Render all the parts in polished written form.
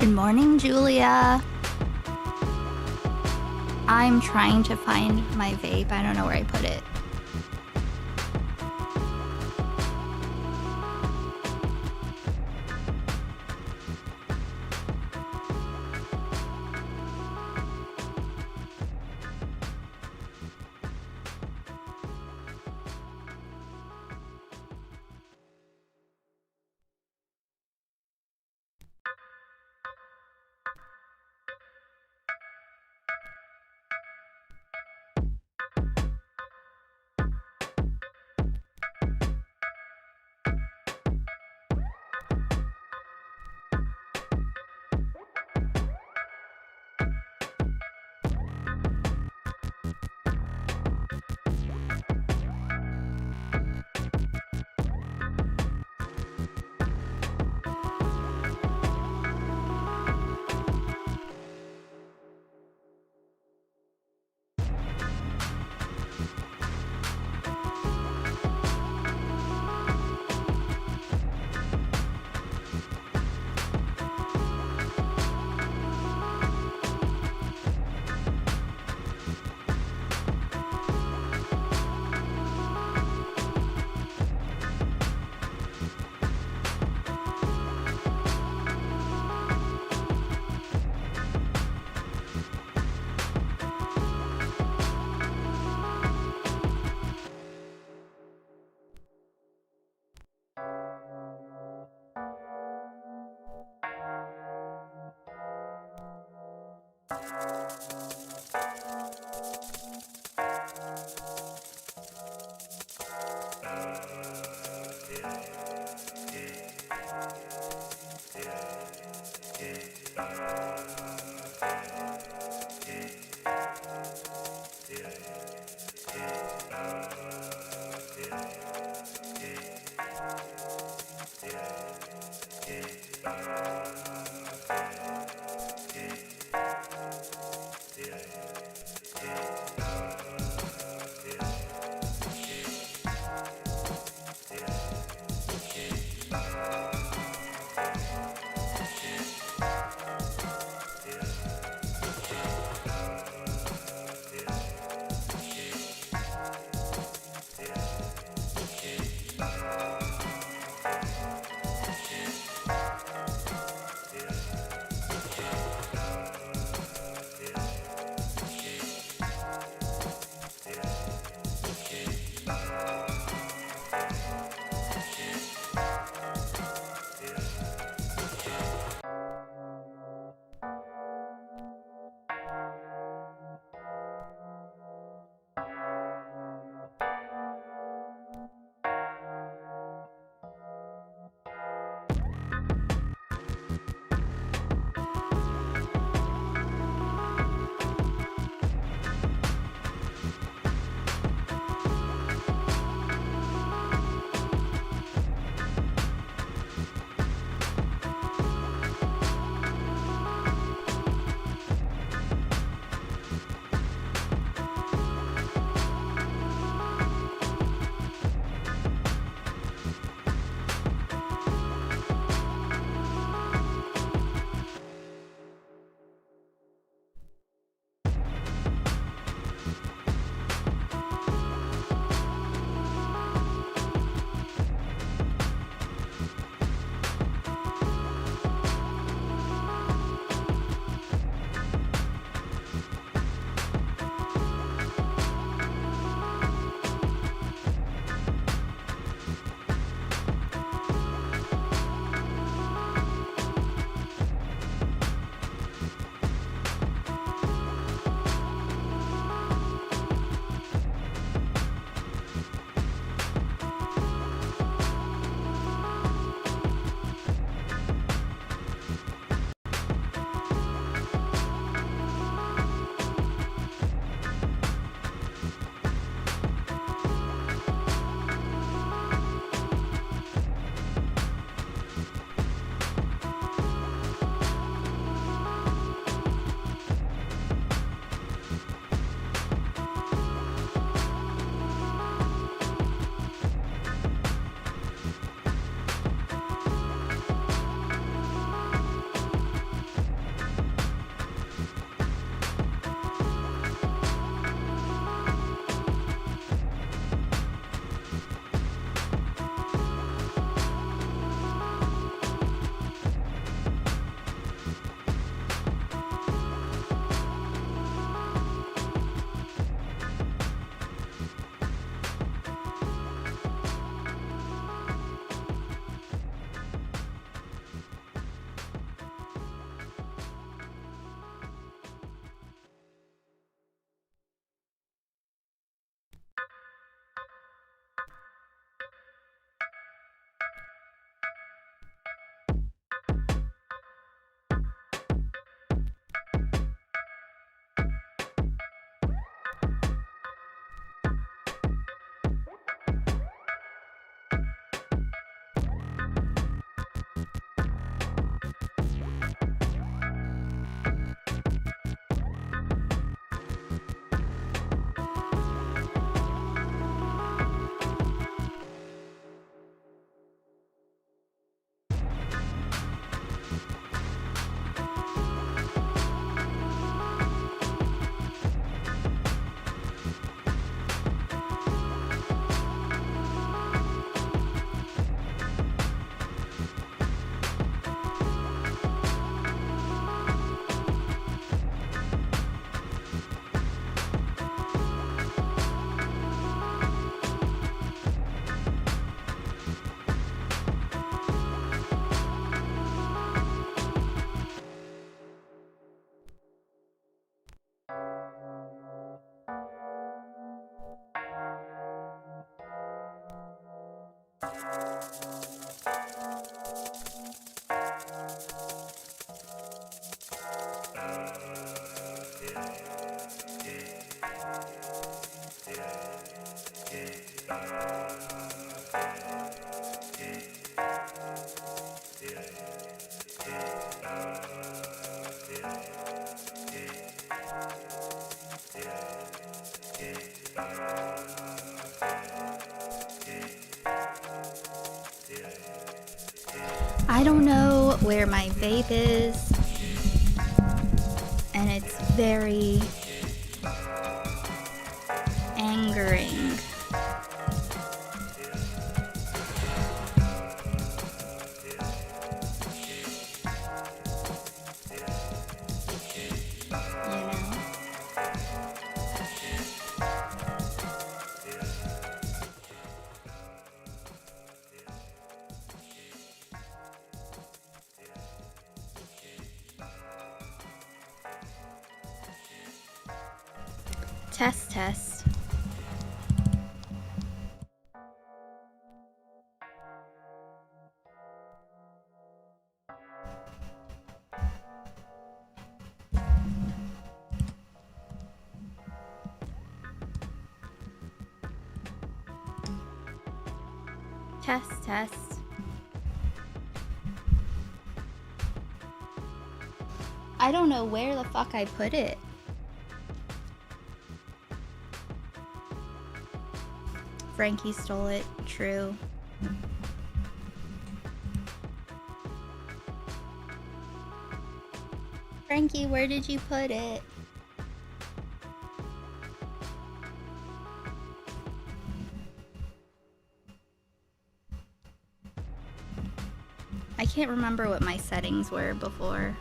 Good morning, Julia. I'm trying to find my vape. I don't know where I put it. I don't know where my vape is, and it's very angering. Test, test. Test, test. I don't know where the fuck I put it. Frankie stole it. True. Frankie, where did you put it? I can't remember what my settings were before.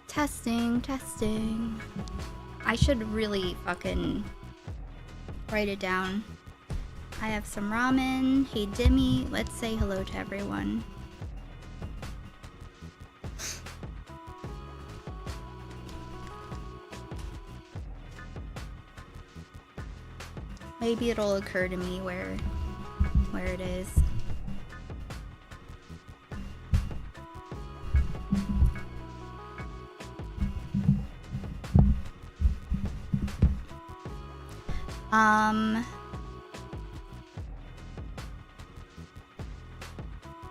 Testing, testing. I should really fucking write it down. I have some ramen. Hey Dimmy, let's say hello to everyone. Maybe it'll occur to me where it is.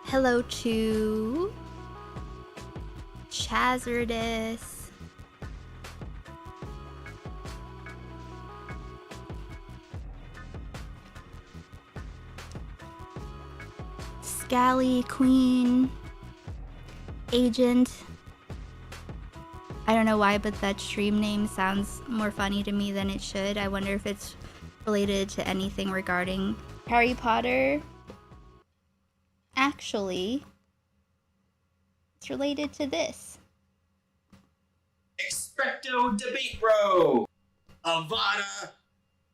Hello to Chazardis. Scally Queen. Agent. I don't know why, but that stream name sounds more funny to me than it should. I wonder if it's related to anything regarding Harry Potter. Actually, it's related to this. Expecto debate, bro! Avada,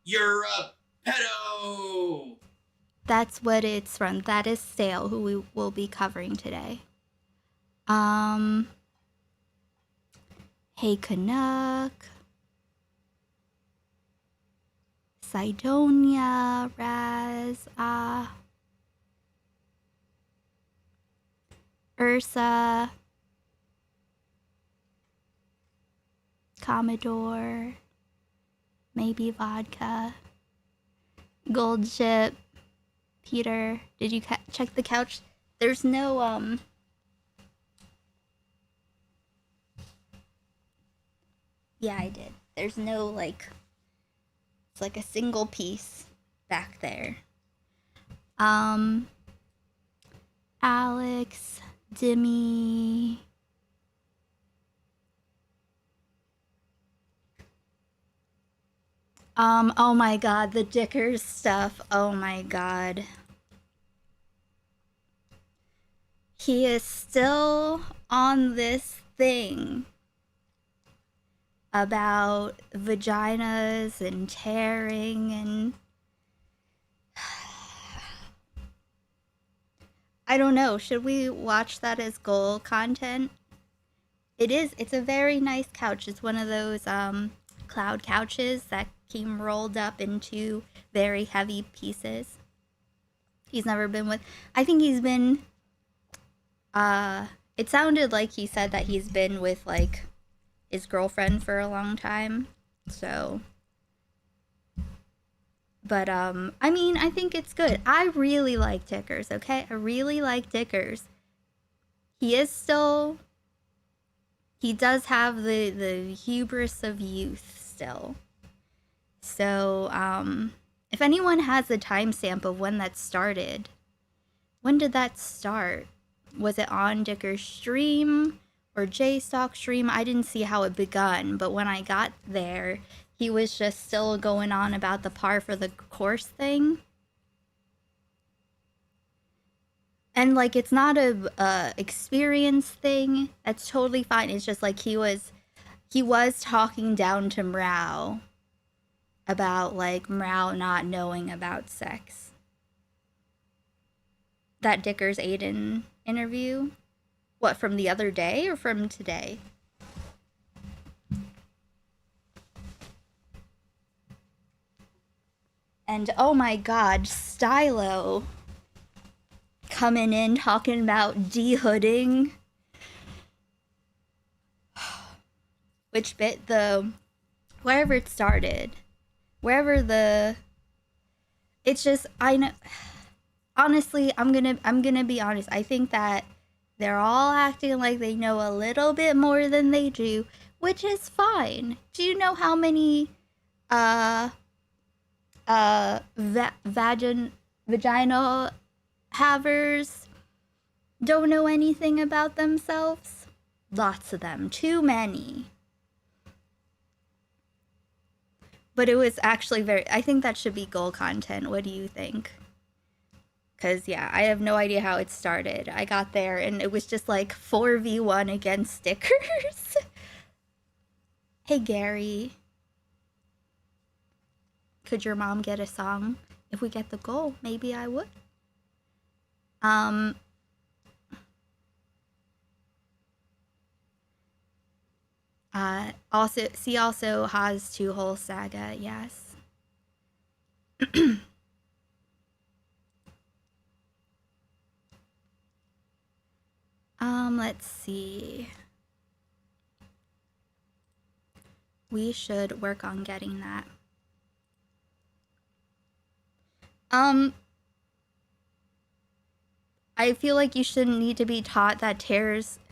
you're a pedo! That's what it's from. That is Sale, who we will be covering today. Hey Canuck. Sidonia, Raz, Ursa, Commodore, maybe Vodka, Gold Ship, Peter. Did you check the couch? There's no, yeah, I did. There's no, like, it's like a single piece back there. Alex, Dimmy. Oh my god, the Dickers stuff. Oh my god. He is still on this thing about vaginas and tearing and I don't know. Should we watch that as goal content? It is. It's a very nice couch. It's one of those cloud couches that came rolled up into very heavy pieces. He's never been with. I think he's been. It sounded like he said that he's been with like his girlfriend for a long time. So But I mean, I think it's good. I really like Dickers, okay? I really like Dickers. He is still, he does have the hubris of youth still. So, if anyone has a timestamp of when that started, when did that start? Was it on Dicker's stream or JStock stream? I didn't see how it begun, but when I got there, he was just still going on about the par for the course thing. And like, it's not a experience thing. That's totally fine. It's just like he was talking down to Mrau about like Mrau not knowing about sex. That Dickers Aiden interview. What, from the other day or from today? And oh my god, Stylo coming in talking about de-hooding. Which bit? The wherever it started. Wherever the, it's just, I know, honestly, I'm gonna be honest. I think that they're all acting like they know a little bit more than they do, which is fine. Do you know how many vaginal havers don't know anything about themselves? Lots of them. Too many. But it was actually very, I think that should be goal content. What do you think? Because, yeah, I have no idea how it started. I got there and it was just like 4v1 against stickers. Hey, Gary. Could your mom get a song? If we get the goal, maybe I would. Also, see also has two whole saga, yes. Let's see. We should work on getting that. I feel like you shouldn't need to be taught that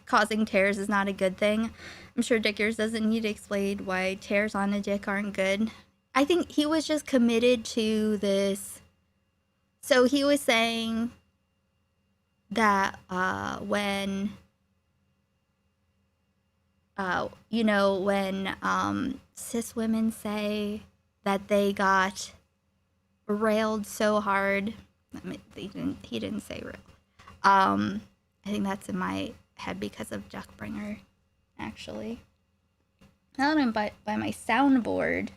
causing tears is not a good thing. I'm sure Dickers doesn't need to explain why tears on a dick aren't good. I think he was just committed to this. So he was saying that when cis women say that they got railed so hard, he didn't say railed. I think that's in my head because of Duckbringer, actually. Now that I'm by my soundboard.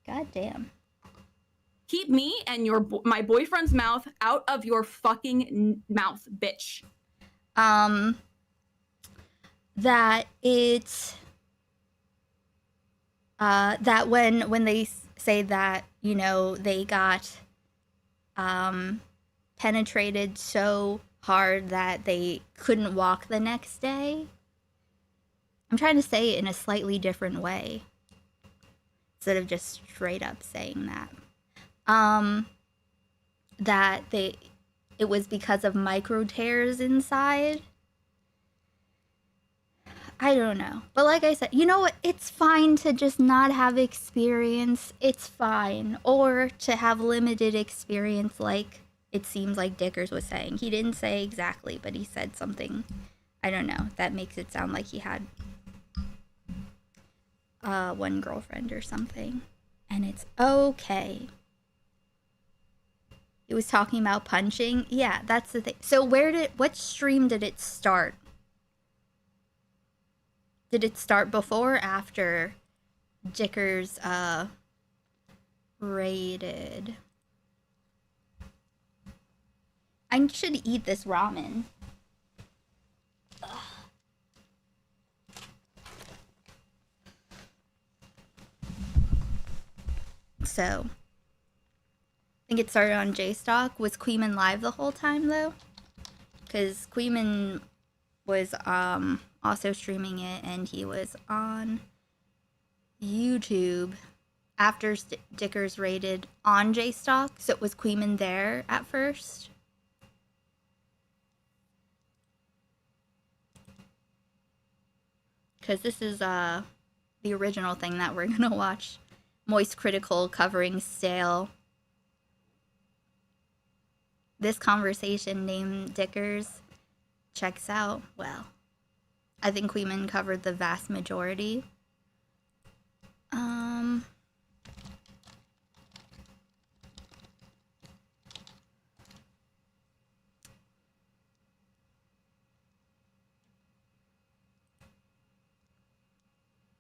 God damn. Keep me and my boyfriend's mouth out of your fucking mouth, bitch. That it's that when they say that, you know, they got penetrated so hard that they couldn't walk the next day. I'm trying to say it in a slightly different way instead of just straight up saying that. That it was because of micro tears inside. I don't know. But like I said, you know what? It's fine to just not have experience. It's fine. Or to have limited experience, like it seems like Dickers was saying. He didn't say exactly, but he said something, I don't know, that makes it sound like he had one girlfriend or something. And it's okay. He was talking about punching. Yeah, that's the thing. So what stream did it start? Did it start before or after Dickers raided? I should eat this ramen. Ugh. So, I think it started on JStock. Was Queeman live the whole time though? Because Queeman was also streaming it, and he was on YouTube. after Dickers raided on J-Stock, so it was Queeman there at first. Because this is the original thing that we're gonna watch. Moist Critical covering Stale. This conversation named Dickers checks out. Well, I think Queeman covered the vast majority.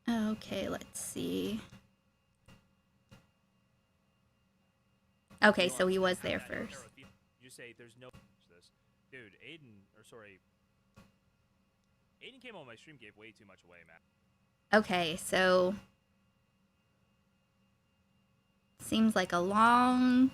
Okay, let's see. Okay, so he was there first. You say there's no this. Dude, Aiden came on my stream, gave way too much away, man. Okay, so seems like a long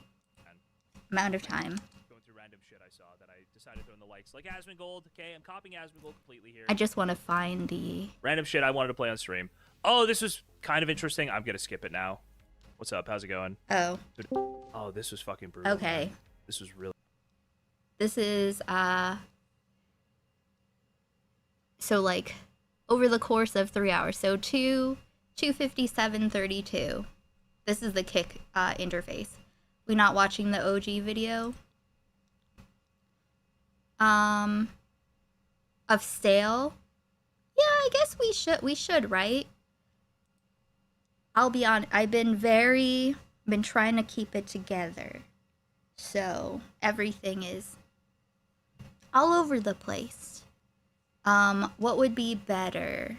amount of time. Going through random shit I saw that I decided to throw in the likes. Like Asmongold, okay, I'm copying Asmongold completely here. I just want to find the random shit I wanted to play on stream. Oh, this was kind of interesting. I'm gonna skip it now. What's up? How's it going? Oh. Oh, this was fucking brutal. Okay. Man. This was really. This is so like over the course of 3 hours. So 2:57:32. This is the kick interface. We're not watching the OG video. Of Stale. Yeah, I guess we should, right? I'll be on. I've been trying to keep it together. So everything is all over the place. What would be better?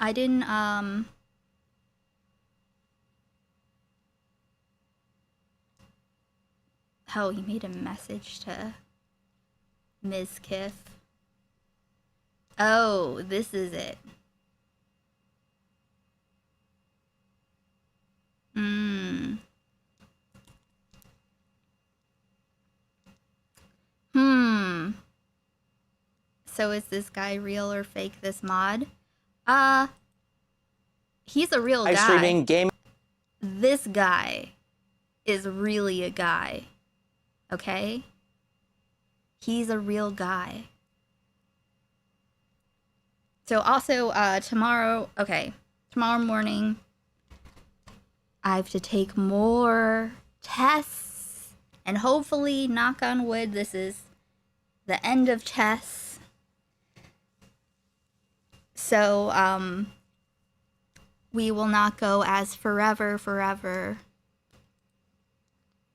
I didn't, oh, he made a message to Ms. Kiff. Oh, this is it. So is this guy real or fake, this mod? He's a real guy. Streaming game. This guy is really a guy. Okay? He's a real guy. So also, tomorrow morning, I have to take more tests. And hopefully, knock on wood, this is the end of tests. So, we will not go as forever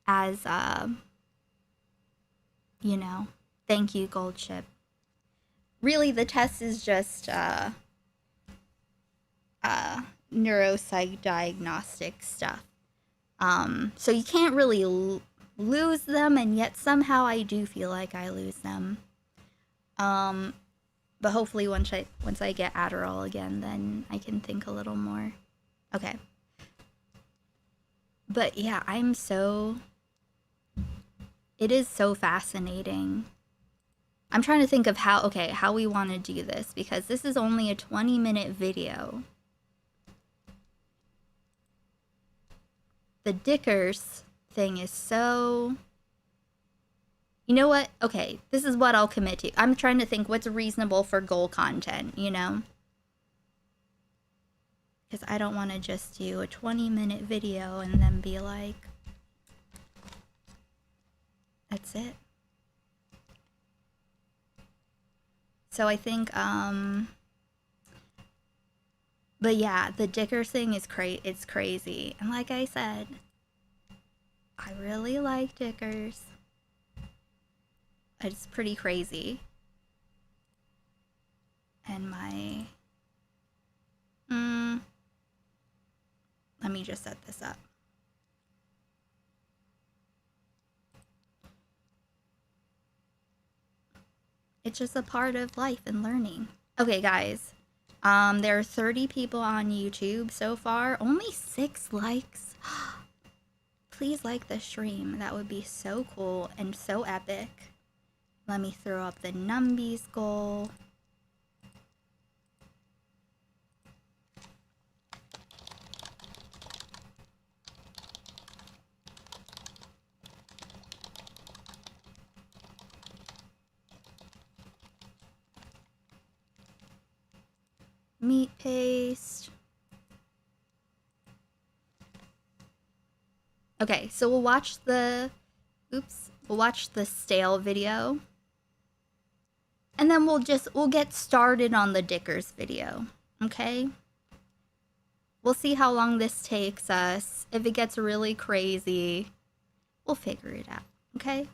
as, you know, thank you, Gold Ship. Really, the test is just, neuropsych diagnostic stuff. So you can't really lose them, and yet somehow I do feel like I lose them. But hopefully once I get Adderall again, then I can think a little more. Okay. But yeah, it is so fascinating. I'm trying to think of how we want to do this, because this is only a 20-minute video. The Dickers thing is so... You know what? Okay, this is what I'll commit to. I'm trying to think what's reasonable for goal content, you know? Because I don't want to just do a 20-minute video and then be like... That's it. So I think, but yeah, the Dickers thing is it's crazy. And like I said, I really like Dickers. It's pretty crazy. And my, let me just set this up. It's just a part of life and learning. Okay, guys. There are 30 people on YouTube so far. Only 6 likes. please like the stream. That would be so cool and so epic. Let me throw up the Numbies goal. Meat paste. Okay, so we'll watch the stale video. And then we'll get started on the Dickers video, okay? We'll see how long this takes us. If it gets really crazy, we'll figure it out, okay?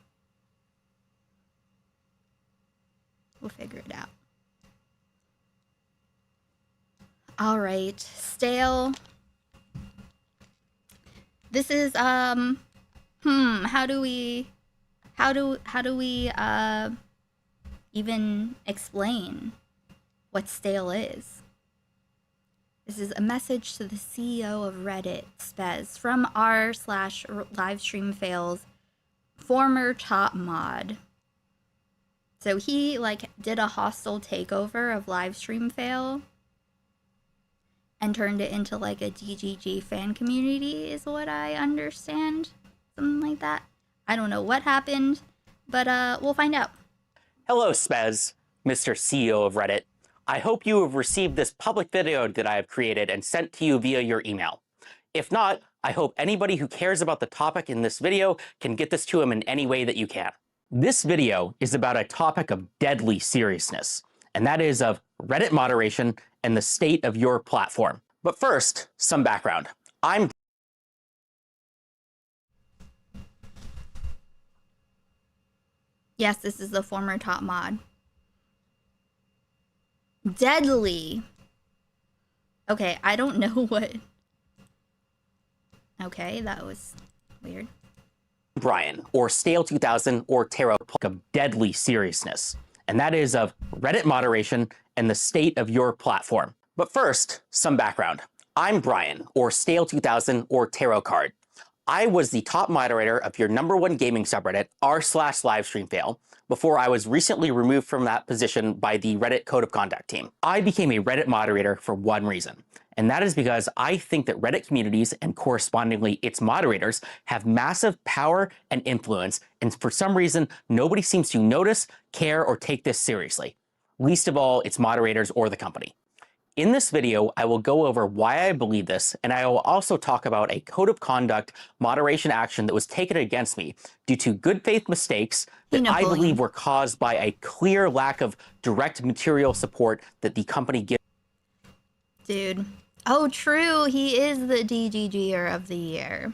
We'll figure it out. All right, stale. This is how do we even explain what stale is? This is a message to the CEO of Reddit, Spez, from r/livestreamfails former top mod. So he did a hostile takeover of Livestreamfail and turned it into a DGG fan community, is what I understand. Something like that. I don't know what happened, but we'll find out. Hello, Spez, Mr. CEO of Reddit. I hope you have received this public video that I have created and sent to you via your email. If not, I hope anybody who cares about the topic in this video can get this to him in any way that you can. This video is about a topic of deadly seriousness, and that is of Reddit moderation and the state of your platform. But first, some background. Yes, this is the former top mod. Deadly. Okay, I don't know what. Okay, that was weird. Brian, or Stale 2000, or Tarot, of deadly seriousness, and that is of Reddit moderation and the state of your platform. But first, some background. I'm Brian, or Stale 2000, or Tarot Card. I was the top moderator of your #1 gaming subreddit, r/livestreamfail, before I was recently removed from that position by the Reddit Code of Conduct team. I became a Reddit moderator for one reason, and that is because I think that Reddit communities and correspondingly its moderators have massive power and influence, and for some reason, nobody seems to notice, care, or take this seriously. Least of all, its moderators or the company. In this video, I will go over why I believe this, and I will also talk about a code of conduct moderation action that was taken against me due to good faith mistakes that I believe were caused by a clear lack of direct material support that the company gives. Dude. Oh, true. He is the DGGer of the year,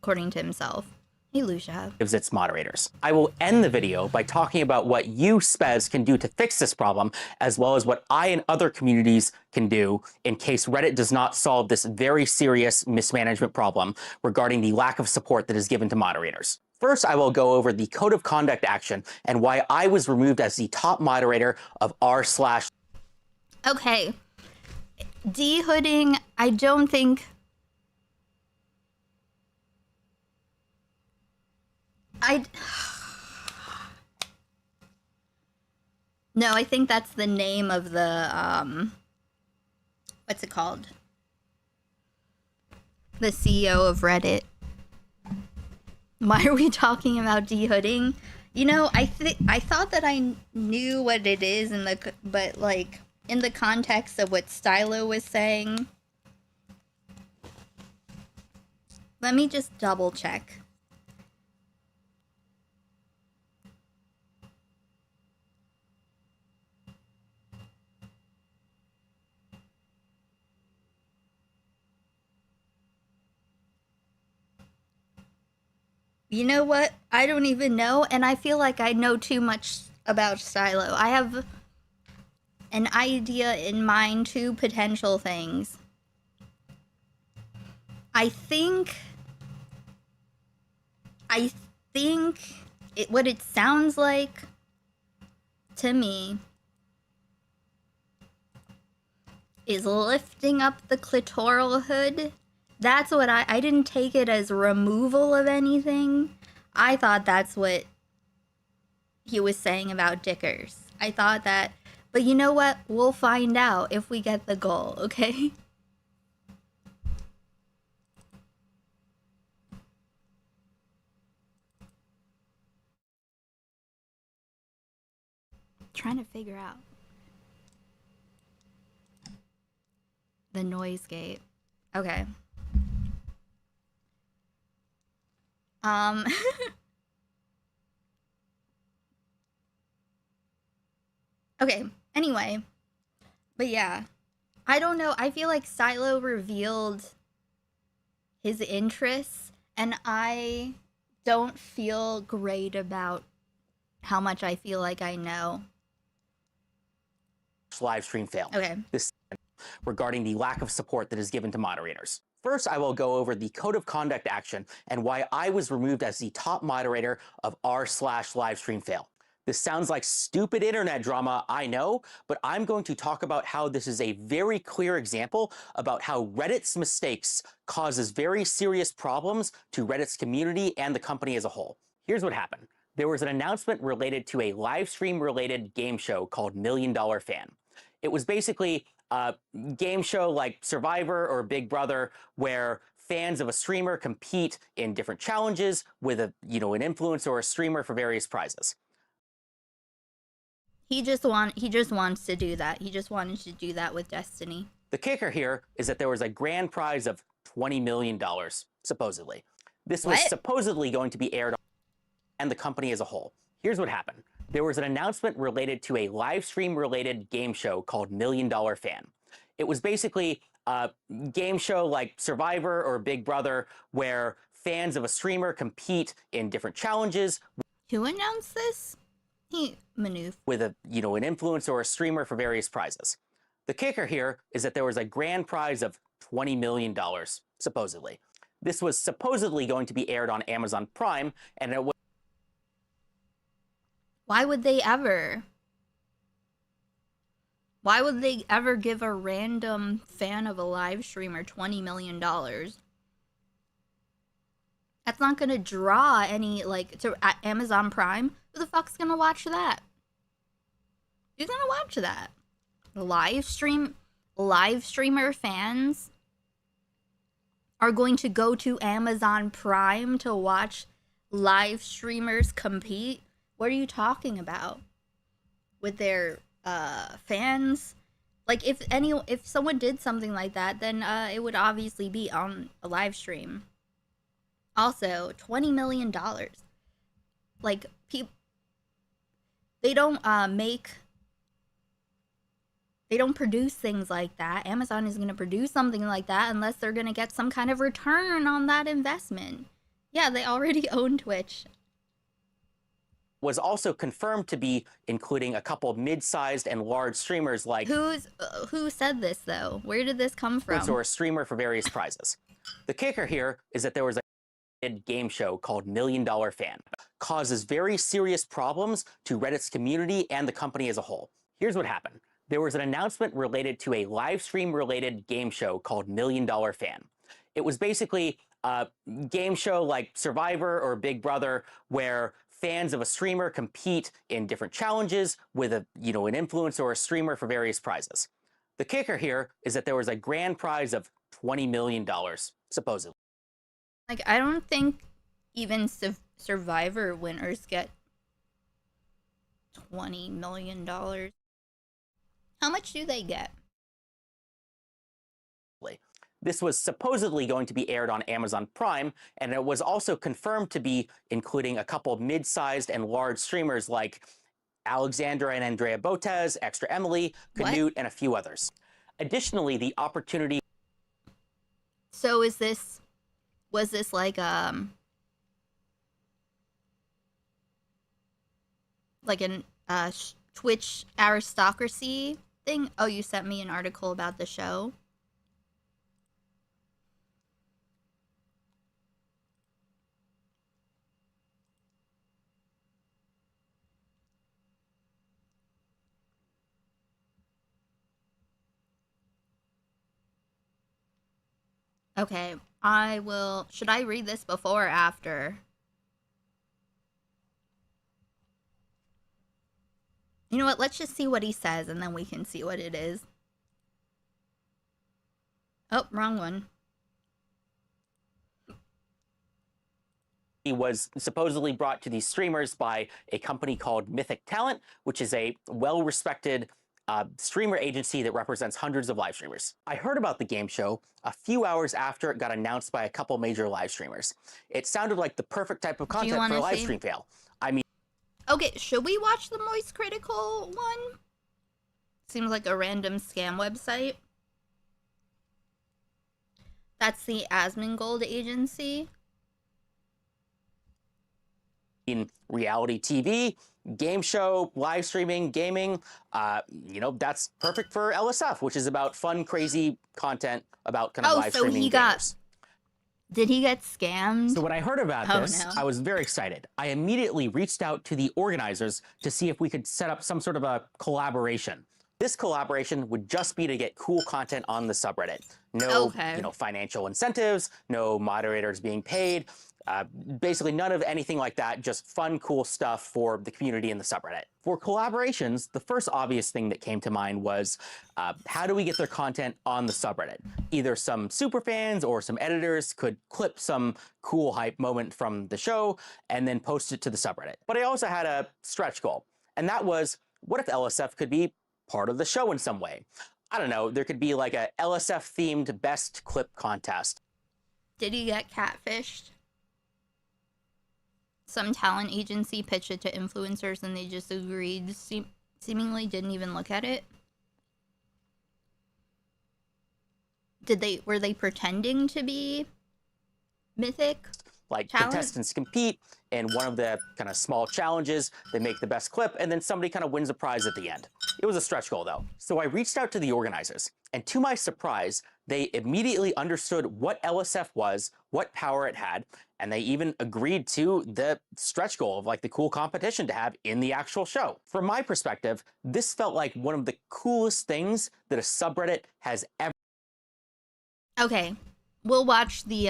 according to himself. Hey, Lucia. Gives its moderators. I will end the video by talking about what you, Spez, can do to fix this problem, as well as what I and other communities can do in case Reddit does not solve this very serious mismanagement problem regarding the lack of support that is given to moderators. First, I will go over the code of conduct action and why I was removed as the top moderator of r/. Okay. De-hooding, I don't think... No, I think that's the name of the, what's it called? The CEO of Reddit. Why are we talking about de-hooding? You know, I thought that I knew what it is but in the context of what Stylo was saying. Let me just double check. You know what? I don't even know, and I feel like I know too much about Stylo. I have an idea in mind, two potential things. I think what it sounds like to me is lifting up the clitoral hood That's what I didn't take it as removal of anything. I thought that's what he was saying about Dickers. I thought that, but you know what? We'll find out if we get the goal, okay? Trying to figure out the noise gate. Okay. Okay, anyway. But yeah. I don't know. I feel like Silo revealed his interests, and I don't feel great about how much I feel like I know. Live stream fail. Okay. This regarding the lack of support that is given to moderators. First, I will go over the code of conduct action and why I was removed as the top moderator of r/livestreamfail. This sounds like stupid internet drama, I know, but I'm going to talk about how this is a very clear example about how Reddit's mistakes causes very serious problems to Reddit's community and the company as a whole. Here's what happened. There was an announcement related to a live stream related game show called $1 Million Fan. It was basically a game show like Survivor or Big Brother where fans of a streamer compete in different challenges with an influencer or a streamer for various prizes. He just wants to do that. He just wanted to do that with Destiny. The kicker here is that there was a grand prize of $20 million, supposedly. This was supposedly going to be aired on and the company as a whole. Here's what happened. There was an announcement related to a live stream related game show called $1 Million Fan. It was basically a game show like Survivor or Big Brother where fans of a streamer compete in different challenges. Who announced this? Manoof. With an influencer or a streamer for various prizes. The kicker here is that there was a grand prize of $20 million, supposedly. This was supposedly going to be aired on Amazon Prime, and it was. Why would they ever? Why would they ever give a random fan of a live streamer $20 million? That's not gonna draw any, to Amazon Prime. Who the fuck's gonna watch that? Who's gonna watch that? Live streamer fans are going to go to Amazon Prime to watch live streamers compete? What are you talking about? With their fans? Like, if someone did something like that, then it would obviously be on a live stream. Also, $20 million. Like, they don't produce things like that. Amazon is going to produce something like that unless they're going to get some kind of return on that investment. Yeah, they already own Twitch. Was also confirmed to be including a couple of mid-sized and large streamers like. Who said this though? Where did this come from? Or a streamer for various prizes. The kicker here is that there was a game show called $1 Million Fan. Causes very serious problems to Reddit's community and the company as a whole. Here's what happened. There was an announcement related to a live stream related game show called $1 Million Fan. It was basically a game show like Survivor or Big Brother where fans of a streamer compete in different challenges with an influencer or a streamer for various prizes. The kicker here is that there was a grand prize of $20 million, supposedly. Like, I don't think even Survivor winners get $20 million. How much do they get? This was supposedly going to be aired on Amazon Prime, and it was also confirmed to be including a couple of mid-sized and large streamers like Alexandra and Andrea Botez, Extra Emily, Canute, and a few others. Additionally, the opportunity. So was this like an Twitch aristocracy thing? Oh, you sent me an article about the show. Okay, I will. Should I read this before or after? You know what? Let's just see what he says and then we can see what it is. Oh, wrong one. He was supposedly brought to these streamers by a company called Mythic Talent, which is a well-respected streamer agency that represents hundreds of live streamers. I heard about the game show a few hours after it got announced by a couple major live streamers. It sounded like the perfect type of content for a live stream fail. I mean, okay, should we watch the Moist Critical one? Seems like a random scam website. That's the Asmongold agency. in reality TV, game show, live streaming, gaming, you know, that's perfect for LSF, which is about fun, crazy content about kind of live streaming gamers. Did he get scammed? So when I heard about this, no. I was very excited. I immediately reached out to the organizers to see if we could set up some sort of a collaboration. This collaboration would just be to get cool content on the subreddit. No, you know, financial incentives, no moderators being paid, basically none of anything like that, just fun, cool stuff for the community in the subreddit. For collaborations, the first obvious thing that came to mind was how do we get their content on the subreddit? Either some superfans or some editors could clip some cool hype moment from the show and then post it to the subreddit. But I also had a stretch goal, and that was, what if LSF could be part of the show in some way? I don't know, there could be like a LSF-themed best clip contest. Did he get catfished? Some talent agency pitched it to influencers and they just agreed, seemingly didn't even look at it. Were they pretending to be Mythic? Like talent? Contestants compete in one of the kind of small challenges, they make the best clip, and then somebody kind of wins a prize at the end. It was a stretch goal though. So I reached out to the organizers, and to my surprise, they immediately understood what LSF was, what power it had, and they even agreed to the stretch goal of like the cool competition to have in the actual show. From my perspective, this felt like one of the coolest things that a subreddit has ever. Okay, we'll watch the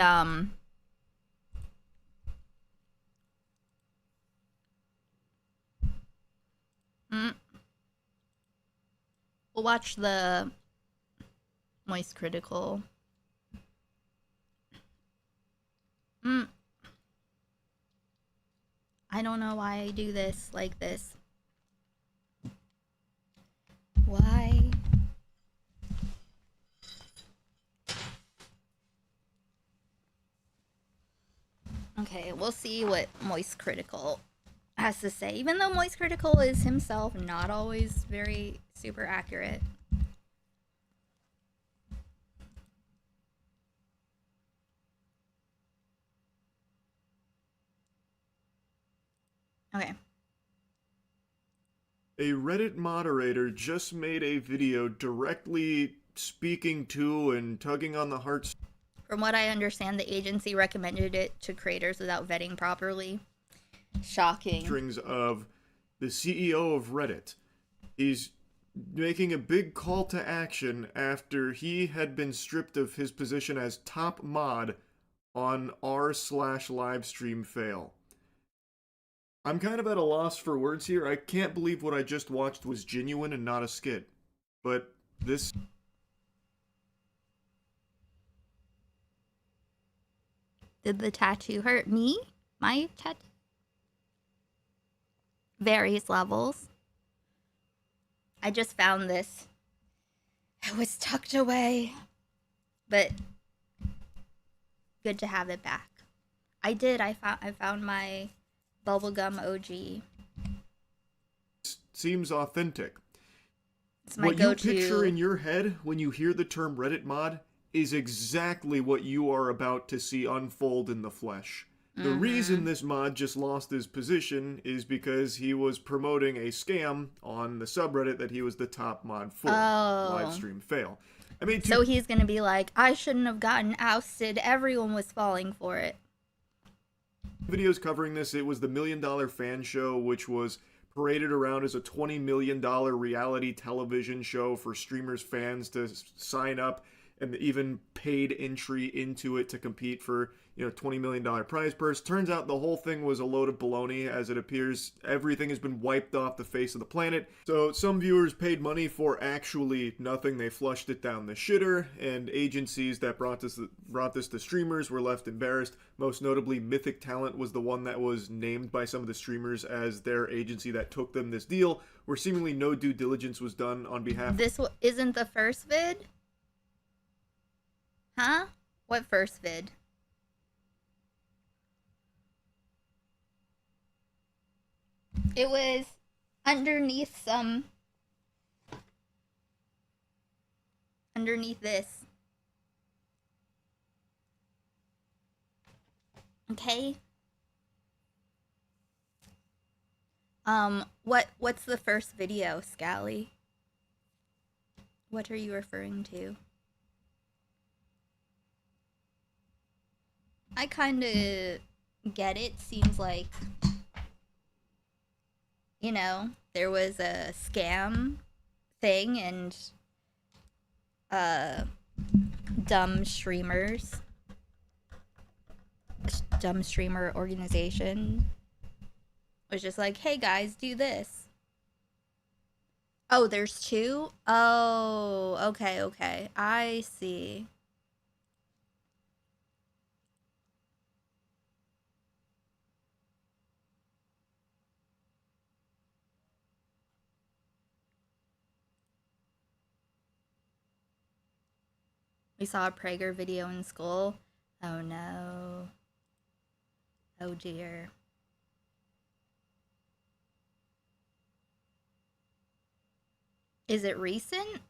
we'll watch the Moist Critical. I don't know why I do this like this. Why? Okay, we'll see what Moist Critical has to say. Even though Moist Critical is himself not always very super accurate. Okay. A Reddit moderator just made a video directly speaking to and tugging on the hearts. From what I understand, the agency recommended it to creators without vetting properly. Shocking. Strings of the CEO of Reddit. He's making a big call to action after he had been stripped of his position as top mod on r/livestream fail. I'm kind of at a loss for words here. I can't believe what I just watched was genuine and not a skit. But this... Did the tattoo hurt me? My tattoo? Various levels. I just found this. It was tucked away. But good to have it back. I did. I found my bubblegum OG. Seems authentic. It's my what go-to. you picture in your head when you hear the term Reddit mod is exactly what you are about to see unfold in the flesh. The reason this mod just lost his position is because he was promoting a scam on the subreddit that he was the top mod for. Livestream fail. I mean, so he's gonna be like, I shouldn't have gotten ousted. Everyone was falling for it. Videos covering this, it was the $1 Million Fan Show, which was paraded around as a $20 million reality television show for streamers' fans to sign up and even paid entry into it to compete for, $20 million prize purse. Turns out the whole thing was a load of baloney, as it appears everything has been wiped off the face of the planet. So some viewers paid money for actually nothing. They flushed it down the shitter, and agencies that brought this to streamers were left embarrassed. Most notably, Mythic Talent was the one that was named by some of the streamers as their agency that took them this deal, where seemingly no due diligence was done on behalf. This isn't the first vid? Huh? What first vid? It was underneath this. Okay. What's the first video, Scally? What are you referring to? I kind of get it. Seems like, there was a scam thing and dumb streamer organization was just like, hey guys, do this. Oh, there's two? Oh, okay. I see. We saw a Prager video in school. Oh no. Oh dear. Is it recent?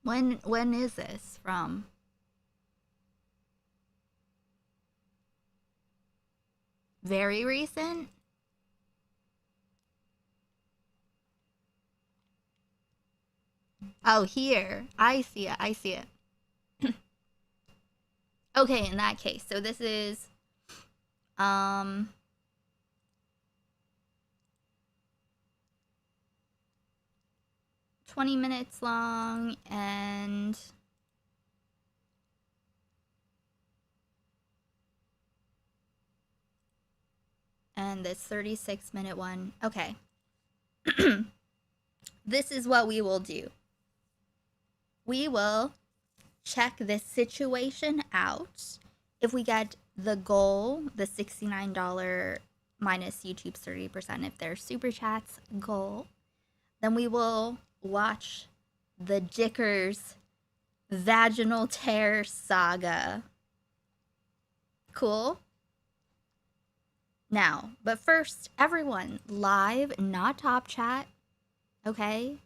When is this from? Very recent? Oh, here. I see it. Okay, in that case. So this is 20 minutes long, and this 36-minute one. Okay. This is what we will do. We will check this situation out. If we get the goal, the $69 minus YouTube's 30% if they're super chats goal, then we will watch the Dickers vaginal tear saga. Cool? Now, but first, everyone, live, not top chat, okay?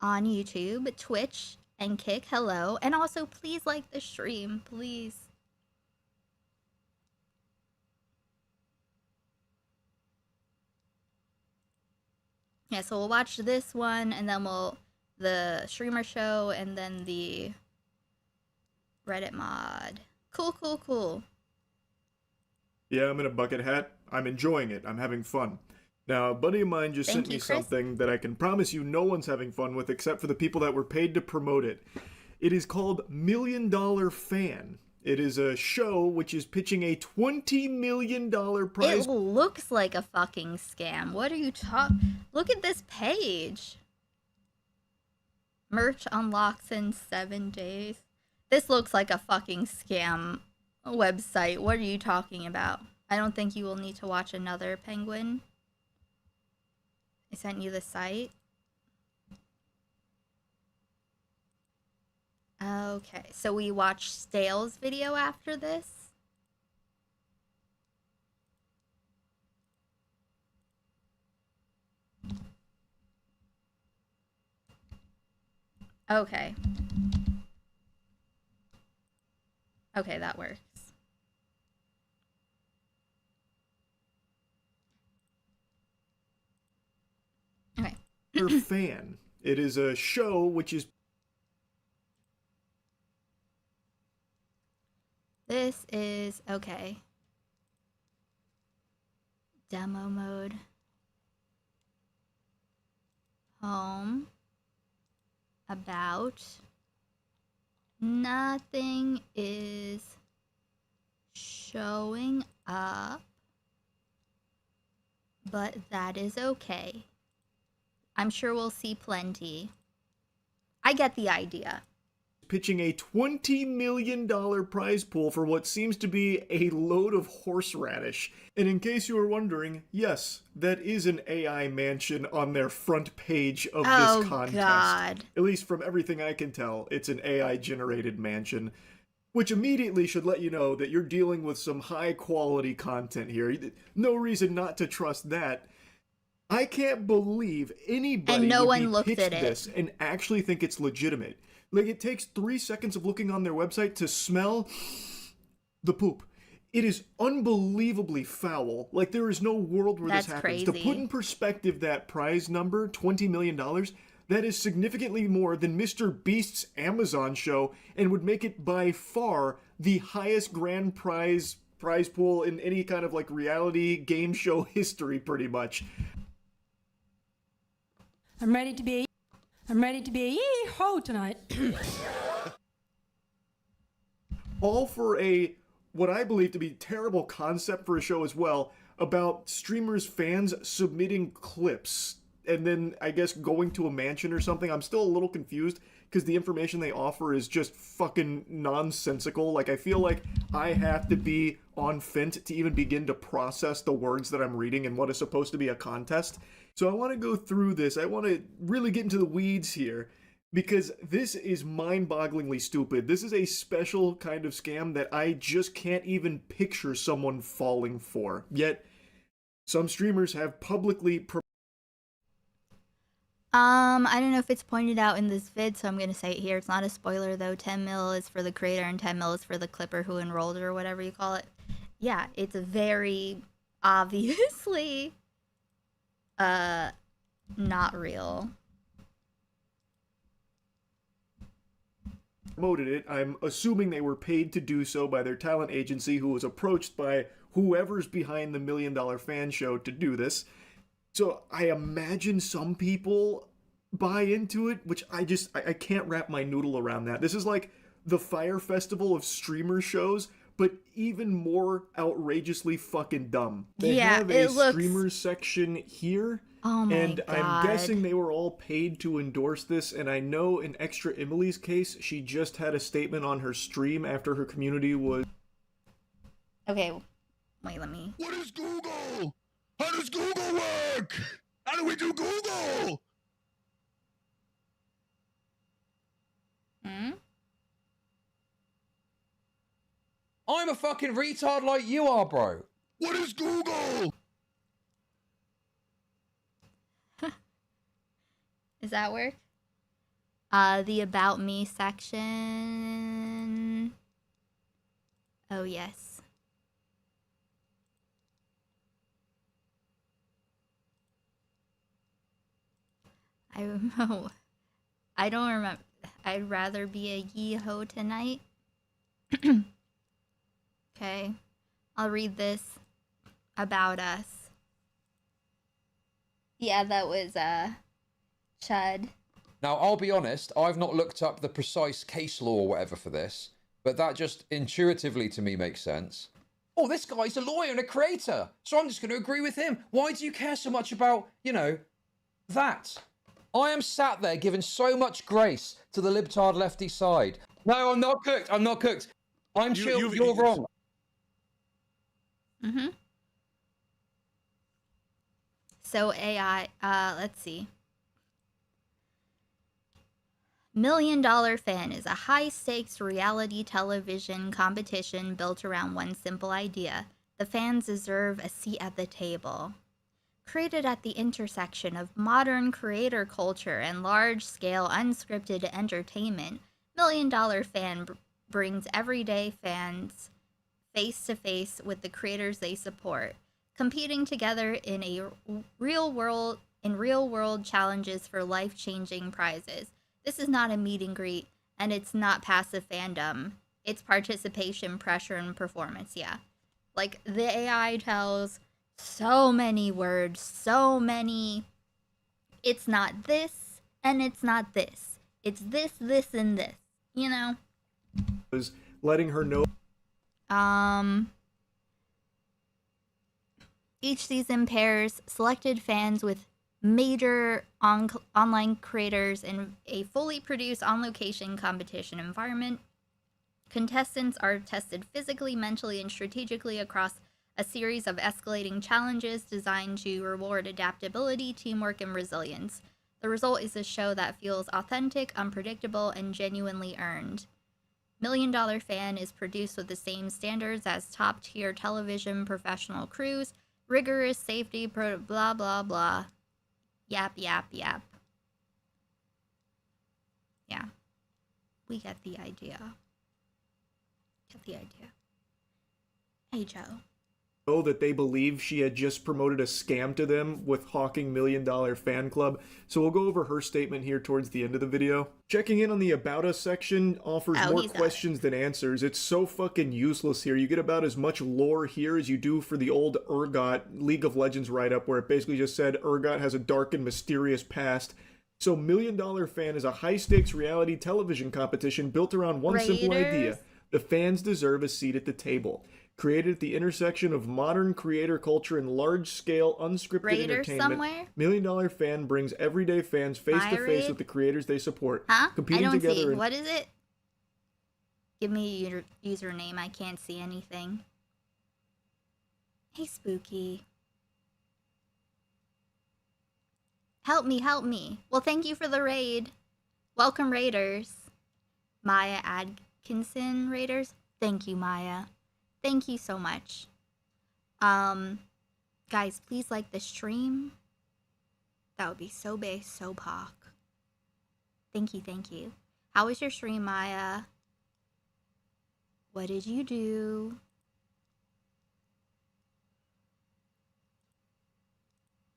On YouTube, Twitch, and Kick, hello. And also, please like the stream, please. Yeah, so we'll watch this one, and then the streamer show, and then the Reddit mod. Cool. Yeah, I'm in a bucket hat. I'm enjoying it. I'm having fun. Now, a buddy of mine just sent me something that I can promise you no one's having fun with except for the people that were paid to promote it. It is called $1 Million Fan. It is a show which is pitching a $20 million prize. It looks like a fucking scam. What are you talking? Look at this page. Merch unlocks in 7 days. This looks like a fucking scam website. What are you talking about? I don't think you will need to watch another Penguin. I sent you the site. Okay, so we watch Stale's video after this. Okay. Okay, that works. Okay. Your Fan. It is a show which is This is okay. Demo mode. Home. About. Nothing is showing up, but that is okay. I'm sure we'll see plenty. I get the idea. pitching a $20 million prize pool for what seems to be a load of horseradish. And in case you were wondering, yes, that is an AI mansion on their front page of this contest. God. At least from everything I can tell, it's an AI-generated mansion, which immediately should let you know that you're dealing with some high-quality content here. No reason not to trust that. I can't believe anybody And no would one be looked pitched at it. this and actually think it's legitimate. Like, it takes 3 seconds of looking on their website to smell the poop. It is unbelievably foul. Like, there is no world where That's this happens. crazy. To put in perspective that prize number, $20 million, that is significantly more than Mr. Beast's Amazon show and would make it by far the highest grand prize pool in any kind of, like, reality game show history, pretty much. I'm ready to be a yee-ho tonight. All for a, what I believe to be terrible concept for a show as well, about streamers' fans submitting clips and then, I guess, going to a mansion or something. I'm still a little confused because the information they offer is just fucking nonsensical. Like, I feel like I have to be on Fint to even begin to process the words that I'm reading and what is supposed to be a contest. So I want to go through this. I want to really get into the weeds here because this is mind-bogglingly stupid. This is a special kind of scam that I just can't even picture someone falling for. Yet, some streamers have publicly I don't know if it's pointed out in this vid, so I'm going to say it here. It's not a spoiler, though. 10 mil is for the creator and 10 mil is for the clipper who enrolled or whatever you call it. Yeah, it's very obviously not real. promoted it. I'm assuming they were paid to do so by their talent agency, who was approached by whoever's behind the $1 Million Fan Show to do this. So I imagine some people buy into it, which I can't wrap my noodle around that. This is like the Fire Festival of streamer shows, but even more outrageously fucking dumb. They have a streamers section here. Oh my and God. I'm guessing they were all paid to endorse this, and I know in Extra Emily's case, she just had a statement on her stream after her community was... Okay, wait, let me... What is Google? How does Google work? How do we do Google? Hmm? I'm a fucking retard like you are, bro. What is Google? Does that work? The About Me section. Oh, yes. I don't remember. I'd rather be a yee-ho tonight. Okay. I'll read this about us. Yeah, that was, Chud. Now, I'll be honest, I've not looked up the precise case law or whatever for this, but that just intuitively to me makes sense. Oh, this guy's a lawyer and a creator, so I'm just going to agree with him. Why do you care so much about, you know, that? I am sat there giving so much grace to the libtard lefty side. No, I'm not cooked. I'm not cooked. I'm chill. You're wrong. Mm-hmm. So AI, let's see. $1 Million Fan is a high-stakes reality television competition built around one simple idea. The fans deserve a seat at the table. Created at the intersection of modern creator culture and large-scale unscripted entertainment, $1 Million Fan brings everyday fans face-to-face with the creators they support, competing together in a real-world in real-world challenges for life-changing prizes. This is not a meet and greet, and it's not passive fandom. It's participation, pressure, and performance, yeah. Like, the AI tells so many words, so many... It's not this, and it's not this. It's this, this, and this. You know? Was letting her know. Each season pairs selected fans with major online creators in a fully produced on-location competition environment. Contestants are tested physically, mentally, and strategically across a series of escalating challenges designed to reward adaptability, teamwork, and resilience. The result is a show that feels authentic, unpredictable, and genuinely earned. Million Dollar Fan is produced with the same standards as top-tier television professional crews, rigorous safety, blah, blah, blah. Yap, yap, yap. Yeah. We get the idea. Get the idea. Hey, Joe. That they believe she had just promoted a scam to them with hawking $1 Million Fan Club. So we'll go over her statement here towards the end of the video. Checking in on the About Us section offers more questions than answers. It's so fucking useless here. You get about as much lore here as you do for the old Urgot League of Legends write-up, where it basically just said Urgot has a dark and mysterious past. So $1 Million Fan is a high-stakes reality television competition built around one simple idea. The fans deserve a seat at the table. Created at the intersection of modern creator culture and large-scale unscripted entertainment, $1 Million Fan brings everyday fans face-to-face with the creators they support. Huh? Competing I don't together see. What is it? Give me your username. I can't see anything. Hey, Spooky. Help me, help me. Well, thank you for the raid. Welcome, Raiders. Maya Atkinson, Raiders. Thank you, Maya. Thank you so much. Guys, please like the stream. That would be so big, so poc. Thank you, thank you. How was your stream, Maya? What did you do?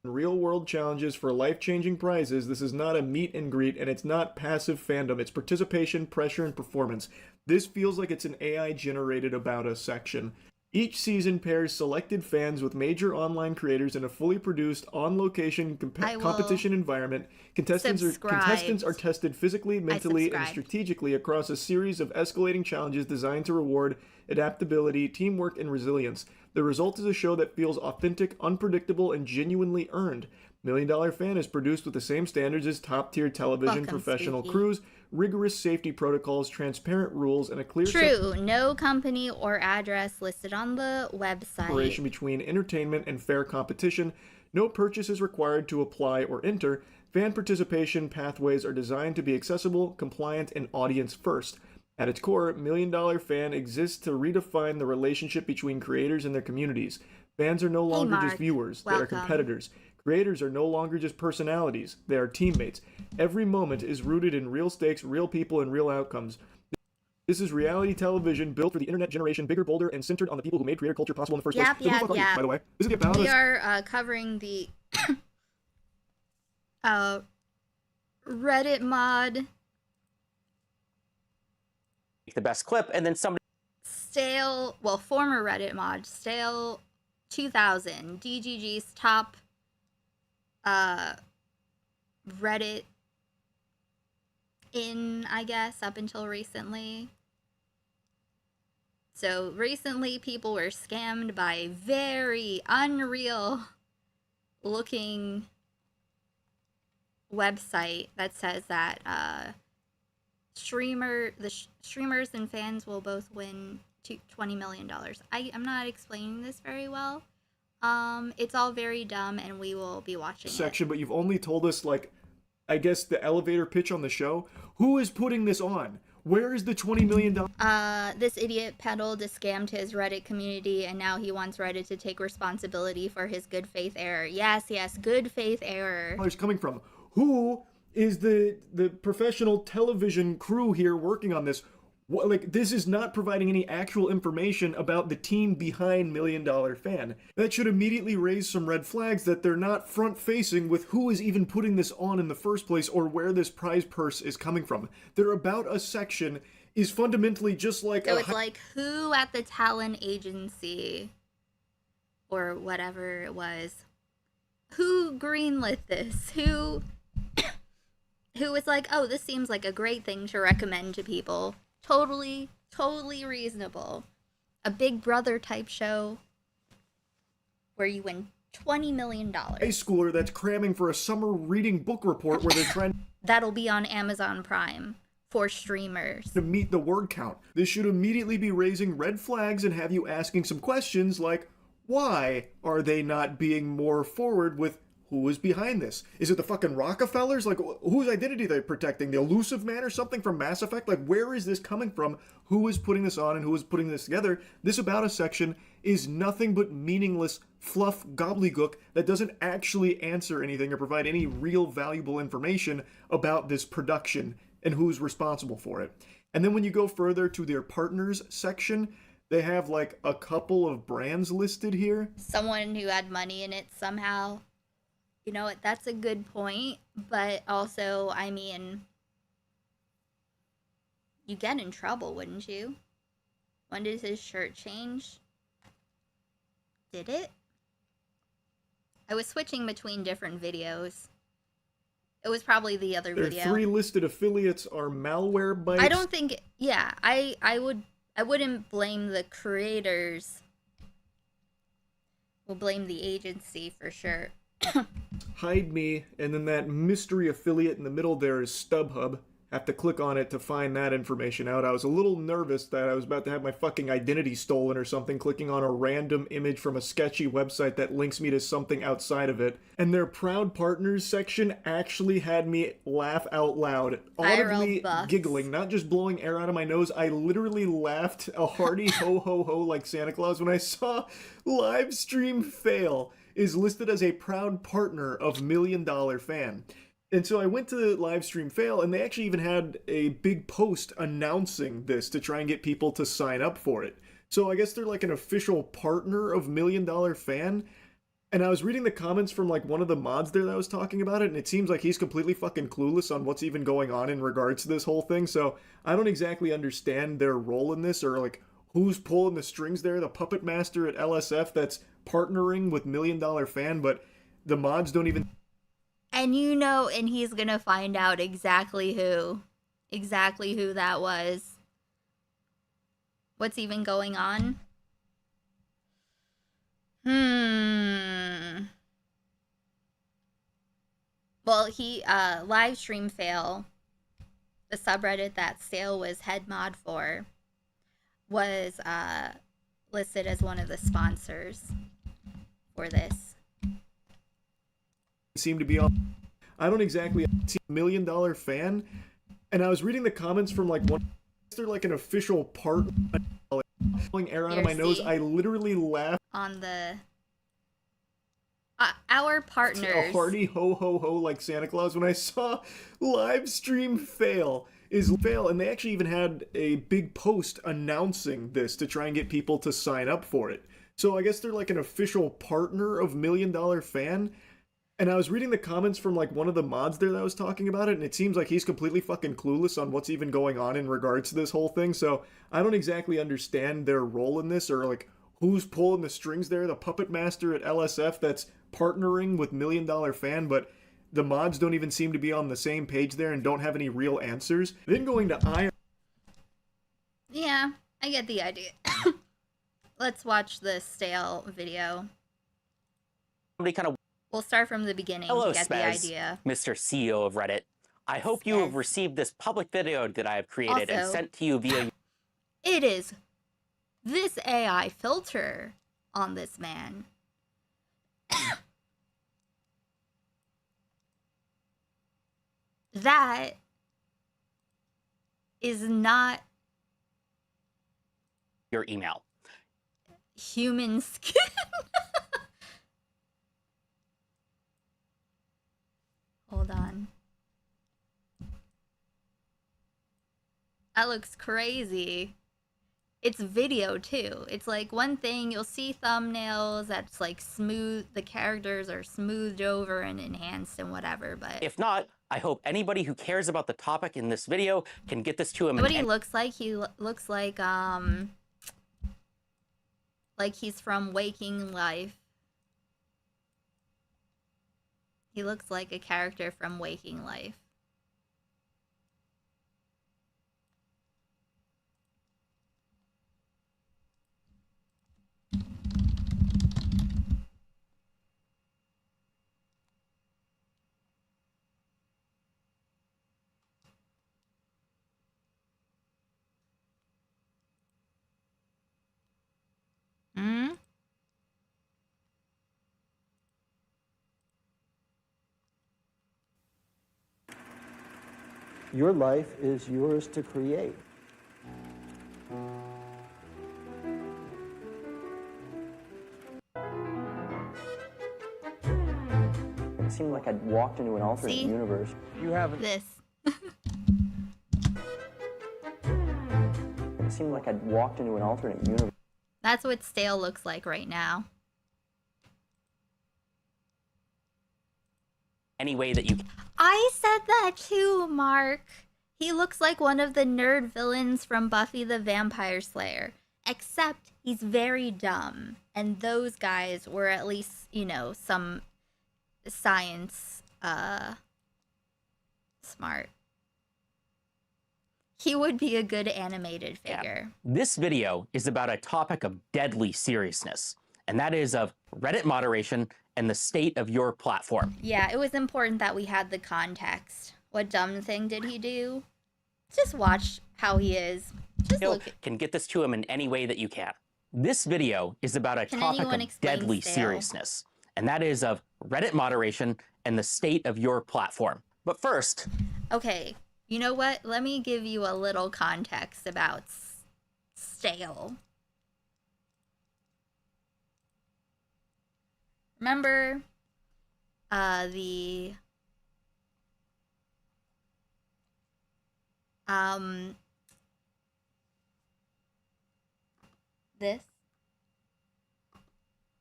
Real-world challenges for life-changing prizes. This is not a meet and greet, and it's not passive fandom. It's participation, pressure, and performance. This feels like it's an AI-generated About Us section. Each season pairs selected fans with major online creators in a fully produced, on-location competition environment. Contestants are tested physically, mentally, and strategically across a series of escalating challenges designed to reward adaptability, teamwork, and resilience. The result is a show that feels authentic, unpredictable, and genuinely earned. $1 Million Fan is produced with the same standards as top-tier television professional crews, rigorous safety protocols, transparent rules, and a clear no company or address listed on the website. Separation between entertainment and fair competition. No purchase is required to apply or enter. Fan participation pathways are designed to be accessible, compliant, and audience first. At its core, $1 Million Fan exists to redefine the relationship between creators and their communities. Fans are no longer just viewers, they are competitors. Creators are no longer just personalities, they are teammates. Every moment is rooted in real stakes, real people, and real outcomes. This is reality television built for the internet generation, bigger, bolder, and centered on the people who made creator culture possible in the first place. By the way, this is the About Us. We are covering the Reddit mod. The best clip, and then somebody former Reddit mod, Stale 2000, DGG's top Reddit I guess, up until recently. So recently people were scammed by a very unreal looking website that says that streamers and fans will both win $20 million. I'm not explaining this very well. It's all very dumb, and we will be watching section, but you've only told us, like, I guess the elevator pitch on the show. Who is putting this on? Where is the $20 million? This idiot peddled a scam to his Reddit community, and now he wants Reddit to take responsibility for his good faith error. Yes, good faith error. Where's coming from? Who is the professional television crew here working on this? Like, this is not providing any actual information about the team behind Million Dollar Fan. That should immediately raise some red flags that they're not front-facing with who is even putting this on in the first place or where this prize purse is coming from. Their About Us section is fundamentally just like So it's like, who at the talent agency or whatever it was, who greenlit this? Who was like, oh, this seems like a great thing to recommend to people. Totally reasonable. A Big Brother type show where you win $20 million. high schooler that's cramming for a summer reading book report where they're trying That'll be on Amazon Prime for streamers. to meet the word count. This should immediately be raising red flags and have you asking some questions like, why are they not being more forward with who is behind this? Is it the fucking Rockefellers? Like, whose identity they're protecting? The Elusive Man or something from Mass Effect? Like, where is this coming from? Who is putting this on and who is putting this together? This About Us section is nothing but meaningless fluff gobbledygook that doesn't actually answer anything or provide any real valuable information about this production and who's responsible for it. And then when you go further to their partners section, they have like a couple of brands listed here. Someone who had money in it somehow. You know what? That's a good point. But also, I mean, you get in trouble, wouldn't you? When did his shirt change? Did it? I was switching between different videos. It was probably the other Their video. 3 listed affiliates are Malware Bytes. I don't think. Yeah, I wouldn't blame the creators. We'll blame the agency for sure. Hide Me, and then that mystery affiliate in the middle there is StubHub. Have to click on it to find that information out. I was a little nervous that I was about to have my fucking identity stolen or something, clicking on a random image from a sketchy website that links me to something outside of it. And their Proud Partners section actually had me laugh out loud, audibly buffs. giggling, not just blowing air out of my nose. I literally laughed a hearty ho ho ho like Santa Claus when I saw Livestream Fail is listed as a proud partner of Million Dollar Fan. And so I went to Livestream Fail, and they actually even had a big post announcing this to try and get people to sign up for it. So I guess they're like an official partner of Million Dollar Fan. And I was reading the comments from like one of the mods there that was talking about it, and it seems like he's completely fucking clueless on what's even going on in regards to this whole thing. So I don't exactly understand their role in this, or like who's pulling the strings there. The puppet master at LSF that's partnering with Million Dollar Fan, but the mods don't even... And you know, and he's gonna find out exactly who that was. What's even going on? Well, he, Livestream Fail, the subreddit that Sale was head mod for, was, listed as one of the sponsors for this. Seem to be on... I don't exactly see Million Dollar Fan, and I was reading the comments from like one... They're like an official partner... Blowing air out of my nose, I literally laughed... On the... our partners... A hearty ho ho ho like Santa Claus when I saw Livestream Fail is Fail, and they actually even had a big post announcing this to try and get people to sign up for it. So I guess they're like an official partner of Million Dollar Fan. And I was reading the comments from like one of the mods there that was talking about it, and it seems like he's completely fucking clueless on what's even going on in regards to this whole thing. So I don't exactly understand their role in this, or like who's pulling the strings there. The puppet master at LSF that's partnering with Million Dollar Fan, but the mods don't even seem to be on the same page there and don't have any real answers. Then going to Iron... Yeah, I get the idea. Let's watch the Stale video. Somebody kind of... We'll start from the beginning Hello, to get the Spez, idea. Mr. CEO of Reddit. I hope you have received this public video that I have created and Also, sent to you via... It is this AI filter on this man. That is not your email. Human skin. Hold on. That looks crazy. It's video too. It's like one thing you'll see thumbnails that's like smooth, the characters are smoothed over and enhanced and whatever, but If not, I hope anybody who cares about the topic in this video can get this to him. what he looks like, looks like he's from Waking Life. He looks like a character from Waking Life. Hmm? Your life is yours to create. It seemed like I'd walked into an alternate See? universe. You haven't. This. It seemed like I'd walked into an alternate universe. That's what Stale looks like right now. Any way that you I said that too, Mark. He looks like one of the nerd villains from Buffy the Vampire Slayer. Except he's very dumb. And those guys were at least, you know, some science smart. He would be a good animated figure. This video is about a topic of deadly seriousness, and that is of Reddit moderation and the state of your platform. Yeah, it was important that we had the context. What dumb thing did he do? Just watch how he is. Just look. Can get this to him in any way that you can. This video is about a Can topic anyone of explain deadly Stale? seriousness, and that is of Reddit moderation and the state of your platform. But first, Okay, you know what? Let me give you a little context about Stale. Remember the this?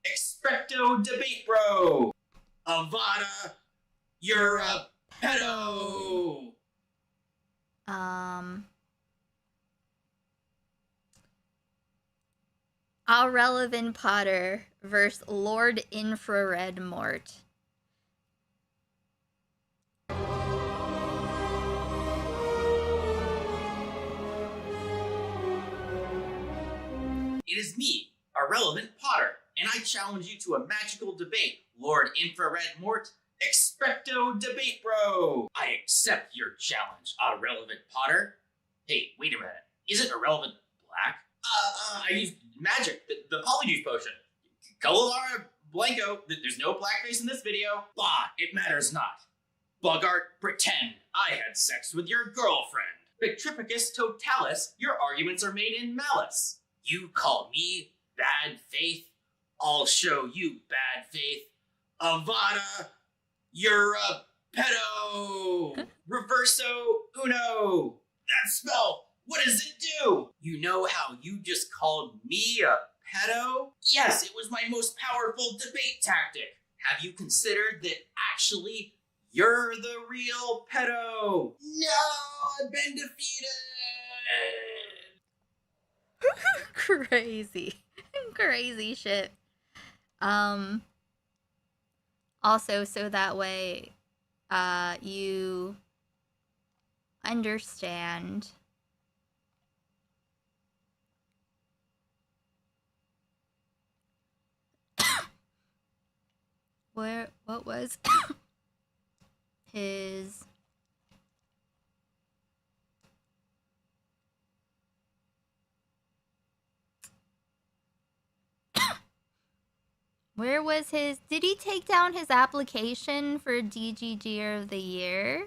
Expecto debate, bro. Avada, you're a pedo. Our Relevant Potter versus Lord Infrared Mort. It is me, Irrelevant Potter, and I challenge you to a magical debate, Lord Infrared Mort. Expecto debate, bro. I accept your challenge, Irrelevant Potter. Hey, wait a minute. Isn't Irrelevant black? I used magic, the polyjuice potion. Calavera Blanco, there's no blackface in this video. Bah, it matters not. Bogart, pretend I had sex with your girlfriend. Petrificus Totalis, your arguments are made in malice. You call me bad faith? I'll show you bad faith. Avada, you're a pedo. Reverso uno. That spell, what does it do? You know how you just called me a pedo? Yes, it was my most powerful debate tactic. Have you considered that actually you're the real pedo? No, I've been defeated. Crazy. Crazy shit. Also, so that way, you understand what was his where was his, did he take down his application for DGG of the Year?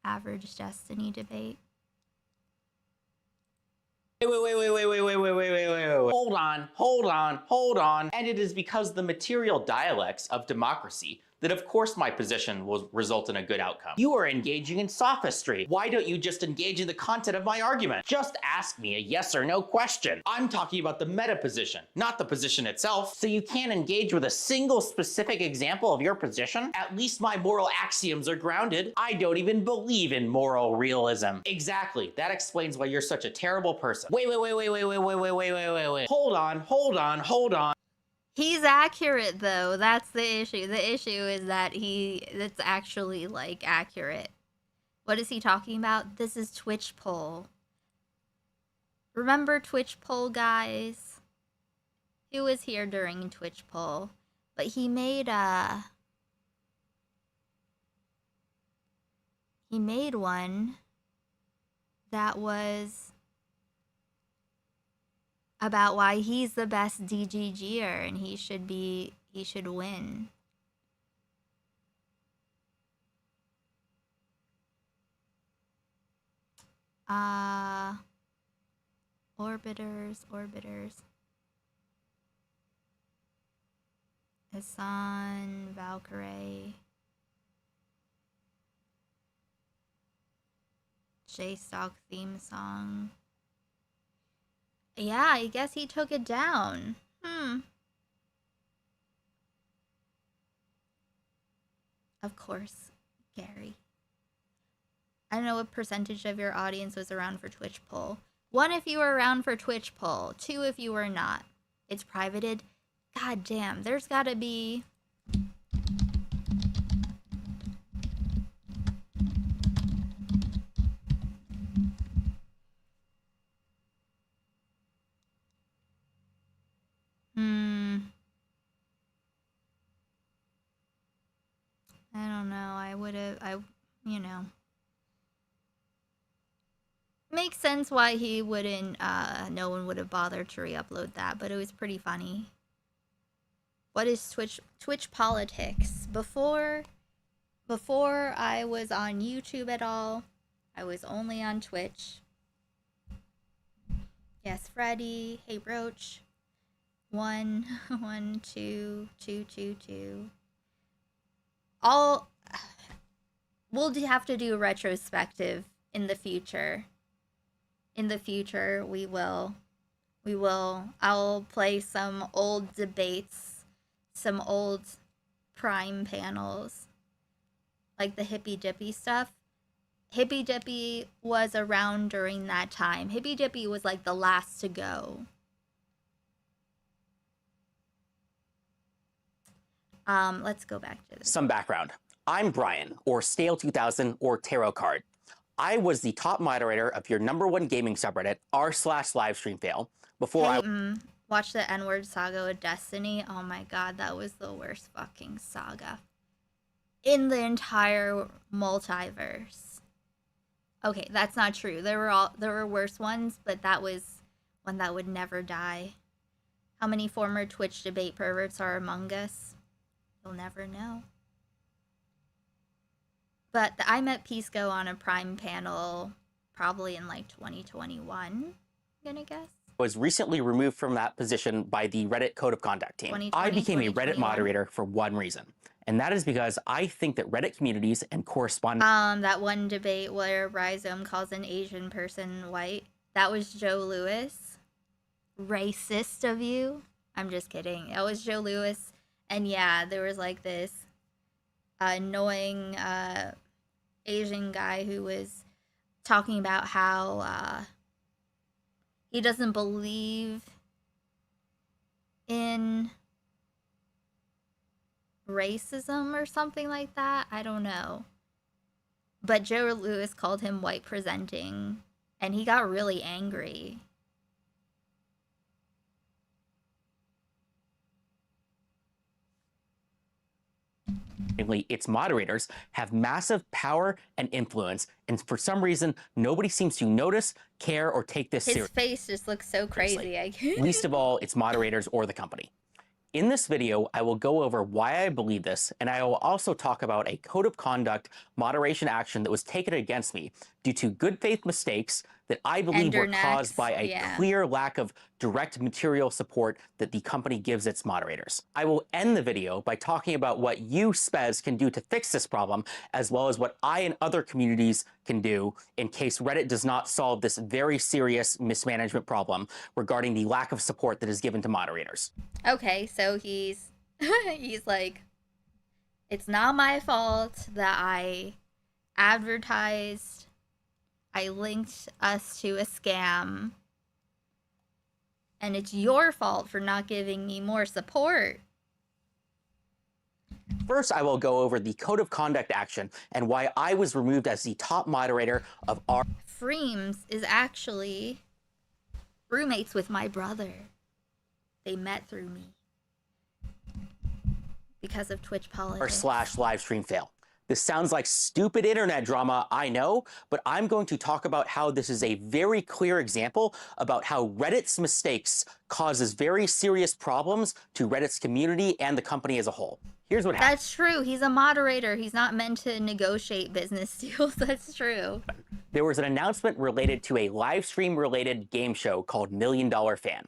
Average Destiny debate. Wait. Hold on. And it is because the material dialects of democracy that of course my position will result in a good outcome. You are engaging in sophistry. Why don't you just engage in the content of my argument? Just ask me a yes or no question. I'm talking about the meta position, not the position itself. So you can't engage with a single specific example of your position? At least my moral axioms are grounded. I don't even believe in moral realism. Exactly. That explains why you're such a terrible person. Wait. Hold on. He's accurate though. That's the issue. The issue is that that's actually like accurate. What is he talking about? This is Twitch poll. Remember Twitch poll, guys? He was here during Twitch poll, but he made one that was about why he's the best DGGer and he should win. Orbiters. Hassan, Valkyrie. J-Stock theme song. Yeah, I guess he took it down. Of course, Gary. I don't know what percentage of your audience was around for Twitch poll. 1 if you were around for Twitch poll. 2 if you were not. It's privated. God damn, there's gotta be... I don't know. You know. Makes sense why he wouldn't, no one would have bothered to re-upload that, but it was pretty funny. What is Twitch politics? Before I was on YouTube at all, I was only on Twitch. Yes, Freddy. Hey, Roach. 1, 1, 2, 2, 2, 2. We'll have to do a retrospective in the future. In the future, we will. I'll play some old debates, some old Prime panels, like the Hippy Dippy stuff. Hippy Dippy was around during that time. Hippy Dippy was like the last to go. Let's go back to this. Some background. I'm Brian, or Stale 2000, or Tarot Card. I was the top moderator of your #1 gaming subreddit, r/livestreamfail, before I watch the N-word saga of Destiny. Oh my god, that was the worst fucking saga in the entire multiverse. Okay, that's not true. There were worse ones, but that was one that would never die. How many former Twitch debate perverts are among us? You'll never know. But I met Pisco on a Prime panel probably in like 2021, I'm gonna guess. Was recently removed from that position by the Reddit Code of Conduct team. I became a Reddit moderator for one reason, and that is because I think that Reddit communities and correspondence... That one debate where Rhizome calls an Asian person white, that was Joe Lewis. Racist of you. I'm just kidding. That was Joe Lewis. And yeah, there was like this annoying Asian guy who was talking about how he doesn't believe in racism or something like that. I don't know. But Joe Lewis called him white presenting, and he got really angry. Its moderators have massive power and influence, and for some reason, nobody seems to notice, care, or take this seriously. His face just looks so crazy. Least of all, its moderators or the company. In this video, I will go over why I believe this, and I will also talk about a code of conduct moderation action that was taken against me due to good faith mistakes, that I believe were Endernecks, caused by a yeah. clear lack of direct material support that the company gives its moderators. I will end the video by talking about what you, Spez, can do to fix this problem, as well as what I and other communities can do in case Reddit does not solve this very serious mismanagement problem regarding the lack of support that is given to moderators. Okay, so he's he's like, it's not my fault that I advertised, I linked us to a scam, and it's your fault for not giving me more support. First, I will go over the code of conduct action and why I was removed as the top moderator of our... Freems is actually roommates with my brother. They met through me because of Twitch politics. / live stream fail. This sounds like stupid internet drama, I know, but I'm going to talk about how this is a very clear example about how Reddit's mistakes causes very serious problems to Reddit's community and the company as a whole. Here's what happened. That's true. He's a moderator. He's not meant to negotiate business deals. That's true. There was an announcement related to a live stream related game show called $1 Million Fan.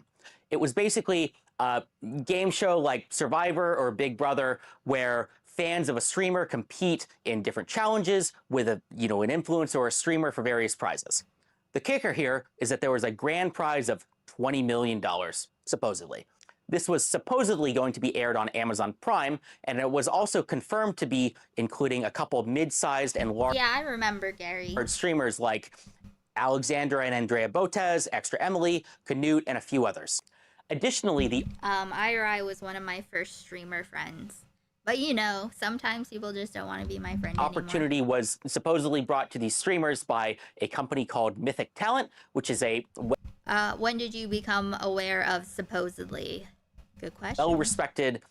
It was basically a game show like Survivor or Big Brother where fans of a streamer compete in different challenges with an influencer or a streamer for various prizes. The kicker here is that there was a grand prize of $20 million, supposedly. This was supposedly going to be aired on Amazon Prime, and it was also confirmed to be including a couple of mid-sized and large Yeah, I remember Gary. streamers like Alexandra and Andrea Botez, Extra Emily, Canute, and a few others. Additionally, the IRI was one of my first streamer friends. But sometimes people just don't want to be my friend opportunity anymore. was supposedly brought to these streamers by a company called Mythic Talent, which is a when did you become aware of supposedly? Good question. well-respected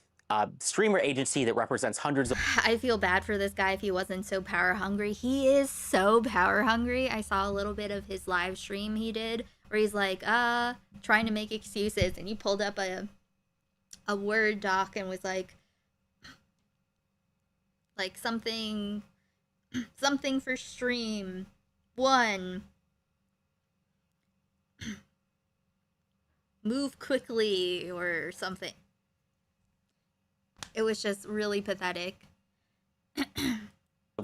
streamer agency that represents hundreds of... I feel bad for this guy if he wasn't so power hungry. He is so power hungry. I saw a little bit of his live stream he did where he's like, trying to make excuses, and he pulled up a Word doc and was like something for stream 1. Move quickly or something. It was just really pathetic.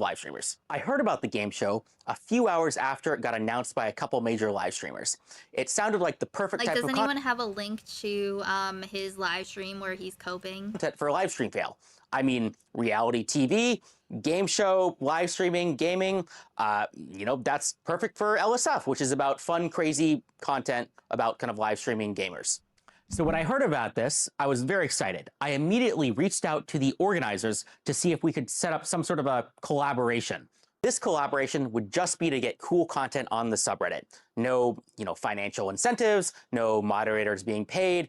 live streamers. I heard about the game show a few hours after it got announced by a couple major live streamers. It sounded like the perfect type does of anyone have a link to his live stream where he's coping? content for a live stream fail. I mean, reality TV, game show, live streaming, gaming, that's perfect for LSF, which is about fun, crazy content about kind of live streaming gamers. So when I heard about this, I was very excited. I immediately reached out to the organizers to see if we could set up some sort of a collaboration. This collaboration would just be to get cool content on the subreddit. No, financial incentives, no moderators being paid,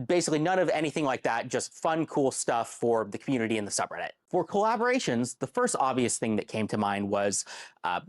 basically none of anything like that, just fun, cool stuff for the community in the subreddit. For collaborations, the first obvious thing that came to mind was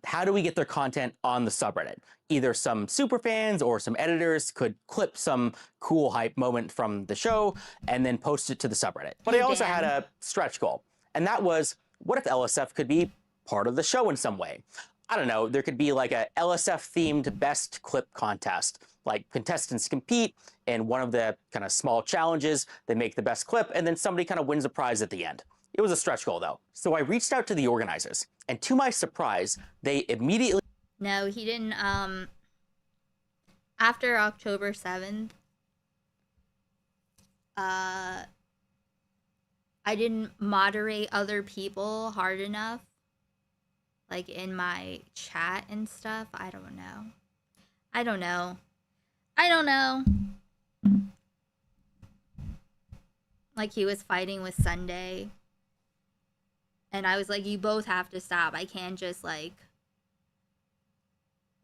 how do we get their content on the subreddit? Either some superfans or some editors could clip some cool hype moment from the show and then post it to the subreddit. But I also had a stretch goal, and that was, what if LSF could be part of the show in some way? I don't know, there could be like a LSF-themed best clip contest. Like contestants compete in one of the kind of small challenges, they make the best clip, and then somebody kind of wins a prize at the end. It was a stretch goal though. So I reached out to the organizers, and to my surprise, they immediately... No, he didn't, after October 7th, I didn't moderate other people hard enough, like in my chat and stuff. I don't know. Like he was fighting with Sunday, and I was like, you both have to stop. I can't just like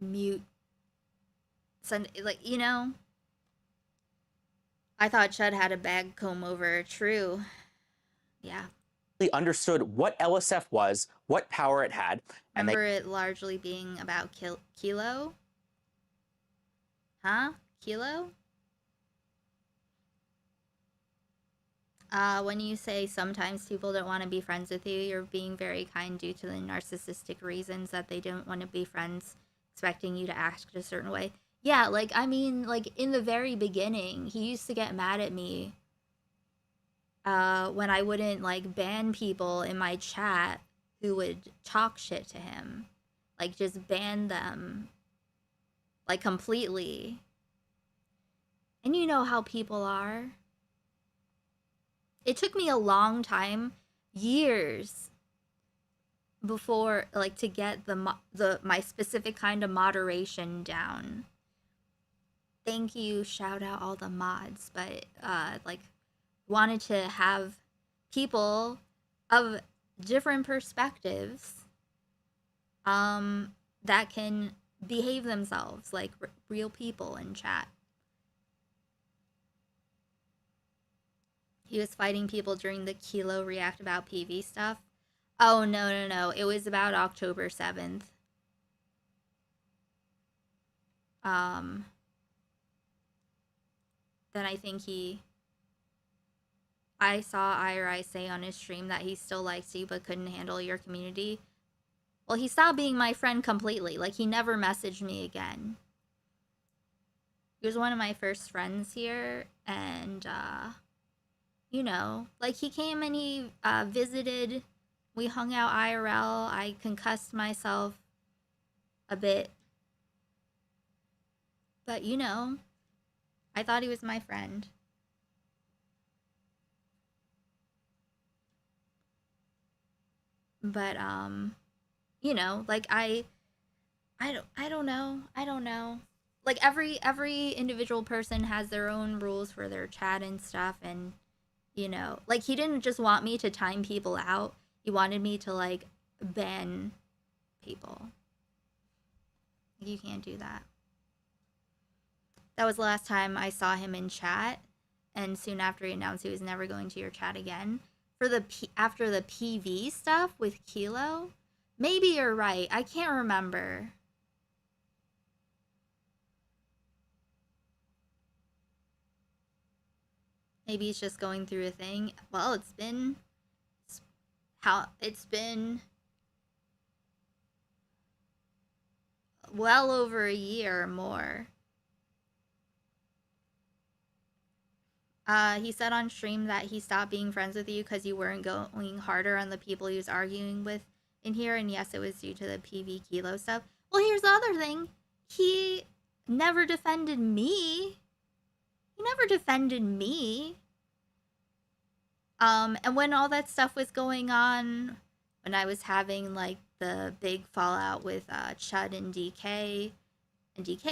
mute Sunday, I thought Chud had a bag comb over. True. Yeah. understood what LSF was, what power it had, and remember it largely being about Kilo? Huh? Kilo? When you say sometimes people don't want to be friends with you, you're being very kind due to the narcissistic reasons that they don't want to be friends expecting you to act a certain way. Yeah, like, I mean, like, in the very beginning, he used to get mad at me when I wouldn't, like, ban people in my chat who would talk shit to him. Like, just ban them, like, completely. And you know how people are. It took me a long time, years, before, like, to get my specific kind of moderation down. Thank you, shout out all the mods, but like, wanted to have people of different perspectives that can behave themselves like real people in chat. He was fighting people during the Kilo React about PV stuff. Oh, no. It was about October 7th. Then I think I saw IRI say on his stream that he still likes you but couldn't handle your community. Well, he stopped being my friend completely. Like, he never messaged me again. He was one of my first friends here, and, you know, like, he came and he visited. We hung out IRL. I concussed myself a bit. But, you know, I thought he was my friend. But, you know, like, I don't know. Like, every individual person has their own rules for their chat and stuff, and, you know, like, he didn't just want me to time people out. He wanted me to, like, ban people. You can't do that. That was the last time I saw him in chat, and soon after he announced he was never going to your chat again. After the PV stuff with Kilo, maybe you're right. I can't remember. Maybe he's just going through a thing. Well, it's been well over a year or more. He said on stream that he stopped being friends with you because you weren't going harder on the people he was arguing with in here, and yes, it was due to the PV Kilo stuff. Well, here's the other thing. He never defended me. And when all that stuff was going on, when I was having, like, the big fallout with Chud and DK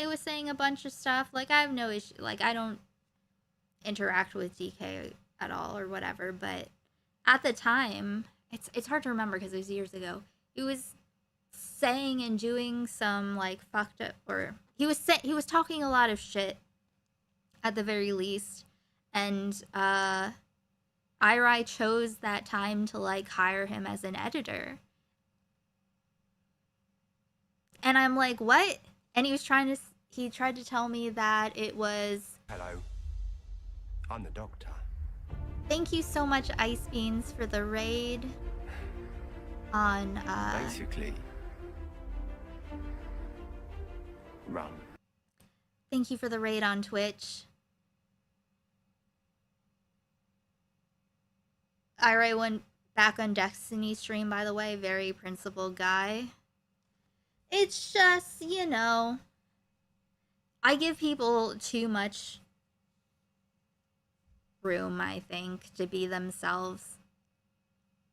was saying a bunch of stuff, like, I have no issue, like, I don't interact with DK at all or whatever, but at the time, it's hard to remember because it was years ago. He was saying and doing some, like, fucked up, or he was talking a lot of shit at the very least, and IRI chose that time to, like, hire him as an editor. And I'm like, what? And he tried to tell me that it was... Hello. I'm the doctor. Thank you so much, Ice Beans, for the raid on, Basically, run. Thank you for the raid on Twitch. IRA went back on Destiny stream, by the way. Very principled guy. It's just, you know, I give people too much room, I think, to be themselves.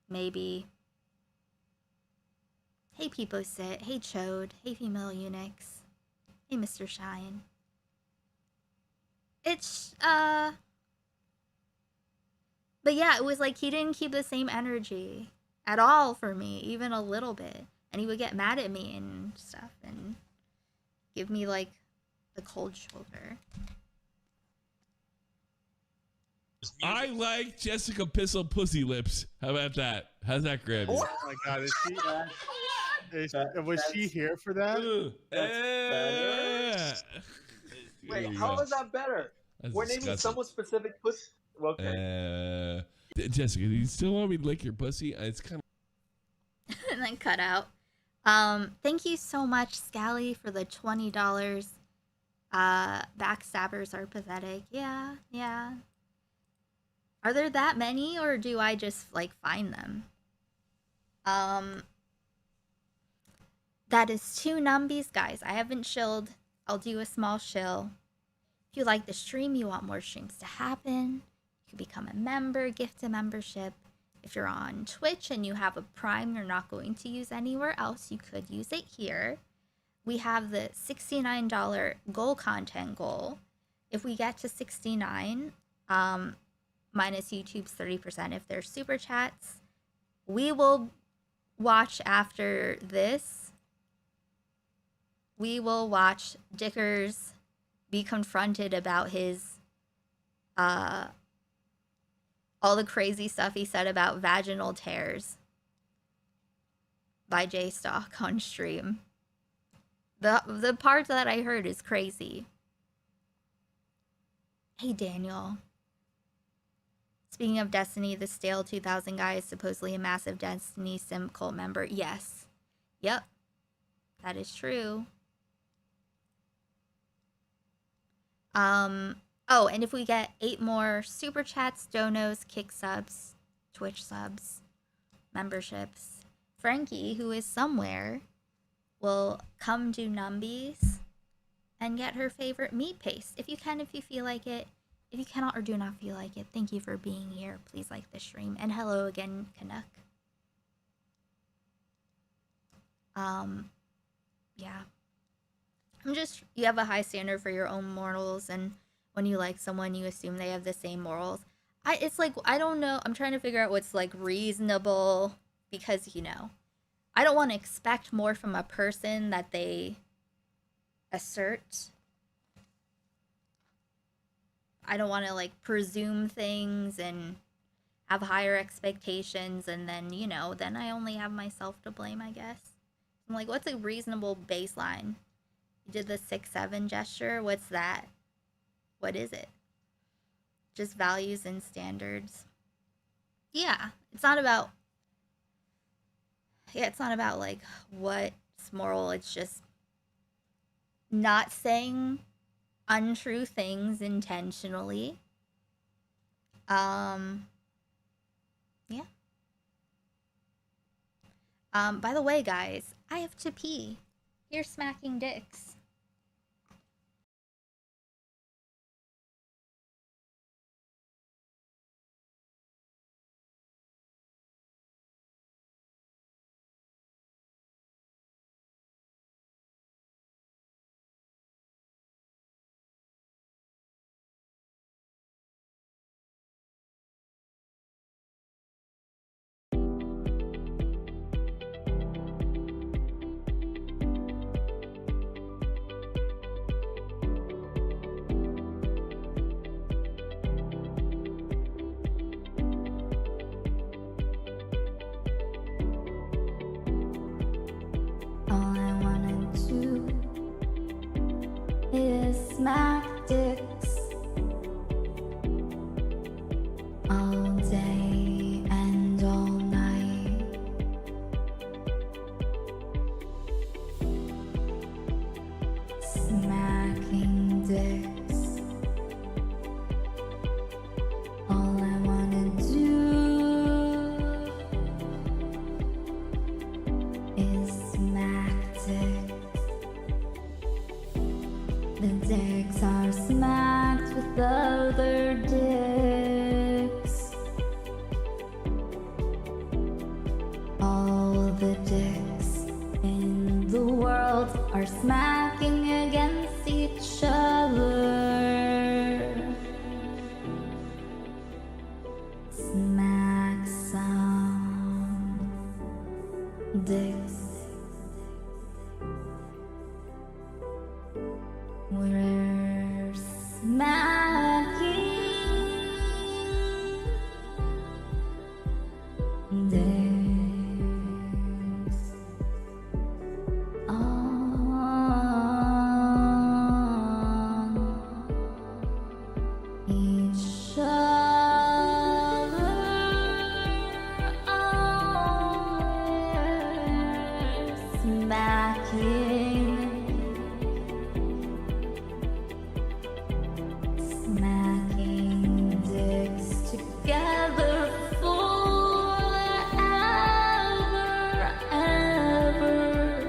Maybe. Hey, Peepo Sit. Hey, Chode. Hey, Female Eunuchs. Hey, Mr. Shine. It's, but yeah, it was like he didn't keep the same energy at all for me, even a little bit. And he would get mad at me and stuff and give me, like, the cold shoulder. I like Jessica Pistol Pussy Lips. How about that? How's that grab you? Oh my god, was she here for that? Wait, how is that better? That's We're naming disgusting. someone specific pussy. Okay. Jessica, do you still want me to lick your pussy? It's kind of... And then cut out. Thank you so much, Scally, for the $20. Backstabbers are pathetic. Yeah, yeah. Are there that many, or do I just, like, find them? That is 2 numbies, guys. I haven't shilled. I'll do a small shill. If you like the stream, you want more streams to happen, you can become a member, gift a membership. If you're on Twitch and you have a Prime you're not going to use anywhere else, you could use it here. We have the $69 goal content goal. If we get to 69, minus YouTube's 30% if there's super chats, we will watch after this. We will watch Dickers be confronted about his, all the crazy stuff he said about vaginal tears by J-Stock on stream. The part that I heard is crazy. Hey, Daniel. Speaking of Destiny, the Stale 2000 guy is supposedly a massive Destiny sim cult member. Yes. Yep. That is true. Oh, and if we get 8 more super chats, donos, kick subs, Twitch subs, memberships, Frankie, who is somewhere, will come do numbies and get her favorite meat paste. If you can, if you feel like it. If you cannot or do not feel like it, thank you for being here. Please like the stream. And hello again, Canuck. Yeah. You have a high standard for your own morals, and when you like someone, you assume they have the same morals. It's like, I don't know. I'm trying to figure out what's, like, reasonable, because, you know, I don't want to expect more from a person that they assert. I don't want to, like, presume things and have higher expectations, and then, you know, then I only have myself to blame, I guess. I'm like, what's a reasonable baseline? You did the 6-7 gesture? What's that? What is it? Just values and standards. Yeah, it's not about... Yeah, it's not about, like, what's moral. It's just not saying untrue things intentionally. Yeah. By the way, guys, I have to pee. You're smacking dicks. All I wanna do is smack dicks all day and all night. Smacking dicks. All I wanna do is smack dicks. The dicks are smacked with other dicks. All the dicks in the world are smacking against each other. Smack some dicks. We're smacking dicks on smacking dicks together forever, ever.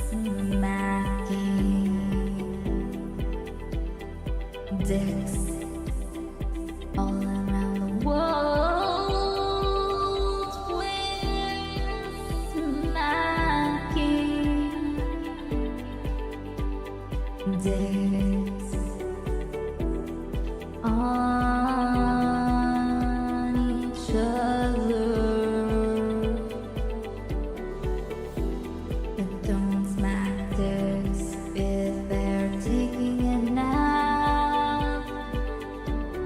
Smacking dicks all around the world. We're smacking dicks on each other. But don't smack dicks if they're taking a nap,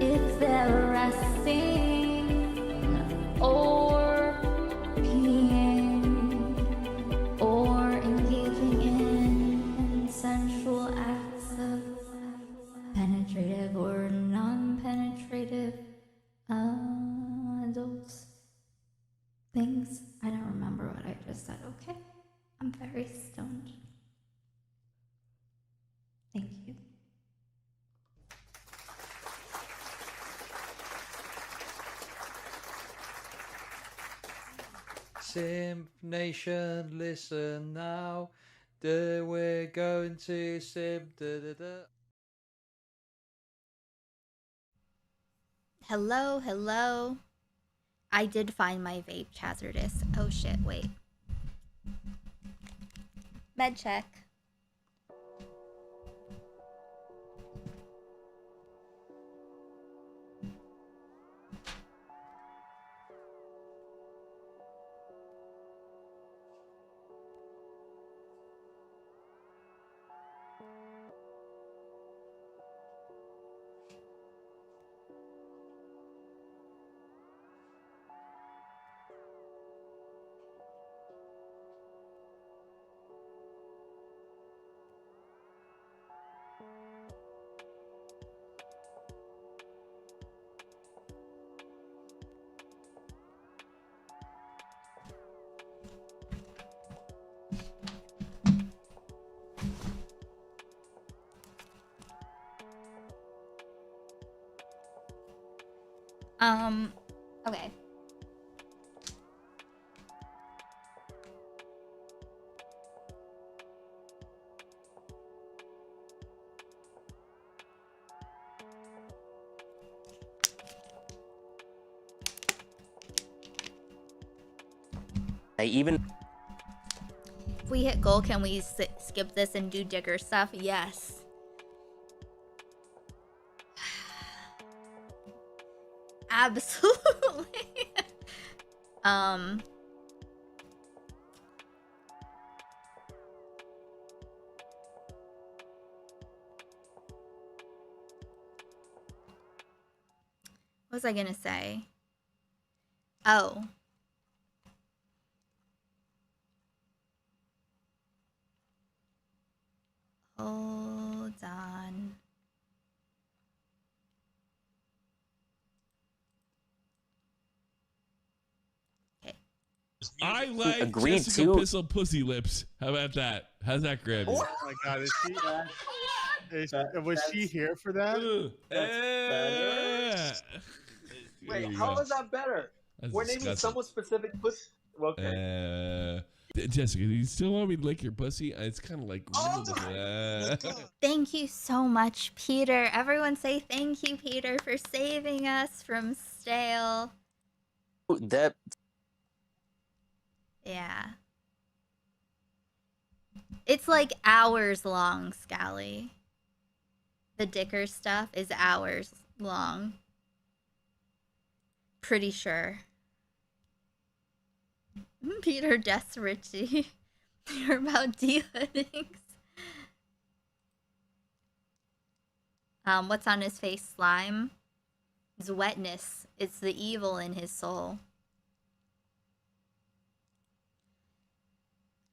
if they're resting or peeing or engaging in sensual acts of penetrative or non-penetrative adult things. I don't remember what I just said, okay? I'm very stoned. Thank you. Simp Nation, listen now. We're going to Simp. Hello, hello. I did find my vape hazardous. Oh shit, wait. Med check. Okay. Even If we hit goal, can we skip this and do digger stuff? Yes. Absolutely. What was I gonna say? Oh. Hold on. I like agreed Jessica to- Pistol Pussy Lips. How about that? How's that grab you? Oh my god, was she here for that? Wait, how is that better? That's We're naming disgusting. someone specific pussy. Okay. Jessica, do you still want me to lick your pussy? It's kind of like. Thank you so much, Peter. Everyone say thank you, Peter, for saving us from stale. that Yeah. It's like hours long, Scally. The Dicker stuff is hours long. Pretty sure. Peter Desrichy. You're about de-hoodings. What's on his face? Slime? It's wetness. It's the evil in his soul.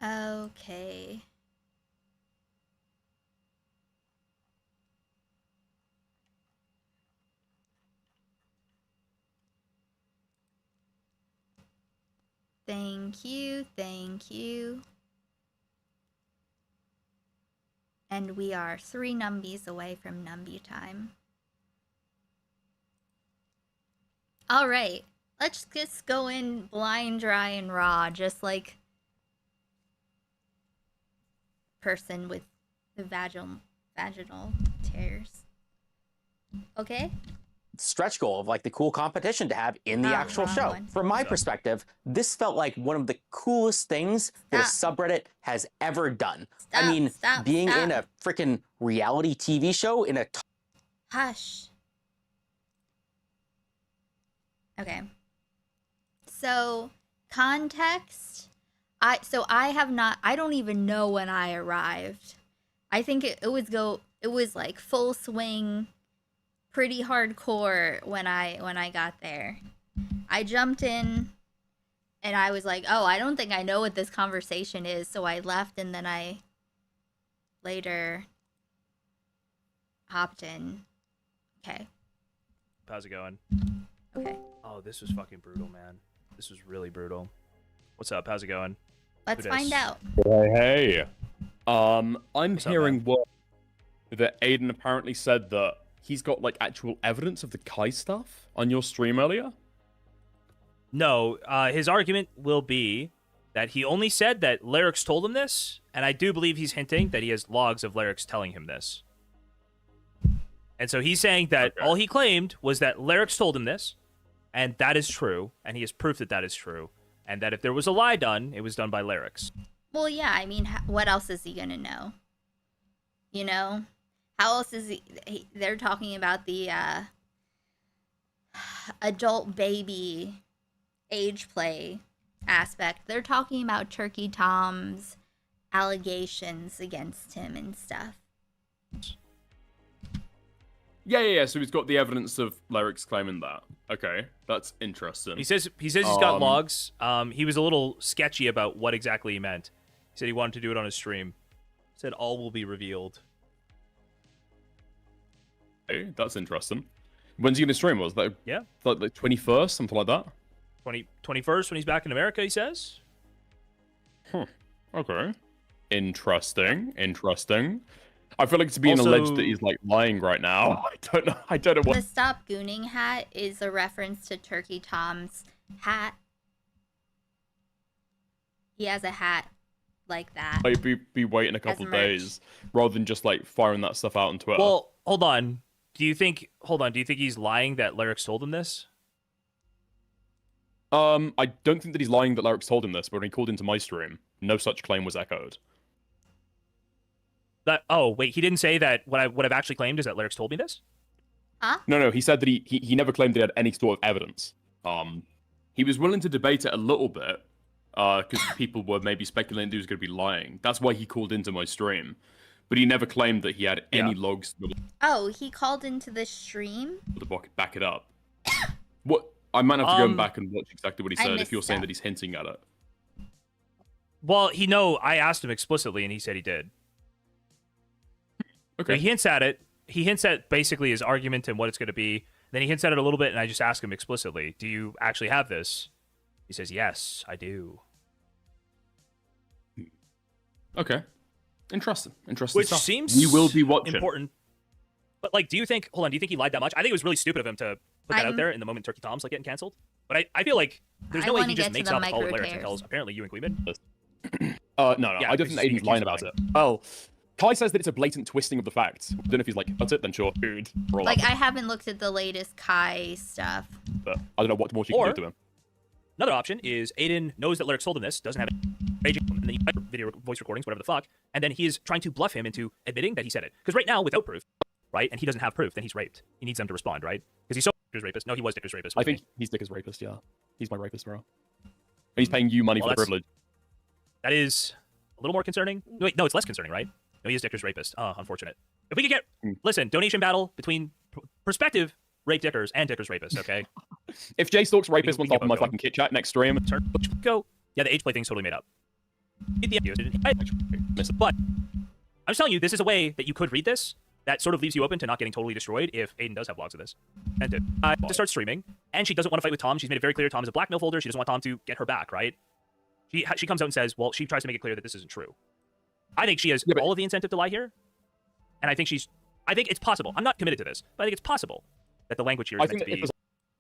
Okay. Thank you, thank you. And we are 3 numbies away from numby time. Alright, let's just go in blind, dry, and raw, just like person with the vaginal tears. Okay? Stretch goal of like the cool competition to have in the actual show. one. From my perspective, this felt like one of the coolest things that a subreddit has ever done. I mean, being in a freaking reality TV show in a Hush. Okay. So, context. I don't even know when I arrived. I think it was like full swing, pretty hardcore when I got there. I jumped in and I was like, "Oh, I don't think I know what this conversation is." So I left and then I later hopped in. Okay. How's it going? Okay. Oh, this was fucking brutal, man. This was really brutal. What's up? How's it going? Let's find out. Hey. I'm hearing word that Aiden apparently said that he's got like actual evidence of the Kai stuff on your stream earlier. No, his argument will be that he only said that Lyrics told him this, and I do believe he's hinting that he has logs of Lyrics telling him this. And so he's saying that all he claimed was that Lyrics told him this, and that is true, and he has proof that that is true, and that if there was a lie done, it was done by Lyrics. Well, yeah, I mean, what else is he gonna know? You know? How else is they're talking about the adult baby age play aspect. They're talking about Turkey Tom's allegations against him and stuff. Yeah. So he's got the evidence of Lyrics claiming that. Okay, that's interesting. He says he's got logs. He was a little sketchy about what exactly he meant. He said he wanted to do it on his stream. He said all will be revealed. Hey, that's interesting. When's he gonna stream? Was that like 21st, something like that? 21st when he's back in America, he says. Okay. Interesting. I feel like it's being alleged that he's like lying right now. I don't know what. The Stop Gooning hat is a reference to Turkey Tom's hat. He has a hat like that. Like be waiting a couple days rather than just like firing that stuff out on Twitter. Well, hold on. Do you think he's lying that Lyrics told him this? I don't think that he's lying that Lyrics told him this, but when he called into my stream, no such claim was echoed. He didn't say that what I've actually claimed is that Lyrics told me this? Huh? No, he said that he never claimed that he had any sort of evidence. He was willing to debate it a little bit, because people were maybe speculating that he was going to be lying. That's why he called into my stream. But he never claimed that he had any logs Oh, he called into the stream? to back it up. What? I might have to go back and watch exactly what he said if you're saying that he's hinting at it. Well, I asked him explicitly, and he said he did. Okay. So he hints at it. He hints at basically his argument and what it's going to be. Then he hints at it a little bit, and I just ask him explicitly, do you actually have this? He says, yes, I do. Okay. Interesting Which stuff. seems we will be watching. Important. But like, do you think he lied that much? I think it was really stupid of him to put that out there in the moment Turkey Tom's like getting canceled. But I feel like there's no way he just makes up all the Lyrics and tells apparently you and Cleveland. No, I don't think that Aiden's lying about it. Well, Kai says that it's a blatant twisting of the facts. I don't know if he's like, that's it, then sure, dude. Like, I haven't looked at the latest Kai stuff. But I don't know what more she can do to him. Another option is Aiden knows that Lyrics told him this, doesn't have it, and then video, voice recordings, whatever the fuck, and then he is trying to bluff him into admitting that he said it. Because right now, without proof, right, and he doesn't have proof, then he's raped. He needs them to respond, right? Because he's so Dicker's rapist. No, he was Dicker's rapist. I think he's Dicker's rapist, yeah. He's my rapist, bro. And he's paying you money for the privilege. That is a little more concerning. Wait, no, it's less concerning, right? No, he is Dicker's rapist. Unfortunate. If we could get, listen, donation battle between prospective rape Dickers and Dicker's rapist, okay? If Jay Stalk's rapist wants to hop on my fucking Kit Chat next stream, go. Yeah, the age play thing's totally made up. But I'm just telling you, this is a way that you could read this that sort of leaves you open to not getting totally destroyed if Aiden does have logs of this. And to start streaming, and she doesn't want to fight with Tom. She's made it very clear Tom is a blackmail folder. She doesn't want Tom to get her back, right? She comes out and says, well, she tries to make it clear that this isn't true. I think she has all of the incentive to lie here, and I think it's possible. I'm not committed to this, but I think it's possible that the language here is meant to be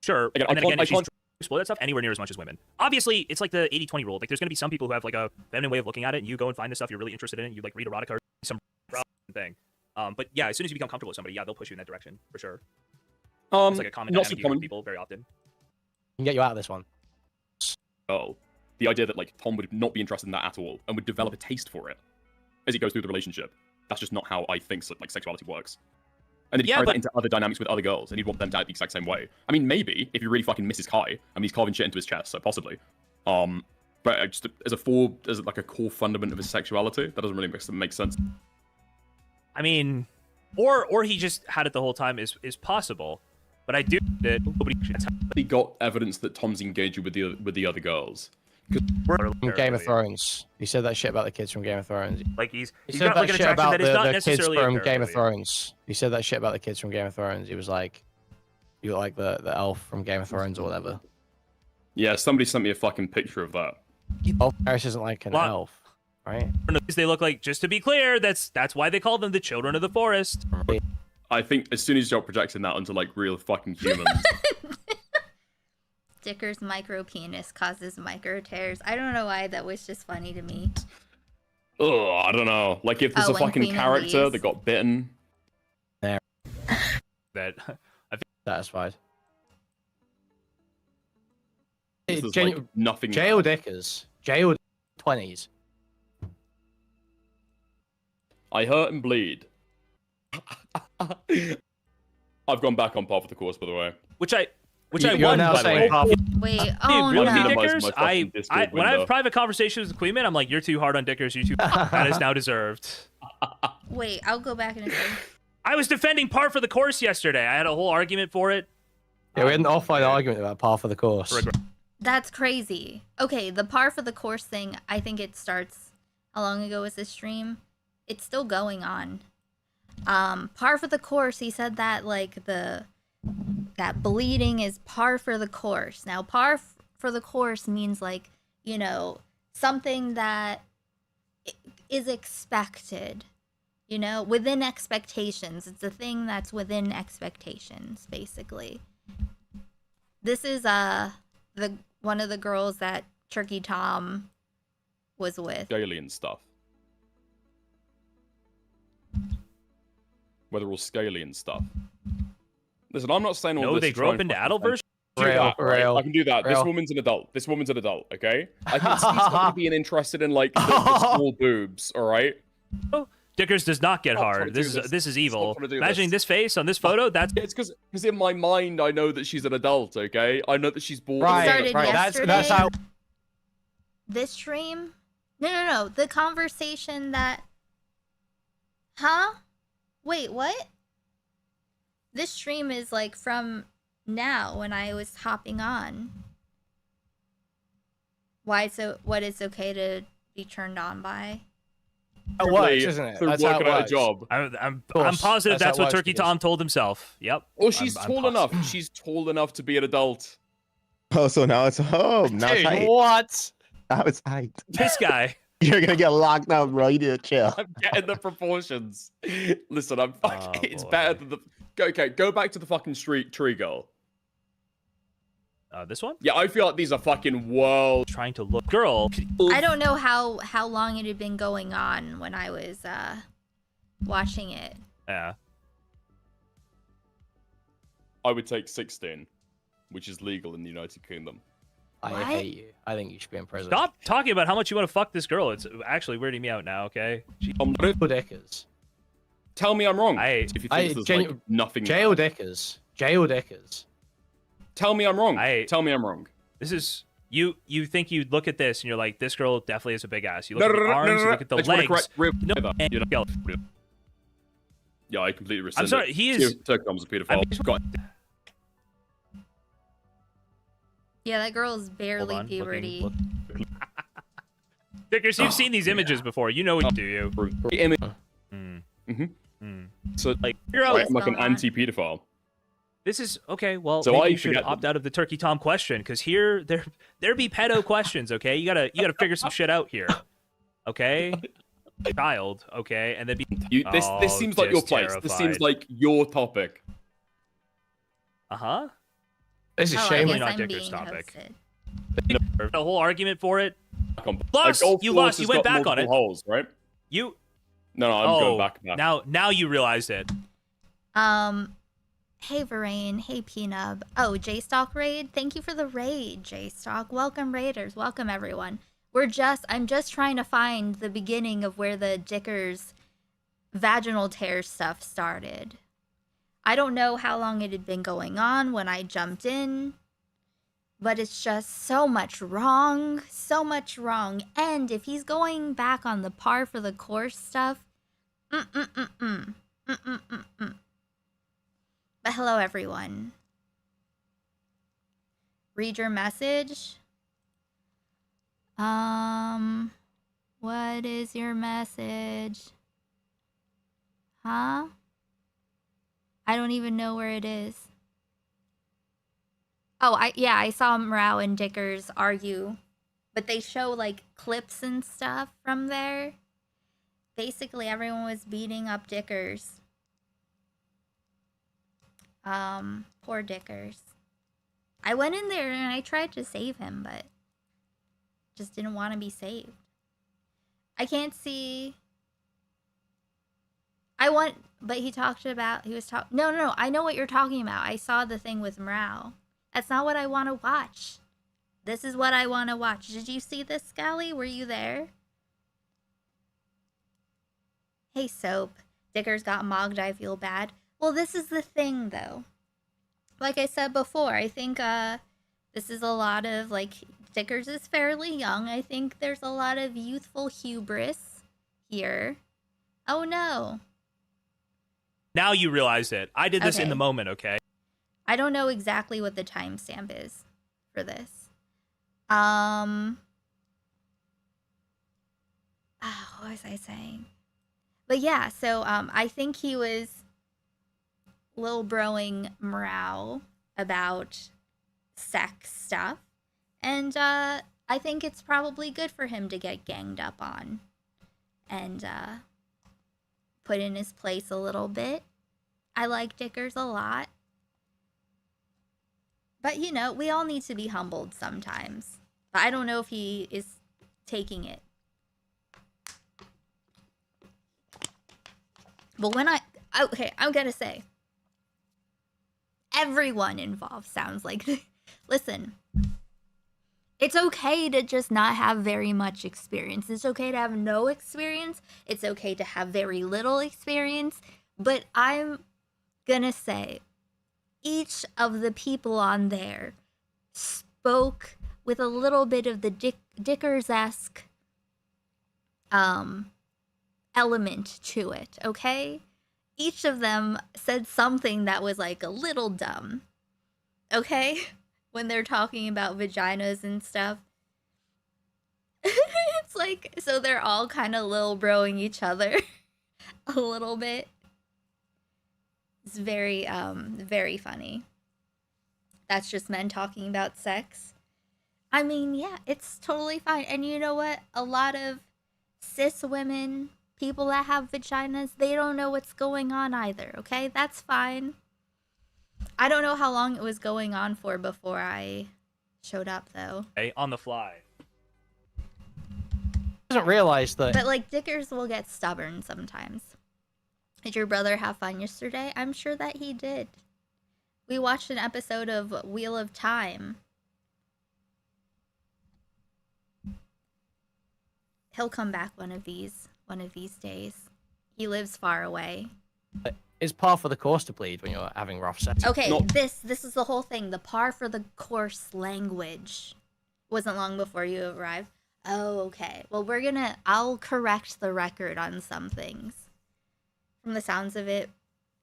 sure. Again, and then again, if she's can't explore that stuff anywhere near as much as women. Obviously, it's like the 80-20 rule. Like, there's going to be some people who have like a feminine way of looking at it, and you go and find the stuff you're really interested in, and you like read erotica or some thing. But yeah, as soon as you become comfortable with somebody, yeah, they'll push you in that direction for sure. It's like a common dynamic with people very often. Can get you out of this one. Oh, the idea that like Tom would not be interested in that at all and would develop a taste for it as he goes through the relationship. That's just not how I think like sexuality works. And then he carries that into other dynamics with other girls, and he'd want them to act the exact same way. I mean, maybe if he really fucking misses Kai. I mean, he's carving shit into his chest, so possibly. But just as like a core fundament of his sexuality, that doesn't really make sense. I mean, or he just had it the whole time is possible. But I do that nobody got evidence that Tom's engaging with the other girls. From Game of Thrones, he said that shit about the kids from Game of Thrones. Like he said got like that an shit attraction about that is not the kids necessarily from Game of Thrones. He said that shit about the kids from Game of Thrones. He was like, "You look like the elf from Game of Thrones or whatever." Yeah, somebody sent me a fucking picture of that. Paris isn't like an elf, right? They look like, just to be clear, that's why they call them the children of the forest. I think as soon as you're projecting that onto like real fucking humans. Sticker's micro penis causes micro tears. I don't know why, that was just funny to me. Oh, I don't know. Like if there's a fucking character that got bitten. There. That I feel satisfied. This is like nothing. Jail Dickers. Jail 20s. I hurt and bleed. I've gone back on par for the course, by the way. Which I won, by the way. Wait, oh no. Dickers, when I have private conversations with Queenman, I'm like, you're too hard on Dickers. You're too. That is now deserved. Wait, I'll go back in a second. I was defending par for the course yesterday. I had a whole argument for it. Yeah, we had an offline argument about par for the course. That's crazy. Okay, the par for the course thing, I think it starts... How long ago was this stream? It's still going on. Par for the course, he said that, like, that bleeding is par for the course. Now, par for the course means, like, you know, something that is expected. You know, within expectations. It's a thing that's within expectations, basically. This is, one of the girls that Turkey Tom was with. Alien stuff. Whether all scaly and stuff. Listen, I'm not saying all this. No, they grow up into adult versions. I can do that. This woman's an adult. This woman's an adult. Okay. I can see somebody being interested in like the small boobs. All right. Dickers does not get hard. This is evil. Imagining this face on this photo. It's because in my mind I know that she's an adult. Okay. I know that she's born. Right. That's how. This stream. No. The conversation that. Huh? Wait, what? This stream is like from now when I was hopping on. What is okay to be turned on by? It works, isn't it? That's working out a job. I'm positive that's what Turkey Tom told himself. Yep. Well, she's tall enough. She's tall enough to be an adult. Oh, so now it's home. Now it's height. What? Now it's height. This guy. You're gonna get locked up, bro. You need to chill. I'm getting the proportions. Listen, I'm fucking. It's better than the. Okay, go back to the fucking tree girl. This one? Yeah, I feel like these are fucking world. Trying to look girl. I don't know how long it had been going on when I was watching it. Yeah. I would take 16, which is legal in the United Kingdom. I hate you. I think you should be in prison. Stop talking about how much you want to fuck this girl. It's actually weirding me out now, okay? Dickers. Tell me I'm wrong. If you think this is like nothing. Jail Dickers. Jail Dickers. Tell me I'm wrong. Tell me I'm wrong. This is you think you look at this and you're like, this girl definitely has a big ass. You look at the arms, you look at the legs. Yeah, I completely rescind. I'm sorry, he is Turkey's a pedophile. Yeah, that girl is barely puberty. Dickers, you've seen these images before. You know what you do. So like, you're like an anti-pedophile. This is okay. Well, So maybe I you should forget opt them. out of the Turkey Tom question because here there be pedo questions. Okay, you gotta figure some shit out here. Okay, child. Okay, and then be This oh, seems like your just place. This seems terrified. like your topic. Uh-huh. This is Oh, I Definitely guess not I'm Dicker's being topic. hosted. A whole argument for it. A Lost. golf You course lost. You has went got back on multiple it. Holes, right? You. No, I'm going back. Now you realize it. Hey Varane, hey Peanut. Oh, J-Stock raid. Thank you for the raid, J-Stock. Welcome raiders. Welcome everyone. I'm just trying to find the beginning of where the Dicker's vaginal tear stuff started. I don't know how long it had been going on when I jumped in, but it's just so much wrong. And if he's going back on the par for the course stuff, But hello, everyone. Read your message. What is your message? Huh? I don't even know where it is. Oh, I saw Morale and Dickers argue, but they show like clips and stuff from there. Basically, everyone was beating up Dickers. Poor Dickers. I went in there and I tried to save him, but just didn't want to be saved. I can't see. But he was talking. No, I know what you're talking about. I saw the thing with Morale. That's not what I want to watch. This is what I want to watch. Did you see this, Scally? Were you there? Hey, Soap. Dickers got mogged. I feel bad. Well, this is the thing, though. Like I said before, I think this is a lot of, like, Dickers is fairly young. I think there's a lot of youthful hubris here. Oh, no. Now you realize it. I did this in Okay. the moment, okay? I don't know exactly what the timestamp is for this. What was I saying? But yeah, so I think he was lil broing Morale about sex stuff. And I think it's probably good for him to get ganged up on and put in his place a little bit. I like Dickers a lot. But, you know, we all need to be humbled sometimes. But I don't know if he is taking it. But when okay, I'm gonna say, everyone involved sounds like, listen, it's okay to just not have very much experience. It's okay to have no experience. It's okay to have very little experience. But I'm gonna say, each of the people on there spoke with a little bit of the Dickers-esque element to it, okay? Each of them said something that was like a little dumb, okay? When they're talking about vaginas and stuff. It's like, so they're all kind of lil broing each other a little bit. It's very, very funny. That's just men talking about sex. I mean, yeah, it's totally fine. And you know what? A lot of cis women, people that have vaginas, they don't know what's going on either, okay? That's fine. I don't know how long it was going on for before I showed up, though. Okay, on the fly. Doesn't realize that. But, like, Dickers will get stubborn sometimes. Did your brother have fun yesterday? I'm sure that he did. We watched an episode of Wheel of Time. He'll come back one of these days. He lives far away. It's par for the course to bleed when you're having rough sex. Okay, this is the whole thing. The par for the course language wasn't long before you arrived. Oh, okay. Well, I'll correct the record on some things. From the sounds of it,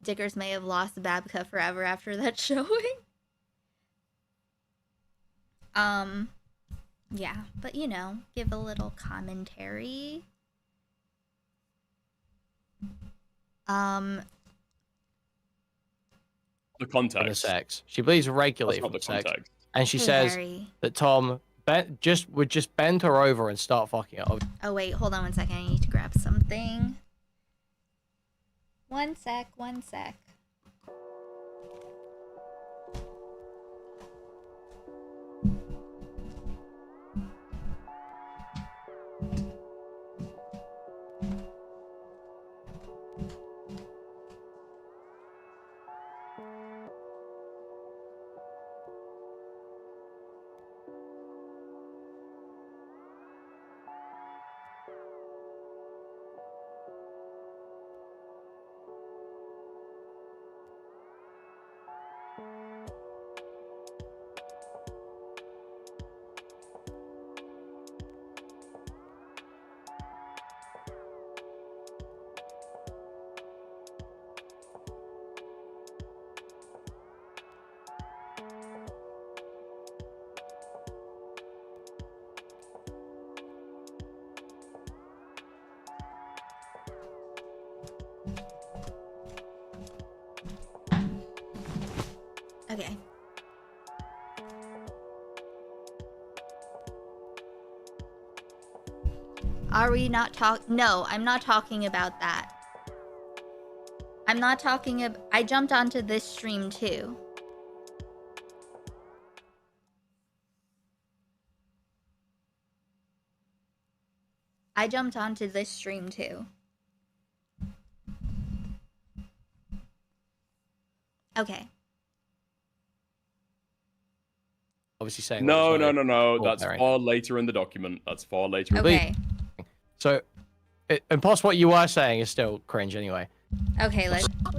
Dickers may have lost Babka forever after that showing. Yeah, but you know, give a little commentary. the from the context. sex. She bleeds regularly That's not from the sex. context. And she Hey, says Harry. that Tom would just bend her over and start fucking her. Oh wait, hold on one second. I need to grab something. One sec. Okay. Are we not No, I'm not talking about that. I'm not talking about... I jumped onto this stream too. I jumped onto this stream too. Okay. Obviously saying No. Oh, That's there ain't. far later in the document. That's far later. Okay. So, and plus what you were saying is still cringe anyway. Okay, let's go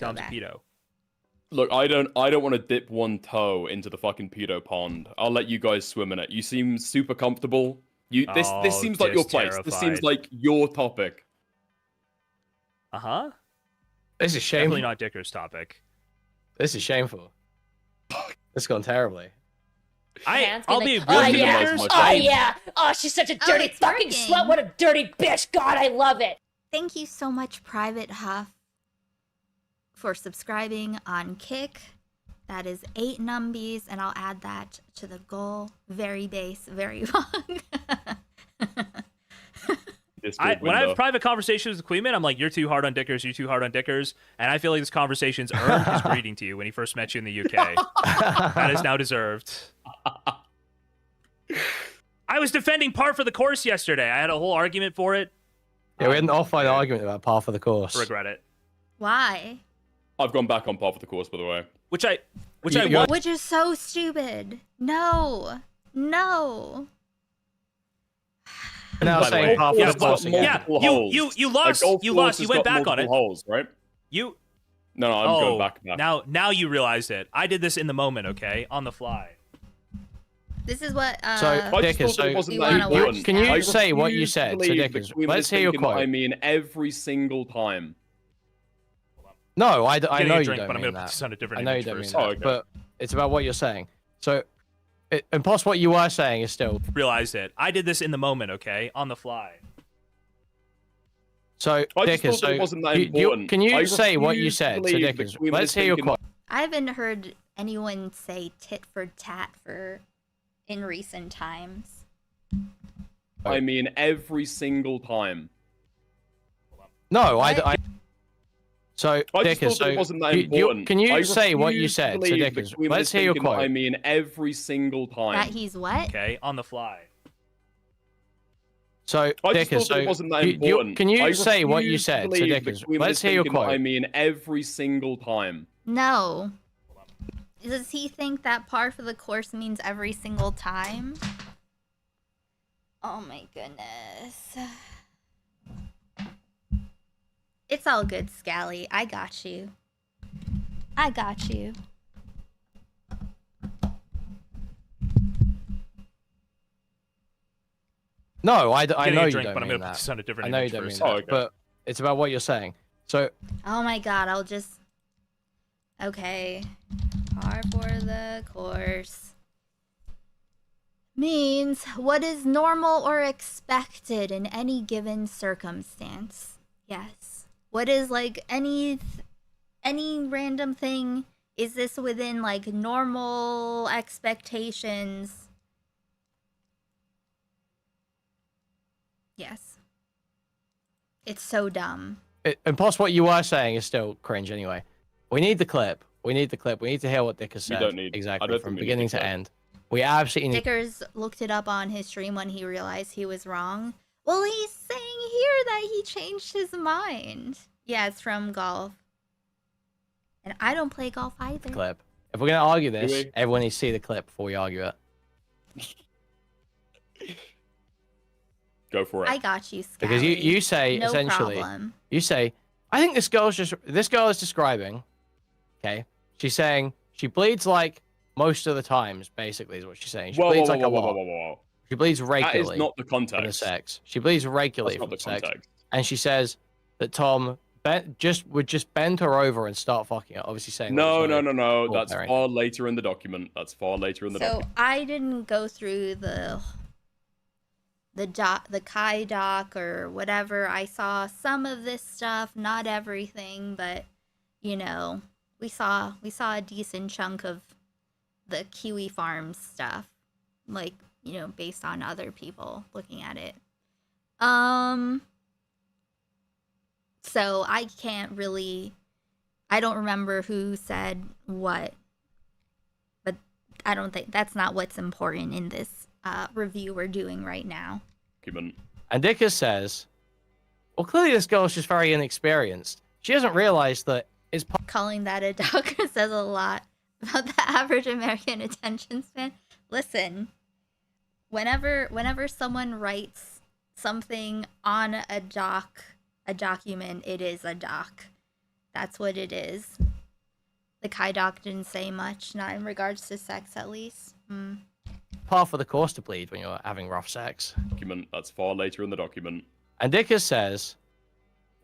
Tom's a back. pedo. Look, I don't want to dip one toe into the fucking pedo pond. I'll let you guys swim in it. You seem super comfortable. This seems like your place. This seems terrified. like your topic. Uh-huh. This is shameful. Definitely not Dicker's topic. This is shameful. This has gone terribly. I'll be Oh really yeah, Dicker's oh yeah, oh she's such a dirty it's fucking working. slut. What a dirty bitch. God, I love it. Thank you so much, Private Huff, for subscribing on Kick. That is 8 numbies, and I'll add that to the goal. Very base, very wrong. When I have private conversations with Queenman, I'm like, you're too hard on Dickers, you're too hard on Dickers. And I feel like this conversation's earned his greeting to you when he first met you in the UK. That is now deserved. I was defending par for the course yesterday. I had a whole argument for it. Yeah, we had an offline argument about par for the course. Regret it. Why? I've gone back on par for the course, by the way. Which I want. Which is so stupid. No. Now By the saying way, par for yeah, the course again. yeah, you lost. You lost. You went back on it. Holes, right? You. No, I'm going back. Now you realized it. I did this in the moment, okay, on the fly. This is what. So, Dickers, can you say what you said to Dickers? Let's hear your quote. I mean, every single time. No, I Getting know a you drink, don't but I'm mean gonna put that. this on a different I know you image don't mean first. that, Oh, okay. but it's about what you're saying. So, and plus what you were saying is still... Realized it. I did this in the moment, okay, on the fly. So, I just Dickers, thought it wasn't that important. can you I say what you refuse to said to believe that Dickers? Queen Let's was hear your thinking- quote. I haven't heard anyone say tit for tat in recent times. I mean, every single time. No, I so, I just Dickers, thought so it wasn't that important. can you I say what you refuse to said to believe that Dickers? Queen Let's was hear your thinking that quote. I mean, every single time. That he's what? Okay, on the fly. So, I just Dickers, thought so it wasn't that important. can you I say what you refuse said to believe that Dickers? Queen Let's was hear your thinking that quote. I mean, every single time. No. Does he think that par for the course means every single time? Oh my goodness. It's all good, Scally. I got you. No, I Getting know a you drink, don't but I'm mean gonna put that. this on a different I know you image don't mean first. that, Oh, okay. but it's about what you're saying. So, Oh my god, I'll just... Okay. Par for the course means what is normal or expected in any given circumstance. Yes. What is like any random thing is this within like normal expectations? Yes. It's so dumb. And plus, what you were saying is still cringe anyway. We need the clip. We need the clip. We need to hear what Dick has said. don't need- I exactly don't from think we need beginning the to clip. end. We absolutely need. Dickers looked it up on his stream when he realized he was wrong. Well, he's saying here that he changed his mind. Yeah, it's from golf. And I don't play golf either. Clip. If we're gonna argue this, we? everyone needs to see the clip before we argue it. Go for it. I got you, Scally. Because you say no essentially, problem. you say, I think this girl is describing. Okay, she's saying she bleeds like most of the times. Basically, is what she's saying. She bleeds like a lot. Whoa. She bleeds regularly. That is not the For the context. sex. She bleeds regularly That's for not the the sex. context. And she says that Tom would just bend her over and start fucking her. Obviously saying No. thought That's there. far later in the document. That's far later in the So document. I didn't go through the Kai doc or whatever. I saw some of this stuff, not everything, but you know, we saw a decent chunk of the Kiwi Farms stuff, like, you know, based on other people looking at it. So I don't remember who said what, but I don't think that's not what's important in this review we're doing right now. Document. And Dickers says, well, clearly this girl is just very inexperienced. She hasn't realized that it's Calling that a duck says a lot about the average American attention span. Listen, whenever someone writes something on a document, it is a doc. That's what it is. The Kai doc didn't say much, not in regards to sex at least. par for the course to bleed when you're having rough sex. Document. That's far later in the document. And Dickers says,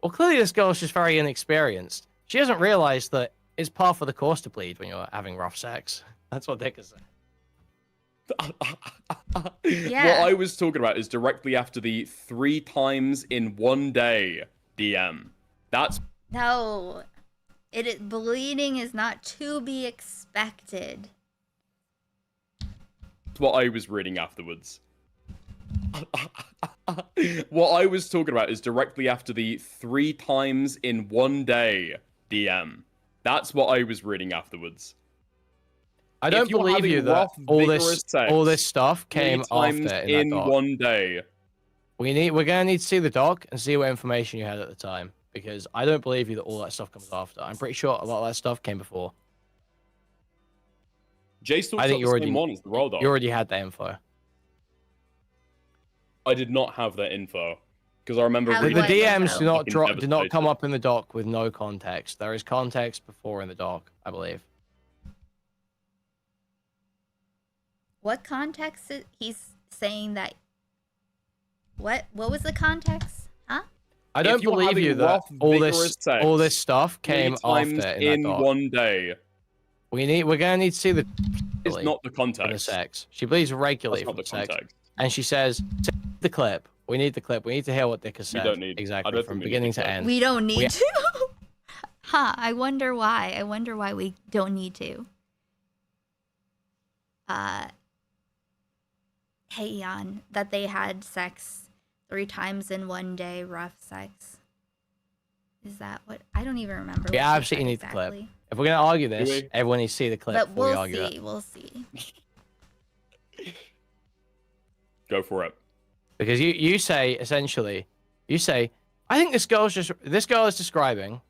well, clearly this girl is just very inexperienced. She hasn't realized that it's par for the course to bleed when you're having rough sex. That's what Dickers said. Yeah. What I was talking about is directly after the 3 times in 1 day DM. That's No, bleeding is not to be expected. what I was reading afterwards. What I was talking about is directly after the 3 times in 1 day DM. That's what I was reading afterwards. I don't believe you that all this stuff came after in that doc. 1 day. We're gonna need to see the doc and see what information you had at the time, because I don't believe you that all that stuff comes after. I'm pretty sure a lot of that stuff came before. Jace I think you already one as the Royal Dog. you already had that info. I did not have that info because I remember The reading DMs do not fucking did not come devastated. up in the doc with no context. There is context before in the doc, I believe. What context he's saying that? What was the context? Huh? I don't you're believe having you that rough, vigorous sex all this stuff came 3 times after in that doc. 1 day. We're gonna need to see the It's not the for the context. sex. She bleeds regularly That's for not the the sex. context. And she says, the clip. We need the clip. We need to hear what Dick has We said. don't need- I exactly don't from think we need beginning the to clip. end. We don't need We- to. Huh? I wonder why. I wonder why we don't need to. Hey, Jan, that they had sex 3 times in 1 day, rough sex. Is that what? I don't even remember. We what she absolutely said need the clip. exactly. If we're gonna argue this, we? everyone needs to see the clip But before we we'll argue see. it. We'll see. Go for it. Because you say essentially, I think this girl is describing.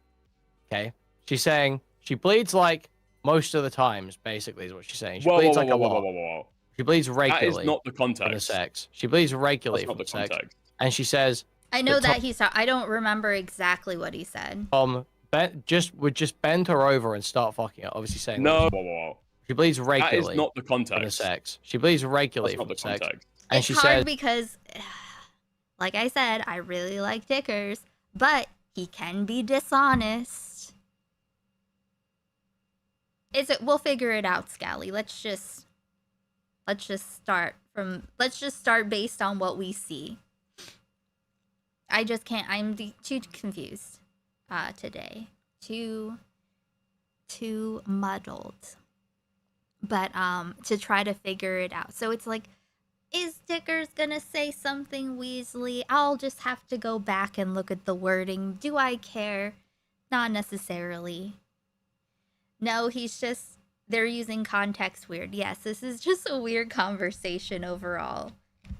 Okay, she's saying she bleeds like most of the times. Basically, is what she's saying. She bleeds like a lot. She bleeds regularly. That is not the for the context. sex. She bleeds regularly That's for not the the sex. context. And she says, I know Tom- that he saw. I don't remember exactly what he said. would just bend her over and start fucking her. Obviously saying No. she bleeds That regularly. is not the for the context. sex. She bleeds regularly That's for not the the sex. context. And It's she hard says, because, like I said, I really like Dickers, but he can be dishonest. We'll figure it out, Scally. Let's just start based on what we see. I just can't. I'm too confused today. Too too muddled. But to try to figure it out. So it's like, is Dickers gonna say something Weasley? I'll just have to go back and look at the wording. Do I care? Not necessarily. No, they're using context weird. Yes, this is just a weird conversation overall.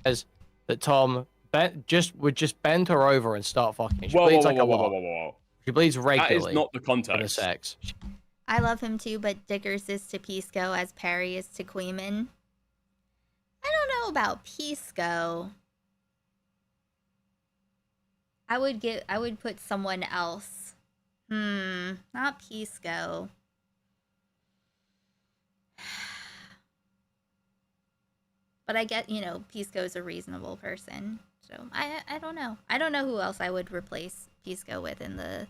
As that Tom would just bend her over and start fucking. She Whoa, bleeds whoa, like whoa, a whoa, lot. whoa, whoa, whoa. She bleeds regularly. That is not the For the context. sex. I love him too, but Dickers is to Pisco as Perry is to Queeman. I don't know about Pisco. I would put someone else. Not Pisco. But I get, Pisco's a reasonable person. So I don't know. I don't know who else I would replace Pisco with in the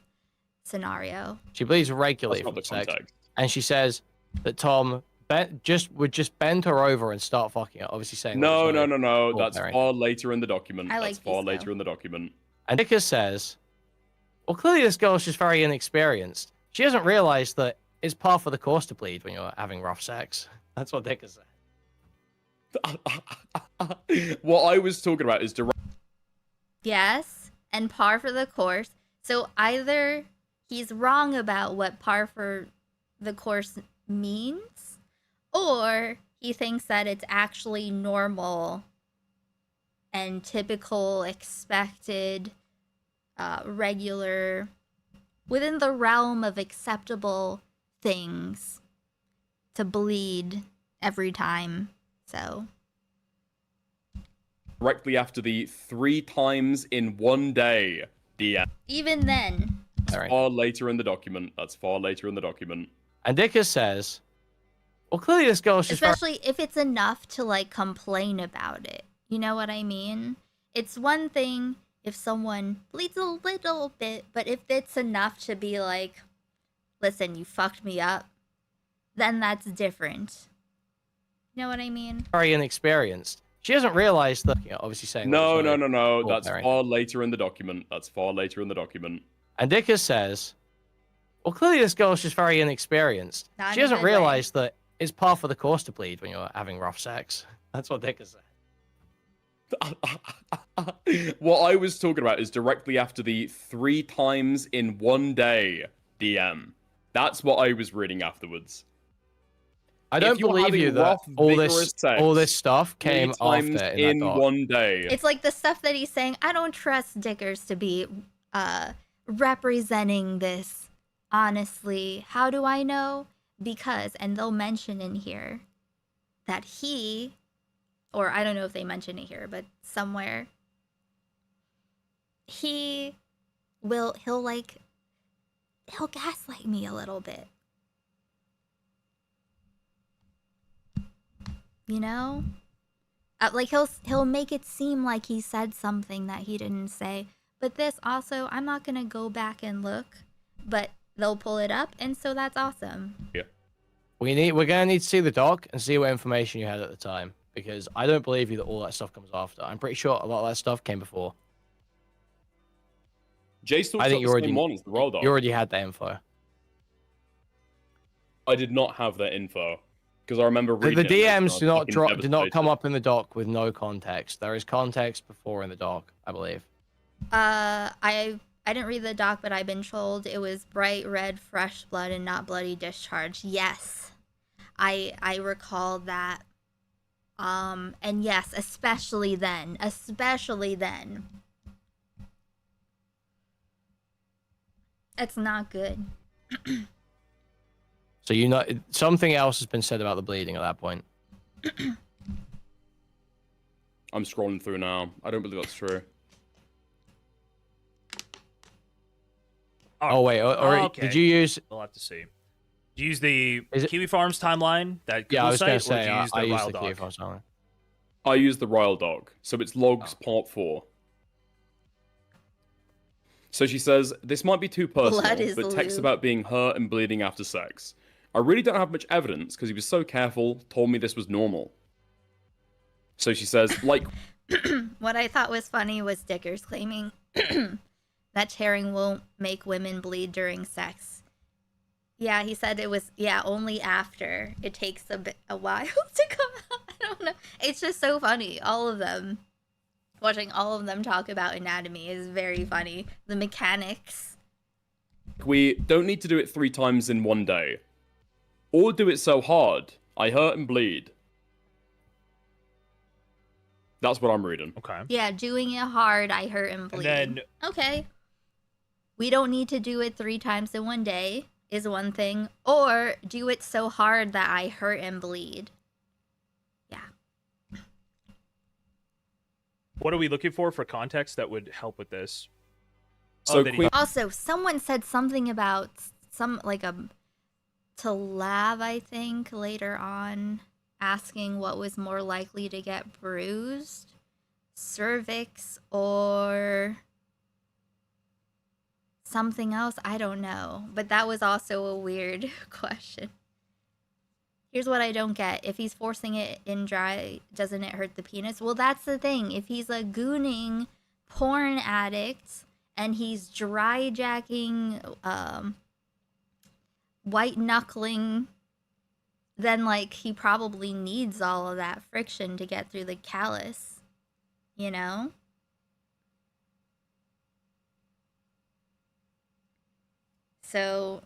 scenario. She bleeds regularly That's from not the sex. context. And she says that Tom would just bend her over and start fucking her. Obviously saying No. Oh, That's Perry. far later in the document. I That's like far Pisco. later in the document. And Dickers says, well, clearly this girl's just very inexperienced. She doesn't realize that it's par for the course to bleed when you're having rough sex. That's what Dickers said. What I was talking about is direct. Yes, and par for the course. So either he's wrong about what par for the course means, or he thinks that it's actually normal and typical, expected, regular, within the realm of acceptable things to bleed every time. So directly after the 3 times in 1 day DM. even then, All right. Far later in the document. That's far later in the document. And Dickers says, well, clearly this girl's just especially if it's enough to like complain about it. You know what I mean? It's one thing if someone bleeds a little bit, but if it's enough to be like, listen, you fucked me up, then that's different. You know what I mean? very inexperienced. She doesn't realize that, obviously saying No. Oh, That's Perry. far later in the document. That's far later in the document. And Dickers says, well, clearly this girl's just very inexperienced. Not She in a doesn't good way. realize that it's par for the course to bleed when you're having rough sex. That's what Dickers said. What I was talking about is directly after the 3 times in 1 day DM. That's what I was reading afterwards. I don't If you were believe having you that rough, all vigorous sex this stuff 3 came times after in that doc. 1 day. It's like the stuff that he's saying, I don't trust Dickers to be representing this honestly. How do I know? Because, and they'll mention in here that he, or I don't know if they mention it here, but somewhere, he'll gaslight me a little bit. You know? Like he'll make it seem like he said something that he didn't say. But this also, I'm not gonna go back and look, but they'll pull it up, and so that's awesome. Yeah. We're gonna need to see the doc and see what information you had at the time, because I don't believe you that all that stuff comes after. I'm pretty sure a lot of that stuff came before. Jay still I think the same one as the Royal Dog. You already had that info. I did not have that info because I remember The reading it and I was DMs do not fucking drop, do not devastated. come up in the doc with no context. There is context before in the doc, I believe. I didn't read the doc, but I've been told it was bright red, fresh blood, and not bloody discharge. Yes, I recall that. And yes, especially then. It's not good. So something else has been said about the bleeding at that point. I'm scrolling through now. I don't believe that's true. Oh wait, okay. did you use? We'll have to see. Did you use the Kiwi Farms timeline? That Yeah, I was Google gonna site, or say did you use I the used Wild the Kiwi Dog? Farms timeline. I used the Royal Dog, so it's logs part 4. So she says, this might be too Blood personal, is but text lube. about being hurt and bleeding after sex. I really don't have much evidence because he was so careful, told me this was normal. So she says, like... What I thought was funny was Dickers claiming that tearing won't make women bleed during sex. Yeah, he said it was, yeah, only after. It takes a while to come out. I don't know. It's just so funny. All of them. Watching all of them talk about anatomy is very funny. The mechanics. We don't need to do it 3 times in one day. Or do it so hard, I hurt and bleed. That's what I'm reading. Okay. Yeah, doing it hard, I hurt and bleed. And then... Okay. We don't need to do it 3 times in one day is one thing. Or do it so hard that I hurt and bleed. Yeah. What are we looking for context that would help with this? So Also, someone said something about to Lav, I think, later on, asking what was more likely to get bruised, cervix or something else. I don't know, but that was also a weird question. Here's what I don't get. If he's forcing it in dry, doesn't it hurt the penis? Well, that's the thing. If he's a gooning porn addict and he's dry jacking, white knuckling, then like he probably needs all of that friction to get through the callus, you know? So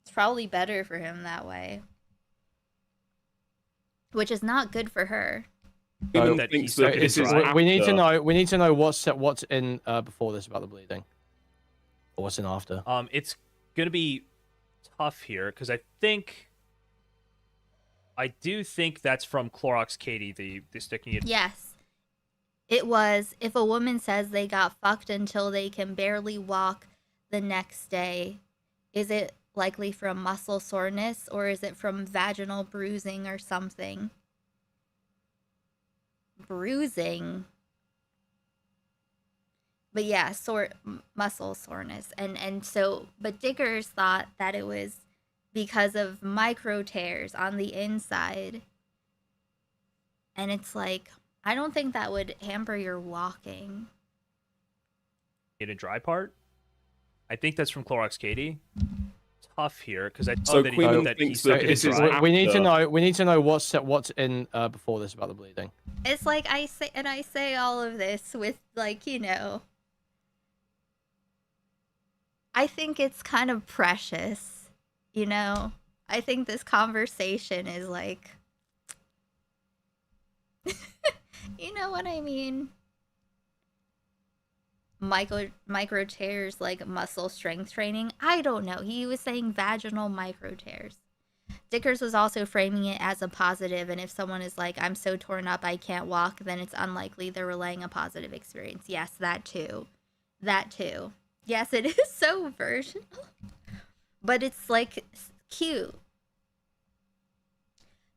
it's probably better for him that way. Which is not good for her. We need to know what's in before this about the bleeding, or what's in after. It's gonna be tough here because I do think that's from Clorox Katie, the sticking it. Yes. It was, if a woman says they got fucked until they can barely walk the next day, is it likely from muscle soreness or is it from vaginal bruising or something? Bruising. But yeah, muscle soreness. And so, but Dickers thought that it was because of micro tears on the inside. And it's like, I don't think that would hamper your walking. In a dry part? I think that's from Clorox Katie. Tough here because I So that he, Queen that thinks he that stuck it this in is dry. We need to know what's in before this about the bleeding. It's like I say all of this with like, you know, I think it's kind of precious, you know? I think this conversation is like, you know what I mean? Micro tears, like muscle strength training. I don't know. He was saying vaginal micro tears. Dickers was also framing it as a positive, and if someone is like, I'm so torn up I can't walk, then it's unlikely they're relaying a positive experience. Yes, that too. That too. Yes, it is so virginal. But it's like cute.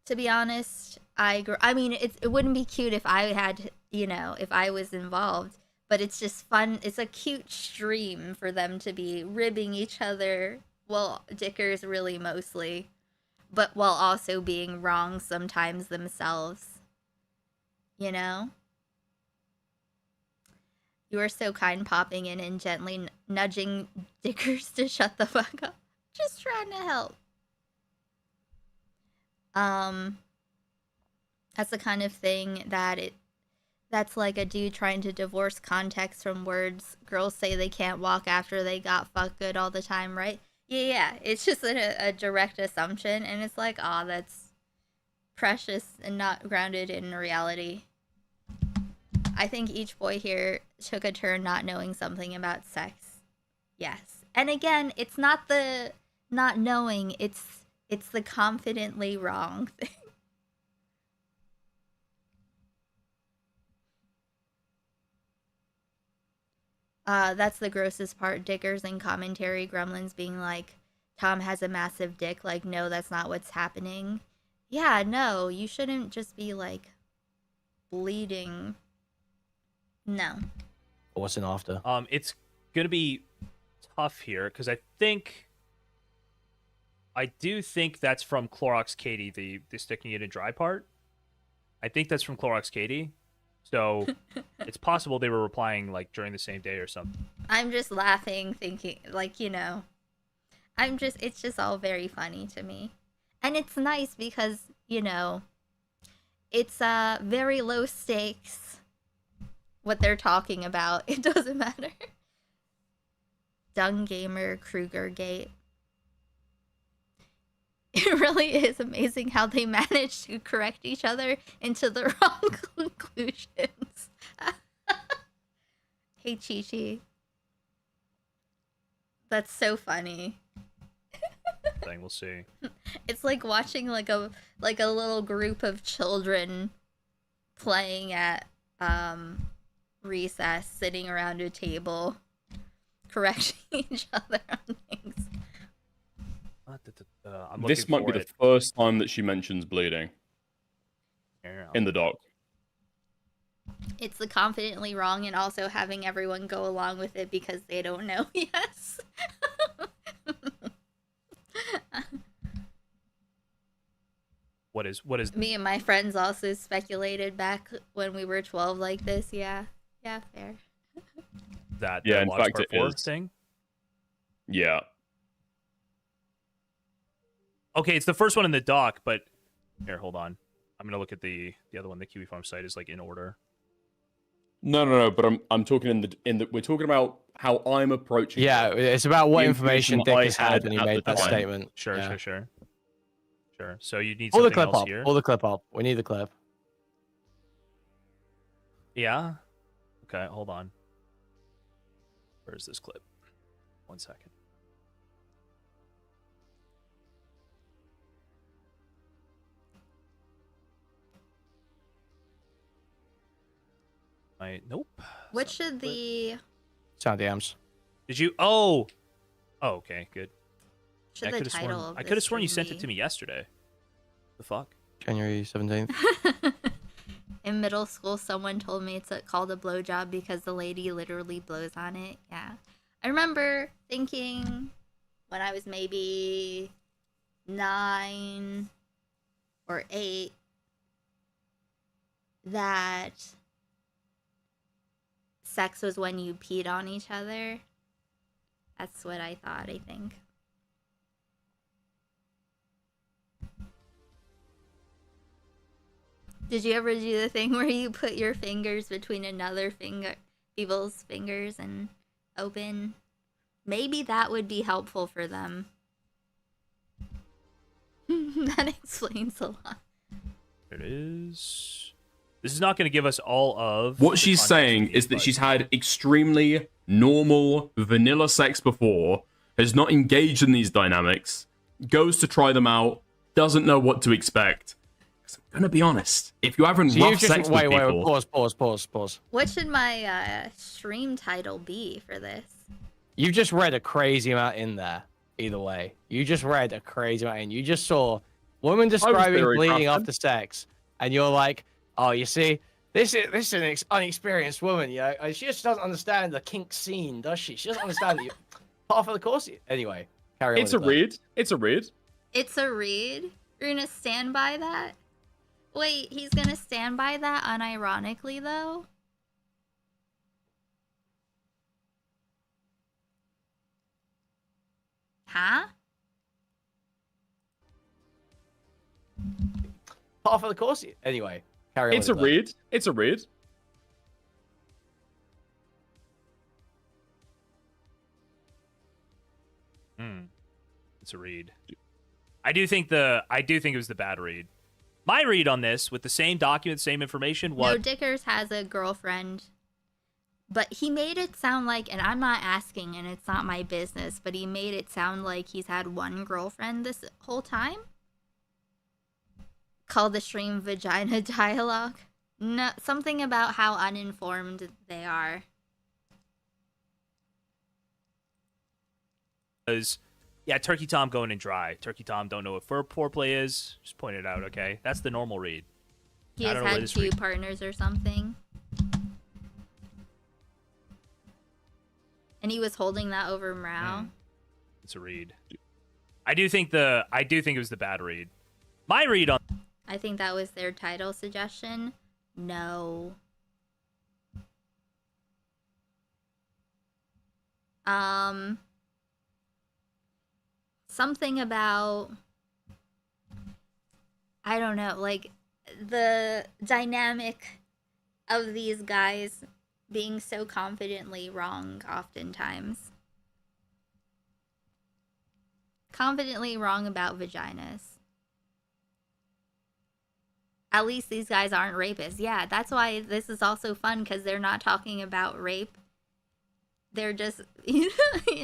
To be honest, I mean, it wouldn't be cute if I had, you know, if I was involved. But it's just fun. It's a cute stream for them to be ribbing each other. Well, Dickers really mostly. But while also being wrong sometimes themselves. You know? You are so kind popping in and gently nudging Dickers to shut the fuck up. Just trying to help. That's the kind of thing that's like a dude trying to divorce context from words girls say they can't walk after they got fucked good all the time, right? Yeah. It's just a direct assumption, and it's like, aw, that's precious and not grounded in reality. I think each boy here took a turn not knowing something about sex. Yes. And again, it's not the not knowing, it's the confidently wrong thing. That's the grossest part. Dickers and commentary gremlins being like, Tom has a massive dick. Like, no, that's not what's happening. Yeah, no, you shouldn't just be like bleeding. No. What's in after? It's gonna be tough here because I do think that's from Clorox Katie, the sticking it in dry part. I think that's from Clorox Katie. So it's possible they were replying like during the same day or something. I'm just laughing, thinking, like, you know, It's just all very funny to me. And it's nice because, you know, it's very low stakes what they're talking about. It doesn't matter. Dung Gamer, Kruger Gate. It really is amazing how they manage to correct each other into the wrong conclusions. Hey, Chi Chi. That's so funny. Thing we'll see. It's like watching like a little group of children playing at recess, sitting around a table, correcting each other on things. This might be the first time that she mentions bleeding in the doc. It's the confidently wrong and also having everyone go along with it because they don't know. Yes. What is Me and my friends also speculated back when we were 12 like this. Yeah, fair. that? Yeah, the in Watch fact, Part it 4 is. thing. Yeah. Okay, it's the first one in the doc, but here, hold on. I'm gonna look at the other one. The Kiwi Farm site is like in order. No. But I'm talking in the. We're talking about how I'm approaching. Yeah, it's about what the information that Dick I has had when he at made the that time. statement. Sure, Yeah. sure. So you need Pull the something clip else up. here. Pull the clip up. We need the clip. Yeah. Okay, hold on. Where's this clip? 1 second. Nope. What should the Sound DMs. Did you? Oh, okay, good. Should I the could have title sworn. of I this could have sworn you stream sent it be? to me yesterday. The fuck? January 17th. In middle school, someone told me it's called a blowjob because the lady literally blows on it. Yeah. I remember thinking when I was maybe 9 or 8 that sex was when you peed on each other. That's what I thought, I think. Did you ever do the thing where you put your fingers between people's fingers and open? Maybe that would be helpful for them. That explains a lot. There it is. This is not going to give us all of What the she's context saying we need, is that but- she's had extremely normal vanilla sex before, has not engaged in these dynamics, goes to try them out, doesn't know what to expect. 'Cause I'm gonna be honest, if you're having So rough you just sex wait, with wait, people, pause. What should my stream title be for this? You've just read a crazy amount in there. Either way, you just read a crazy amount in. You just saw women describing very bleeding crafted. after sex, and you're like, "Oh, you see, this is an unexperienced woman. You know, and she just doesn't understand the kink scene, does she? She doesn't understand that half of the course." Anyway, carry on. it's a read. It's a read. It's a read? You're gonna stand by that? Wait, he's gonna stand by that unironically, though? Huh? Half of the course. Anyway, carry on. It's a read. It's a read. It's a read. I do think it was the bad read. My read on this, with the same document, same information, was No, Dickers has a girlfriend. But he made it sound like, and I'm not asking, and it's not my business, but he made it sound like he's had one girlfriend this whole time? Call the stream vagina dialogue? No, something about how uninformed they are. yeah, Turkey Tom going in dry. Turkey Tom don't know what foreplay is. Just point it out, okay? That's the normal read. He I has don't know where had this 2 read- partners or something. And he was holding that over Mrao. It's a read. I do think it was the bad read. My read on I think that was their title suggestion. No. something about, I don't know, like the dynamic of these guys being so confidently wrong oftentimes. Confidently wrong about vaginas. At least these guys aren't rapists. Yeah, that's why this is also fun, because they're not talking about rape. They're just, you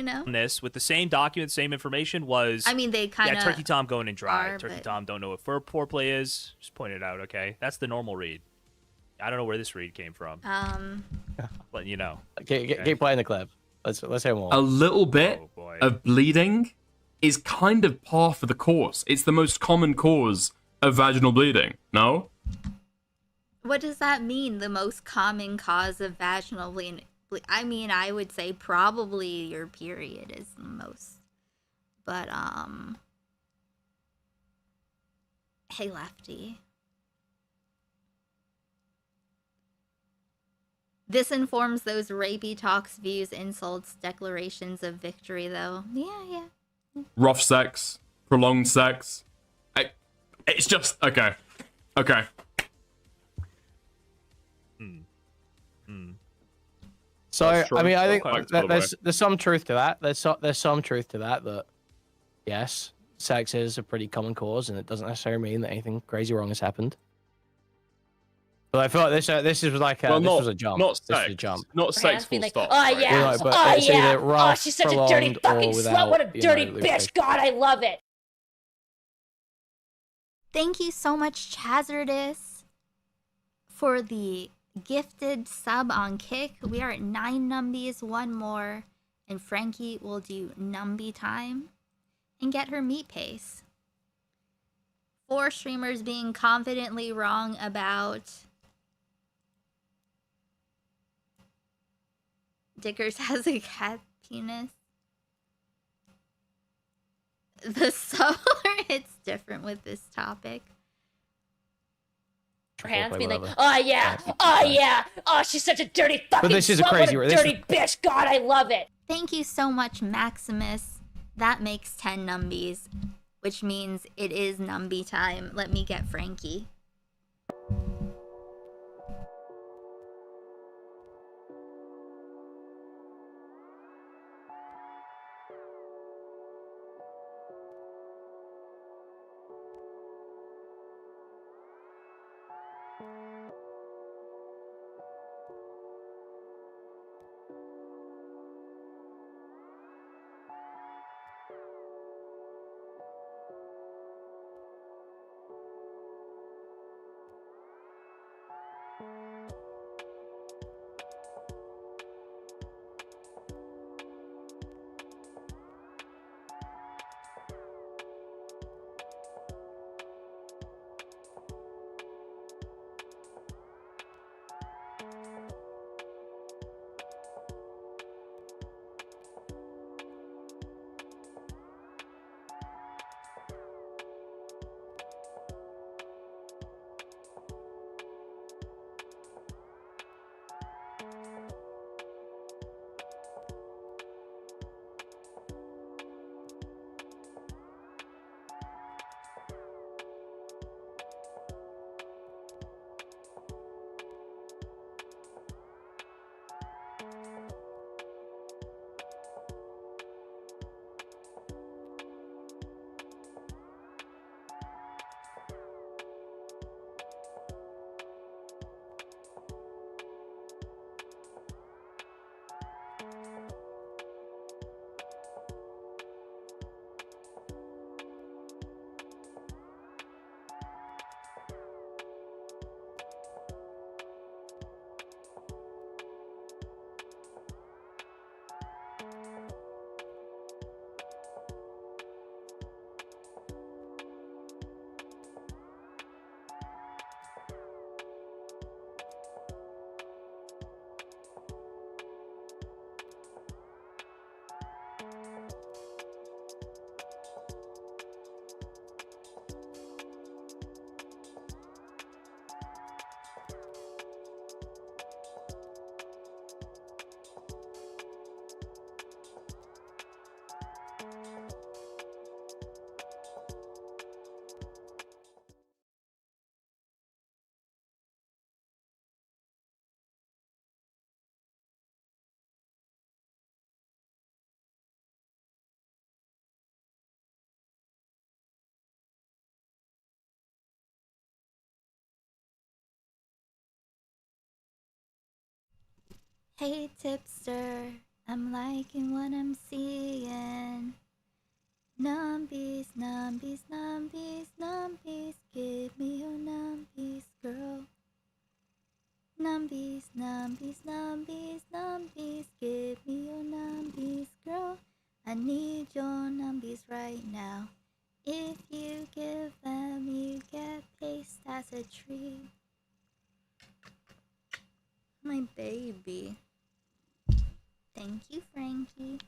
know? This, with the same document, same information, was... I mean, they kind of... Yeah, Turkey Tom going in dry. are, Turkey but- Tom don't know what foreplay is. Just point it out, okay? That's the normal read. I don't know where this read came from. Letting you know. Keep playing the clip. Let's hear more. A little bit boy. of bleeding is kind of par for the course. It's the most common cause of vaginal bleeding. No? What does that mean? The most common cause of vaginal bleeding? I mean, I would say probably your period is the most. But, hey, Lefty. This informs those rapey talks, views, insults, declarations of victory, though. Yeah. Rough sex, prolonged sex. It's just okay. Okay. So That's true. I mean, I think Thanks, that by the way. there's some truth to that. There's some truth to that. That yes, sex is a pretty common cause, and it doesn't necessarily mean that anything crazy wrong has happened. But I felt this is like Well, this not- was a jump. not This was a sex. jump. Not sex Hands being full like, stop. oh right? yeah, You know, but oh it's either yeah, rough, she's such a dirty prolonged, or fucking slut. without, What a you dirty know, bitch. lubrication. God, I love it. Thank you so much, Chazardis, for the gifted sub on Kick. We are at 9 numbies, one more, and Frankie will do numby time and get her meat pace. 4 streamers being confidently wrong about Dickers has a cat penis. The subtler hits different with this topic. Her hands being like, whatever. oh yeah, oh she's such a dirty fucking this is a slut. crazy- What a this is- dirty bitch. God, I love it. Thank you so much, Maximus. That makes 10 numbies, which means it is numby time. Let me get Frankie. Hey tipster, I'm liking what I'm seeing. Numbies, numbies, numbies, numbies, give me your numbies, girl. Numbies, numbies, numbies, numbies, give me your numbies, girl. I need your numbies right now. If you give them, you get paste as a treat. My baby. Thank you, Frankie.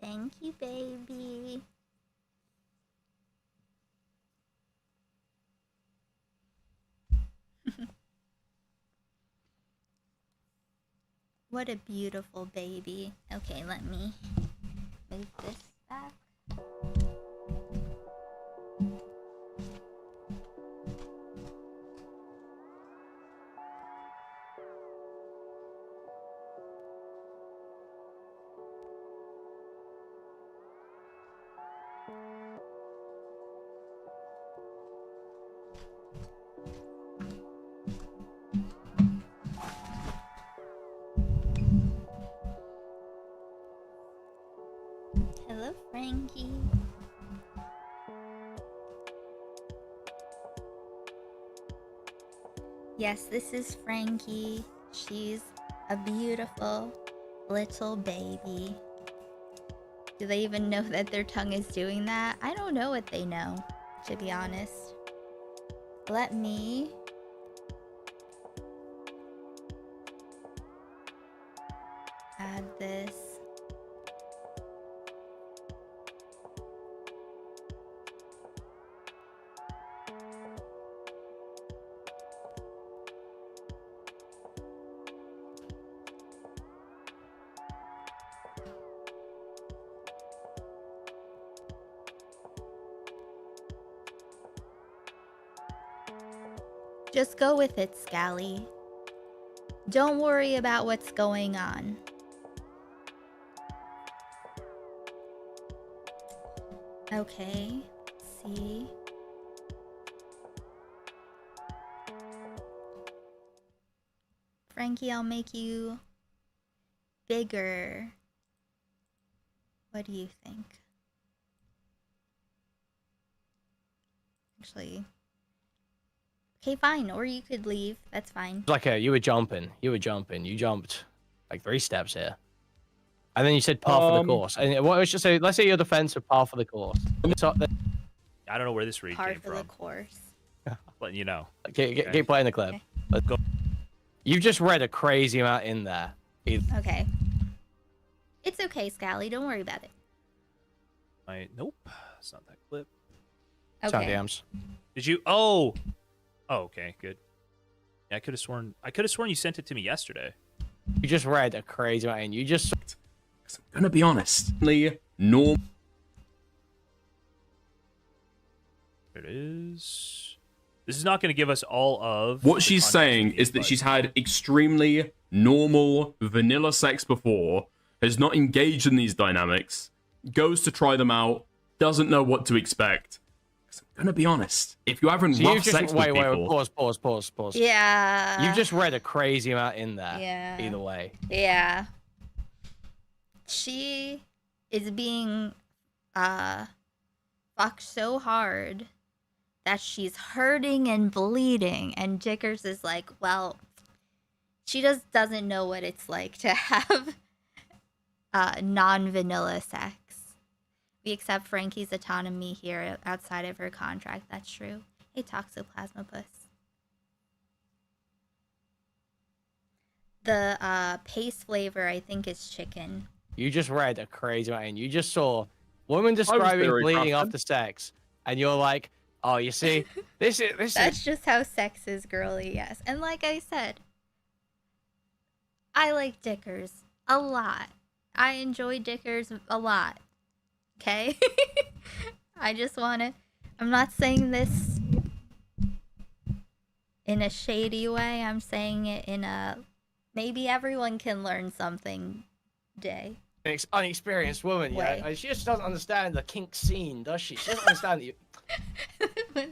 Thank you, baby. What a beautiful baby. Okay, let me move this back. Hello, Frankie. Yes, this is Frankie. She's a beautiful little baby. Do they even know that their tongue is doing that? I don't know what they know, to be honest. Let me add this. Just go with it, Scally. Don't worry about what's going on. Okay, see. Frankie, I'll make you bigger. What do you think? Actually, okay, fine. Or you could leave. That's fine. Like you were jumping. You jumped like 3 steps here. And then you said par for the course. And what was just say? Let's say you're defense for par for the course. So, I don't know where this read Par came for from. the course. Letting you know. Keep playing the clip. Okay. Let's go. You've just read a crazy amount in there. Okay. It's okay, Scally. Don't worry about it. Nope. It's not that clip. Okay. DMs. Did you? Oh, okay, good. Yeah, I could have sworn you sent it to me yesterday. You just read a crazy amount, and you just. I'm gonna be honest. Normal. There it is. This is not going to give us all of What she's saying is that she's had extremely normal vanilla sex before, has not engaged in these dynamics, goes to try them out, doesn't know what to expect. I'm gonna be honest. If you're having rough sex with people, Pause. Yeah. You just read a crazy amount in there. Yeah. Either way. Yeah. She is being fucked so hard that she's hurting and bleeding, and Jickers is like, well, she just doesn't know what it's like to have non-vanilla sex. We accept Frankie's autonomy here outside of her contract. That's true. Hey, Toxoplasma Puss. The paste flavor, I think, is chicken. You just read a crazy amount, and you just saw women describing bleeding after sex, and you're like, oh, you see, this is. That's just how sex is, girly. Yes, and like I said, I like Dickers a lot. I enjoy Dickers a lot. Okay? I just want to. I'm not saying this in a shady way. I'm saying it in a maybe everyone can learn something day. An unexperienced woman, Way. yeah. She just doesn't understand the kink scene, does she? She doesn't understand the. It was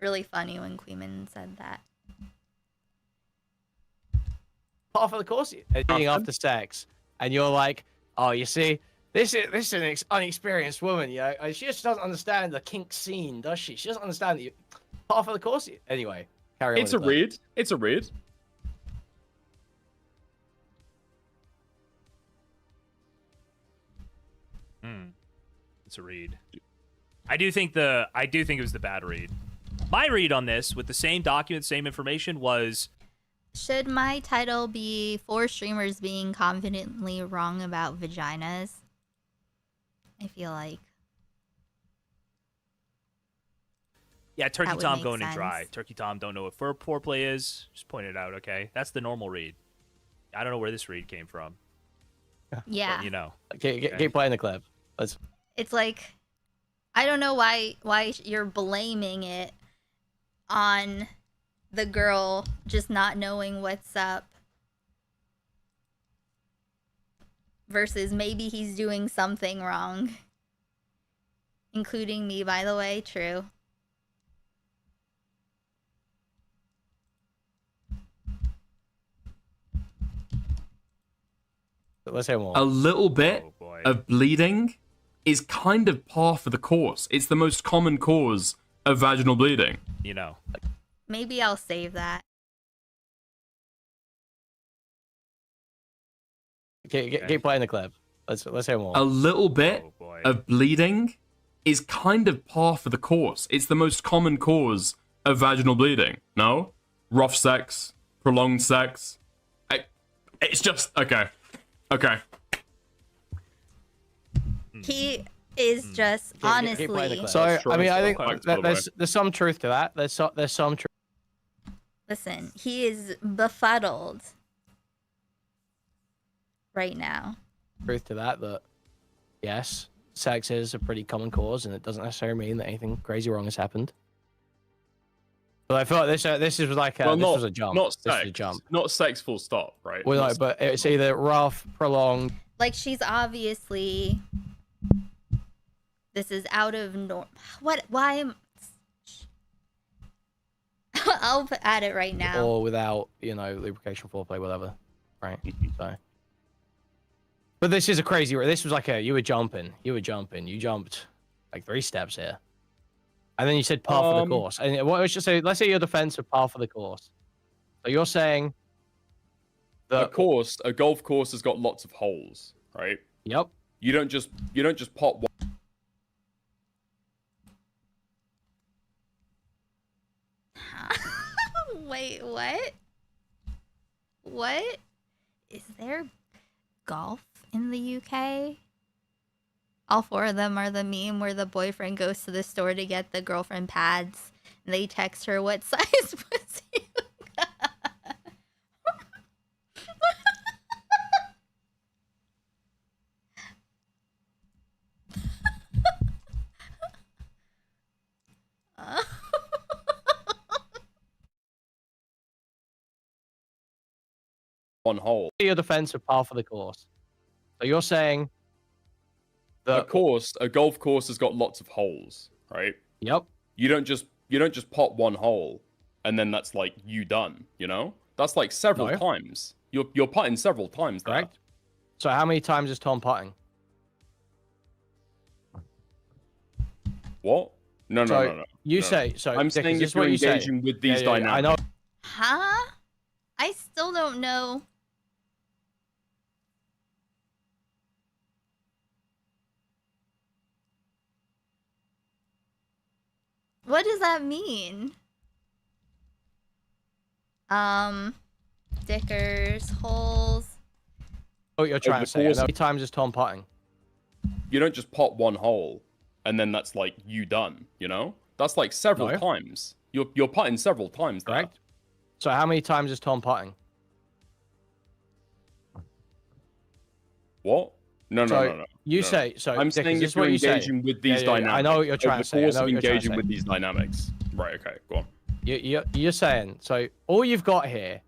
really funny when Queeman said that. Half of the course, leading after sex, and you're like, oh, you see, this is an unexperienced woman, yeah. She just doesn't understand the kink scene, does she? She doesn't understand the. Half of the course, anyway. Carry on. It's a read. It's a read. It's a read. I do think it was the bad read. My read on this, with the same document, same information, was Should my title be 4 streamers being confidently wrong about vaginas? I feel like. yeah, Turkey That would Tom make going in sense. dry. Turkey Tom don't know what foreplay is. Just point it out, okay? That's the normal read. I don't know where this read came from. Yeah. But, you know. Keep playing the clip. Let's. It's like I don't know why you're blaming it on the girl just not knowing what's up versus maybe he's doing something wrong. Including me, by the way, true. Let's hear more. A little bit of bleeding is kind of par for the course. It's the most common cause of vaginal bleeding. You know. Maybe I'll save that. Keep playing the clip. Let's hear more. A little bit of bleeding is kind of par for the course. It's the most common cause of vaginal bleeding. No? Rough sex, prolonged sex. It's just okay. Okay. He is just honestly. So I mean, I think there's some truth to that. There's some truth. Listen, he is befuddled right now. Truth to that. That yes, sex is a pretty common cause, and it doesn't necessarily mean that anything crazy wrong has happened. But I feel like this is like Well, this not, was a jump. Not This sex. is a jump. Not sex full stop, right? Well, Not no, but it's either rough, prolonged. Like she's obviously. This is out of norm. What? Why am? I'll add it right now. Or without, lubrication, foreplay, whatever. Right. So. But this is a crazy. This was like you were jumping. You jumped like 3 steps here, and then you said par for the course. And what was just say? Let's say your defense of par for the course. So you're saying a golf course has got lots of holes, right? Yep. You don't just pop one. Wait, what? What? Is there golf in the UK? All 4 of them are the meme where the boyfriend goes to the store to get the girlfriend pads and they text her what size pussy you got. One hole. your defense of par for the course. So you're saying a golf course has got lots of holes, right? Yep. You don't just pop one hole and then that's like you done, That's like several times. You're putting several times there. Correct. So how many times is Tom putting? What? No. You no. say so. I'm saying if you're engaging with these dynamics. I know. Huh? I still don't know. What does that mean? Stickers, holes. Oh, you're trying to say. How many times is Tom putting? You don't just pop one hole and then that's like you done, That's like several times. You're putting several times there. Correct. So how many times is Tom putting? What? No. You no. say so. I'm Dick, saying is if this you're what you say? engaging with these dynamics, I know what you're trying to say. over the course of engaging with these dynamics. Right. Okay. Go on. You're saying so. All you've got here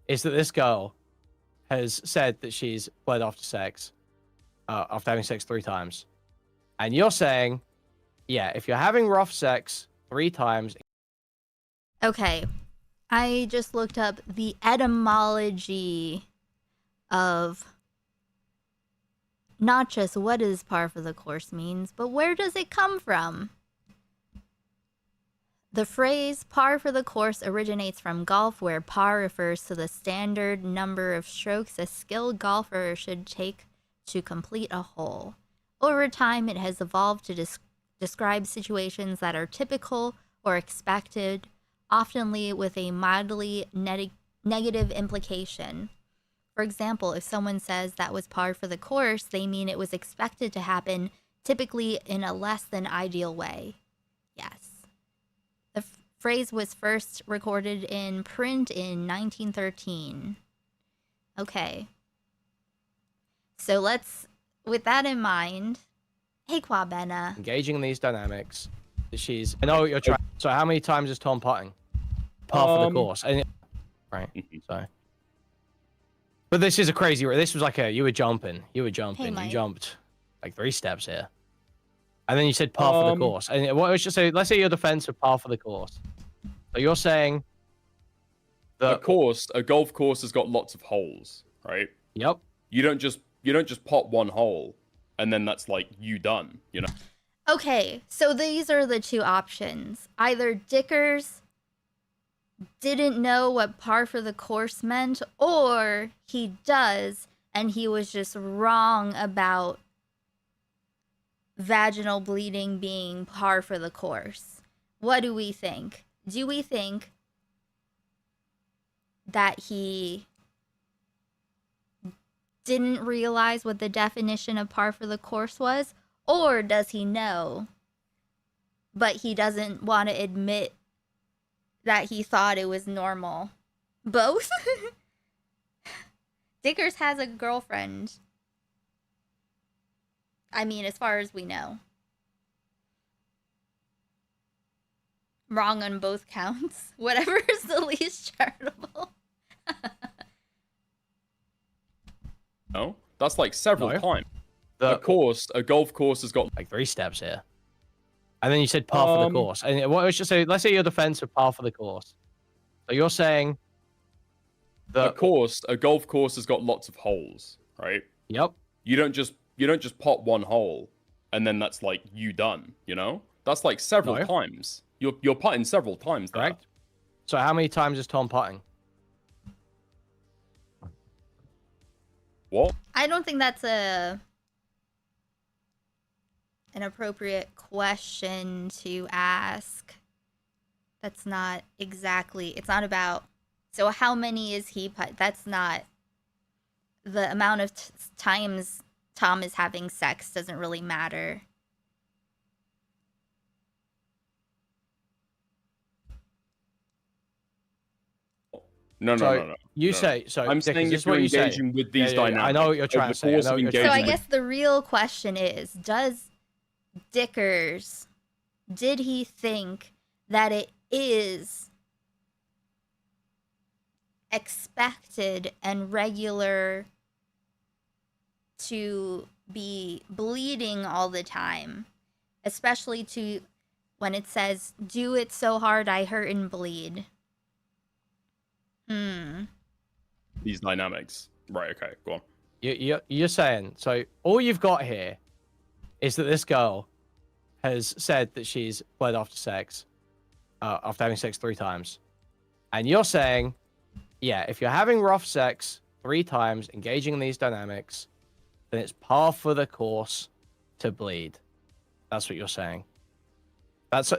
is that this girl has said that she's bled after sex, after having sex 3 times, and you're saying, yeah, if you're having rough sex 3 times. Okay, I just looked up the etymology of not just what does par for the course means, but where does it come from? The phrase par for the course originates from golf, where par refers to the standard number of strokes a skilled golfer should take to complete a hole. Over time, it has evolved to describe situations that are typical or expected, often with a mildly negative implication. For example, if someone says that was par for the course, they mean it was expected to happen, typically in a less than ideal way. Yes. The phrase was first recorded in print in 1913. Okay. So let's, with that in mind, hey Quabena. Engaging in these dynamics. She's. I know what you're trying. So how many times is Tom putting? Par for the course. Right. So. But this is a crazy. This was like you were jumping. Hey, you jumped like 3 steps here. And then you said par for the course. And what was just say? Let's say your defense of par for the course. So you're saying a golf course has got lots of holes, right? Yep. You don't just pot 1 hole, and then that's like you done, you know. Okay, so these are the 2 options. Either Dickers didn't know what par for the course meant, or he does, and he was just wrong about vaginal bleeding being par for the course. What do we think? Do we think that he didn't realize what the definition of par for the course was? Or does he know, but he doesn't want to admit that he thought it was normal? Both? Dickers has a girlfriend. I mean, as far as we know. Wrong on both counts. Whatever is the least charitable. No, that's like several times. A golf course has got like 3 steps here. And then you said par for the course. And what was just say? Let's say your defense of par for the course. So you're saying a golf course has got lots of holes, right? Yep. You don't just pot 1 hole, and then that's like you done, you know? That's like several times. You're putting several times. Correct. So how many times is Tom putting? What? I don't think that's an appropriate question to ask. That's not exactly, it's not about, so how many is he put? That's not, the amount of times Tom is having sex doesn't really matter. No. You say so. I'm Dick, saying is if you're engaging with these dynamics, I know what you're trying to say. So I guess the real question is, does Dickers, did he think that it is expected and regular to be bleeding all the time, especially to when it says, do it so hard I hurt and bleed? These dynamics. Right, okay, go on. You're saying, so all you've got here is that this girl has said that she's bled after sex, after having sex 3 times. And you're saying, yeah, if you're having rough sex 3 times, engaging in these dynamics, then it's par for the course to bleed. That's what you're saying. That's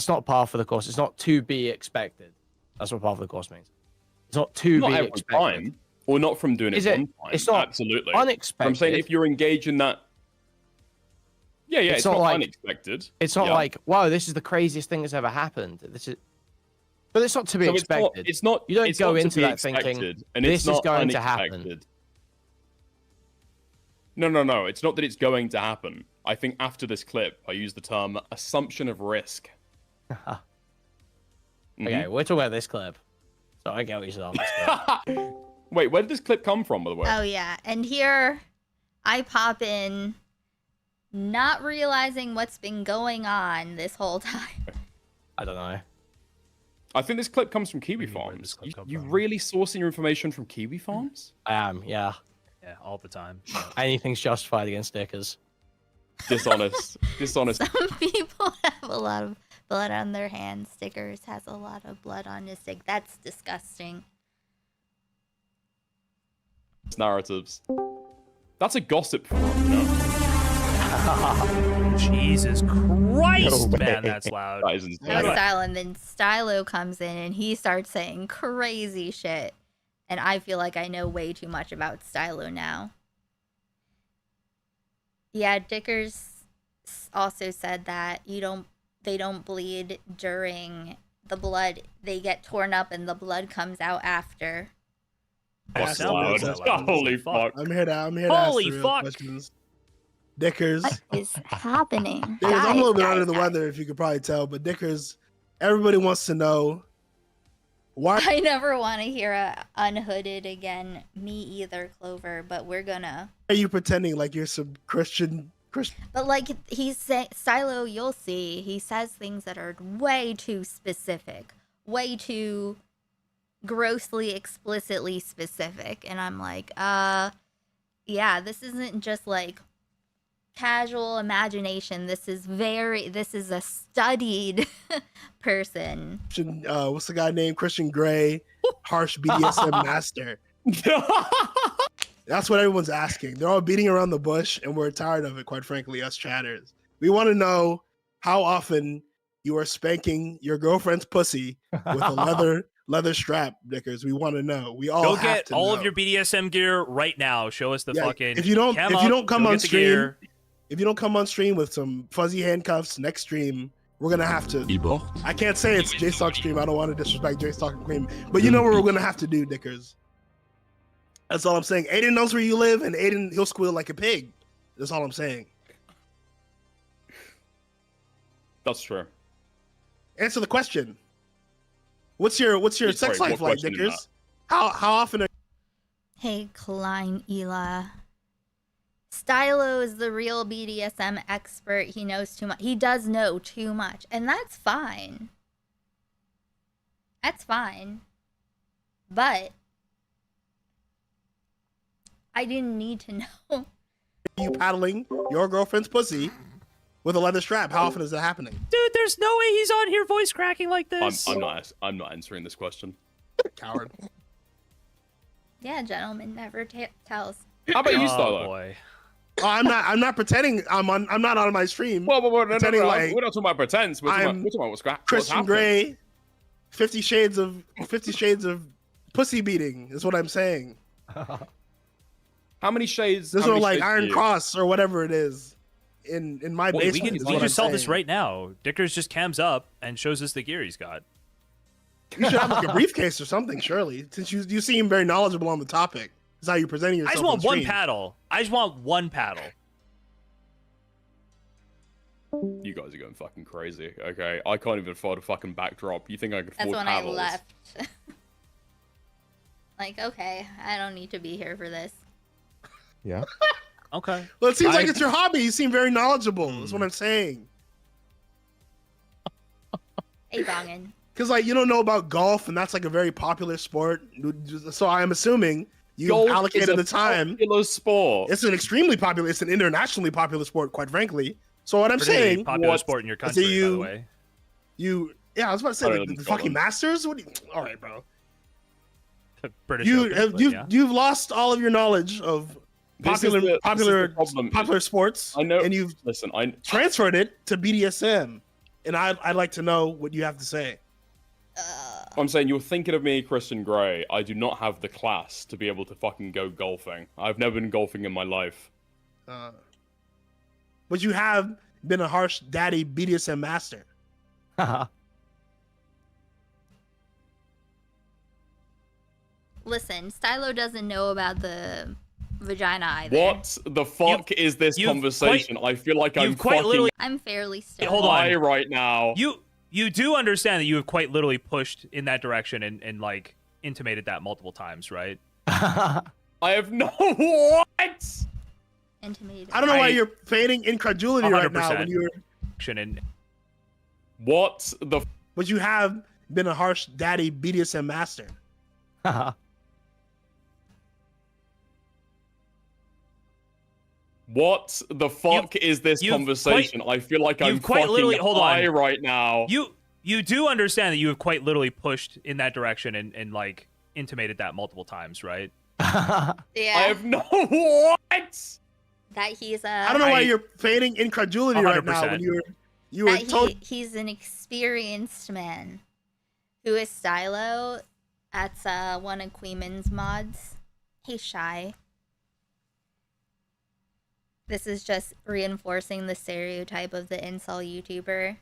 not par for the course. It's not to be expected. That's what par for the course means. It's not to be expected. Time, or not from doing it one time. It's not absolutely unexpected. I'm saying if you're engaged in that. Yeah, it's not like, unexpected. It's not like, wow, this is the craziest thing that's ever happened. But it's not to be expected. It's not. You don't it's go not into to be that thinking and this it's is going to happen. No. It's not that it's going to happen. I think after this clip, I use the term assumption of risk. Okay, we're talking about this clip. So I get what you're saying on this clip. Wait, where did this clip come from, by the way? Oh yeah, and here I pop in, not realizing what's been going on this whole time. I don't know. I think this clip comes from Kiwi Farms. You really sourcing your information from Kiwi Farms? I am, yeah. Yeah, all the time. Anything's justified against stickers. Dishonest. Dishonest. Some people have a lot of blood on their hands. Stickers has a lot of blood on his stick. That's disgusting. Narratives. That's a gossip forum, no? Jesus Christ, No man, way. that's loud. That is insane. No style, and then Stylo comes in and he starts saying crazy shit. And I feel like I know way too much about Stylo now. Yeah, Dickers also said that they don't bleed during the blood. They get torn up and the blood comes out after. That's loud. Holy fuck. I'm here to Holy ask the real fuck. questions. Dickers. What is happening? Dickers, I'm a little bit under the Guys. weather, if you could probably tell, but Dickers, everybody wants to know why. I never want to hear a unhooded again. Me either, Clover, but we're gonna. Are you pretending like you're some Christian? But like he's saying, Stylo, you'll see, he says things that are way too specific, way too grossly, explicitly specific. And I'm like, yeah, this isn't just like casual imagination. This is a studied person. What's the guy named Christian Grey? Harsh BDSM master. That's what everyone's asking. They're all beating around the bush, and we're tired of it, quite frankly, us chatters. We want to know how often you are spanking your girlfriend's pussy with a leather strap, Dickers. We want to know. We all Go have get to all know. of your BDSM gear right now. Show us the Yeah, fucking. if you don't come on stream, gear. if you don't come on stream with some fuzzy handcuffs next stream, we're gonna have to. I can't say it's J-Stock stream. I don't want to disrespect J-Stock and Cream, but you know what we're gonna have to do, Dickers. That's all I'm saying. Aiden knows where you live, and Aiden, he'll squeal like a pig. That's all I'm saying. That's true. Answer the question. What's your Sorry, sex what life like, question is Dickers? How often? Hey, Klein Ela. Stylo is the real BDSM expert. He knows too much. He does know too much, and that's fine. That's fine. But I didn't need to know. You paddling your girlfriend's pussy with a leather strap? How often is that happening? Dude, there's no way he's on here voice cracking like this. I'm not answering this question. Coward. Yeah, gentleman never tells. How about you, Oh, Stylo? boy. Oh, I'm not pretending. I'm not on my stream. Well, no, pretending like we're not talking about pretense. We're talking about what's Christian happening. Grey, 50 Shades of pussy beating is what I'm saying. How many shades? This how one many like shades Iron do you- Cross or whatever it is in my Wait, we basement. can is what I'm just sell this saying. right now. Dickers just cams up and shows us the gear he's got. You should have like a briefcase or something, surely, since you seem very knowledgeable on the topic. That's how you're presenting yourself. I just want on one stream. paddle. I just want one paddle. You guys are going fucking crazy. Okay, I can't even afford a fucking backdrop. You think I could That's afford when paddles? I left. Like, okay, I don't need to be here for this. Yeah. Okay. Well, it seems like it's your hobby. You seem very knowledgeable. That's what I'm saying. Hey, Bongin. Because like you don't know about golf, and that's like a very popular sport. So I'm assuming you Golf allocated is a the time. popular sport. It's an extremely popular. It's an internationally popular sport, quite frankly. So what I'm Particularly saying, popular sport in your country, by the way. Yeah, I was about to say Other like, than the fucking Scotland. Masters. What? All right, bro. British You Open, have but yeah. you've lost all of your knowledge of This is the problem. popular sports. I know. and you've transferred it to BDSM, and I'd like to know what you have to say. I'm saying you're thinking of me, Christian Grey. I do not have the class to be able to fucking go golfing. I've never been golfing in my life. But you have been a harsh daddy BDSM master. Listen, Stylo doesn't know about the vagina either. What the fuck is this conversation? I feel like I'm quite literally. I'm fairly stoned. Hold on. high right now. You do understand that you have quite literally pushed in that direction and like intimated that multiple times, right? I have no what? Intimated. I don't know why you're feigning incredulity right now when you're. What the? But you have been a harsh daddy BDSM master. What the fuck is this conversation? I feel like I'm quite fucking literally. Hold high on. right now. You do understand that you have quite literally pushed in that direction and like intimated that multiple times, right? Yeah. I have no what? That he's a. I don't know why you're feigning incredulity right now when you were told. He's an experienced man who is Stylo. That's one of Queeman's mods. He's shy. This is just reinforcing the stereotype of the incel YouTuber.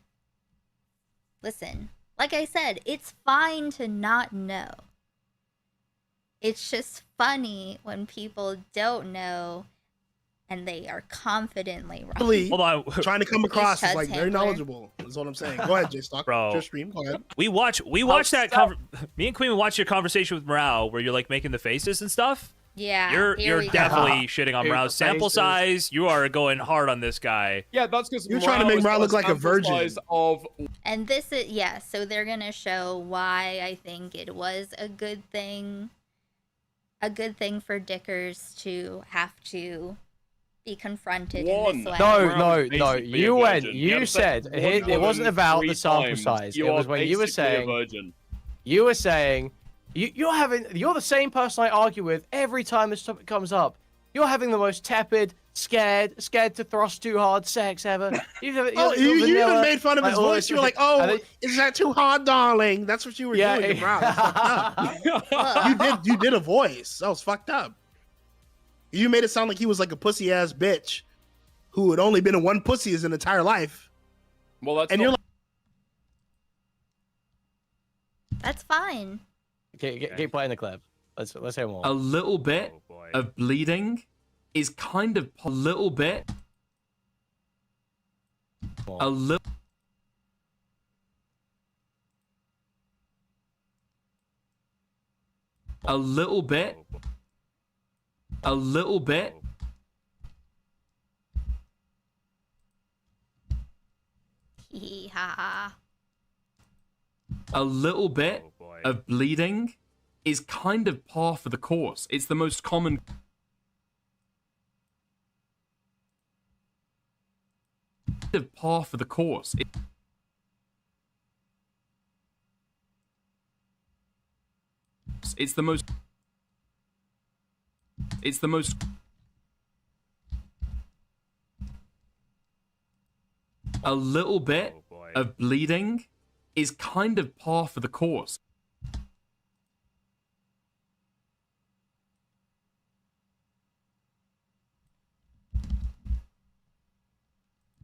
Listen, like I said, it's fine to not know. It's just funny when people don't know and they are confidently wrong. Hold on. Trying to come across as Chud's like very handler. knowledgeable is what I'm saying. Go ahead, J-Stock. Bro. Your stream. Go ahead. We watch that me and Queen watch your conversation with Morale where you're like making the faces and stuff. Yeah. You're definitely shitting on Dude, Morale's the sample faces. size. You are going hard on this guy. Yeah, that's because You're trying to make Morale look like a virgin. And this is, yeah, so they're going to show why I think it was a good thing for Dickers to have to be confronted in this way. No. You said it wasn't about the sample size. It was when you were saying you're the same person I argue with every time this topic comes up. You're having the most tepid, scared to thrust too hard sex ever. You even made fun of his voice. You were like, "Oh, is that too hard, darling?" That's what you were doing, bro. You did a voice. That was fucked up. You made it sound like he was like a pussy ass bitch who had only been in one pussy his entire life. Well, that's and you're like, that's fine. Keep playing the clip. Let's hear more. A little bit of bleeding is kind of a little bit. A little. A little bit. A little bit. Hee-ha. A little bit of bleeding is kind of par for the course. It's the most common. Of par for the course. It's the most. It's the most. A little bit of bleeding is kind of par for the course.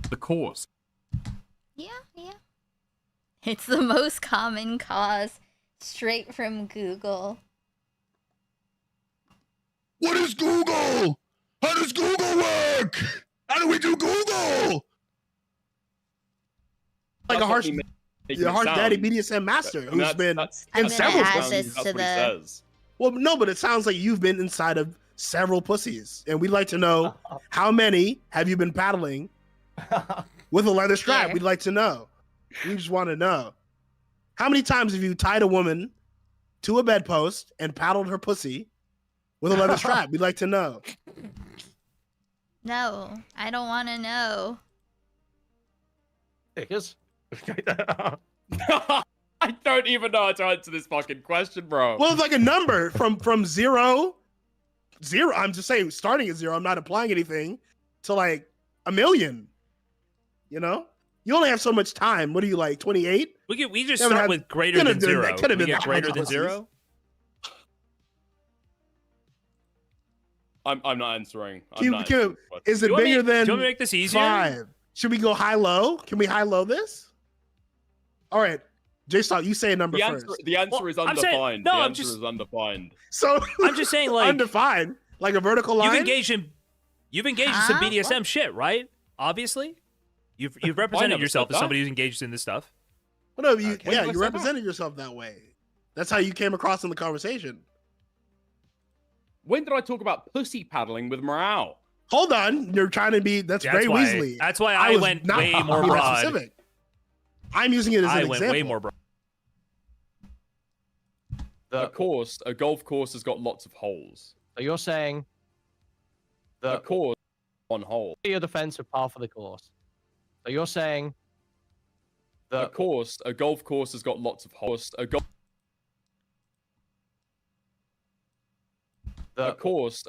The course. Yeah. It's the most common cause, straight from Google. What is Google? How does Google work? How do we do Google? like a harsh daddy BDSM master who's been in several pussies. That's what he says. Well, no, but it sounds like you've been inside of several pussies, and we'd like to know how many have you been paddling with a leather strap? Yeah. We'd like to know. We just want to know. How many times have you tied a woman to a bedpost and paddled her pussy with a leather strap? We'd like to know. No, I don't want to know. Because I don't even know how to answer this fucking question, bro. Well, it's like a number from zero. I'm just saying, starting at zero. I'm not applying anything to like 1 million. You know, you only have so much time. What are you like, 28? We just start with greater than zero. Could have been greater than zero. I'm not answering. Is it bigger than do you want me to make this easier? 5? Should we go high-low? Can we high-low this? All right. J-Stock, you say a number first. The answer is undefined. No, the I'm answer just is undefined. So I'm just saying, like undefined. Like a vertical line? You've engaged in some BDSM shit, right? Obviously. You've represented yourself as somebody who's engaged in this stuff. Well, no, you represented yourself that way. That's how you came across in the conversation. When did I talk about pussy paddling with Morale? Hold on, you're trying to be. That's very Weasley. That's why I went way more broad. Specific. I'm using it as an example. I went way more broad. A golf course has got lots of holes. So you're saying the course one hole. Your defensive part of the course. So you're saying a golf course has got lots of holes. A golf course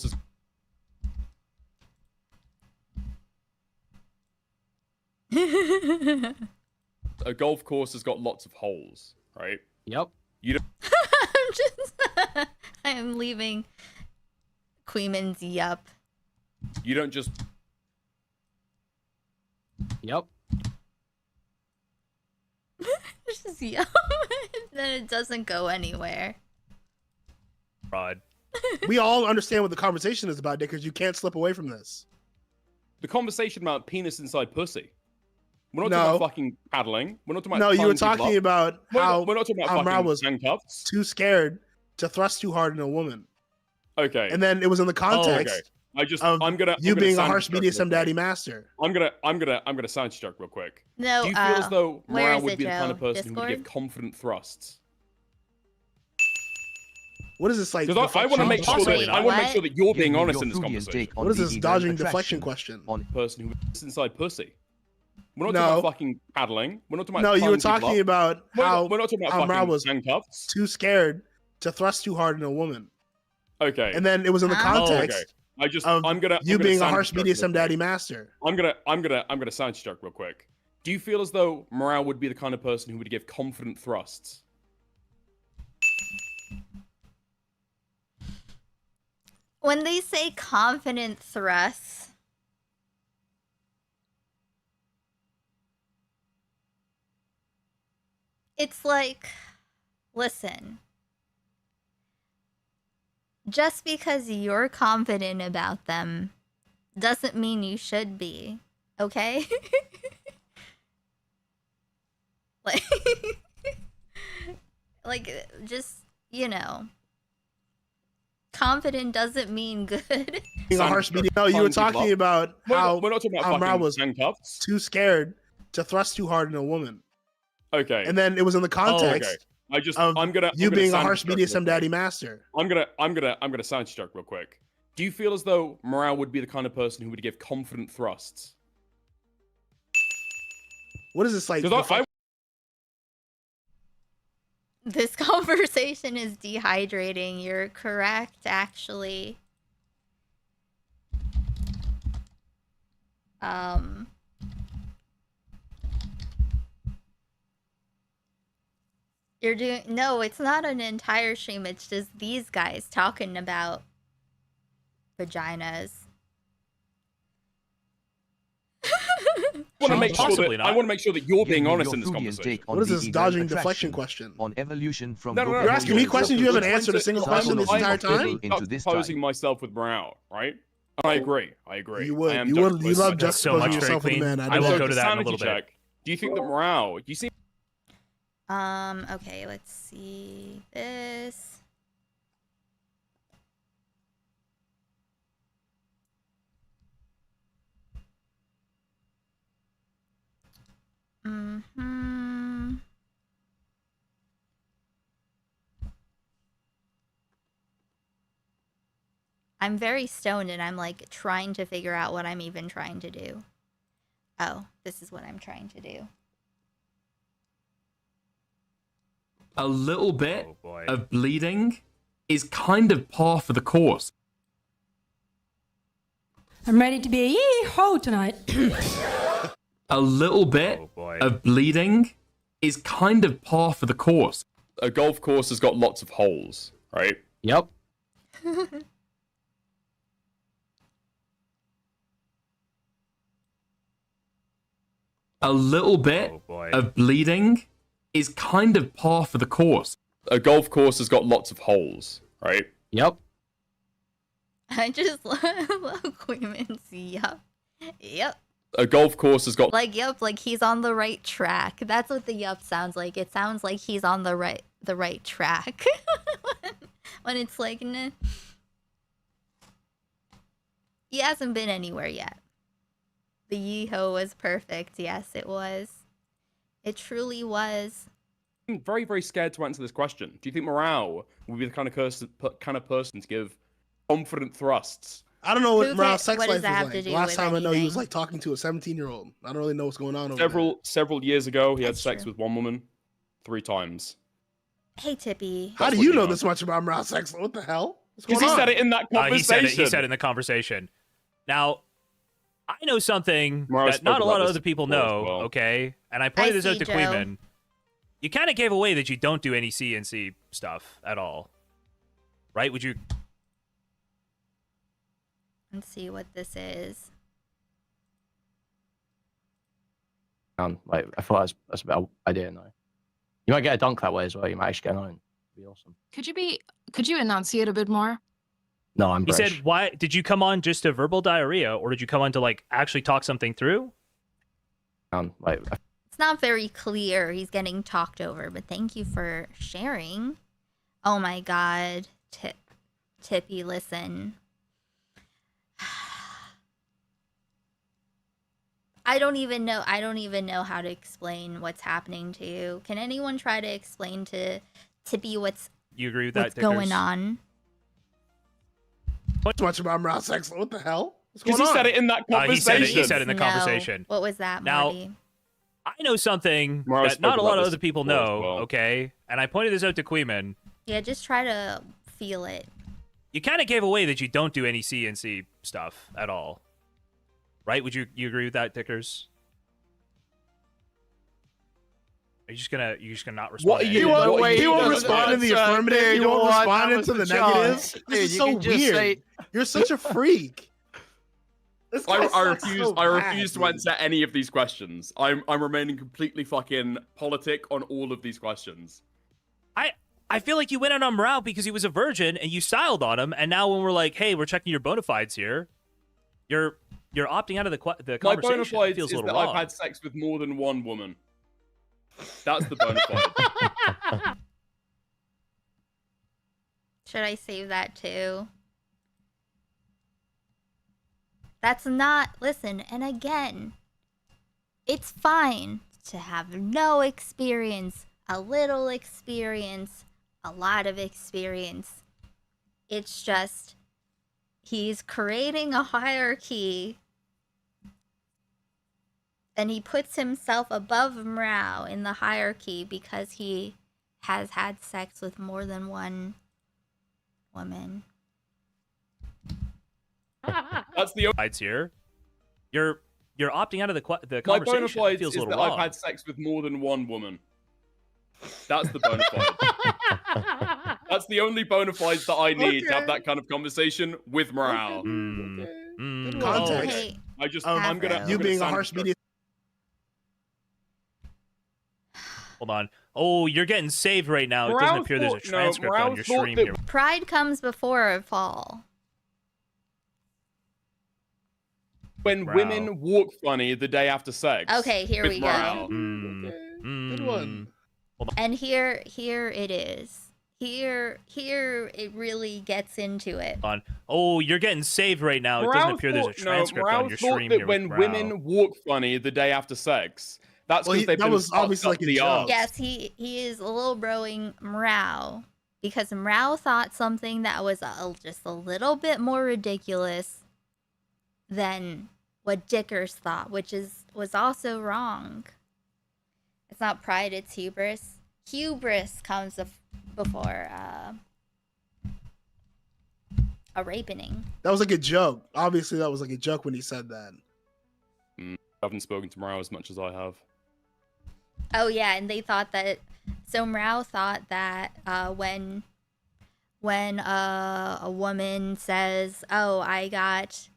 has a golf course has got lots of holes, right? Yep. You don't I am leaving Queeman's yup. You don't just Yep. Just yup. Then it doesn't go anywhere. Rod. We all understand what the conversation is about, Dickers. You can't slip away from this. The conversation about penis inside pussy. We're not talking about fucking paddling. We're not talking about. No, you were talking about how we're not talking about Mara fucking was handcuffs. too scared to thrust too hard in a woman. Okay. And then it was in the context I'm gonna being a harsh BDSM daddy master. I'm gonna sound struck real quick. No, do you feel as though where Morale is would it, be the kind of Joe? person who would give confident thrusts? What is this like? Because I want to make sure that you're being honest in this conversation. What is this dodging deflection question? On person who is inside pussy. We're not talking about fucking paddling. We're not talking about. No, you were talking about how we're not talking about Mara fucking was handcuffs. too scared to thrust too hard in a woman. Okay. And then it was in the context I'm gonna being a sound harsh struck BDSM real daddy quick. master. I'm gonna sound struck real quick. Do you feel as though Morale would be the kind of person who would give confident thrusts? When they say confident thrusts, it's like, listen, just because you're confident about them doesn't mean you should be, okay? like, just, you know. Confident doesn't mean good. Being a harsh BDSM. No, you were talking about how we're not talking about Mara fucking was handcuffs. too scared to thrust too hard in a woman. Okay. And then it was in the context I'm gonna being a sound harsh struck real BDSM quick. daddy master. I'm gonna sound struck real quick. Do you feel as though Morale would be the kind of person who would give confident thrusts? What is this like? This conversation is dehydrating. You're correct, actually. You're doing... No, it's not an entire stream. It's just these guys talking about vaginas. I want to make sure that you're being honest in this conversation. What is this dodging deflection question? On evolution from No, You're asking me questions you haven't answered a single question this entire time? I'm posing myself with Morale, right? And I agree. You would. You love juxtaposing yourself with a man. I will go to that in a little bit. Do you think that Morale? Do you see? Okay, let's see this. I'm very stoned and I'm like trying to figure out what I'm even trying to do. Oh, this is what I'm trying to do. A little bit of bleeding is kind of par for the course. I'm ready to be a yee-ho tonight. A little bit of bleeding is kind of par for the course. A golf course has got lots of holes, right? Yep. A little bit of bleeding is kind of par for the course. A golf course has got lots of holes, right? Yep. I just love Queeman's yup. Yep. A golf course has got Like yup, like he's on the right track. That's what the yup sounds like. It sounds like he's on the right track. when it's like, nah. He hasn't been anywhere yet. The yeehaw was perfect. Yes, it was. It truly was. I'm very, very scared to answer this question. Do you think Morale would be the kind of person to give confident thrusts? I don't know what Who Morale's ca- sex what life does is that have like. to do Last with time I know he was anything? like talking to a 17-year-old. I don't really know what's going on over there. Several years ago, he had That's sex true. with one woman 3 times. Hey, Tippy. How do you know this much about Morale's sex life? What the hell? Because he said it in that conversation. He said it in the conversation. Now, I know something Morales that not spoke a lot about of this other people before as know, well. okay? And I pointed this out see, to Joe. Queeman. You kind of gave away that you don't do any CNC stuff at all. Right? Would you... Let's see what this is. Like, I thought that's a better idea. No, you might get a dunk that way as well. You might actually get an own. Be awesome. Could you enunciate a bit more? No, I'm He British. said, "Why did you come on just to verbal diarrhea, or did you come on to like actually talk something through?" Like, It's not very clear. He's getting talked over, but thank you for sharing. Oh my god. Tippy, listen. I don't even know how to explain what's happening to you. Can anyone try to explain to Tippy what's You agree with that? what's going Dickers? on? What's much about Morale's sex life? What the hell? What's Because going he on? said it in that conversation. He said it in the No. conversation. What was that, Now, Marty? I know something Morales that spoke not a about lot of this other people before as know, well. okay? And I pointed this out to Queeman. Yeah, just try to feel it. You kind of gave away that you don't do any CNC stuff at all. Right? Would you agree with that, Dickers? Are you just gonna not respond? What to are anything? you- what are You you won't doing? respond in the affirmative. You won't respond into the negative. This is so weird. You're such a freak. This guy I sucks refuse. so I bad, refuse to dude. answer any of these questions. I'm remaining completely fucking politic on all of these questions. I feel like you went on morale because he was a virgin and you styled on him, and now when we're like, hey, we're checking your bona fides here, you're opting out of the My conversation. bona It fides feels is a little that wrong. I've had sex with more than one woman. That's the bona fide. Should I save that too? That's not, listen, and again, it's fine to have no experience, a little experience, a lot of experience. It's just, he's creating a hierarchy and he puts himself above Mrao in the hierarchy because he has had sex with more than one woman. That's the Fides here. You're opting out of the my conversation. bona It fides feels is a little that wrong. I've had sex with more than one woman. That's the bona fide. That's the only bona fides that I need to have that kind of conversation with morale. Context. Hey, I'm gonna. You being a stand harsh for- media. Hold on. Oh, you're getting saved right now. It Morale doesn't appear there's a thought- no, transcript Morale on your thought stream that- here. pride comes before a fall. When Morale. women walk funny the day after sex. Okay, here with we go. morale. Good one. And here it is. Here it really gets into it. Hold on. Oh, you're getting saved right now. It doesn't Morale appear there's a thought- transcript Morale on your thought stream that here. when with Morale. women walk funny the day after sex, that's Well, because they've that been was fucked obviously up like a the joke. arse. Yes, he is a little broing Mrao because Mrao thought something that was just a little bit more ridiculous than what Dickers thought, which was also wrong. It's not pride, it's hubris. Hubris comes before a rapening. That was like a joke. Obviously, that was like a joke when he said that. I haven't spoken to Morale as much as I have. Oh yeah, and they thought that. So Mrao thought that when a woman says, "Oh, I got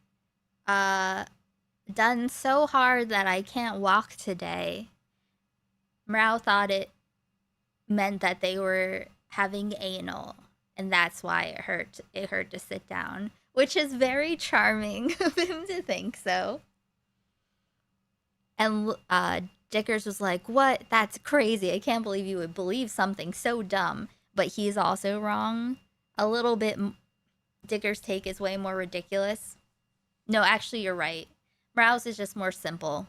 done so hard that I can't walk today," Mrao thought it meant that they were having anal, and that's why it hurt to sit down, which is very charming of him to think so. And Dickers was like, "What? That's crazy. I can't believe you would believe something so dumb." But he's also wrong. A little bit. Dickers' take is way more ridiculous. No, actually, you're right. Mrouse is just more simple.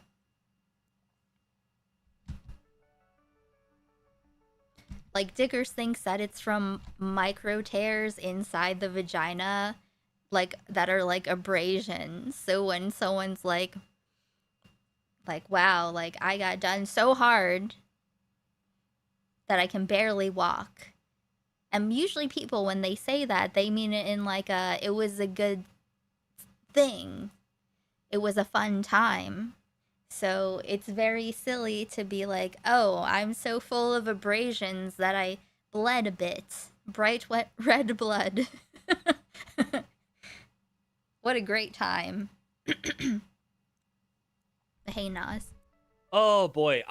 Like, Dickers thinks that it's from micro tears inside the vagina, like, that are like abrasions. So when someone's like, wow, like, I got done so hard that I can barely walk. And usually people, when they say that, they mean it in like it was a good thing. It was a fun time. So it's very silly to be like, oh, I'm so full of abrasions that I bled a bit. Bright, wet, red blood. What a great time. Hey, Nas. Oh, boy.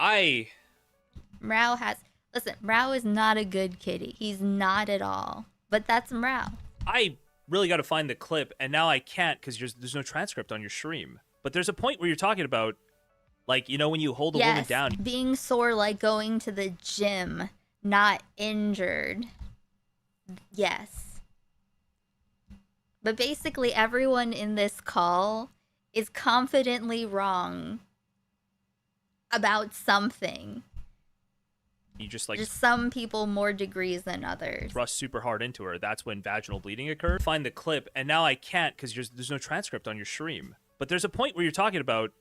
Listen, Mrao is not a good kitty. He's not at all. But that's Mrao. I really got to find the clip, and now I can't because there's no transcript on your stream. But there's a point where you're talking about, like, you know, when you hold a woman down. Being sore like going to the gym, not injured. Yes. But basically everyone in this call is confidently wrong about something. You just some people more degrees than others. Thrust super hard into her. That's when vaginal bleeding occurred. Find the clip, and now I can't because there's no transcript on your stream. But there's a point where you're talking about,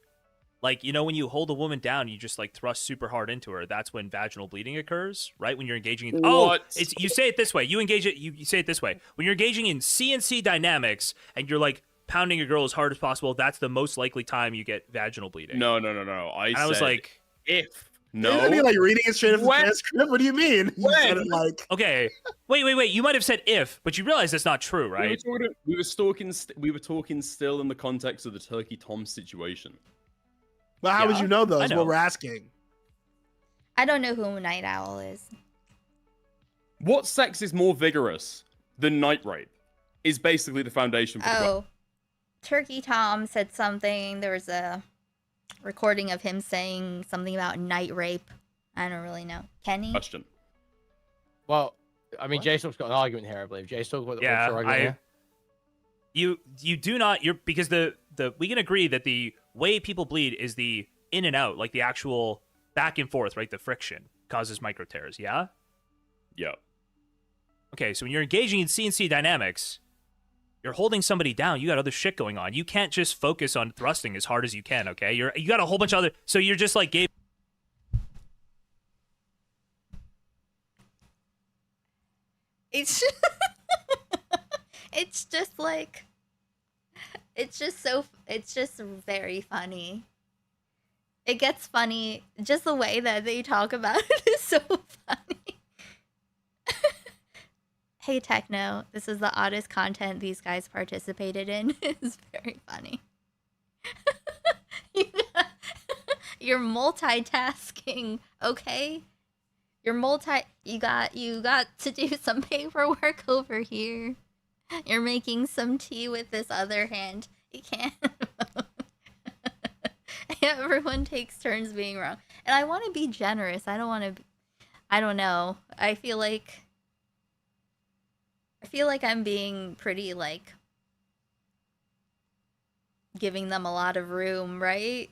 like, you know, when you hold a woman down, you just like thrust super hard into her. That's when vaginal bleeding occurs, right? When you're engaging in you say it this way. You engage it. You say it this way. When you're engaging in CNC dynamics and you're like pounding a girl as hard as possible, that's the most likely time you get vaginal bleeding. No. I was like, if. No. Isn't he like reading it straight off the transcript? What do you mean? You said it like... Okay. Wait. You might have said if, but you realize that's not true, right? We were talking still in the context of the Turkey Tom situation. But how would you know, though, is what we're asking. I don't know who Night Owl is. What sex is more vigorous than night rape is basically the foundation for the Turkey Tom said something. There was a recording of him saying something about night rape. I don't really know. Kenny? Question. Well, I mean, J-Stalk's got an argument here, I believe. J-Stalk, what's your argument here? You do not, because we can agree that the way people bleed is the in and out, like the actual back and forth, right? The friction causes micro tears, yeah? Yeah. Okay, so when you're engaging in CNC dynamics, you're holding somebody down. You got other shit going on. You can't just focus on thrusting as hard as you can, okay? You got a whole bunch of other... So you're just like... It's just like... It's just very funny. It gets funny. Just the way that they talk about it is so funny. Hey, Techno, this is the oddest content these guys participated in. It's very funny. You're multitasking, okay? You got to do some paperwork over here. You're making some tea with this other hand. You can't. Everyone takes turns being wrong. And I want to be generous. I don't want to... I don't know. I feel like I'm being pretty, like, giving them a lot of room, right?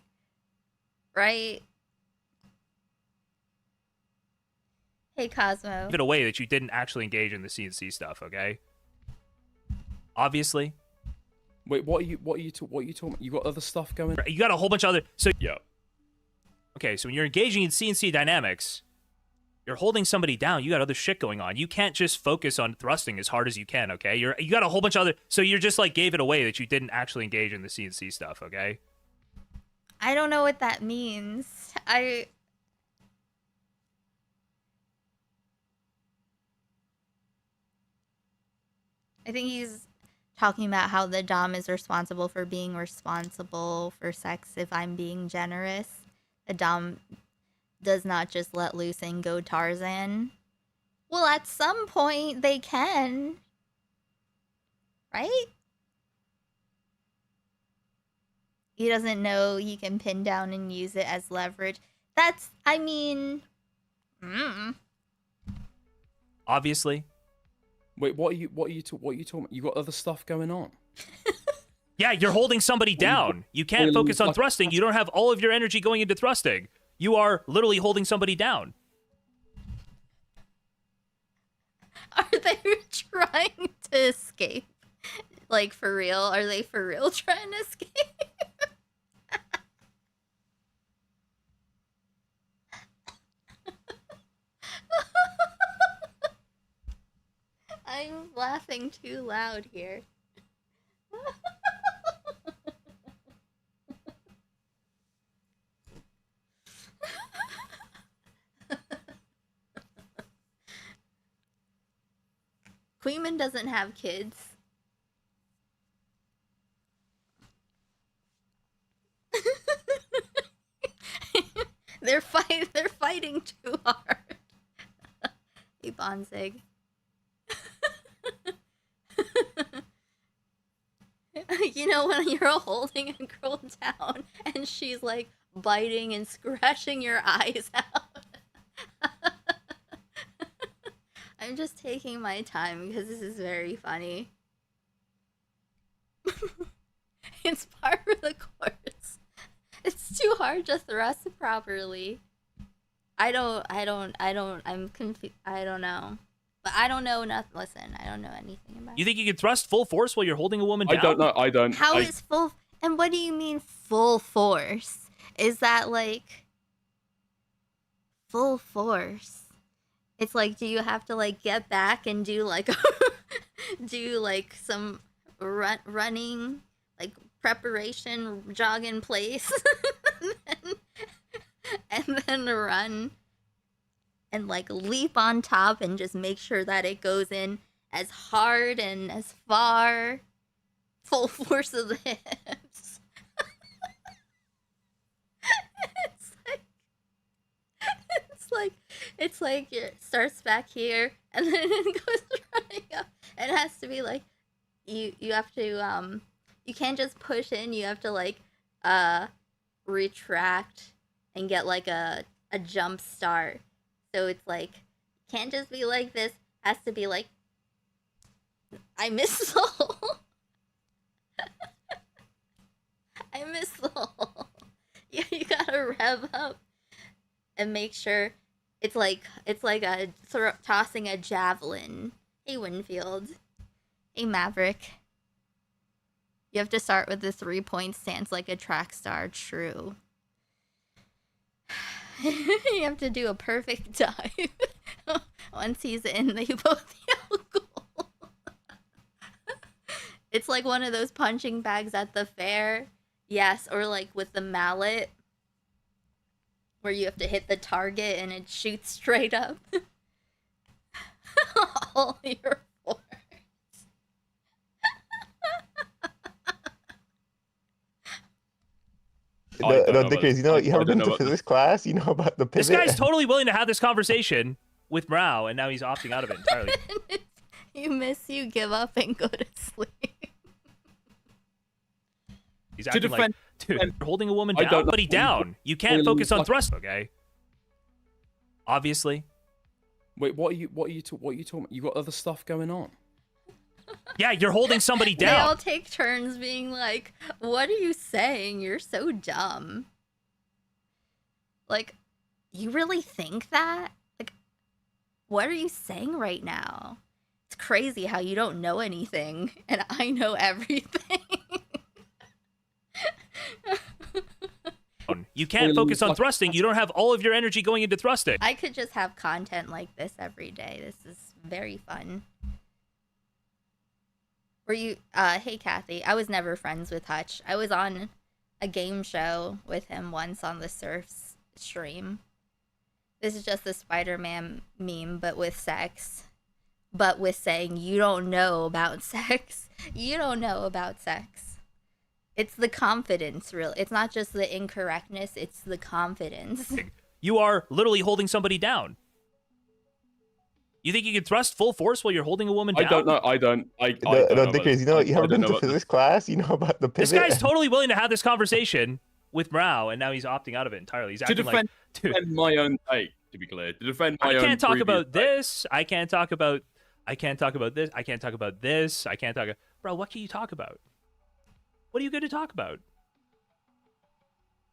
Right? Hey, Cosmo. Give it away that you didn't actually engage in the CNC stuff, okay? Obviously. Wait, what are you talking about? You got other stuff going? You got a whole bunch of other... So yeah. Okay, so when you're engaging in CNC dynamics, you're holding somebody down. You got other shit going on. You can't just focus on thrusting as hard as you can, okay? You got a whole bunch of other... So you're just like gave it away that you didn't actually engage in the CNC stuff, okay? I don't know what that means. I think he's talking about how the Dom is responsible for being responsible for sex if I'm being generous. The Dom does not just let loose and go Tarzan. Well, at some point they can, right? He doesn't know he can pin down and use it as leverage. That's, I mean, Obviously. Wait, what are you talking about? You got other stuff going on. Yeah, you're holding somebody down. You can't focus on thrusting. You don't have all of your energy going into thrusting. You are literally holding somebody down. Are they trying to escape? Like, for real? Are they for real trying to escape? I'm laughing too loud here. Queeman doesn't have kids. They're fighting too hard. Hey, Bonzig. You know when you're holding a girl down and she's like biting and scratching your eyes out. I'm just taking my time because this is very funny. It's part of the course. It's too hard to thrust properly. I'm confused. I don't know. But I don't know nothing. Listen, I don't know anything about it. You think you can thrust full force while you're holding a woman down? I don't know. I don't. How is full... And what do you mean full force? Is that like... Full force? It's like, do you have to like get back and do like... do like some running... Like preparation, jog in place? and then run... and like leap on top and just make sure that it goes in as hard and as far, full force of the hips. it's like it starts back here and then it goes running up. It has to be like you have to you can't just push in. You have to like retract and get like a jump start. So it's like, can't just be like this. Has to be like, I missed the hole. I missed the hole. Yeah, you gotta rev up and make sure it's like a tossing a javelin. Hey, Winfield. Hey, Maverick. You have to start with the 3-point stance like a track star. True. You have to do a perfect dive. Once he's in, they both yell goal. It's like one of those punching bags at the fair. Yes, or like with the mallet. Where you have to hit the target and it shoots straight up. All your force. No, Dickers, you know, you haven't been to physics class? You know about the pivot? This guy's totally willing to have this conversation with Morale, and now he's opting out of it entirely. You miss, you give up, and go to sleep. He's acting like, dude, you're holding a woman down, somebody down. You can't focus on thrust, okay? Obviously. Wait, what are you talking about? You got other stuff going on. Yeah, you're holding somebody down. They all take turns being like, what are you saying? You're so dumb. Like, you really think that? Like, what are you saying right now? It's crazy how you don't know anything, and I know everything. You can't focus on thrusting. You don't have all of your energy going into thrusting. I could just have content like this every day. This is very fun. Were you, hey Kathy, I was never friends with Hutch. I was on a game show with him once on the Surfs stream. This is just the Spider-Man meme, but with sex. But with saying, you don't know about sex. You don't know about sex. It's the confidence, really. It's not just the incorrectness, it's the confidence. You are literally holding somebody down. You think you can thrust full force while you're holding a woman down? I don't know. I don't No, know Dickers, you know what? You haven't been to physics class? You know about the pivot? This guy's totally willing to have this conversation with Morale, and now he's opting out of it entirely. He's to acting defend, like, dude, defend my own take, to be clear. To defend my I own can't talk previous about take. this. I can't talk about this. I can't talk about this. I can't talk. Bro, what can you talk about? What are you good to talk about?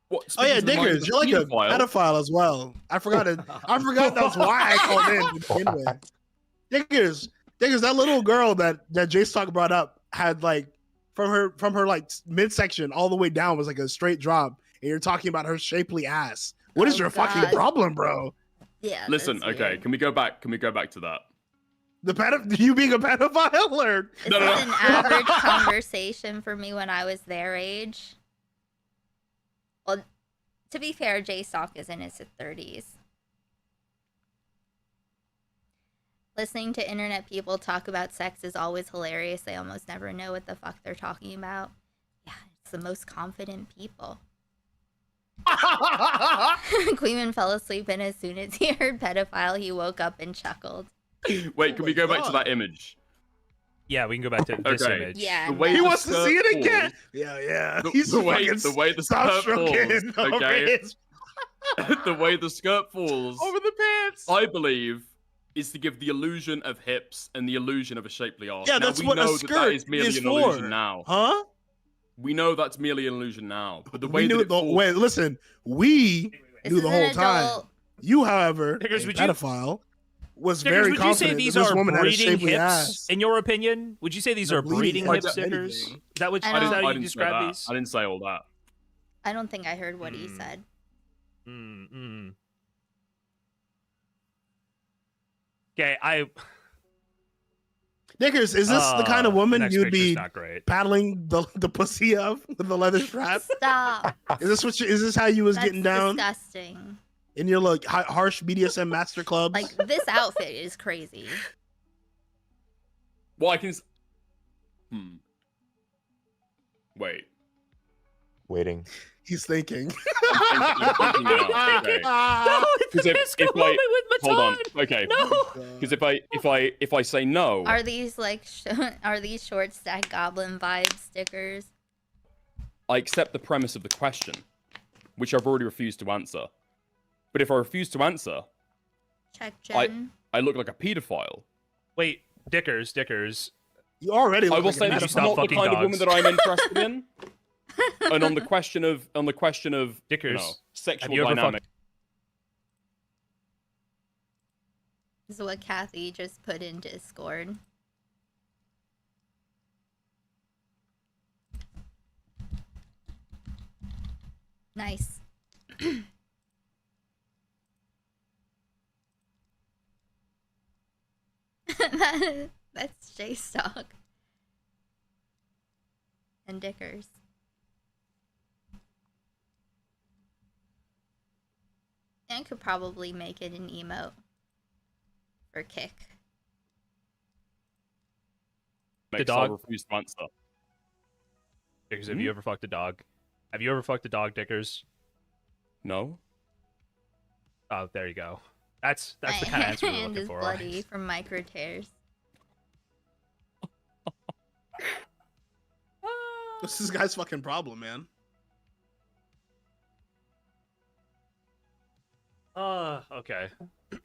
What, Oh yeah, speaking to the mind of Dickers, you're like a pedophile as well. I forgot it. I forgot that's why I called in to begin with. Dickers, that little girl that Jace Talk brought up had like from her like midsection all the way down was like a straight drop, and you're talking about her shapely ass. What is your fucking problem, bro? Yeah. Listen, okay, can we go back? Can we go back to that? You being a pedophile, or This is an average conversation for me when I was their age. Well, to be fair, Jay Stock is in his 30s. Listening to internet people talk about sex is always hilarious. They almost never know what the fuck they're talking about. Yeah, it's the most confident people. Queeman fell asleep, and as soon as he heard pedophile, he woke up and chuckled. Wait, can we go back to that image? Yeah, we can go back to this Okay. image. Yeah, The way he the wants to skirt see it falls- again. Yeah. He's The way fucking the stop skirt stroking falls, over okay? his The way the skirt falls over the pants. I believe, is to give the illusion of hips and the illusion of a shapely arse. Yeah, Now, that's we what a know that skirt is merely is an for. illusion now. Huh? We know that's merely an illusion now. But the We way knew that it falls, wait, listen, we This knew the is whole an time. adult- You, however, Dickers, a would you- pedophile, was Stickers, very would you say confident these that this are woman had a breeding shapely hips, ass. in your opinion? Would you say these They're are breeding bleeding hips, like Stickers? anything. Is that what I is that don't- how I you didn't say describe that. these? I didn't say all that. I don't think I heard what he said. Okay, Dickers, is this the kind of woman next you'd picture's be not great. paddling the pussy of with the leather strap? Stop. Is this how you was That's getting down disgusting. in your like harsh BDSM master clubs? Like, this outfit is crazy. Well, I can. Wait. Waiting. He's thinking. I'm thinking now. Okay. No, Because it's if moment with hold on. Matan. Okay. No. Because if I say no, Are these like are these short stack goblin vibe stickers? I accept the premise of the question, which I've already refused to answer. But if I refuse to answer, Check Jen. I look like a pedophile. Wait, Dickers. You already. I Look will like say a that you it's stop not the fucking kind of woman dogs? that I'm interested in. And on the question of Dickers, have sexual you ever dynamic. This is what Kathy just put in Discord. Nice. That's J Stock. And Dickers. And could probably make it an emote. For kick. Makes dog? I refuse to answer. Dickers, have you ever fucked a dog? Have you ever fucked a dog, Dickers? No. Oh, there you go. That's the My kind of answer we're hand looking is for. bloody Alright. from micro tears. What's this guy's fucking problem, man? Okay.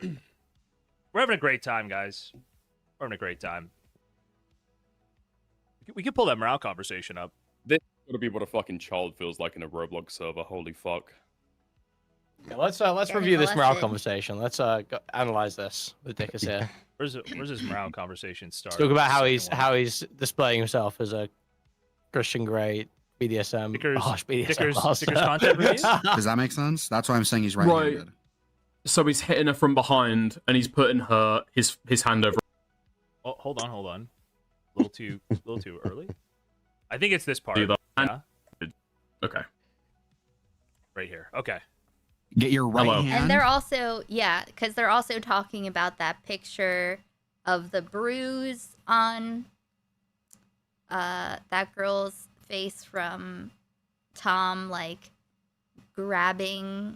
We're having a great time, guys. We're having a great time. We can pull that morale conversation up. This is gonna be what a fucking child feels like in a Roblox server. Holy fuck. Yeah, let's review this morale conversation. Let's analyze this with Dickers here. Where's this morale conversation start? Let's talk about how he's displaying himself as a Christian Grey BDSM. BDSM master. content review? Does that make sense? That's why I'm saying he's Right. right-handed. So he's hitting her from behind, and he's putting his hand over. Oh, hold on. A little too early. I think it's this part. Do that. Yeah. Okay. Right here. Okay. Get your right hand. And they're also, because they're also talking about that picture of the bruise on that girl's face from Tom, like grabbing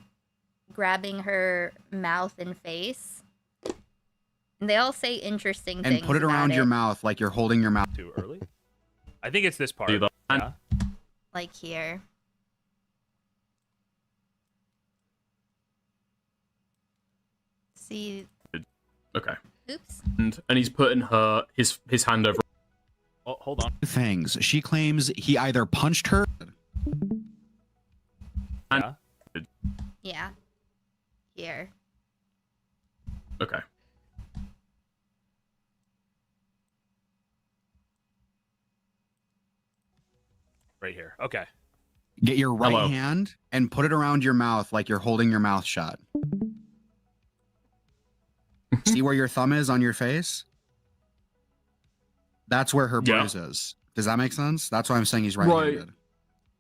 her mouth and face. And they all say interesting And things put it about around your it. mouth like you're holding your mouth. Too early? I think it's this part. Do that. Yeah. Like here. See. Okay. Oops. And he's putting his hand over. Oh, hold on. Things. She claims he either punched her. Yeah. Yeah. Here. Okay. Right here. Okay. Get your right Hello. hand and put it around your mouth like you're holding your mouth shut. See where your thumb is on your face? That's where her Yeah. bruise is. Does that make sense? That's why I'm saying he's right-handed. Right.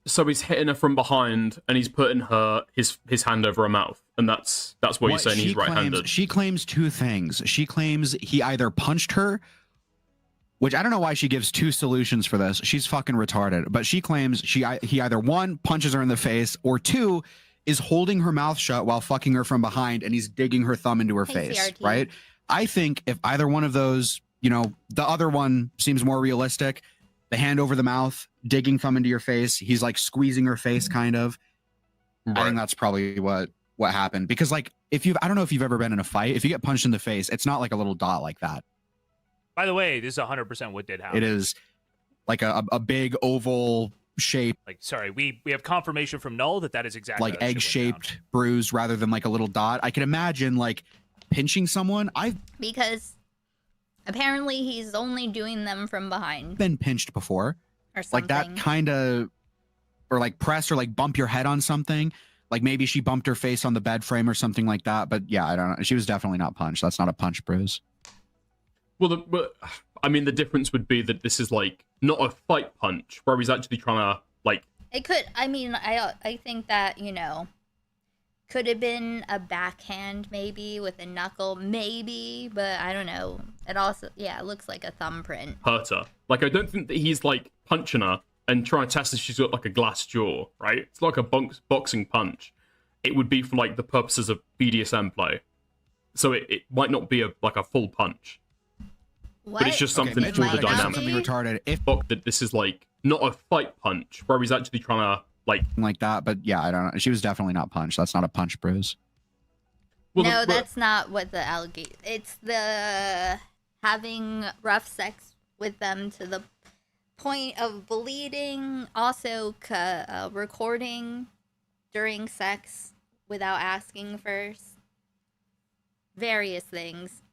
So he's hitting her from behind, and he's putting his hand over her mouth, and that's what you're saying. He's right-handed. She claims two things. She claims he either punched her, which I don't know why she gives two solutions for this. She's fucking retarded. But she claims he either one punches her in the face, or two is holding her mouth shut while fucking her from behind, and he's digging her thumb into her face. CRT. Right? I think if either one of those, the other one seems more realistic. The hand over the mouth, digging thumb into your face. He's like squeezing her face, kind of. Right. I think that's probably what happened. Because like, I don't know if you've ever been in a fight. If you get punched in the face, it's not like a little dot like that. By the way, this is 100% what did happen. It is like a big oval shape, Like, sorry, we have confirmation from Null that is exactly like how this shit went egg-shaped bruise rather than like a little dot. I can imagine like pinching someone. I've Because apparently he's only doing them from behind. been pinched before. Or Like that something. kind of, or like press or like bump your head on something. Like maybe she bumped her face on the bed frame or something like that. But yeah, I don't know. She was definitely not punched. That's not a punch bruise. Well, I mean, the difference would be that this is like not a fight punch, where he's actually trying to like. It could. I mean, I think that could have been a backhand maybe with a knuckle maybe, but I don't know. It also it looks like a thumbprint. Hurt her. Like, I don't think that he's like punching her and trying to test if she's got like a glass jaw, right? It's like a boxing punch. It would be for like the purposes of BDSM play, so it might not be like a full punch. What? But it's just something Okay, for the Mitchell, dynamic. something retarded. If that this is like not a fight punch, where he's actually trying to like that. But yeah, I don't know. She was definitely not punched. That's not a punch bruise. Well, No, that's not what the allegation. It's the having rough sex with them to the point of bleeding. Also, recording during sex without asking first. Various things.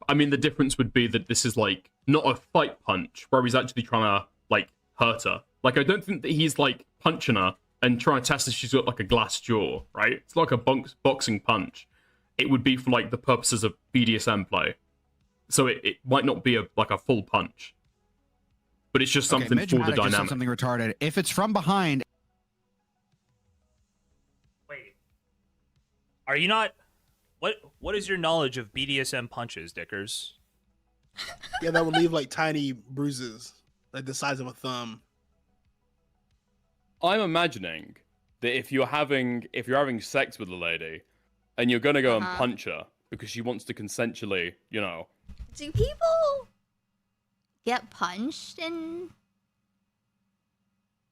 I mean, the difference would be that this is like not a fight punch, where he's actually trying to like hurt her. Like, I don't think that he's like punching her and trying to test if she's got like a glass jaw, right? It's like a boxing punch. It would be for like the purposes of BDSM play, so it might not be like a full punch, but it's just something Midge for the Maddox just said dynamic. something retarded. If it's from behind. Wait. Are you not? What is your knowledge of BDSM punches, Dickers? Yeah, that would leave like tiny bruises, like the size of a thumb. I'm imagining that if you're having sex with a lady and you're gonna go and punch her because she wants to consensually, Do people get punched in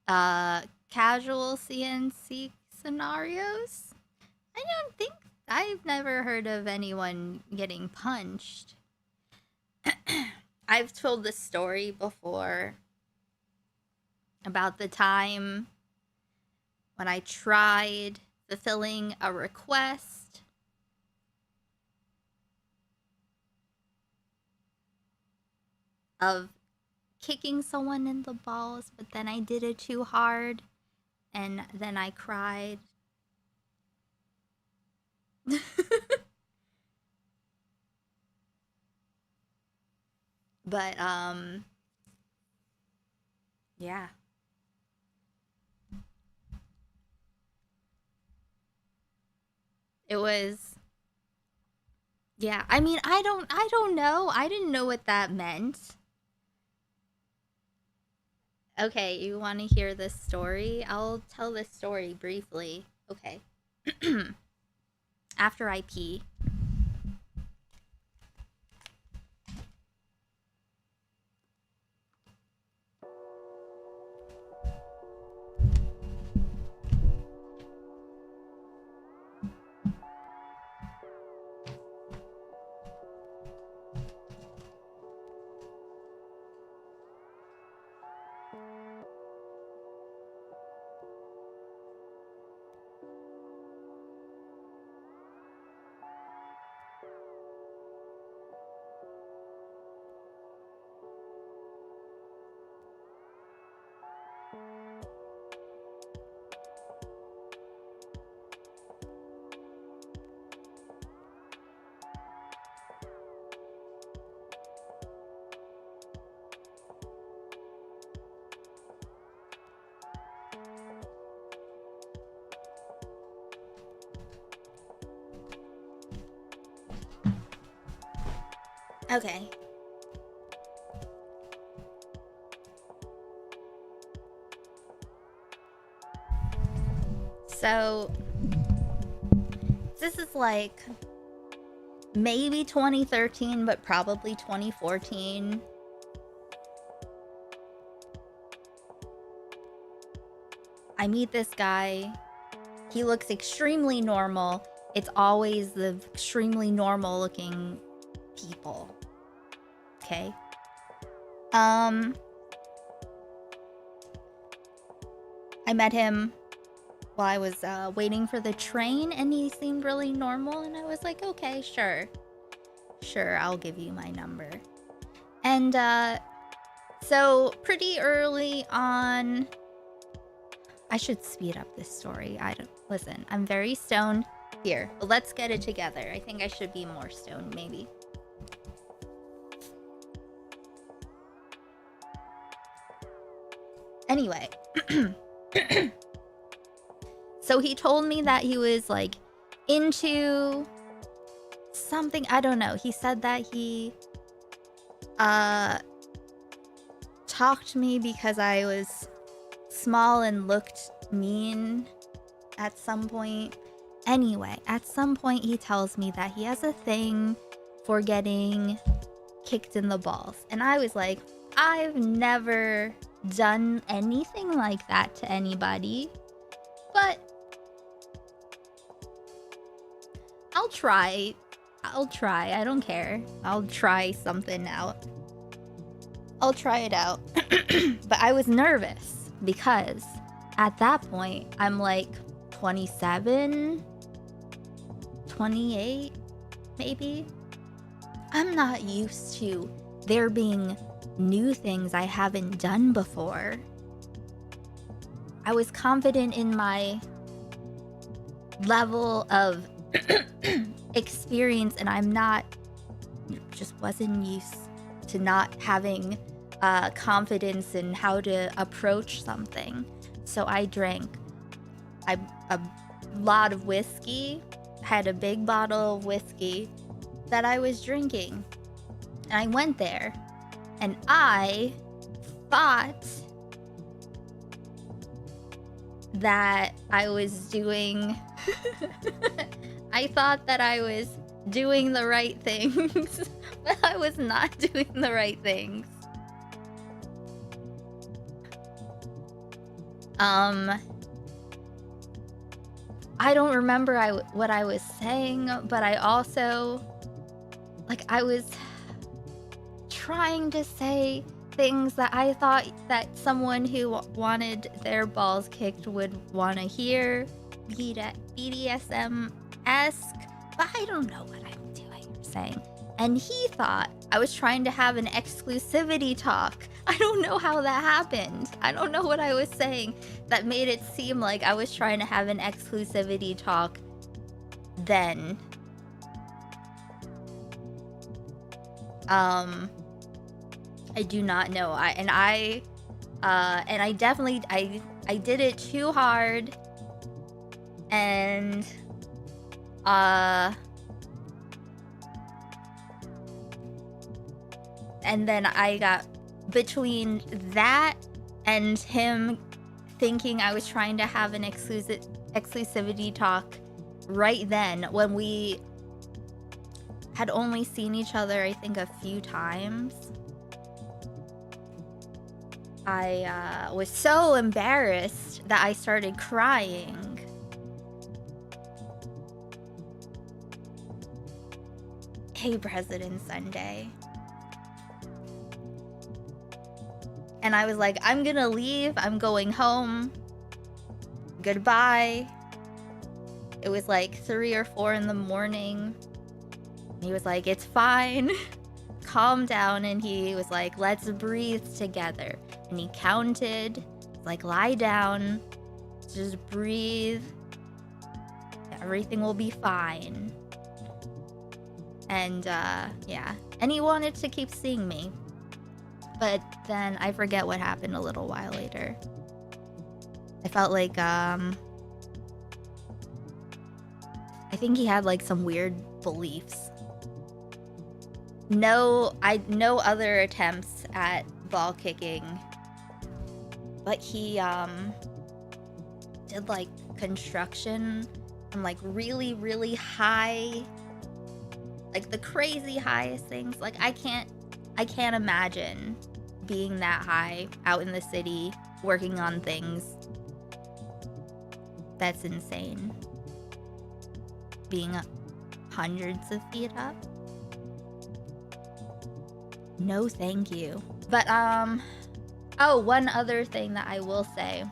casual CNC scenarios? I don't think I've never heard of anyone getting punched. I've told this story before about the time when I tried fulfilling a request of kicking someone in the balls, but then I did it too hard and then I cried. But yeah. It was I mean, I don't know. I didn't know what that meant. Okay, you want to hear this story? I'll tell this story briefly. Okay. after I pee. Okay. So this is like maybe 2013, but probably 2014. I meet this guy. He looks extremely normal. It's always the extremely normal looking people. Okay. I met him while I was waiting for the train, and he seemed really normal, and I was like, okay, sure, I'll give you my number. And so pretty early on, I should speed up this story. Listen, I'm very stoned here, but let's get it together. I think I should be more stoned, maybe. Anyway, so he told me that he was like into something, I don't know. He said that he talked to me because I was small and looked mean at some point. Anyway, at some point he tells me that he has a thing for getting kicked in the balls. And I was like, I've never done anything like that to anybody, but I'll try. I don't care. I'll try something out. I'll try it out. But I was nervous because at that point I'm like 27, 28 maybe. I'm not used to there being new things I haven't done before. I was confident in my level of experience, and just wasn't used to not having confidence in how to approach something. So I drank a lot of whiskey, had a big bottle of whiskey that I was drinking. And I went there, and I thought that I was doing I thought that I was doing the right things, but I was not doing the right things. I don't remember what I was saying, but I also, I was trying to say things that I thought that someone who wanted their balls kicked would want to hear, BDSM-esque, but I don't know what I'm doing or saying. And he thought I was trying to have an exclusivity talk. I don't know how that happened. I don't know what I was saying that made it seem like I was trying to have an exclusivity talk then. I do not know. I definitely I did it too hard, and then I got between that and him thinking I was trying to have an exclusivity talk right then, when we had only seen each other, I think, a few times, I was so embarrassed that I started crying. Hey, President Sunday. And I was like, I'm gonna leave. I'm going home. Goodbye. It was like 3 or 4 in the morning. He was like, it's fine. Calm down. And he was like, let's breathe together. And he counted, like, lie down. Just breathe. Everything will be fine. And, yeah. And he wanted to keep seeing me. But then I forget what happened a little while later. I felt like, I think he had, like, some weird beliefs. No other attempts at ball kicking. But he, did, like, construction and, like, really, really high, like, the crazy highest things. Like, I can't imagine being that high out in the city working on things. That's insane. Being hundreds of feet up. No, thank you. But, oh, one other thing that I will say.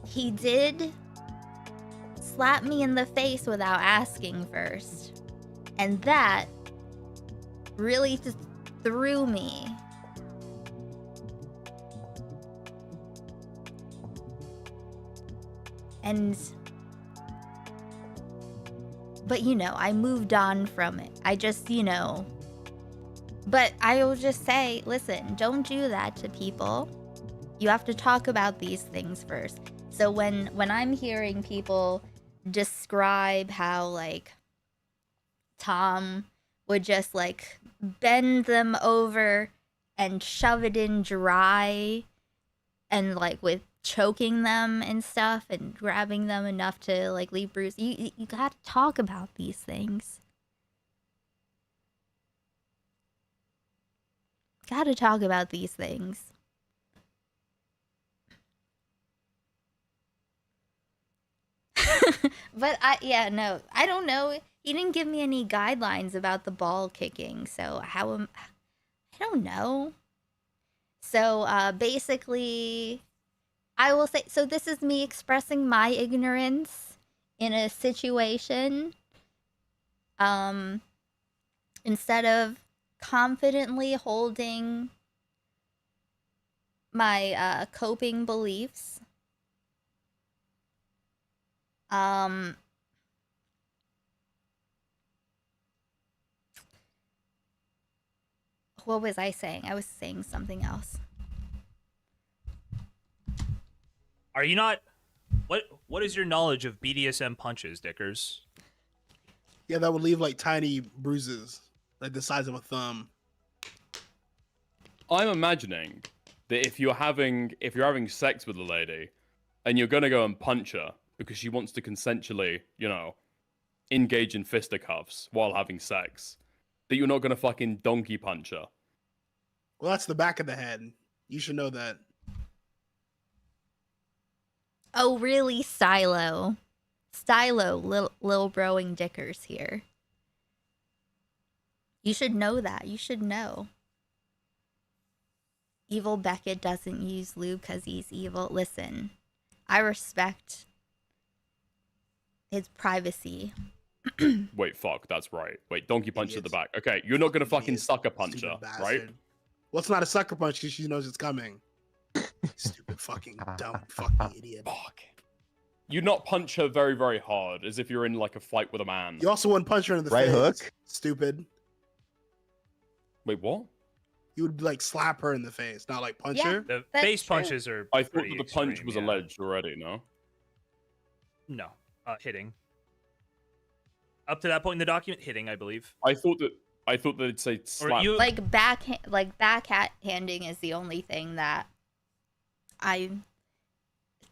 He did slap me in the face without asking first. And that really just threw me. But you know, I moved on from it. I just, you know. But I will just say, listen, don't do that to people. You have to talk about these things first. So when I'm hearing people describe how, like, Tom would just, like, bend them over and shove it in dry and, like, with choking them and stuff and grabbing them enough to, like, leave bruises. You gotta talk about these things. Gotta talk about these things. But I don't know. He didn't give me any guidelines about the ball kicking, so I don't know. So basically, I will say, so this is me expressing my ignorance in a situation. Instead of confidently holding my coping beliefs, what was I saying? I was saying something else. Are you not? What is your knowledge of BDSM punches, Dickers? Yeah, that would leave like tiny bruises, like the size of a thumb. I'm imagining that if you're having sex with a lady, and you're gonna go and punch her because she wants to consensually, you know, engage in fisticuffs while having sex, that you're not gonna fucking donkey punch her. Well, that's the back of the head. You should know that. Oh, really, Stylo? Stylo, Lil Broing Dickers here. You should know that. You should know. Evil Beckett doesn't use lube because he's evil. Listen, I respect his privacy. Wait, fuck, that's right. Wait, donkey punch to the back. Okay, you're not gonna fucking sucker punch her, right? Well, it's not a sucker punch because she knows it's coming. Stupid fucking dumb fucking idiot. Fuck. You not punch her very, very hard, as if you're in like a fight with a man. You also wouldn't punch her in the face. Hook? Stupid. Wait, what? You would like slap her in the face, not like punch her. The face punches are. I thought pretty that the punch extreme, was yeah. alleged already, no? No, hitting. Up to that point in the document, hitting, I believe. I thought that it'd say slap. Like backhanding is the only thing that I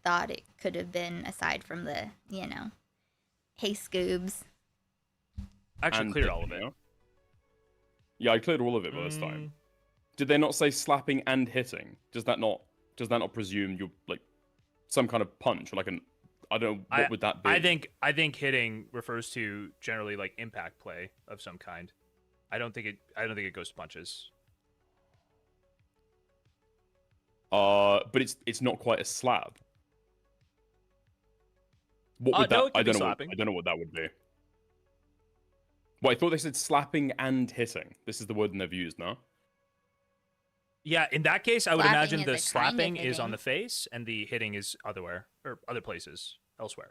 thought it could have been, aside from the, hey Scoobs. Actually cleared all of it. Yeah, I cleared all of it last time. Did they not say slapping and hitting? Does that not presume you're like some kind of punch or like an, I don't know, what would that be? I think hitting refers to generally like impact play of some kind. I don't think it goes to punches. But it's not quite a slap. What would that? I don't know what that would be. Well, I thought they said slapping and hitting. This is the word they've used now. Yeah, in that case, I would imagine the slapping kind of is on hitting. the face and the hitting is otherwhere or other places elsewhere.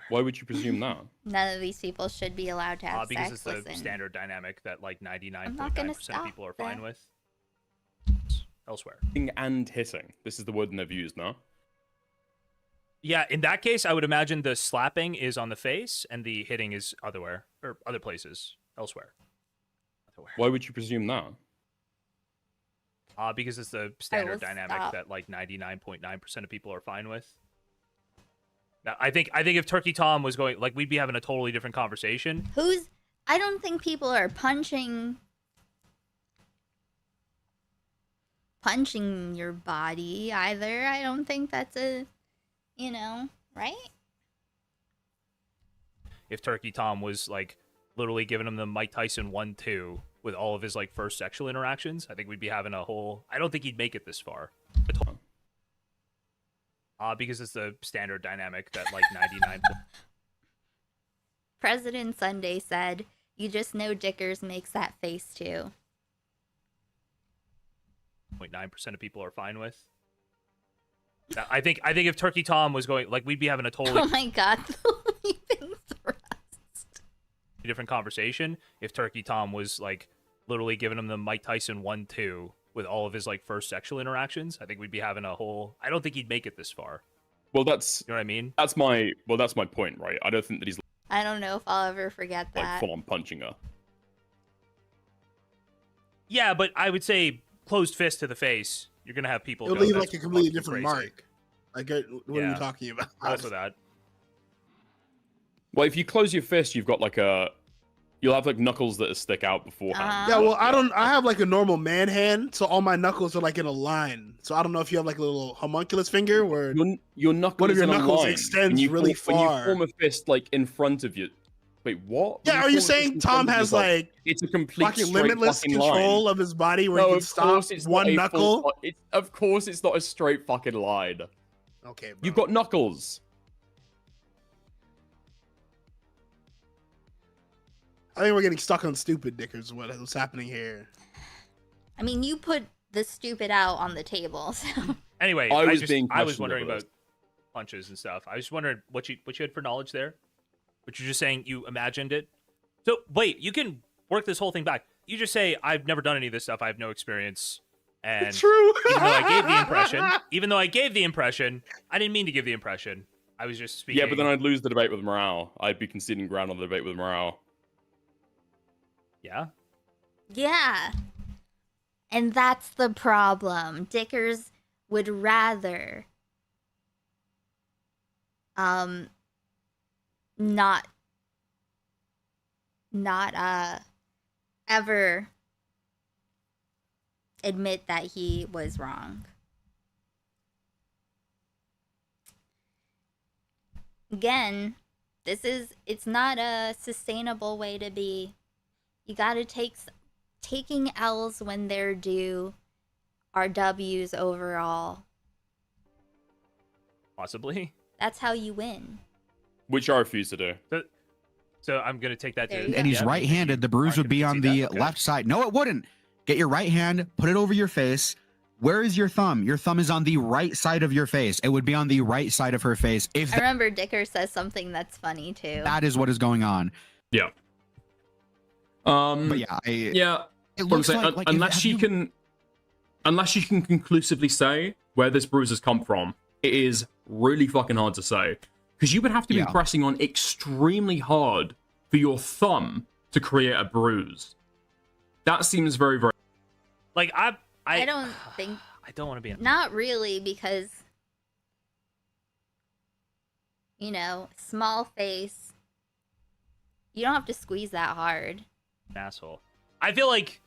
Why would you presume that? None of these people should be allowed to have Because sex. it's the Listen, standard dynamic that like 99.9% gonna of stop people are fine that. with. Elsewhere. And hitting. This is the word they've used now. Yeah, in that case, I would imagine the slapping is on the face and the hitting is otherwhere or other places elsewhere. Why would you presume that? Because it's the standard dynamic that like 99.9% of people are fine with. Now, I think if Turkey Tom was going, like, we'd be having a totally different conversation. I don't think people are punching your body either. I don't think that's right? If Turkey Tom was like literally giving him the Mike Tyson 1-2 with all of his like first sexual interactions, I think we'd be having a whole. I don't think he'd make it this far. Because it's the standard dynamic that like 99. President Sunday said, "You just know Dickers makes that face too." 0.9% of people are fine with. Now, I think if Turkey Tom was going, like, we'd be having a totally. Oh my God, the leaping thrust. Different conversation if Turkey Tom was like literally giving him the Mike Tyson 1-2 with all of his like first sexual interactions. I think we'd be having a whole. I don't think he'd make it this far. Well, that's, you know what I mean. That's my point, right? I don't think that he's I don't know if I'll ever forget like that. full on punching her. Yeah, but I would say closed fist to the face. You're gonna have people. It'll go, leave "That's like a completely fucking different crazy." mark. Like, what are you talking about? Also that. Well, if you close your fist, you've got like you'll have like knuckles that stick out beforehand. Yeah, well, I have like a normal man hand, so all my knuckles are like in a line. So I don't know if you have like a little homunculus finger where your knuckles one of your in a knuckles line, extends and you really form, When far. you form a fist like in front of you. Wait, what? Yeah, are you saying Tom has like it's a complete fucking straight limitless fucking control line. of his body where No, he can of stop course it's one not a full- knuckle? Of course, it's not a straight fucking line. Okay, bro. You've got knuckles. I think we're getting stuck on stupid, Dickers. What's happening here? I mean, you put the stupid out on the table. So. Anyway, I was wondering about about punches and stuff. I was wondering what you had for knowledge there. But you're just saying you imagined it. So wait, you can work this whole thing back. You just say I've never done any of this stuff. I have no experience. And True. even though I gave the impression, I didn't mean to give the impression. I was just speaking. Yeah, but then I'd lose the debate with morale. I'd be conceding ground on the debate with morale. Yeah. Yeah. And that's the problem. Dickers would rather not ever admit that he was wrong. Again, it's not a sustainable way to be. You gotta taking L's when they're due are W's overall. Possibly. That's how you win. Which I refuse to do. So I'm gonna take that to. And he's right-handed. The bruise would be on the left side. No, it wouldn't. Get your right hand, put it over your face. Where is your thumb? Your thumb is on the right side of your face. It would be on the right side of her face. If I remember Dicker says something that's funny too. that is what is going on. Yeah. But yeah, It looks like unless she can conclusively say where this bruise has come from, it is really fucking hard to say. Because you would have to be pressing on extremely hard for your thumb to create a bruise. That seems very, very. Like I don't think I don't want to be an Not really, because, you know, small face. You don't have to squeeze that hard. asshole. I feel like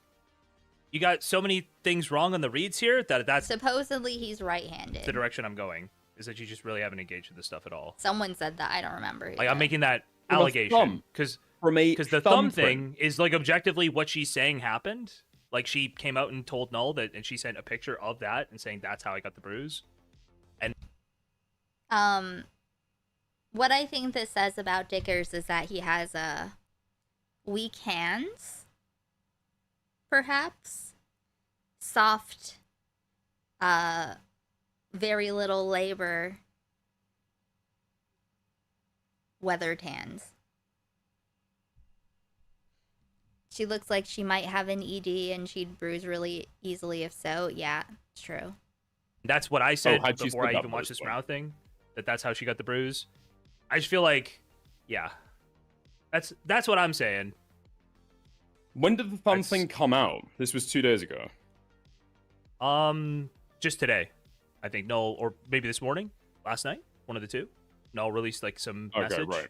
you got so many things wrong on the reads here that that's Supposedly he's right-handed. the direction I'm going. Is that you just really haven't engaged in this stuff at all. Someone said that. I don't remember. Like, I'm making that From a allegation thumb. because From a the thumb thumbprint. thing is like objectively what she's saying happened. Like, she came out and told Null that, and she sent a picture of that and saying that's how I got the bruise. And What I think this says about Dickers is that he has weak hands, perhaps. Soft, very little labor, weathered hands. She looks like she might have an ED and she'd bruise really easily if so. Yeah, it's true. that's what I said how'd she before split I that even watched bruise this from? mouth thing. That's how she got the bruise. I just feel like, yeah, that's what I'm saying. When did the thumb thing come out? This was 2 days ago. Just today, I think. No, or maybe this morning, last night, one of the two. No, released like some Okay, message. right.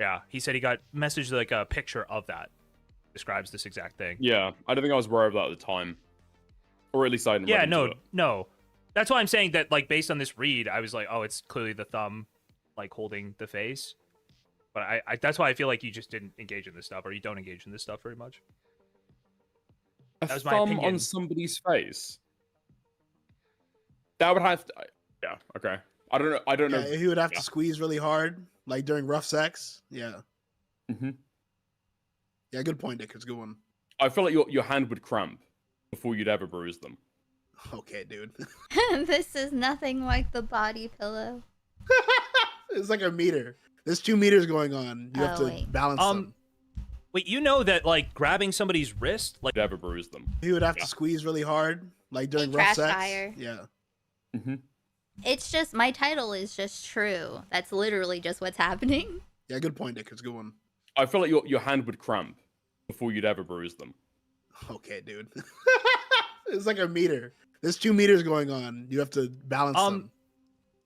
Yeah, he said he got messaged like a picture of that. Describes this exact thing. Yeah, I don't think I was aware of that at the time. Or at least I didn't Yeah, read into no, it. no. That's why I'm saying that, like, based on this read, I was like, oh, it's clearly the thumb, like, holding the face. But I that's why I feel like you just didn't engage in this stuff, or you don't engage in this stuff very much. A That was my thumb opinion. on somebody's face. That would have to... Yeah, okay. I don't know. I don't know. Yeah, he would have Yeah. to squeeze really hard, like during rough sex. Yeah. Mm-hmm. Yeah, good point, Dick. It's a good one. I feel like your hand would cramp before you'd ever bruise them. Okay, dude. This is nothing like the body pillow. It's like a meter. There's 2 meters going on. You have Oh, to wait. balance them. Wait, you know that, like, grabbing somebody's wrist, like, Ever bruise them. He would have to squeeze really hard, like during Hey, rough Crash sex. Fire. Yeah. Mm-hmm. It's just, my title is just true. That's literally just what's happening. Yeah, good point, Dick. It's a good one. I feel like your hand would cramp before you'd ever bruise them. Okay, dude. It's like a meter. There's 2 meters going on. You have to balance them.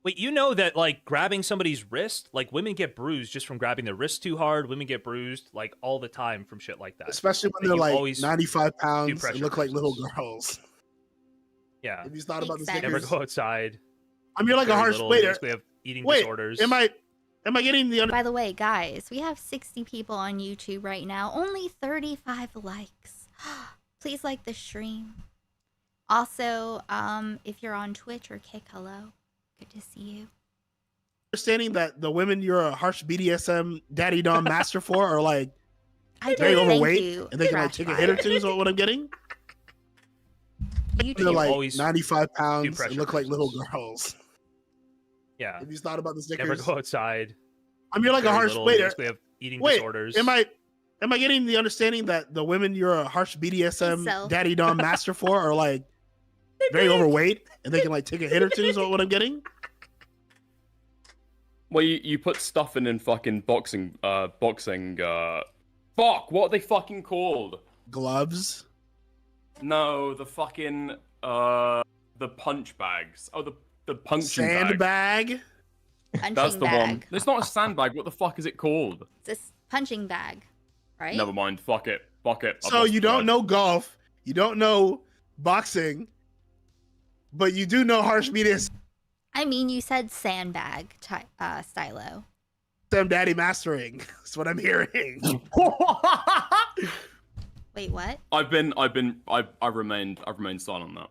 Wait, you know that, like, grabbing somebody's wrist, like, women get bruised just from grabbing their wrist too hard. Women get bruised, like, all the time from shit like that. Especially when you they're like always 95 do pounds and pressure look like little bruises. girls. Yeah. Have you thought about this? Makes Never Dickers? go outside. I mean, you're like a Very harsh little. waiter. Basically have eating Wait, disorders. am I getting the By the way, guys, we have 60 people on YouTube right now. Only 35 likes. Please like the stream. Also, if you're on Twitch or Kick, hello. Good to see you. understanding that the women you're a harsh BDSM daddy dom master for are like I very do, thank overweight you. and they can like Crash take a hit or Fire. two is what I'm getting? You They're do. like always 95 pounds and pressure look like little bruises. girls. Yeah. Have you thought about this, Never Dickers? go outside. I mean, you're like a Very harsh little. waiter. Basically have eating Wait, disorders. am I getting the understanding that the women you're a harsh BDSM So. daddy dom master for are like very overweight and they can like take a hit or two is what I'm getting? Well, you put stuff in fucking boxing, fuck, what are they fucking called? Gloves? No, the fucking, the punch bags. Oh, the punching bag. Sandbag? Punching That's the bag. one. It's not a sandbag, what the fuck is it called? It's a punching bag, right? Never mind, fuck it. Fuck it. I've So lost you the don't thread. know golf, you don't know boxing, but you do know harsh BDSM I mean, you said sandbag, stylo. daddy mastering. That's what I'm hearing. Wait, what? I've remained silent on that.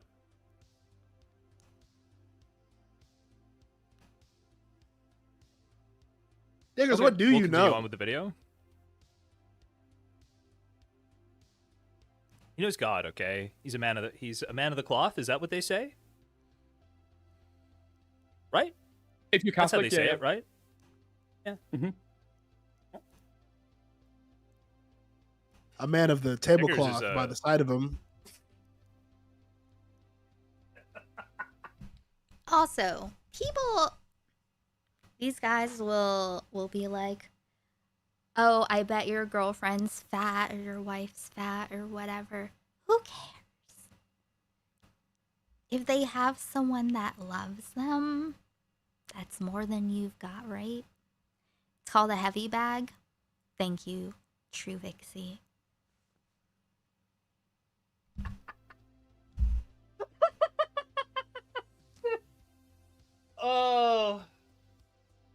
Dickers, Okay, what do we'll you continue know? on with the video. He knows God, okay? He's a man of the cloth. Is that what they say? Right? If you're That's how Catholic, they say yeah. it, right? Yeah. Mm-hmm. A man of the Dickers is, tablecloth by the side of him. Also, these guys will be like, oh, I bet your girlfriend's fat or your wife's fat or whatever. Who cares? if they have someone that loves them, that's more than you've got, right? It's called a heavy bag. Thank you, True Vixie. Oh.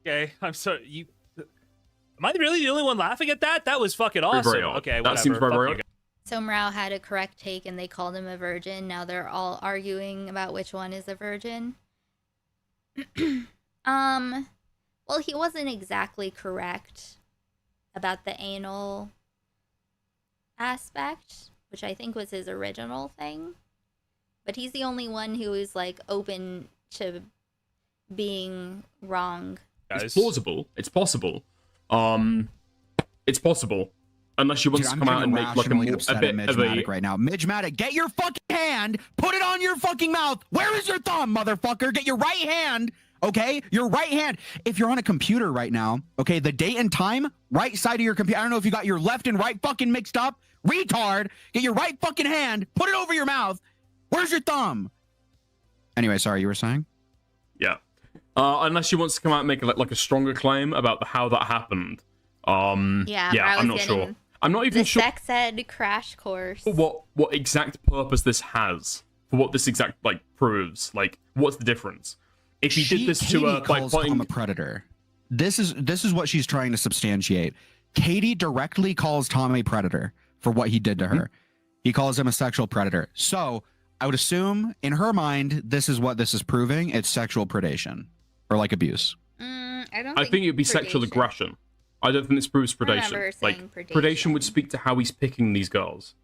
Okay, I'm sorry. You. Am I really the only one laughing at that? That was fucking awesome. Very odd. Okay, That whatever. seems very, Fuck very you odd. guys. So Morale had a correct take and they called him a virgin. Now they're all arguing about which one is a virgin. Well, he wasn't exactly correct about the anal aspect, which I think was his original thing. But he's the only one who is like open to being wrong. It's plausible. It's possible. It's possible. Unless she wants Dude, to come out and make like a upset bit at of a. Midgematic right now. Midgematic, get your fucking hand, put it on your fucking mouth. Where is your thumb, motherfucker? Get your right hand, okay? Your right hand. If you're on a computer right now, okay, the date and time, right side of your computer. I don't know if you got your left and right fucking mixed up. Retard. Get your right fucking hand, put it over your mouth. Where's your thumb? Anyway, sorry, you were saying? Yeah. Unless she wants to come out and make like a stronger claim about how that happened. Yeah, I'm not sure. I'm not even the sure sex ed crash course. what exact purpose this has. For what this exact like proves. Like, what's the difference? If he did this to her by calls pointing Tom a predator. This is what she's trying to substantiate. Katie directly calls Tom a predator for what he did to her. He calls him a sexual predator. So I would assume in her mind, this is what this is proving. It's sexual predation or like abuse. I think it'd be sexual aggression. I don't think this proves predation. Like predation would speak to how he's picking these girls.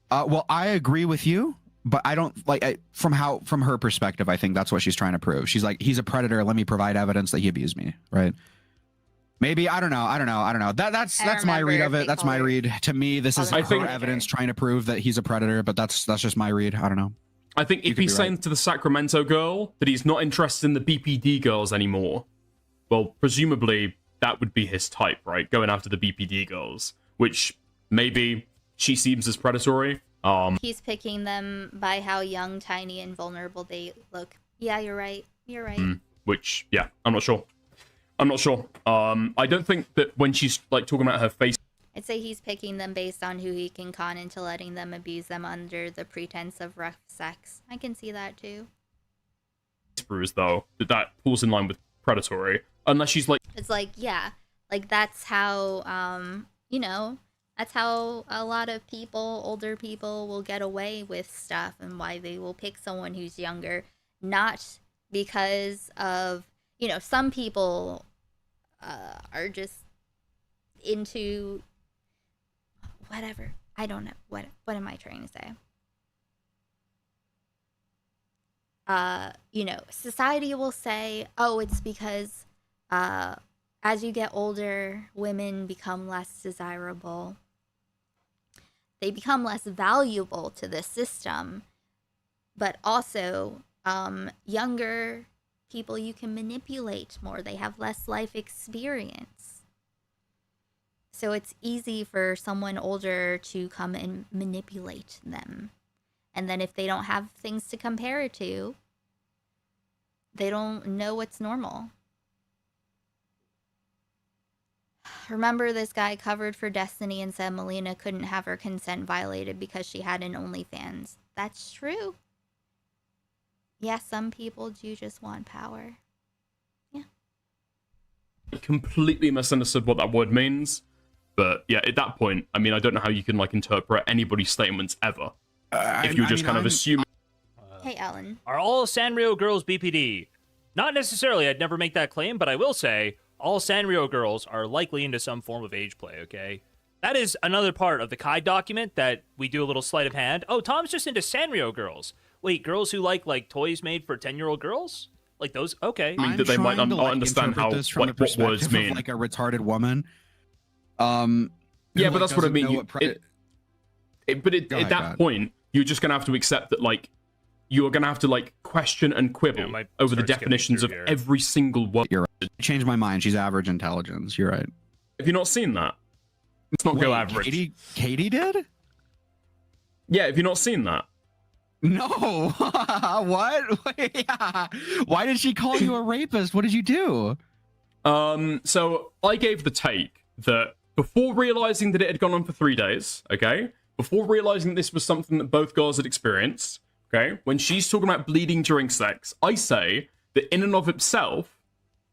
Well, I agree with you, but I don't like from her perspective. I think that's what she's trying to prove. She's like, he's a predator. Let me provide evidence that he abused me. Right? Maybe I don't know. That's my read of it. That's my read. To me, this is her evidence trying to prove that he's a predator. But that's just my read. I don't know. I think if he's saying to the Sacramento girl that he's not interested in the BPD girls anymore, well, presumably that would be his type, right? Going after the BPD girls, which maybe she seems as predatory. He's picking them by how young, tiny, and vulnerable they look. Yeah, you're right. You're right. Which, yeah, I'm not sure. I don't think that when she's like talking about her face. I'd say he's picking them based on who he can con into letting them abuse them under the pretense of rough sex. I can see that too. Bruise though, that falls in line with predatory. Unless she's like, it's like, yeah, like that's how that's how a lot of people, older people, will get away with stuff, and why they will pick someone who's younger, not because of, some people are just into whatever. I don't know. What am I trying to say? Society will say, oh, it's because as you get older, women become less desirable. They become less valuable to the system. But also, younger people you can manipulate more. They have less life experience. So it's easy for someone older to come and manipulate them. And then if they don't have things to compare it to, they don't know what's normal. Remember, this guy covered for Destiny and said Melina couldn't have her consent violated because she had an OnlyFans. That's true. Yeah, some people do just want power. Yeah. I completely misunderstood what that word means. But yeah, at that point, I mean, I don't know how you can like interpret anybody's statements ever. If you're just kind of assuming. Hey, Ellen. Are all Sanrio girls BPD? Not necessarily. I'd never make that claim, but I will say all Sanrio girls are likely into some form of age play, okay? That is another part of the Kai document that we do a little sleight of hand. Oh, Tom's just into Sanrio girls. Wait, girls who like toys made for 10-year-old girls? Like those? Okay. I mean, that they might not understand how what words mean. Like a retarded woman. Yeah, but that's what I mean. At that point, you're just gonna have to accept that, like, you're gonna have to like question and quibble over the definitions of every single word. You're right. Changed my mind. She's average intelligence. You're right. Have you not seen that? Let's not go average. Katie did? Yeah, have you not seen that? No. What? Yeah. Why did she call you a rapist? What did you do? So I gave the take that before realizing that it had gone on for 3 days, okay, before realizing this was something that both girls had experienced, okay, when she's talking about bleeding during sex, I say that in and of itself,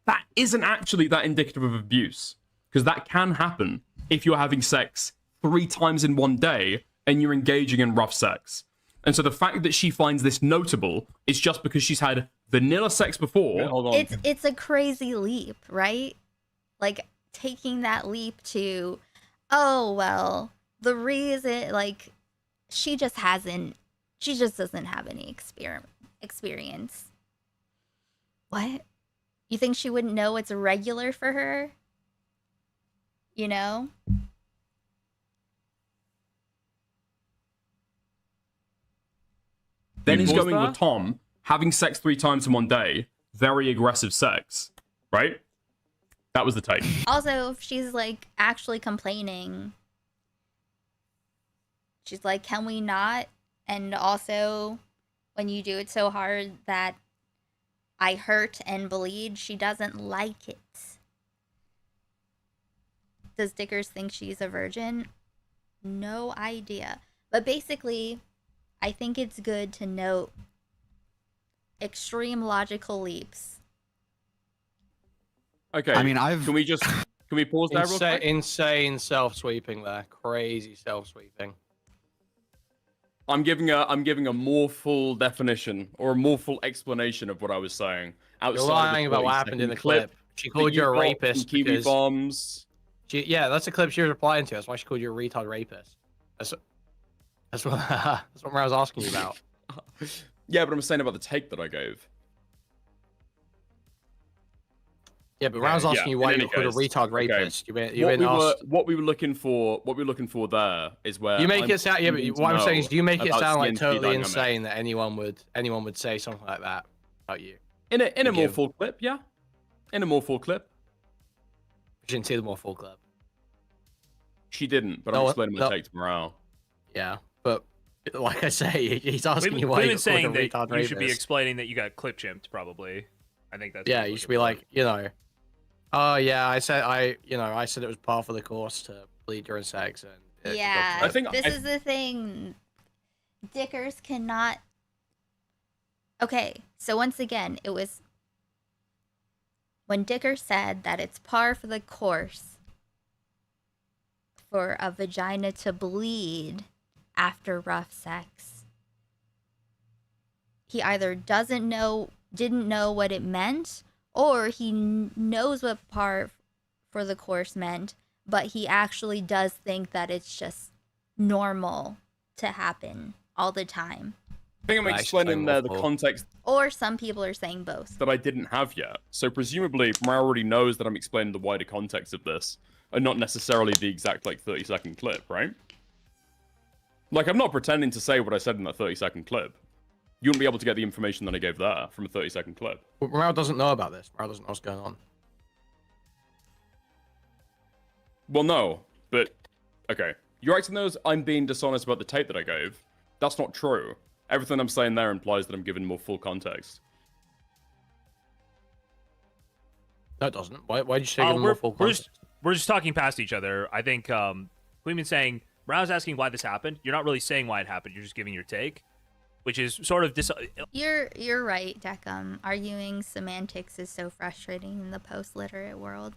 that isn't actually that indicative of abuse, because that can happen if you're having sex 3 times in one day and you're engaging in rough sex. And so the fact that she finds this notable is just because she's had vanilla sex before. Wait, hold on. It's a crazy leap, right? Like taking that leap to, oh well, the reason, like, she just doesn't have any experience. What? You think she wouldn't know it's regular for her? You know? Then he's pause going there? with Tom, having sex 3 times in one day, very aggressive sex, right? That was the take. Also, if she's like actually complaining, she's like, can we not? And also, when you do it so hard that I hurt and bleed, she doesn't like it. Does Dickers think she's a virgin? No idea. But basically, I think it's good to note extreme logical leaps. Okay. I mean, Can we pause there real quick? Insane self-sweeping there. Crazy self-sweeping. I'm giving a more full definition or a more full explanation of what I was saying. You're lying about what happened in the clip. She called you a rapist Kiwi because... bombs. Yeah, that's the clip she was replying to. That's why she called you a retard rapist. That's what I was asking you about. Yeah, but I'm saying about the take that I gave. Yeah, but when I was asking you why you called a retard rapist, what we were looking for there is where you make it sound. Yeah, but what I'm saying is, do you make it sound like totally dynamic. insane that anyone would say something like that about you? In a more full clip, yeah. In a more full clip. You didn't see the more full clip. She didn't, but I'm explaining my take to morale. Yeah, but like I say, he's asking you why We've you're been saying a retard that you rapist. should be explaining that you got clip chimped, probably. I think that's. Yeah, you should be like, oh yeah, I said it was par for the course to bleed during sex, and Yeah, this is the thing. Dickers cannot. Okay, so once again, it was when Dickers said that it's par for the course for a vagina to bleed after rough sex. He either didn't know what it meant, or he knows what par for the course meant, but he actually does think that it's just normal to happen all the time. I think I'm explaining there the context. Or some people are saying both. That I didn't have yet. So presumably, Mara already knows that I'm explaining the wider context of this, and not necessarily the exact 30-second clip, right? Like, I'm not pretending to say what I said in that 30-second clip. You wouldn't be able to get the information that I gave there from a 30-second clip. But Morale doesn't know about this. Morale doesn't know what's going on. Well, no, but okay. You're acting as I'm being dishonest about the tape that I gave. That's not true. Everything I'm saying there implies that I'm giving more full context. No, it doesn't. Why did you say give more full context? We're just talking past each other. I think we've been saying, when I was asking why this happened, you're not really saying why it happened. You're just giving your take, which is sort of You're right, Deckham. Arguing semantics is so frustrating in the post-literate world.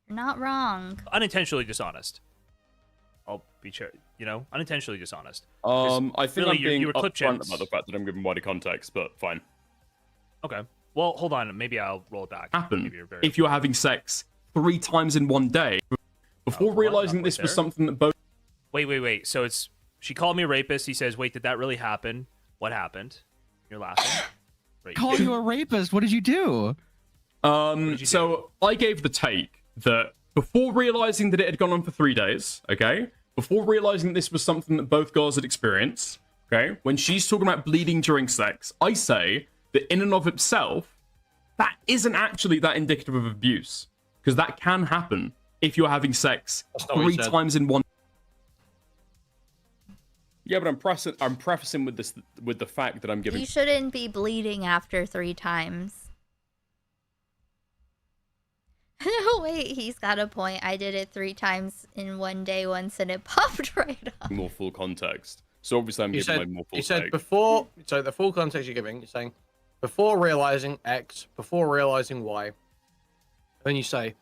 You're not wrong. Unintentionally dishonest. I'll be sure, unintentionally dishonest. I think really, I'm being you were clip upfront chimps. about the fact that I'm giving wider context, but fine. Okay. Well, hold on. Maybe I'll roll it back. Happen if you're having sex 3 times in one day before realizing this was something that both. Wait. So she called me a rapist. He says, "Wait, did that really happen? What happened?" You're laughing. Right. Call you a rapist? What did you do? So I gave the take that before realizing that it had gone on for 3 days, okay, before realizing this was something that both girls had experienced, okay, when she's talking about bleeding during sex, I say that in and of itself, that isn't actually that indicative of abuse, because that can happen if you're having sex 3 times in one. Yeah, but I'm prefacing with this with the fact that I'm giving. You shouldn't be bleeding after 3 times. No, wait, he's got a point. I did it 3 times in one day once, and it popped right up. More full context. So obviously I'm giving my more full. You said take. before. So the full context you're giving, you're saying before realizing X, before realizing Y. Then you say,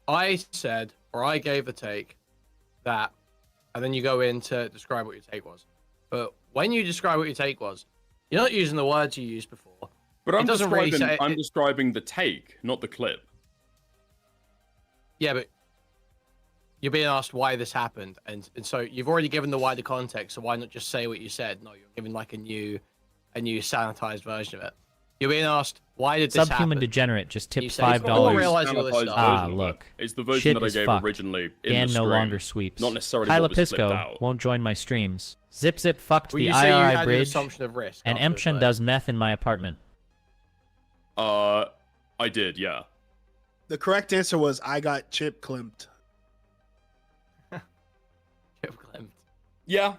I said or I gave the take that, and then you go in to describe what your take was. But when you describe what your take was, you're not using the words you used before. But I'm describing, describing the take, not the clip. Yeah, but you're being asked why this happened, and so you've already given the wider context. So why not just say what you said? No, you're giving like a new sanitized version of it. You're being asked why did this happen? Subhuman Degenerate just tipped $5. Look, it's the version shit that I is gave fucked. originally. In Dan the no stream, longer sweeps. Not necessarily Kyla what was clipped Pisco out. won't join my streams. Zip fucked Well, the you say you IRI had an bridge. assumption of risk And after this, Emchen does meth in my apartment. I did, yeah. The correct answer was I got chip climped. Yeah.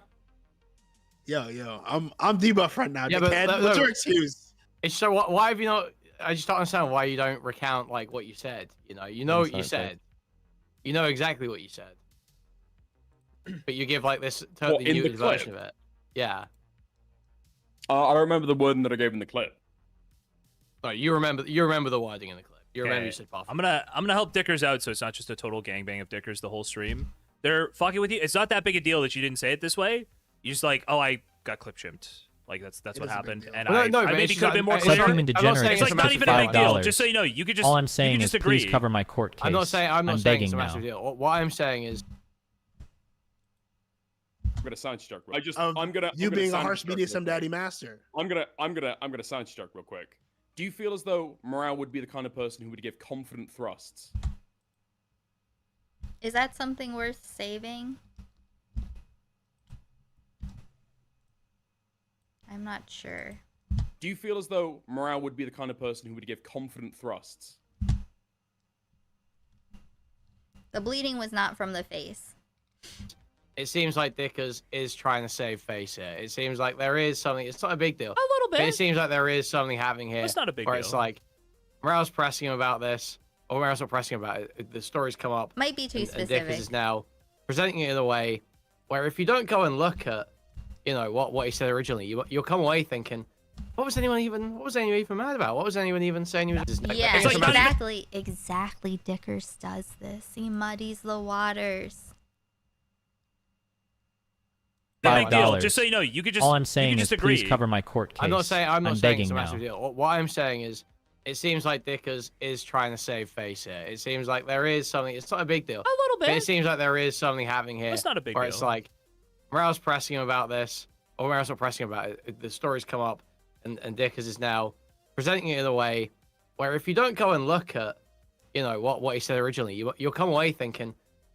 Yo, I'm debuff right now. Yeah, Dickhead. but What's your excuse? It's so why have you not? I just don't understand why you don't recount like what you said. You know what you said. You know exactly what you said. But you give like this totally in the muted clip? version of it. Yeah. I remember the wording that I gave in the clip. No, you remember the wording in the clip. You remember you said buff. I'm gonna help Dickers out, so it's not just a total gangbang of Dickers the whole stream. They're fucking with you. It's not that big a deal that you didn't say it this way. You just like, oh, I got clip shipped. Like that's what happened, and Well, no, I but maybe it's could have been more not- clear. Subhuman Degenerate It's like not even a big deal. Just so you know, you could just All I'm you saying could is just agree. please cover my court case. I'm not saying I'm saying begging it's a now. massive deal. What I'm saying is I'm gonna sound struck. I'm You being a sound harsh struck media real some quick. daddy master. I'm gonna sound struck real quick. Do you feel as though Morale would be the kind of person who would give confident thrusts? Is that something worth saving? I'm not sure. Do you feel as though Morale would be the kind of person who would give confident thrusts? The bleeding was not from the face. it seems like Dickers is trying to save face here. It seems like there is something. It's not a big deal. A little bit. But it seems like there is something happening here. It's not a big where deal. It's like Morale's pressing him about this, or Morale's not pressing him about it. The story's come up. Might be too and specific. Dickers is now presenting it in a way where if you don't go and look at, you know, what he said originally, you'll come away thinking, what was anyone even mad about? What was anyone even saying? He was Yeah, exactly. Dickers does this. He muddies the waters. $5. Just so you know, you could just. All I'm saying just is agree. please cover my court case. I'm not saying it's begging a now. massive deal. What I'm saying is, it seems like Dickers is trying to save face here. It seems like there is something. It's not a big deal. A little bit. But it seems like there is something happening here. It's not a big where deal. It's like Morale's pressing him about this, or Morale's not pressing him about it. The story's come up, and Dickers is now presenting it in a way where if you don't go and look at, you know, what he said originally, you'll come away thinking,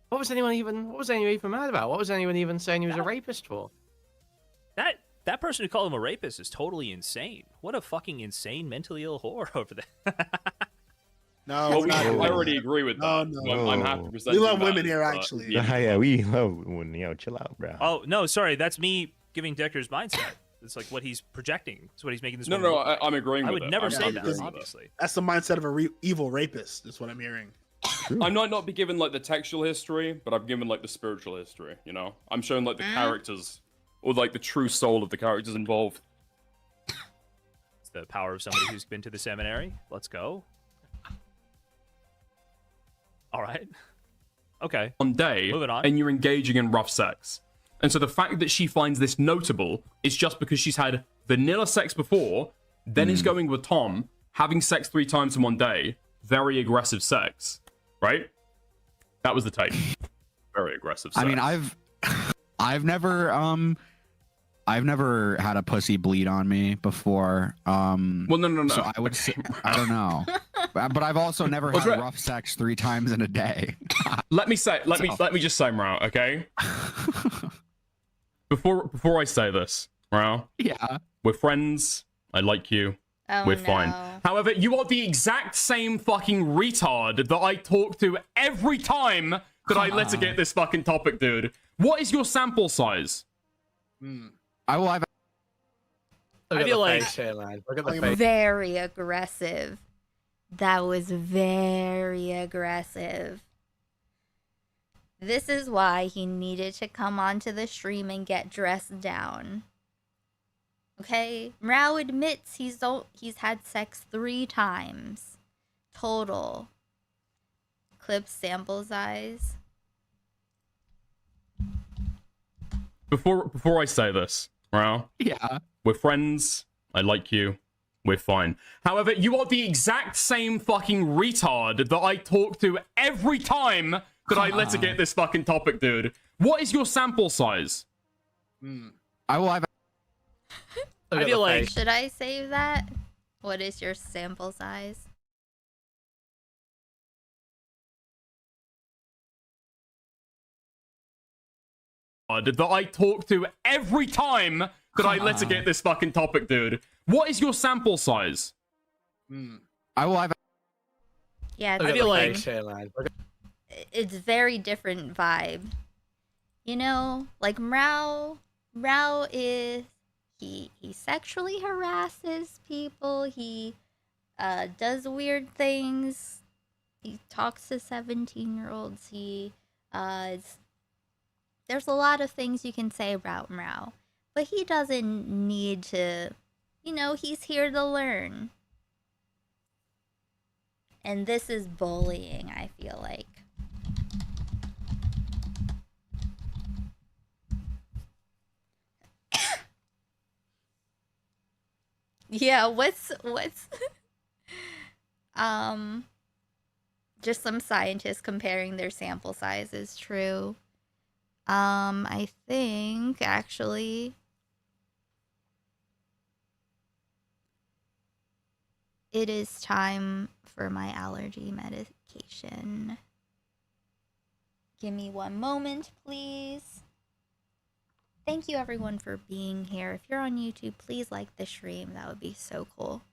what was anyone even mad about? What was anyone even saying he was a rapist for? That person who called him a rapist is totally insane. What a fucking insane mentally ill whore over there. No, Well, I already agree with that. No. I'm happy to present We love that, women here, but, actually. Yeah, we love when chill out, bro. Oh no, sorry, that's me giving Decker's mindset. It's like what he's projecting. It's what he's making this. No, woman no, look like. I'm agreeing I with would it. never I'm say agreeing that, with it. obviously. That's the mindset of a evil rapist. That's what I'm hearing. I might not be given like the textual history, but I'm given like the spiritual history. You know, I'm showing like the characters, or like the true soul of the characters involved. It's the power of somebody who's been to the seminary. Let's go. All right. Okay. On day, Moving on. and you're engaging in rough sex. And so the fact that she finds this notable is just because she's had vanilla sex before, then is going with Tom, having sex 3 times in one day, very aggressive sex, right? That was the take. Very aggressive sex. I mean, I've never had a pussy bleed on me before. Well, no. So I would say, I don't know, but I've also never What's had right? rough sex 3 times in a day. Let me just say, Mara, okay? Before I say this, Mara, Yeah. we're friends. I like you. Oh, We're fine. However, you are the exact same fucking retard that I talk to every time that I litigate this fucking topic, dude. What is your sample size? I will have. Look I at feel the like- face here, man. Look at the face. Very aggressive. That was very aggressive. This is why he needed to come onto the stream and get dressed down. Okay? Mrao admits he's had sex 3 times. Total. Clip sample size. Before I say this, right? Yeah. We're friends. I like you. We're fine. However, you are the exact same fucking retard that I talk to every time that I litigate this fucking topic, dude. What is your sample size? I will have. Look I at feel the like- face. Should I save that? What is your sample size? That I talk to every time that I litigate this fucking topic, dude. What is your sample size? I will have. Yeah, Look it's at the like- face here, man. Look it's very different vibe. You know, like Mrao is he sexually harasses people. He does weird things. He talks to 17-year-olds. He there's a lot of things you can say about Mrao, but he doesn't need to, you know, he's here to learn. And this is bullying, I feel like. Yeah, what's just some scientists comparing their sample sizes, true. I think actually it is time for my allergy medication. Give me one moment, please. Thank you everyone for being here. If you're on YouTube, please like the stream. That would be so cool.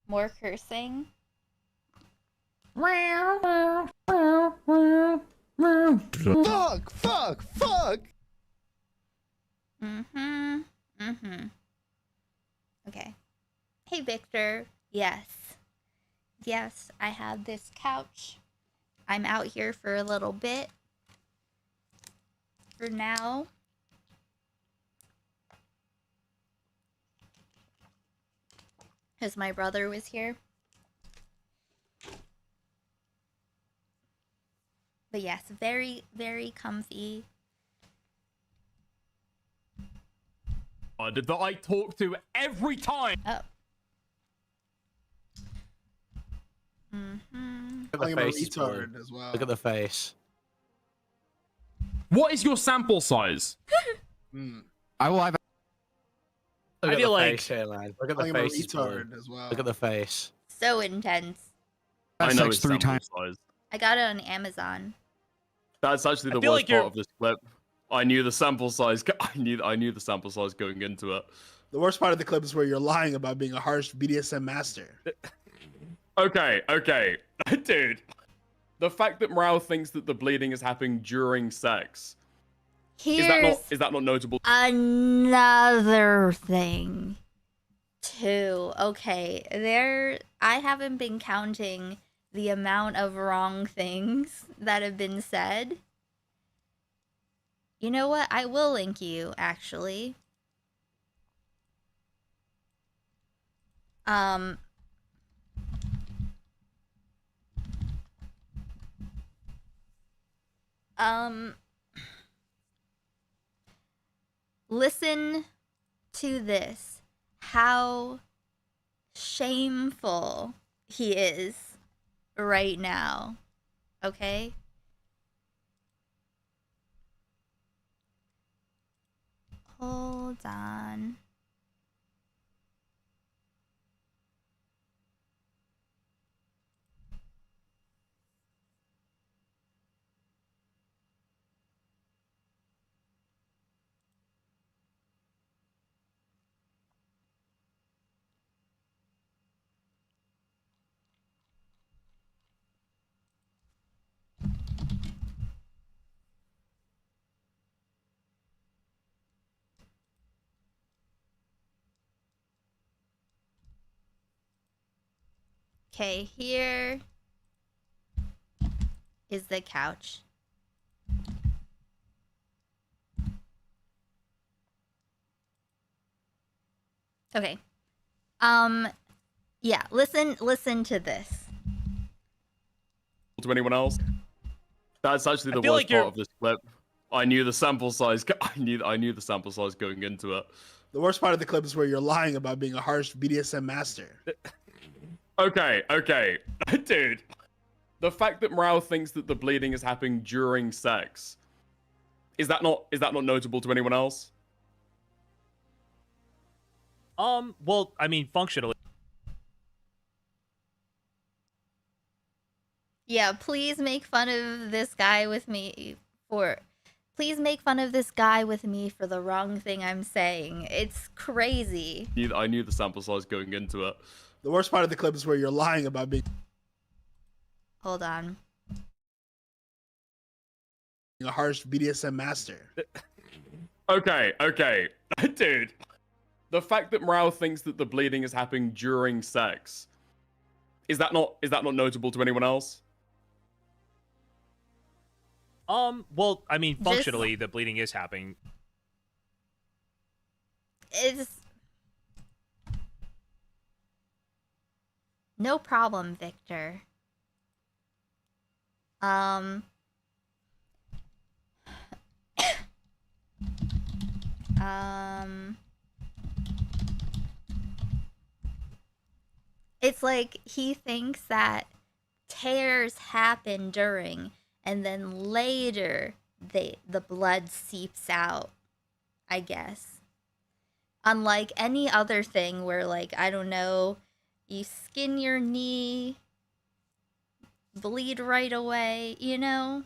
More cursing. Fuck! Fuck! Fuck! Okay. Hey, Victor. Yes. Yes, I have this couch. I'm out here for a little bit. for now. Because my brother was here. But yes, very, very comfy. That I talk to every time. Oh. Look at the face. Retard as well. Look at the face. What is your sample size? I will have. Look I at feel the like face here, man. Look at the I'm a face. retard as well. Look at the face. So intense. I know sex it's 3 sample times. size. I got it on Amazon. That's actually the feel worst like you're- part of this clip. I knew the sample size. I knew the sample size going into it. The worst part of the clip is where you're lying about being a harsh BDSM master. Okay, dude. The fact that Morale thinks that the bleeding is happening during sex is that not notable? Another thing, too. Okay, I haven't been counting the amount of wrong things that have been said. You know what? I will link you, actually. Listen to this. How shameful he is right now. Okay? Hold on. Okay, here is the couch. Okay. Yeah, listen to this. To anyone else? That's actually the feel worst like you're- part of this clip. I knew the sample size. I knew the sample size going into it. The worst part of the clip is where you're lying about being a harsh BDSM master. Okay, dude. The fact that Morale thinks that the bleeding is happening during sex is that not notable to anyone else? Well, I mean, functionally. Yeah, please make fun of this guy with me for the wrong thing I'm saying. It's crazy. I knew the sample size going into it. The worst part of the clip is where you're lying about being Hold on. a harsh BDSM master. Okay, dude. The fact that Morale thinks that the bleeding is happening during sex is that not notable to anyone else? Well, I mean, functionally, the bleeding is happening. It's no problem, Victor. It's like he thinks that tears happen during, and then later the blood seeps out, I guess. Unlike any other thing where, like, I don't know, you skin your knee, bleed right away, you know?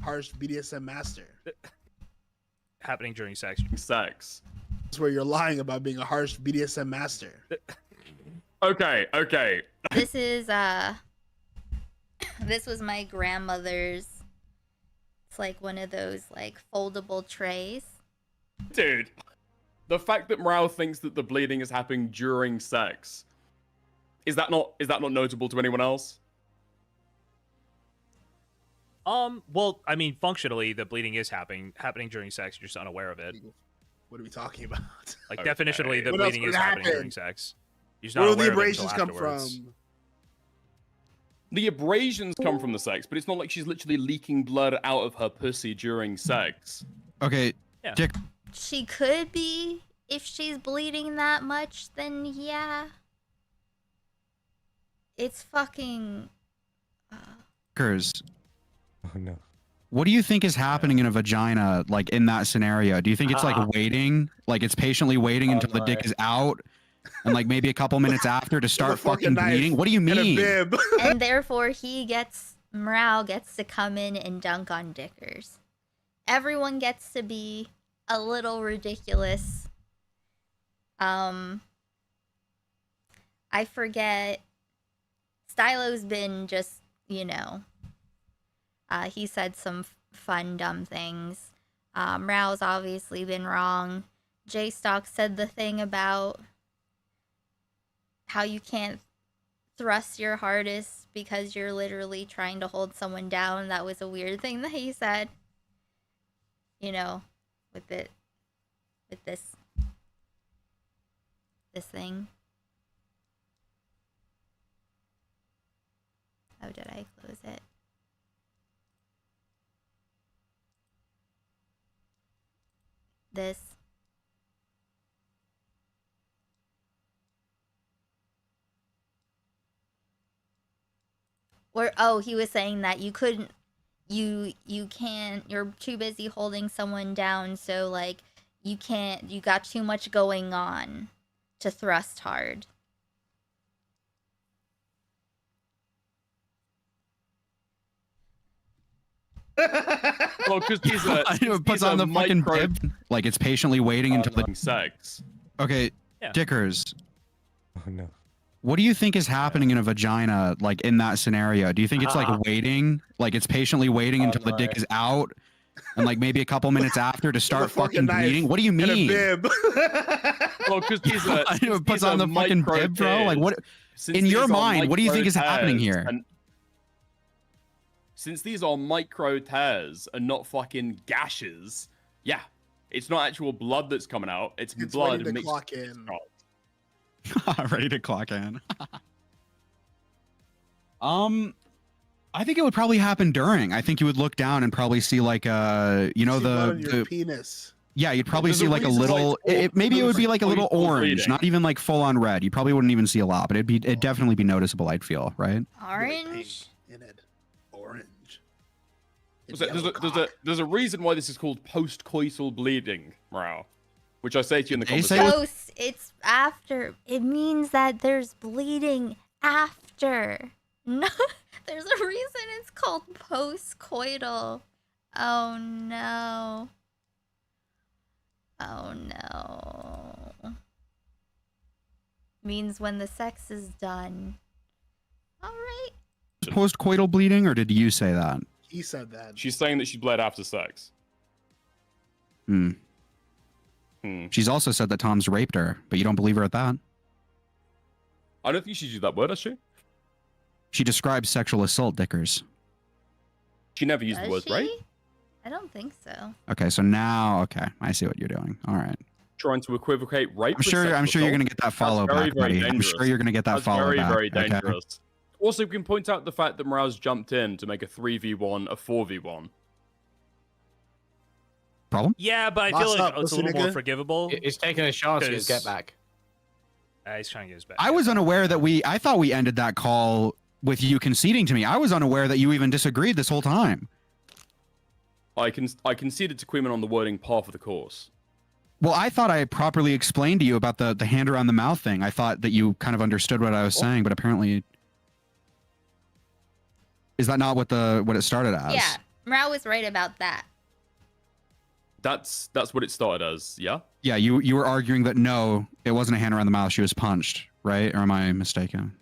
Harsh BDSM master. Happening during sex. It's where you're lying about being a harsh BDSM master. Okay. This is this was my grandmother's. It's like one of those like foldable trays. Dude, the fact that Morale thinks that the bleeding is happening during sex is that not notable to anyone else? Well, I mean, functionally, the bleeding is happening during sex. You're just unaware of it. What are we talking about? Like, definitionally, the What else bleeding could is happening happen? during sex. You're just not Where do the aware of it until abrasions come afterwards. from? The abrasions come from the sex, but it's not like she's literally leaking blood out of her pussy during sex. Okay, Yeah. Dick. She could be. If she's bleeding that much, then yeah. It's fucking... Dickers, Oh no. what do you think is happening in a vagina, like in that scenario? Do you think it's like waiting, like it's patiently waiting until the dick is out, and like maybe a couple minutes after to start fucking bleeding? What do you mean? And therefore, Morale gets to come in and dunk on Dickers. Everyone gets to be a little ridiculous. I forget. Stylo's been just, he said some fun, dumb things. Rao's obviously been wrong. J-Stock said the thing about how you can't thrust your hardest because you're literally trying to hold someone down. That was a weird thing that he said. With this thing. Oh, did I close it? This. He was saying that you couldn't, you can't, you're too busy holding someone down, so like you got too much going on to thrust hard. Well, because It puts on the fucking bib, like it's patiently waiting until the sex. Okay, Yeah. Dickers, Oh no. what do you think is happening in a vagina, like in that scenario? Do you think it's like waiting, like it's patiently waiting until the dick is out, and like maybe a couple minutes after to start fucking bleeding? What do you mean? Well, because It puts on the fucking bib, bro. Like what? In your mind, what do you think is happening here? Since these are micro tears and not fucking gashes, yeah, it's not actual blood that's coming out. It's blood ready to mixed. clock in. Ready to clock in. I think it would probably happen during. I think you would look down and probably see like blood on your the penis. yeah, you'd probably There's see a like a reason why little. it's Maybe it would be like a little orange, bleeding. not even like full on red. You probably wouldn't even see a lot, but it'd definitely be noticeable. I'd feel, right? Orange. In it. Orange. There's a reason why this is called post-coital bleeding, Morale, which I say to you in the They say conversation. It's after. It means that there's bleeding after. No, there's a reason it's called post-coital. Oh no. Oh no. Means when the sex is done. All right. Post-coital bleeding, or did you say that? He said that. She's saying that she bled after sex. She's also said that Tom's raped her, but you don't believe her at that. I don't think she used that word, has she? She describes sexual assault, Dickers. She never used the Does word she? rape. I don't think so. Okay, so now, okay, I see what you're doing. All right. Trying to equivocate rape. I'm sure you're gonna get that follow back, buddy. I'm sure you're gonna get that follow very, back. very okay? dangerous. Also, we can point out the fact that Morales jumped in to make a 3v1 a 4v1. Problem? Yeah, but I feel Boss like up, it's a pussy little more nigga. forgivable. He's taking a chance to Because- get back. He's trying to get his back. I was unaware that I thought we ended that call with you conceding to me. I was unaware that you even disagreed this whole time. I conceded to Queeman on the wording par for the course. Well, I thought I properly explained to you about the hand around the mouth thing. I thought that you kind of understood what I was saying, but apparently, is that not what it started as? Yeah, Mrao was right about that. That's what it started as, yeah? Yeah, you were arguing that no, it wasn't a hand around the mouth. She was punched, right? Or am I mistaken?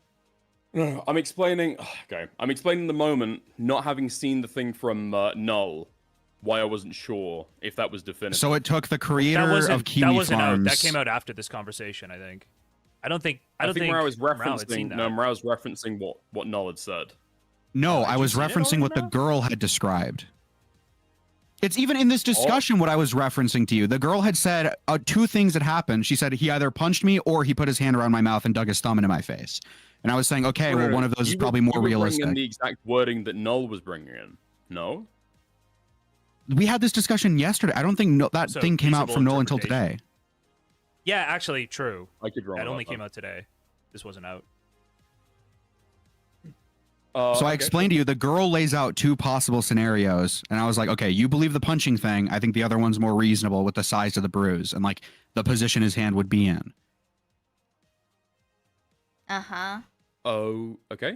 No, I'm explaining. Okay, I'm explaining the moment, not having seen the thing from Null, why I wasn't sure if that was definitive. So it took the creator of Kiwi that wasn't Farms. out. That came out after this conversation, I think. I don't think I think Morale was Morale had seen referencing. that. No, Morale was referencing what Null had said. No, I was referencing what the girl had described. It's even in this discussion what I was referencing to you. The girl had said 2 things that happened. She said he either punched me or he put his hand around my mouth and dug his thumb into my face. And I was saying, okay, well, one of those is probably more realistic. You were bringing the exact wording that Null was bringing in. No? We had this discussion yesterday. I don't think that thing came out from Noel until today. Yeah, actually, true. I could wrong. That only came out today. This wasn't out. So I explained to you, the girl lays out 2 possible scenarios, and I was like, okay, you believe the punching thing. I think the other one's more reasonable with the size of the bruise and like the position his hand would be in. Uh-huh. Oh, okay.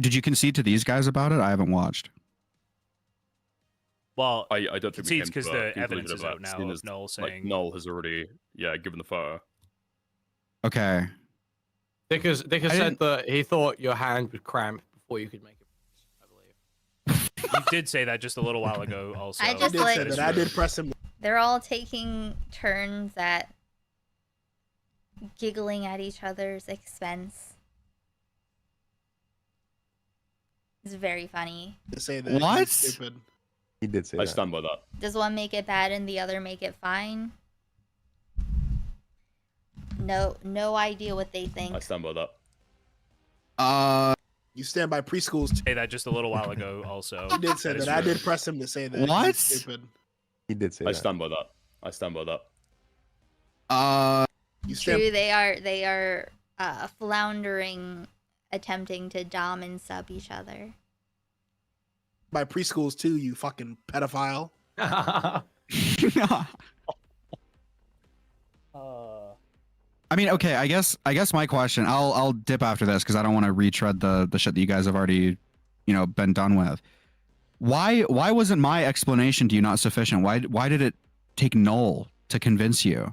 Did you concede to these guys about it? I haven't watched. Well, I don't think concedes because the evidence is out now of Null saying... Null has already, given the photo. Okay. Dickers said that he thought your hand would cramp before you could make it, I believe. You did say that just a little while ago also. I just like... I did press him. They're all taking turns at giggling at each other's expense. It's very funny. To say that. What? Stupid. He did say I stand by that. Does one make it bad and the other make it fine? No idea what they think. I stand by that. You stand by preschools. Say that just a little while ago also. He did say that. I did press him to say that. What? He's stupid. He did say I that. stand by that. I stand by that. You stand True, they are floundering, attempting to dom and sub each other. by preschools too, you fucking pedophile. I mean, okay, I guess my question, I'll dip after this because I don't want to retread the shit that you guys have already, been done with. Why wasn't my explanation to you not sufficient? Why did it take Noel to convince you?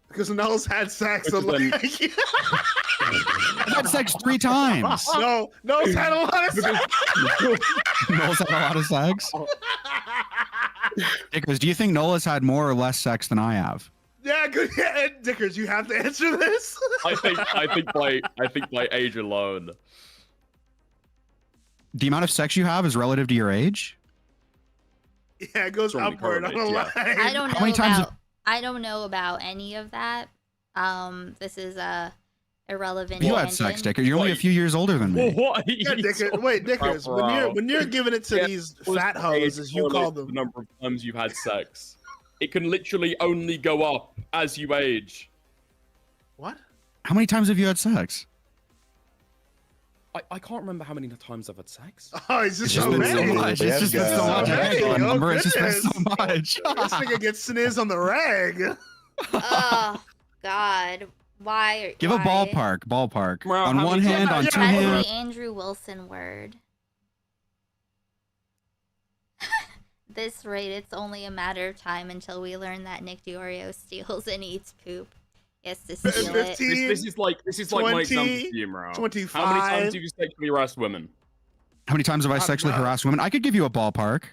Because Noel's had sex. I've had sex 3 times. No, Noel's had a lot of sex. Noel's had a lot of sex? Dickers, do you think Noel has had more or less sex than I have? Yeah, good. Yeah, Dickers, you have to answer this. I think by age alone. The amount of sex you have is relative to your age? Yeah, it goes upward on a line. I don't know How many times about. I don't know about any of that. This is a irrelevant. You had sex, Dicker. You're only a few years older than me. What? Yeah, Dickers. Wait, Dickers. When you're giving it to these fat hoes, as you call them, the number of times you've had sex, it can literally only go up as you age. What? How many times have you had sex? I can't remember how many times I've had sex. Oh, it's just so many. So much. It's just been so much. I can't get a number. It's just been so much. This nigga gets sniz on the rag. Oh God, why? Give a ballpark. Well, on one hand, on 2 That's hands. the Andrew Wilson word. This rate, it's only a matter of time until we learn that Nick DiOrio steals and eats poop. Yes, to steal it. This is like my example to you, Maro. 25. How many times have you sexually harassed women? How many times have I sexually harassed women? I could give you a ballpark.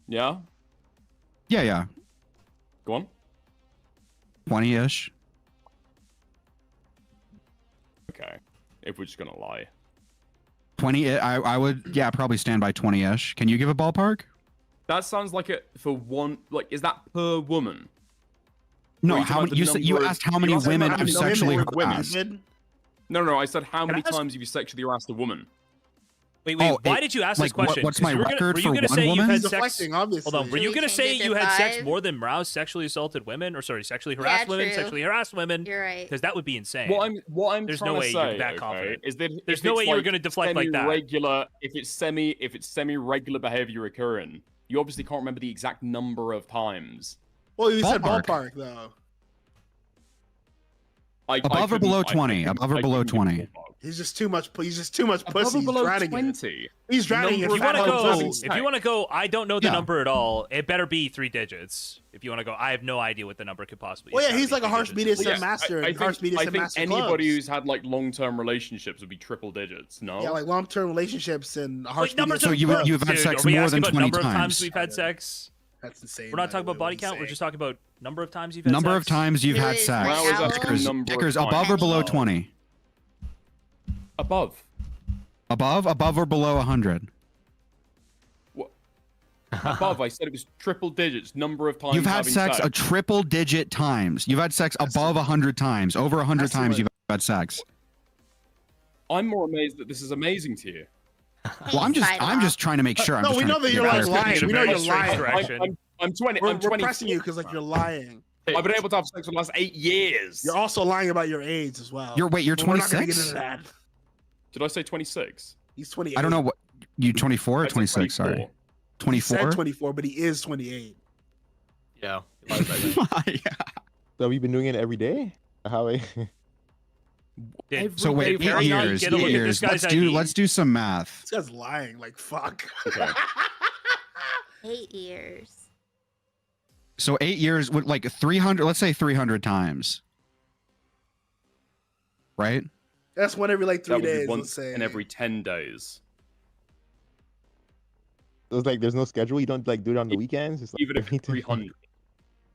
Yeah. Yeah. Go on. 20-ish. Okay. If we're just gonna lie. 20. I would, probably stand by 20-ish. Can you give a ballpark? That sounds like it for one. Like, is that per woman? No, Or how many? You asked how many women I've sexually harassed. No. I said how many times have you sexually harassed a woman? Wait. Why did you ask this question? What's my record for one say woman? You've had sex? Hold on. Were you gonna say you had sex more than Rouse sexually assaulted women, or sorry, sexually harassed women, true. sexually harassed women? You're right. Because that would be insane. What I'm There's trying no way to say, you're that confident. is that There's if no it's way you were like gonna deflect like that. Regular, if it's semi-regular behavior occurring, you obviously can't remember the exact number of times. Well, you said ballpark though. Above or below 20? Above or below 20? He's just too much. He's just too much pussy. Above or below He's 20. He's drowning. If you want to go, I don't know the number at all. It better be 3 digits. If you want to go, I have no idea what the number could possibly. Well, yeah, he's like a harsh BDSM BDSM master. I think anybody clubs. who's had like long-term relenships would be triple digits. No. Yeah, like long-term relationships and harsh BDSM. So you've had sex more than 20 number times. of times we've had sex. That's insane. We're not talking about body count. We're just talking about number of times you've had Number of times you've had sex. Dickers, above or below 20? Above. Above or below 100? Above, I said it was triple digits, number of times You've had having sex a triple digit times. You've had sex above 100 times. Over 100 times you've had sex. I'm more amazed that this is amazing to you. Well, I'm just trying to make sure. No, we know that you're like lying. We know you're lying. I'm 20. We're I'm 20. pressing you because like you're lying. I've been able to have sex for the last 8 years. You're also lying about your age as well. You're 26? We're not gonna get into that. Did I say 26? He's 28. I don't know what you 24 or 26. Sorry, 24. He said 24, but he is 28. Yeah. So have you been doing it every day? How? So wait, 8 years. 8 years. Let's do some math. This guy's lying like fuck. 8 years. So 8 years with like 300. Let's say 300 times. Right. That's one every like 3 That would be days. once Let's say. in every 10 days. So it's like there's no schedule. You don't like do it on the weekends. It's like Even if 300.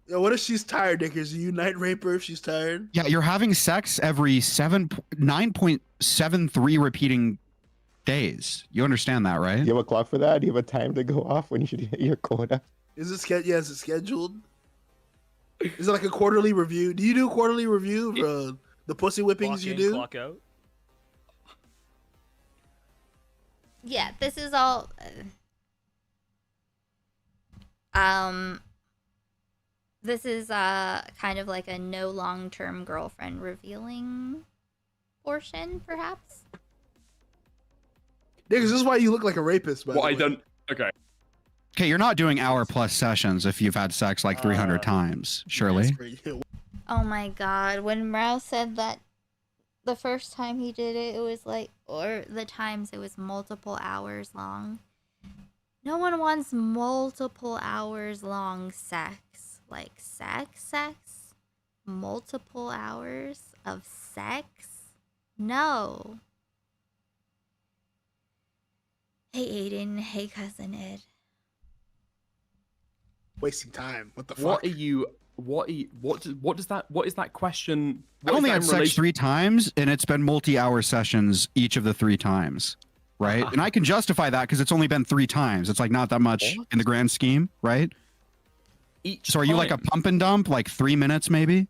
Yo, what if she's tired, Dickers? Do you night rape her if she's tired? Yeah, you're having sex every 9.73 repeating days. You understand that, right? You have a clock for that? Do you have a time to go off when you should hit your quota? Is it is it scheduled? Is it like a quarterly review? Do you do a quarterly review of the pussy whippings Clock you in, do? Clock out. Yeah, this is all. This is kind of like a no long-term girlfriend revealing portion, perhaps. Dickers, this is why you look like a rapist. Well, I don't. Okay. Okay, you're not doing hour-plus sessions if you've had sex like 300 times, surely. Oh my god, when Mrao said that the first time he did it, it was like, or the times it was multiple hours long. No one wants multiple hours long sex. Like sex? Multiple hours of sex? No. Hey Aiden, hey cousin Ed. Wasting time. What the fuck? What is that question? I've only had sex 3 times, and it's been multi-hour sessions each of the 3 times, right? And I can justify that because it's only been 3 times. It's like not that much in the grand scheme, right? So are you like a pump and dump, like 3 minutes maybe?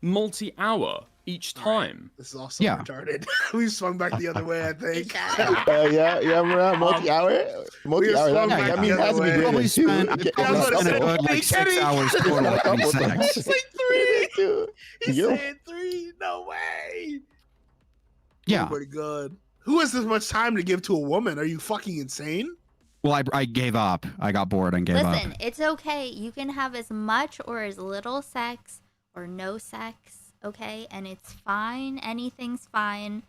Multi-hour each time. This is also retarded. We swung back the other way, I think. Yeah, multi-hour. That means it has to be greater than 2. Like 6 hours total having sex. He's like 3. He's saying 3. No way. Yeah. Oh my god. Who has this much time to give to a woman? Are you fucking insane? Well, I gave up. I got bored and gave up. Listen, it's okay. You can have as much or as little sex or no sex, okay? And it's fine. Anything's fine.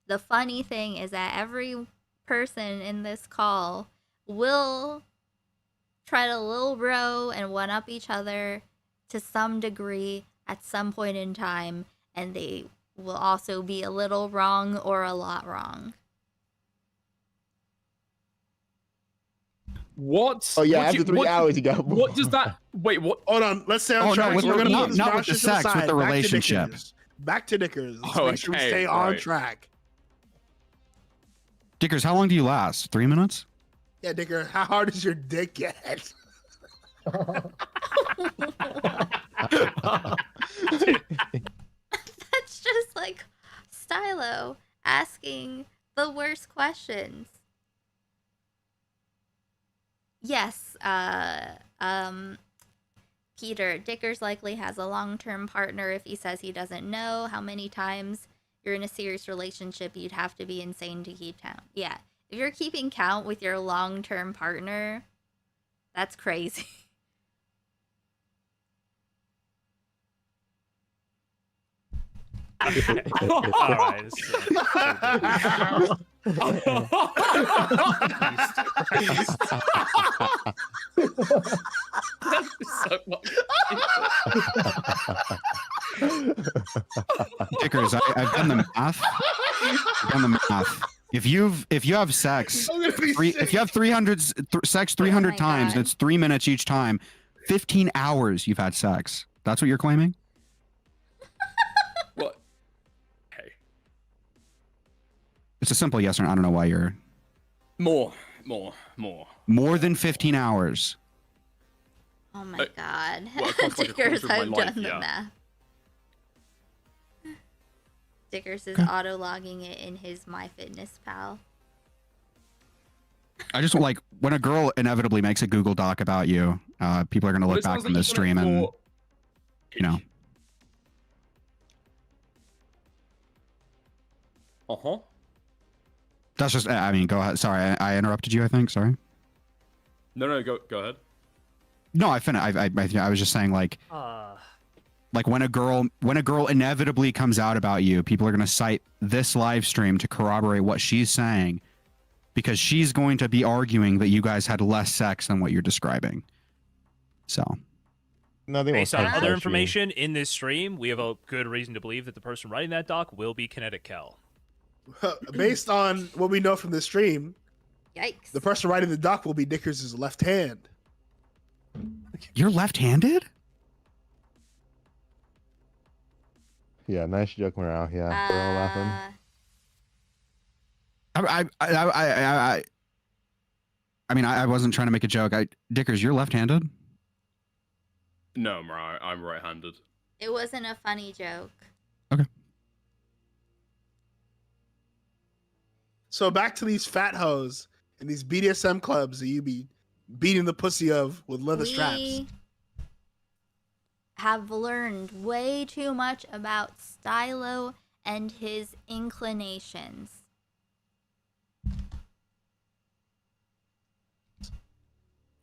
The funny thing is that every person in this call will try to little bro and one-up each other to some degree at some point in time, and they will also be a little wrong or a lot wrong. What? Oh yeah, after 3 hours you got. What does that? Wait, what? Hold on. Let's stay on track. No, We're gonna not with the sex, with the relationship. Back to Dickers. Let's Oh, make sure we okay, stay on right. track. Dickers, how long do you last? 3 minutes? Yeah, Dicker. How hard does your dick get? That's just like Stylo asking the worst questions. Yes, Peter, Dickers likely has a long-term partner if he says he doesn't know how many times you're in a serious relationship. You'd have to be insane to keep count. Yeah, if you're keeping count with your long-term partner, that's crazy. All right. Dickers, I've done the math. I've done the math. If you have sex, if you have 300 sex 300 times, and it's 3 minutes each time, 15 hours you've had sex. That's what you're claiming? What? Okay. It's a simple yes or no. I don't know why you're More. more than 15 hours. Oh my god. well, across like a Dickers, quarter of I've my life, done the yeah. math. Dickers is Okay. auto-logging it in his MyFitnessPal. I just like when a girl inevitably makes a Google Doc about you, people are gonna But look it back sounds from like this you've done it stream and for- you know. Uh-huh. That's just. I mean, go ahead. Sorry, I interrupted you. I think. Sorry. No, go ahead. No, I finished. I was just saying like when a girl inevitably comes out about you, people are gonna cite this live stream to corroborate what she's saying, because she's going to be arguing that you guys had less sex than what you're describing. So. No, they Based won't on touch other that information in this stream, we have a good reason to believe that the person writing that doc will be Kinetic Kel. Based on what we know from this stream, yikes, the person writing the doc will be Dickers' left hand. You're left-handed? Yeah, nice joking around. Yeah, we're all laughing. I mean, I wasn't trying to make a joke. Dickers, you're left-handed? No, I'm right-handed. It wasn't a funny joke. So back to these fat hoes and these BDSM clubs that you be beating the pussy of with leather straps. We have learned way too much about Stylo and his inclinations.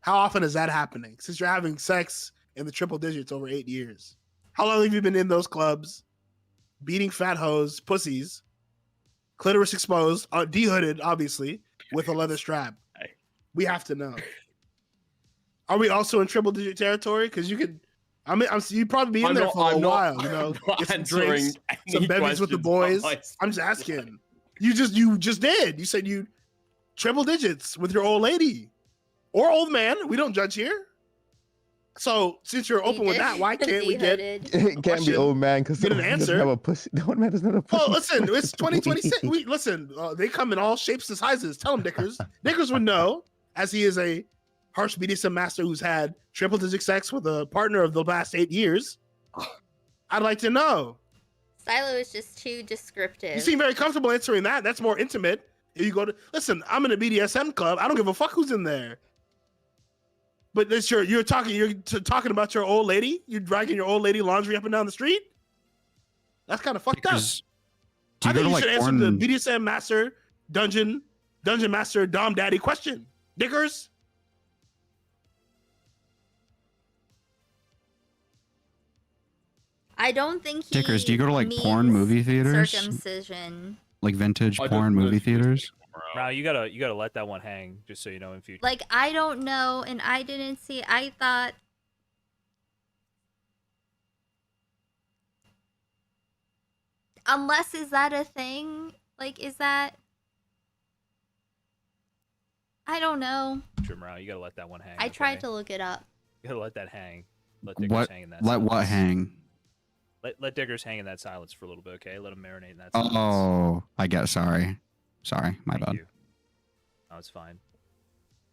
How often is that happening? Since you're having sex in the triple digits over 8 years. How long have you been in those clubs? Beating fat hoes, pussies, clitoris exposed, dehooded, obviously, with a leather strap. We have to know. Are we also in triple digit territory? Because you could, you'd probably be in there for a while. You know, get some drinks, some bevies with the boys. I'm just asking. You just did. You said you triple digits with your old lady or old man. We don't judge here. So since you're open with that, why can't we get? It can't be old man because get an answer. Have a pussy. The old man doesn't have a pussy. Well, listen, it's 2026. Listen, they come in all shapes and sizes. Tell him, Dickers. Dickers would know, as he is a harsh BDSM master who's had triple digit sex with a partner of the last 8 years. I'd like to know. Stylo is just too descriptive. You seem very comfortable answering that. That's more intimate. If you go to listen, I'm in a BDSM club. I don't give a fuck who's in there. But this you're talking about your old lady. You're dragging your old lady laundry up and down the street. That's kind of fucked up. I think you should answer the BDSM master, dungeon master, dom daddy question. Dickers. I don't think he Dickers, do you go to like means porn movie theaters? Circumcision. Like vintage porn movie theaters? Wow, you gotta let that one hang, just so you know in future. Like, I don't know, and I didn't see. I thought. Unless, is that a thing? Like, is that? I don't know. Morale, you gotta let that one hang. I tried to look it up. You gotta let that hang. Let Dickers What? hang in that. Let silence. what hang? Let Diggers hang in that silence for a little bit, okay? Let him marinate in that silence. Oh, I get. Sorry, my bad. No, it's fine.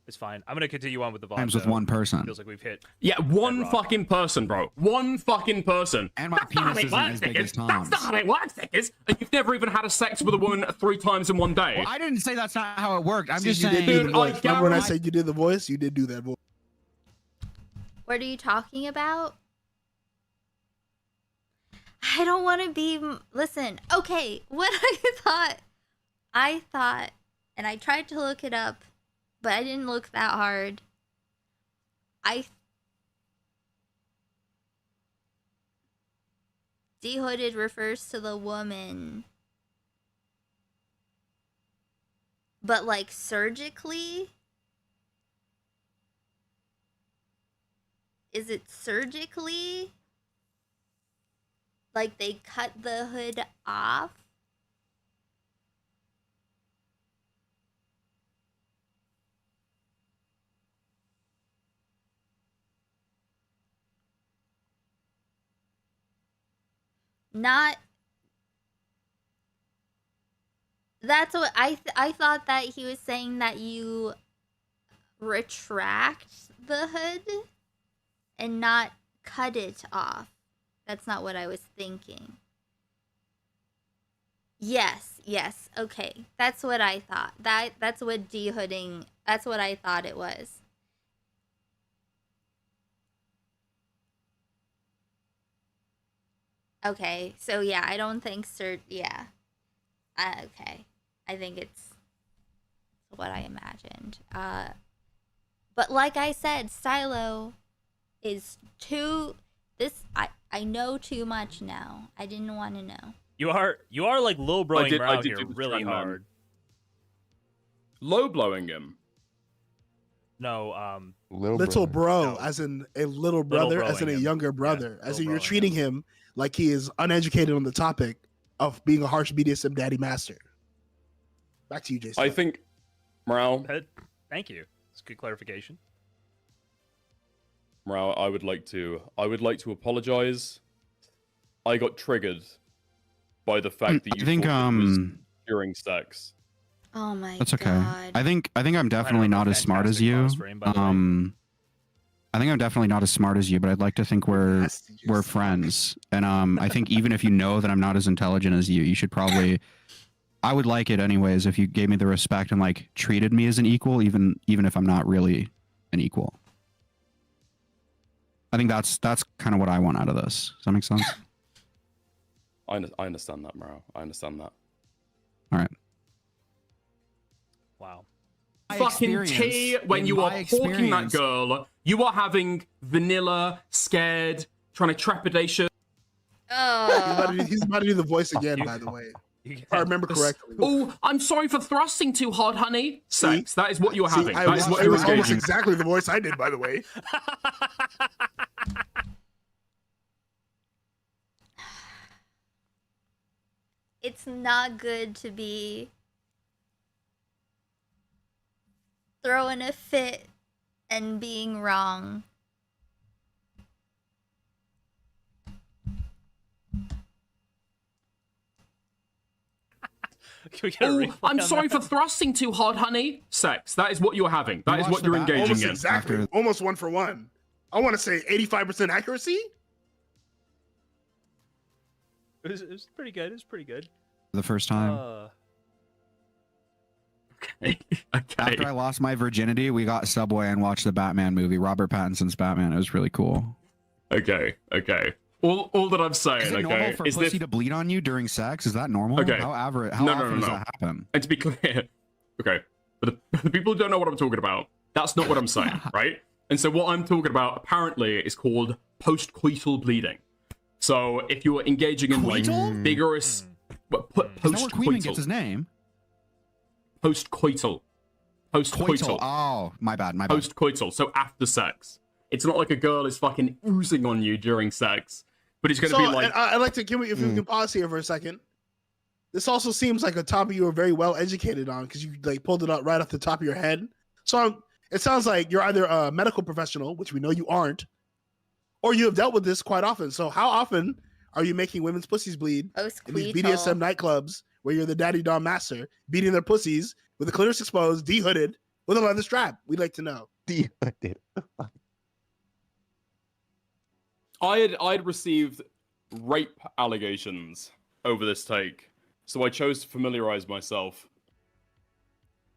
It's fine. I'm gonna continue on with the VOD. Times with though. one person. Feels like we've hit. Yeah, one fucking person, bro. One fucking person. And my penis isn't as big as Tom's. That's not how it works, Dickers. And you've never even had a sex with a woman 3 times in one day. Well, I didn't say that's not how it worked. I'm See, just you saying. did do the voice. Remember when I said you did the voice? You did do that voice. What are you talking about? I don't want to be. Listen, okay. What I thought, and I tried to look it up, but I didn't look that hard. Dehooded refers to the woman. But like surgically? Is it surgically? Like they cut the hood off? Not That's what I thought that he was saying that you retract the hood and not cut it off. That's not what I was thinking. Yes, okay. That's what I thought. That's what dehooding, that's what I thought it was. Okay, so yeah, I don't think yeah. Okay. I think it's what I imagined. But like I said, Stylo is I know too much now. I didn't want to know. You are like low blowing around here really hard. Low blowing him. No, little bro, as in a little brother, as in a younger brother, as in you're treating him like he is uneducated on the topic of being a harsh BDSM daddy master. Back to you, Jason. I think, Morale. Thank you. It's good clarification. Morale, I would like to apologize. I got triggered by the fact that you I think thought it was during sex. Oh my That's okay. God. I think I'm definitely not as smart as you. I think I'm definitely not as smart as you, but I'd like to think we're friends. And I think even if you know that I'm not as intelligent as you, you should probably. I would like it anyways if you gave me the respect and like treated me as an equal, even if I'm not really an equal. I think that's kind of what I want out of this. Does that make sense? I understand that, Morale. I understand that. All right. Wow. Fucking tea when you are hawking that girl. You are having vanilla, scared, trying to trepidation. He's about to do the voice again, by the way. If I remember correctly. Oh, I'm sorry for thrusting too hard, honey. Sex. That is what you are having. That is what it you're was almost engaging. exactly the voice I did, by the way. It's not good to be throwing a fit and being wrong. Oh, I'm sorry for thrusting too hard, honey. Sex. That is what you're having. That is what you're engaging almost in. Exactly. Almost 1 for 1. I want to say 85% accuracy. It was pretty good. It was pretty good. The first time. Okay. After I lost my virginity, we got Subway and watched the Batman movie, Robert Pattinson's Batman. It was really cool. Okay. All that I'm saying, Is it normal for pussy to bleed on you during sex? Is that normal? Okay. How often does that happen? And to be clear, okay, for the people who don't know what I'm talking about, that's not what I'm saying, right? And so what I'm talking about apparently is called post-coital bleeding. So if you're engaging in like vigorous Queen gets his name. Post-coital. Post-coital. Oh, my bad. Post-coital. So after sex. It's not like a girl is fucking oozing on you during sex, but it's going to be like. I'd like to if we can pause here for a second. This also seems like a topic you were very well educated on because you like pulled it out right off the top of your head. So it sounds like you're either a medical professional, which we know you aren't, or you have dealt with this quite often. So how often are you making women's pussies bleed in these BDSM nightclubs where you're the daddy dom master, beating their pussies with the clitoris exposed, de-hooded, with a leather strap? We'd like to know. De-hooded. I had received rape allegations over this take, so I chose to familiarize myself.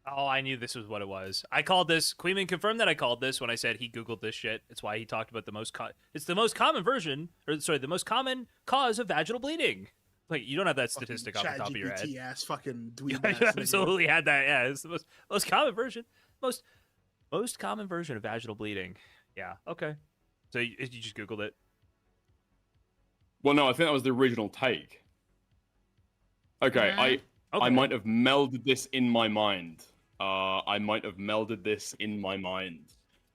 Oh, I knew this was what it was. I called this. Queeman confirmed that I called this when I said he Googled this shit. It's why he talked about the most. It's the most common version, or sorry, the most common cause of vaginal bleeding. Like you don't have that statistic off the top of your head. Ass fucking dweeb You absolutely had that. Yeah, it's the most common version. Most common version of vaginal bleeding. Yeah. Okay. So you just Googled it. Well, no, I think that was the original take. Okay, I might have melded this in my mind.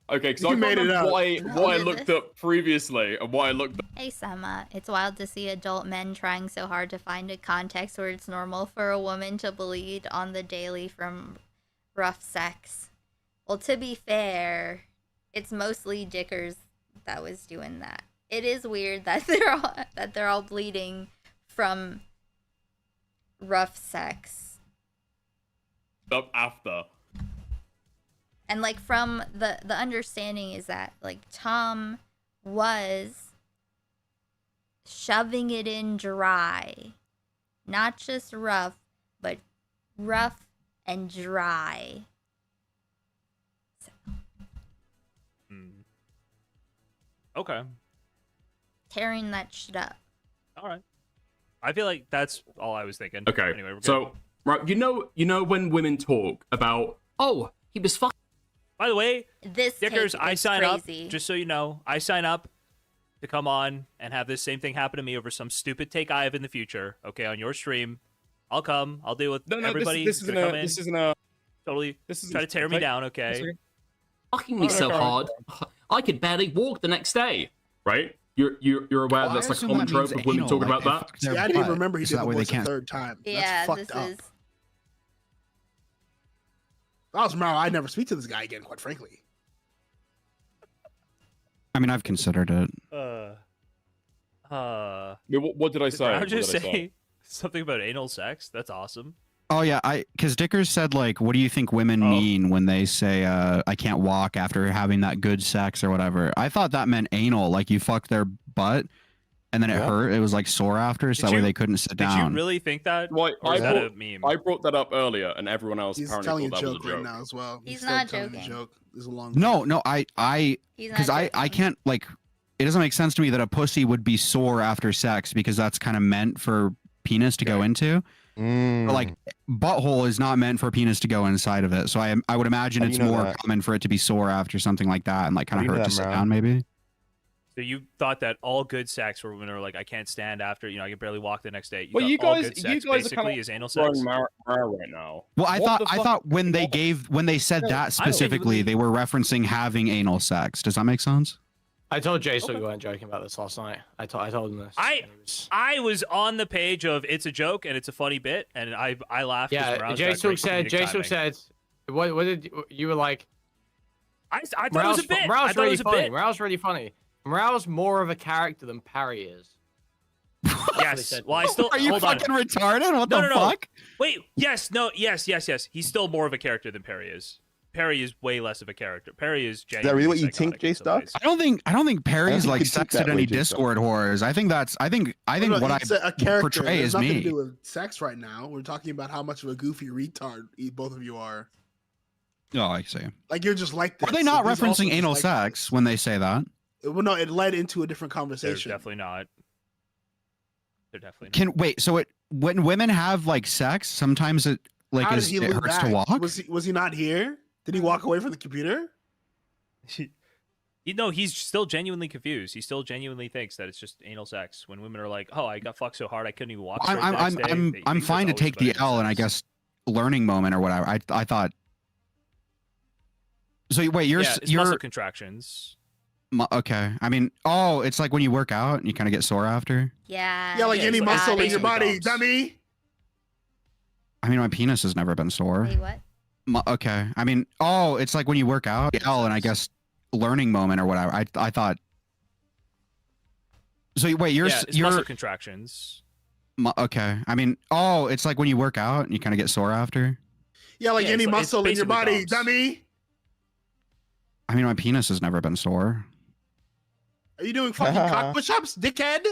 Okay, because I remember what I looked up previously and what I looked up. Hey, Sema. It's wild to see adult men trying so hard to find a context where it's normal for a woman to bleed on the daily from rough sex. Well, to be fair, it's mostly Dickers that was doing that. It is weird that they're all bleeding from rough sex. up after. And like from the understanding is that like Tom was shoving it in dry, not just rough, but rough and dry. Okay. Tearing that shit up. All right. I feel like that's all I was thinking. Okay. Anyway, we're good. So, right, you know when women talk about, oh, he was fucking. By the way, this Dickers, take I is sign crazy. up, just so you know, I sign up to come on and have this same thing happen to me over some stupid take I have in the future, okay, on your stream. I'll come. I'll deal with everybody. This isn't a. Totally try to tear me down, okay? Fucking me so hard, I could barely walk the next day. Right? You're aware that's like a common trope of women talking about that? See, I didn't even remember he did the voice a third time. Yeah, That's fucked up. If I was Maro, I'd never speak to this guy again, quite frankly. I mean, I've considered it. What did I say? Brown What just did I say something about anal sex? That's awesome. Oh yeah, because Dickers said like, what do you think women mean when they say I can't walk after having that good sex or whatever? I thought that meant anal, like you fucked their butt and then it hurt. It was like sore after, so that way they couldn't sit down. Did you really think that? Why, Or is that a meme? I brought that up earlier, and everyone else He's apparently telling thought a that was a joke right joke. now as well. He's still not telling a joking. joke. There's a long. No, He's not because I joking. can't like. It doesn't make sense to me that a pussy would be sore after sex because that's kind of meant for penis to go into. But, like butthole is not meant for penis to go inside of it. So I would imagine How do it's you know more that? common for it to be sore after something like that and like kind How of do you know hurt to that, sit Maro? down maybe. So you thought that all good sex where women are like, I can't stand after, I can barely walk the next day. Well, thought you all guys, good sex are kind basically of is anal sex. Maro right now. Well, I What the fuck- thought when they said that specifically, they were referencing having anal sex. Does that make sense? I told Jason we weren't joking about this last night. I told him this. I was on the page of it's a joke and it's a funny bit, and I laughed. 'cause Yeah, Brown's got Jason great said. comedic Jason timing. said. What did you were like? I thought it was a bit. I Morale's thought it really was a funny. bit. Morale's really funny. Morale's more of a character than Parry is. Yes. Well, I still Are you hold on. fucking retarded? What No, the no. fuck? Wait. Yes. No. Yes. He's still more of a character than Perry is. Perry is way less of a character. Perry is Is genuinely. that really what you think, Jay Stock? I don't think Perry's think like you think sexed that any way, Jason. Discord whores. I think what I it's a character. portray There's is nothing me. to do with sex right now. We're talking about how much of a goofy retard both of you are. Oh, I see. Like you're just like this. Are they not So he's also referencing just anal like sex when they say that? this. Well, no, it led into a different They're conversation. definitely not. They're definitely not. Can wait? So when women have like sex, sometimes it like How did it he lean hurts back? to walk. Was he not here? Did he walk away from the computer? He's still genuinely confused. He still genuinely thinks that it's just anal sex. When women are like, "Oh, I got fucked so hard I couldn't even walk." straight the next day," he I'm thinks that's fine to always take the about anal L and I sex. guess learning moment or whatever. I thought. So wait, Yeah, it's muscle contractions. Okay. I mean, it's like when you work out and you kind of get sore after. Yeah. Yeah, like any it's muscle in your basically body, bumps. dummy. I mean, my penis has never been sore. Wait, what? Okay. I mean, it's like when you work out. L and I guess learning moment or whatever. I thought. So wait, Yeah, it's muscle contractions. Okay. I mean, it's like when you work out and you kind of get sore after. Yeah, like Yeah, any it's muscle in your basically body, bumps. dummy. I mean, my penis has never been sore. Are you doing fucking cock push-ups, dickhead?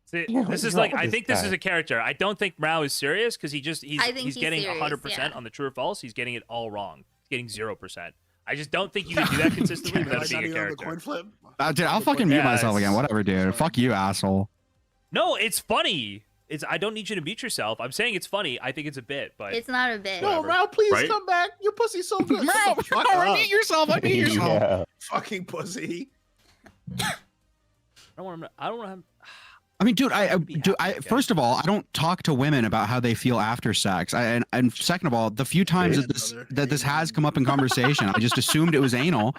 See, Yeah, this is what's like wrong I with think this this is guy? a character. I don't think Mao is serious because he's I think he's getting serious, 100% yeah. on the true or false. He's getting it all wrong. He's getting 0%. I just don't think you can do that consistently without Like being a not even on the character. coin flip. Dude, I'll fucking mute Yeah, myself again. it's- Whatever, dude. Fuck you, asshole. No, it's funny. I don't need you to mute yourself. I'm saying it's funny. I think it's a bit, but It's not a bit. No, Whatever. Rao, please Right? come back. Your pussy's so good. Bro, Shut the fuck bro, up. unmute yourself. Unmute yourself. Yeah. Fucking pussy. I don't want to. I mean, dude, happy, okay. first of all, I don't talk to women about how they feel after sex. And second of all, the few times that this has come up in conversation, I just assumed it was anal.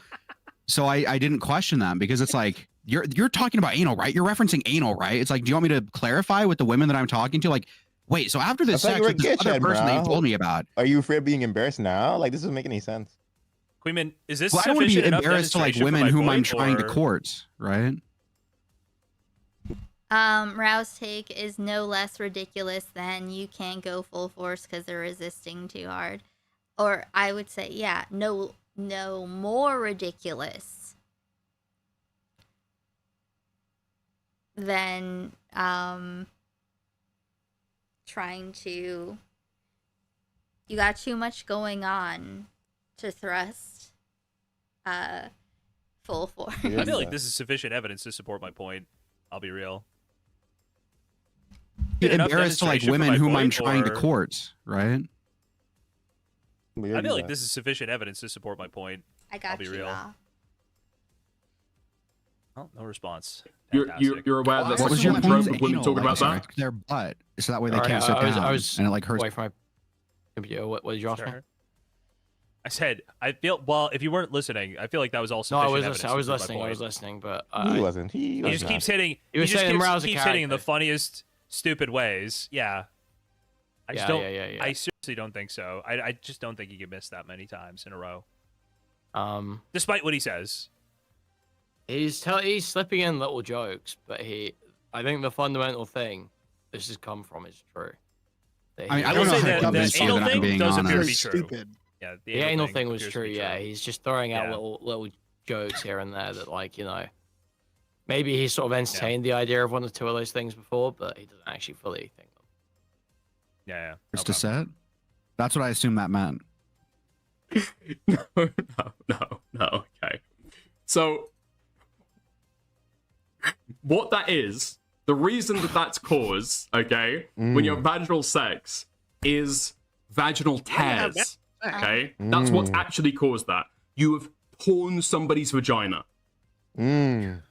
So I didn't question them because it's like, you're talking about anal, right? You're referencing anal, right? It's like, do you want me to clarify with the women that I'm talking to? Like, wait, so after this I thought sex you were with this a other kid, person that you bro. told me about, Are you afraid of being embarrassed now? Like, this doesn't make any sense. Queenman, is this well, I don't want to be sufficient enough embarrassed to like demonstration for women my whom I'm point, trying to or- court, right? Rao's take is no less ridiculous than you can't go full force because they're resisting too hard. or I would say, yeah, no more ridiculous than trying to. You got too much going on to thrust full force. I feel like this is sufficient evidence to support my point. I'll be real. Good enough Embarrassed to like demonstration for women my whom I'm point, trying to or- court, right? I feel like this is sufficient evidence to support my point. I got I'll be you, real. Ra. Oh, no response. You're aware that What was there's your a point? trope of women Anal, talking about like, that? their butt, so that way they Sorry, can't sit down, I was and it like hurts. away from my computer. What did you ask me? I said, I feel, well, if you weren't listening, I feel like that was all No, sufficient I was evidence listening. I was to prove my listening. I point. was listening, but He wasn't. He was just not. keeps hitting. He was just saying Morale's a keeps hitting in the character. funniest, stupid ways. Yeah. I just Yeah, don't. yeah. I seriously don't think so. I just don't think he can miss that many times in a row. Despite what he says. He's slipping in little jokes, but I think the fundamental thing this has come from is true. That I mean, he- I don't know how the convinced you anal that I'm thing being does appear to honest. be true. Stupid. Yeah, the anal thing was appears to true. be Yeah, he's just throwing out Yeah. little jokes here and there that, like, you know, maybe he sort of entertained the idea of one or two of those things before, but he doesn't actually fully think them. Yeah. Just to set. That's what I assume that meant. No. Okay. So, what that is, the reason that that's caused, okay, when you have vaginal sex, is vaginal tears. Okay? That's what's actually caused that. You have torn somebody's vagina. You've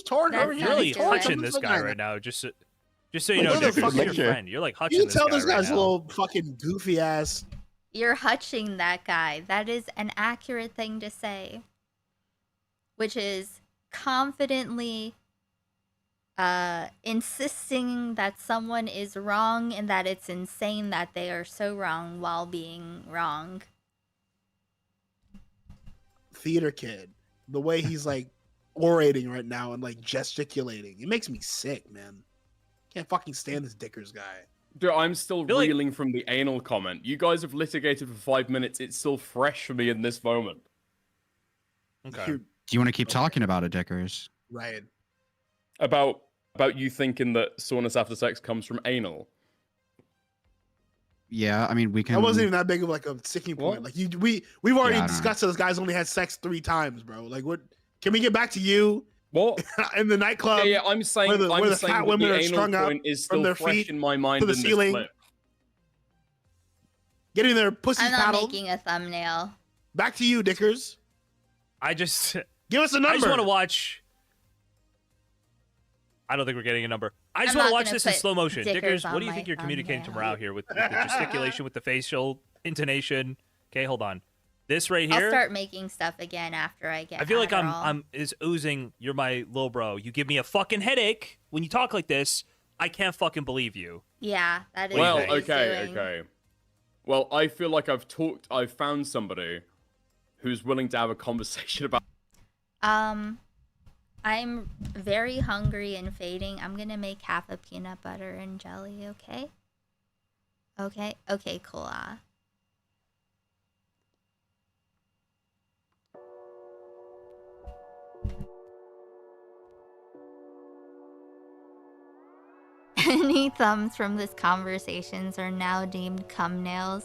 torn That's her. not You're really good. hutching this guy right now. Just so you know, What the Dick, fuck? you're your friend. You're like hutching You this tell guy this right guy's now. little fucking goofy ass. You're hutching that guy. That is an accurate thing to say. Which is confidently insisting that someone is wrong and that it's insane that they are so wrong while being wrong. Theater kid. The way he's like orating right now and like gesticulating. It makes me sick, man. Can't fucking stand this Dickers guy. Dude, I'm still reeling from the anal comment. You guys have litigated for 5 minutes. It's still fresh for me in this moment. Okay. Do you want to keep talking about it, Dickers? Ryan. About you thinking that soreness after sex comes from anal. Yeah, I mean we can. That wasn't even that big of like a sticking point. Like we've already Yeah, I don't discussed that this guy's only had sex 3 times, bro. Like what? Can we get back to you? What? In the nightclub? Yeah, I'm saying where the saying fat that women the are anal strung up point is from still their fresh feet in my mind to the in this ceiling, clip. getting their pussies I'm not paddled. making a thumbnail. Back to you, Dickers. I just give us a number. I just want to watch. I don't think we're getting a number. I just I'm want to not watch gonna this in put slow motion. Dickers Dickers, on what do you my think you're communicating to thumbnail. morale here with the gesticulation, with the facial intonation? Okay, hold on. This right here. I'll start making stuff again after I get I feel like Adderall. I'm is oozing. You're my little bro. You give me a fucking headache when you talk like this. I can't fucking believe you. Yeah, that is Well, what he's okay, doing. okay. Well, I feel like I've found somebody who's willing to have a conversation about. I'm very hungry and fading. I'm gonna make half a peanut butter and jelly, okay? Okay, cool. Any thumbs from this conversations are now deemed cum nails.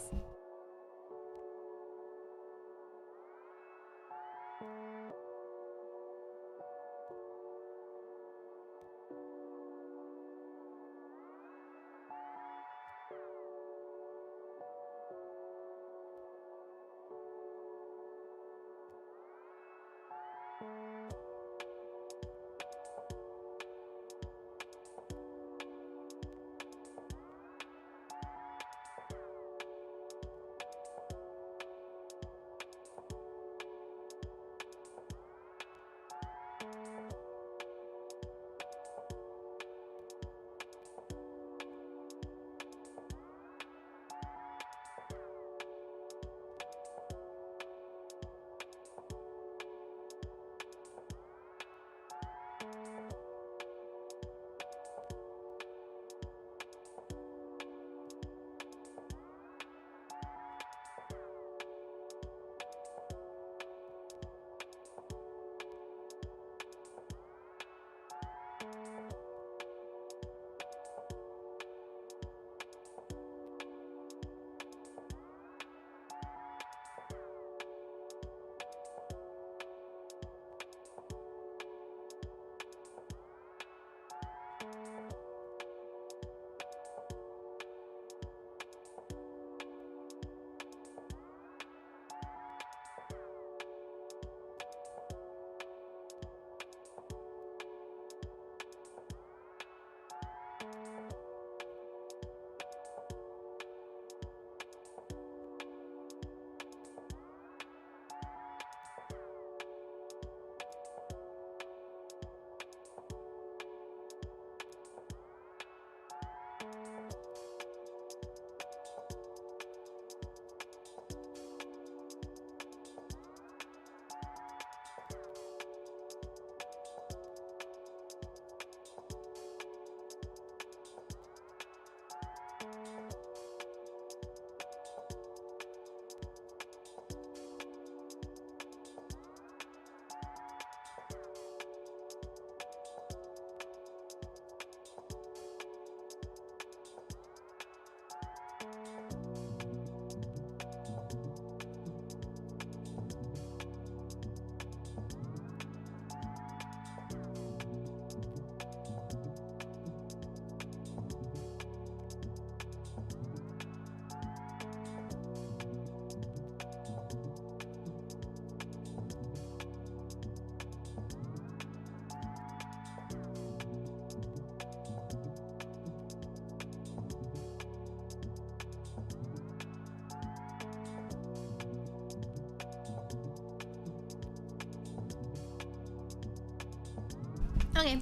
Okay.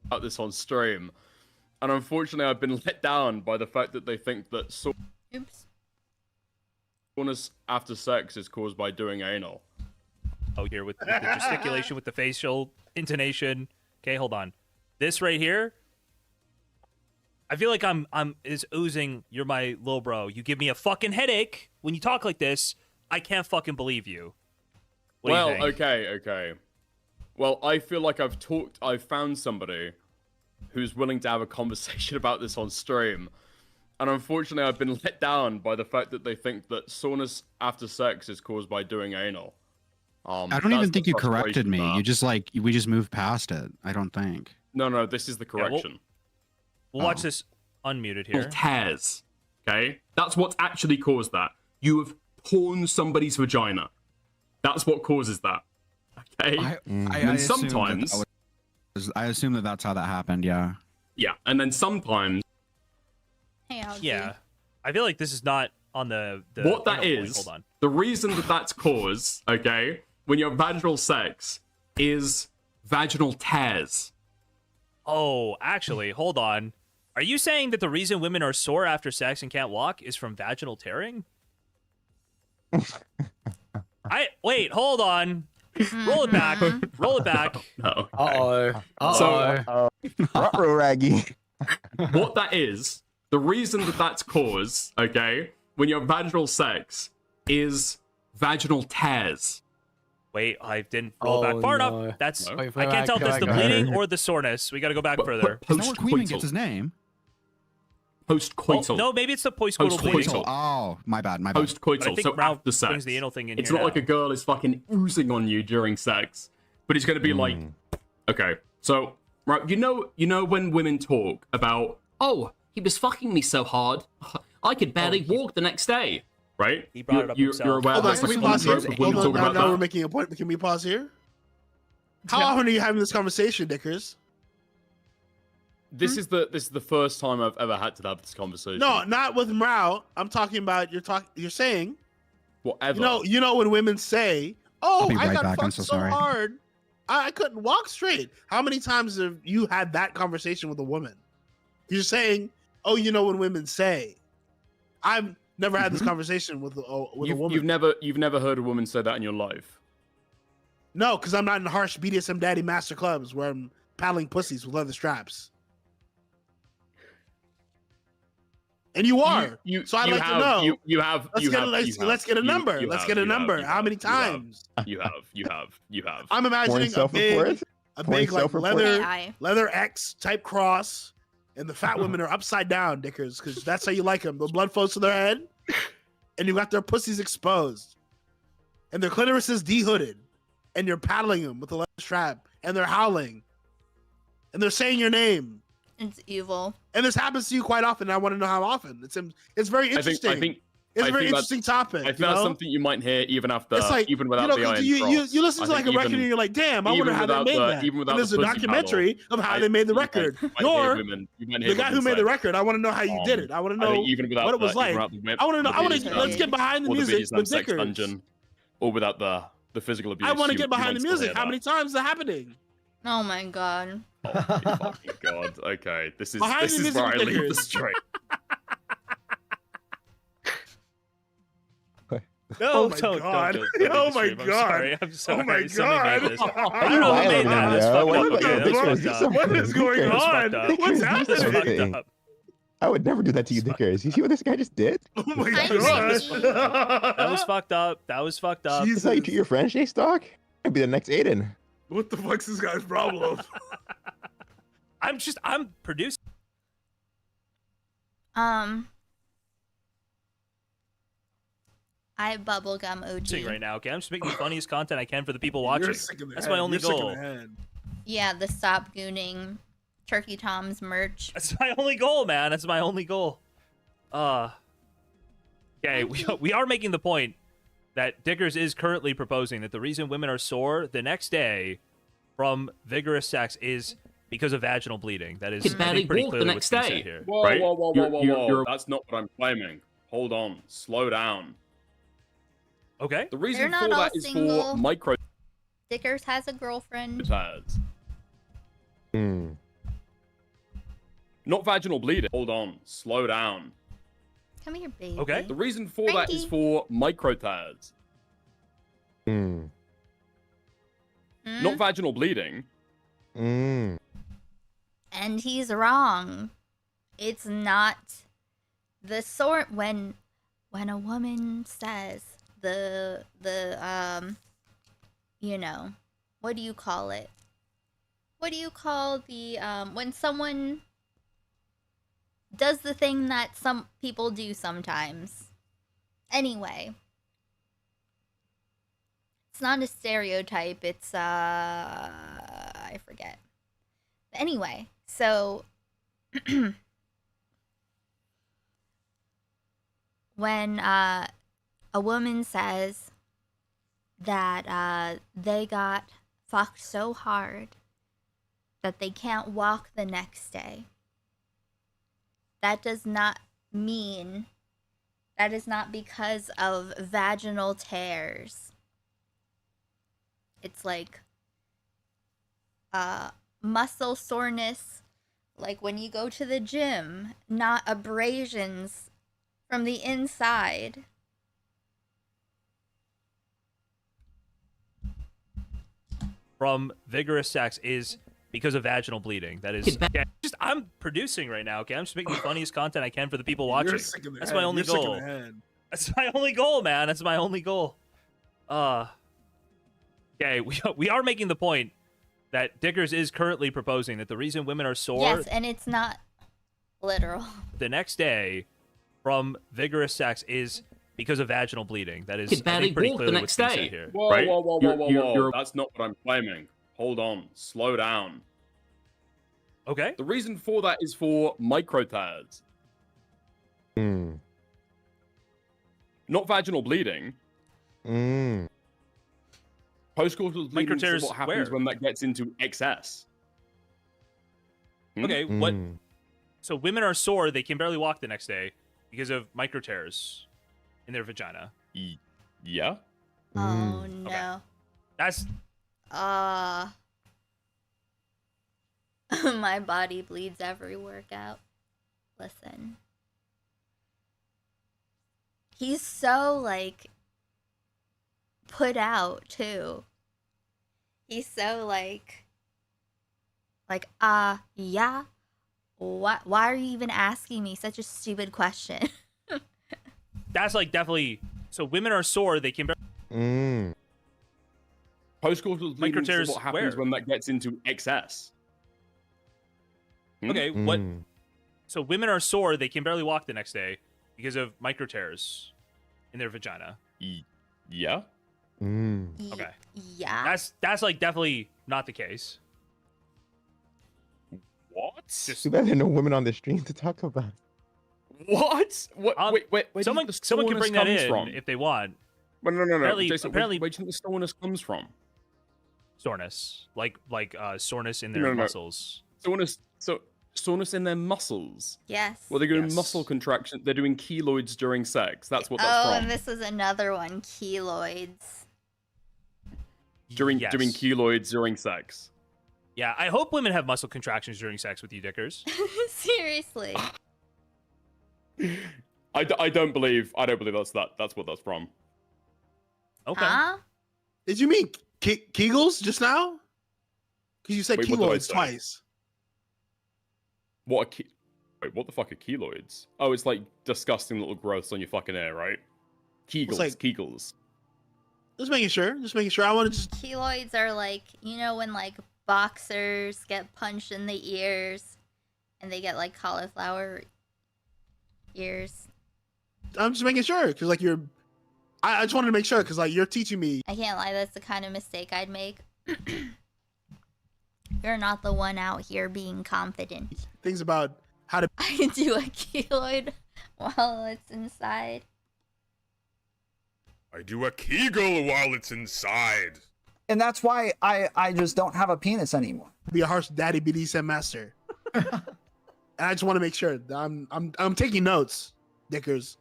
About this on stream, and unfortunately, I've been let down by the fact that they think that Oops. soreness after sex is caused by doing anal. Oh, here with the gesticulation, with the facial intonation. Okay, hold on. This right here, I feel like I'm is oozing. You're my little bro. You give me a fucking headache when you talk like this. I can't fucking believe you. What do you think? Okay. Well, I feel like I've found somebody who's willing to have a conversation about this on stream. And unfortunately, I've been let down by the fact that they think that soreness after sex is caused by doing anal. I don't even think you corrected me. You just we just moved past it. I don't think. No, this is the correction. We'll watch this unmuted here. Tears. Okay? That's what's actually caused that. You have torn somebody's vagina. That's what causes that. Okay? And sometimes... I assume that that's how that happened, yeah. Yeah, and then sometimes... Yeah. I feel like this is not on the what that is, hold on. the reason that that's caused, okay, when you have vaginal sex, is vaginal tears. Oh, actually, hold on. Are you saying that the reason women are sore after sex and can't walk is from vaginal tearing? Wait, hold on. Roll it back. Roll it back. No. Ruh-roh, Raggy. What that is, the reason that that's caused, okay, when you have vaginal sex, is vaginal tears. Wait, I didn't roll back far enough. That's I can't tell if that's the bleeding or the soreness. We got to go back further. Is that where Queeman gets his name? Post-coital. Oh, no, maybe it's the post-coital bleeding. Oh, my bad. Post-coital, so after sex. Brings the anal thing in it's here not like a girl is fucking oozing on you during sex, but it's going to be like, okay, so, right, you know when women talk about, oh, he was fucking me so hard, I could barely walk the next day, right? He brought it up himself. You're aware Hold on, that's can we a pause here? common trope of women talking about Now we're that? making a point. Can we pause here? How often are you having this conversation, Dickers? This is the first time I've ever had to have this conversation. No, not with Mrao. I'm talking about you're saying whatever. You know when women say, "Oh, I got back. I'm fucked so so sorry. hard, I couldn't walk straight." How many times have you had that conversation with a woman? You're saying, "Oh, you know when women say." I've never had this conversation with a woman. You've never heard a woman say that in your life. No, because I'm not in harsh BDSM daddy master clubs where I'm paddling pussies with leather straps. And you are. So I'd like to know. You have. Let's get a number. Let's get a number. How many times? You have. I'm imagining a big like leather X type cross, and the fat women are upside down, Dickers, because that's how you like them. The blood flows to their head, and you got their pussies exposed, and their clitoris is dehooded, and you're paddling them with a leather strap, and they're howling, and they're saying your name. It's evil. And this happens to you quite often. And I want to know how often. It's very interesting. I think it's a very interesting topic. I think that's something you might hear even after, even without the iron you listen to like a record and you're like, damn, I wonder how they made that. And there's a documentary of how they made the record. You're the guy who made the record. I want to know how you did it. I want to know what it was like. I want to know. Let's get behind the music with Dickers. Or without the physical abuse. I want to get behind the music. How many times is that happening? Oh my god. Oh my fucking god. Okay. This is where I leave the stream. No, oh my god. Oh my god. I'm sorry. Oh my Somebody god. made this. I don't know who made that. That's fucked up. What is going on? What's happening? I would never do that to you, Dickers. You see what this guy just did? Oh my gosh. That was fucked up. Is that you treat your friends, Jay Stock? I'd be the next Aiden. What the fuck's this guy's problem? I'm producing. I bubblegum OG right now. Okay, I'm just making the funniest content I can for the people watching. That's my only goal. Yeah, the Stop Gooning Turkey Tom's merch. That's my only goal, man. That's my only goal. Okay, we are making the point that Dickers is currently proposing that the reason women are sore the next day from vigorous sex is because of vaginal bleeding. That is Could barely pretty walk clearly the next what's being day. said here. Whoa. That's not what I'm claiming. Hold on. Slow down. Okay. The reason They're not for all that is single. for micro Dickers has a girlfriend. pads. Hmm. Not vaginal bleeding. Hold on. Slow down. Come here, baby. Okay. The reason for that is for microtads. Hmm. Not vaginal bleeding. Hmm. And he's wrong. It's not the sort when a woman says you know, what do you call it? What do you call the when someone does the thing that some people do sometimes? Anyway, it's not a stereotype. It's I forget. But anyway, so when a woman says that they got fucked so hard that they can't walk the next day, that does not mean, that is not because of vaginal tears. It's like muscle soreness, like when you go to the gym, not abrasions from the inside. From vigorous sex is because of vaginal bleeding. That is. Okay, I'm producing right now. Okay, I'm just making the funniest content I can for the people watching. You're sick of the That's head. my only You're sick of goal. the head. That's my only goal, man. That's my only goal. Okay, we are making the point that Dickers is currently proposing that the reason women are sore. Yes, and it's not literal. The next day from vigorous sex is because of vaginal bleeding. That is, Could I barely think, pretty walk the clearly next what's being day. said here. Whoa, right? whoa, whoa, whoa, whoa, whoa. That's not what I'm claiming. Hold on. Slow down. Okay. The reason for that is for microtads. Hmm. Not vaginal bleeding. Hmm. Postcoital bleeding Microtears is what happens where? when that gets into excess. Okay, what? So women are sore; they can barely walk the next day because of micro tears in their vagina. Yeah. Oh no. Okay. That's my body bleeds every workout. Listen. He's so like put out too. He's so like yeah. Why are you even asking me such a stupid question? that's like definitely. So women are sore; they can. Postcoital bleeding is Microtears what happens where? when that gets into excess. Okay, what? So women are sore; they can barely walk the next day because of micro tears in their vagina. Yeah. Okay. Yeah. That's like definitely not the case. What? Too bad there are no women on the stream to talk about it. What? What? Wait. Where do you Someone think the can soreness bring that comes in from? if they want. Well, no. Apparently- Jason, apparently- where do you think the soreness comes from? Soreness, like soreness in their No. muscles. Soreness in their muscles. Yes. Well, they're doing muscle contraction. They're doing keloids during sex. That's what that's Oh, from. and this is another one, keloids. Doing Yes. keloids during sex. Yeah, I hope women have muscle contractions during sex with you, Dickers. Seriously. I don't believe that's what that's from. Okay. Huh? Did you mean Kegels just now? Because you said Wait, what did I keloids say? twice. Wait, what the fuck are keloids? Oh, it's like disgusting little growths on your fucking ear, right? Kegels, like- Kegels. Just making sure. I want to just. Keloids are like, you know, when like boxers get punched in the ears and they get like cauliflower ears. I'm just making sure because like you're. I just wanted to make sure because like you're teaching me. I can't lie, that's the kind of mistake I'd make. You're not the one out here being confident. Things about how to. I can do a keloid while it's inside. I do a Kegel while it's inside. And that's why I just don't have a penis anymore. Be a harsh daddy BDSM master. And I just want to make sure that I'm taking notes, Dickers.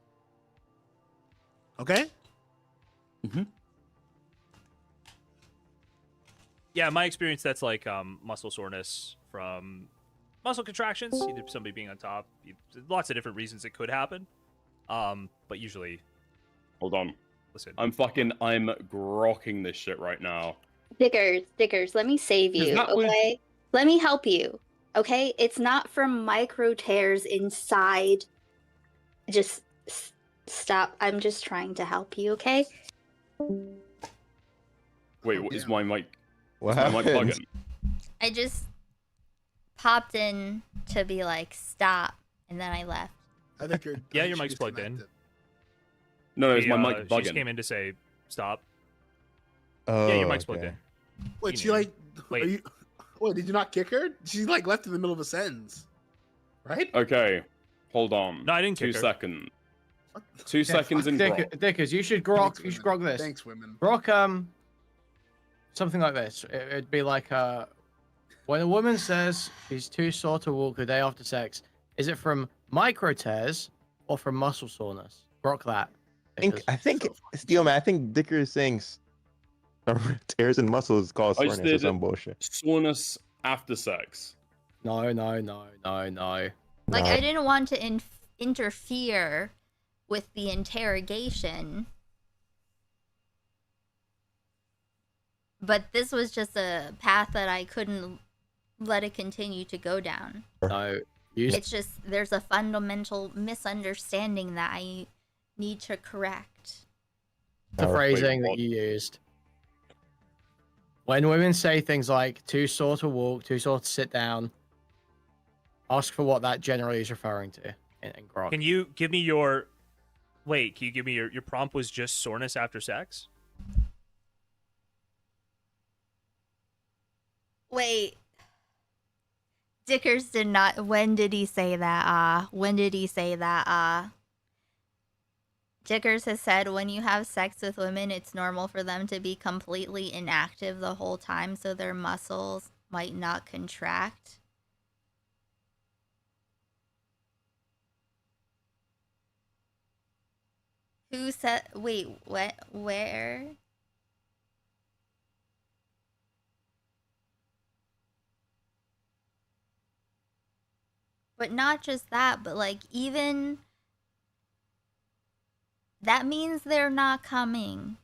Okay. Yeah, in my experience, that's like muscle soreness from muscle contractions, either somebody being on top. Lots of different reasons it could happen. But usually, hold on. Listen, I'm grokking this shit right now. Dickers, let me save you, okay? Let me help you, okay? It's not from micro tears inside. Just stop. I'm just trying to help you, okay? Wait, what is my mic? What is my mic happened? bugging? I just popped in to be like, stop, and then I left. I think you're. Yeah, your mic's plugged in. No, it's my mic She bugging. just came in to say stop. Oh, Yeah, your mic's plugged okay. in. Wait, You she knew. like. Wait. Are you, wait, did you not kick her? She like left in the middle of a sentence, right? Okay, hold on. No, I didn't 2 kick her. seconds. 2 seconds in grok. Dickers, you should grok. You should grok this. Thanks, women. Grok something like this. It'd be like when a woman says she's too sore to walk the day after sex, is it from micro tears or from muscle soreness? Grok that. I think Steel Man, I think Dicker is saying tears in muscles cause I just soreness or did some bullshit. soreness after sex. No. Like, I didn't want to interfere with the interrogation. But this was just a path that I couldn't let it continue to go down. No. It's just, there's a fundamental misunderstanding that I need to correct. The phrasing that you used. When women say things like too sore to walk, too sore to sit down, ask for what that generally is referring to in grok. Can you give me your... Wait, can you give me your prompt was just soreness after sex? Wait. Dickers did not... When did he say that? When did he say that? Dickers has said when you have sex with women, it's normal for them to be completely inactive the whole time, so their muscles might not contract. Who said... Wait, what? Where? But not just that, but like even... That means they're not coming.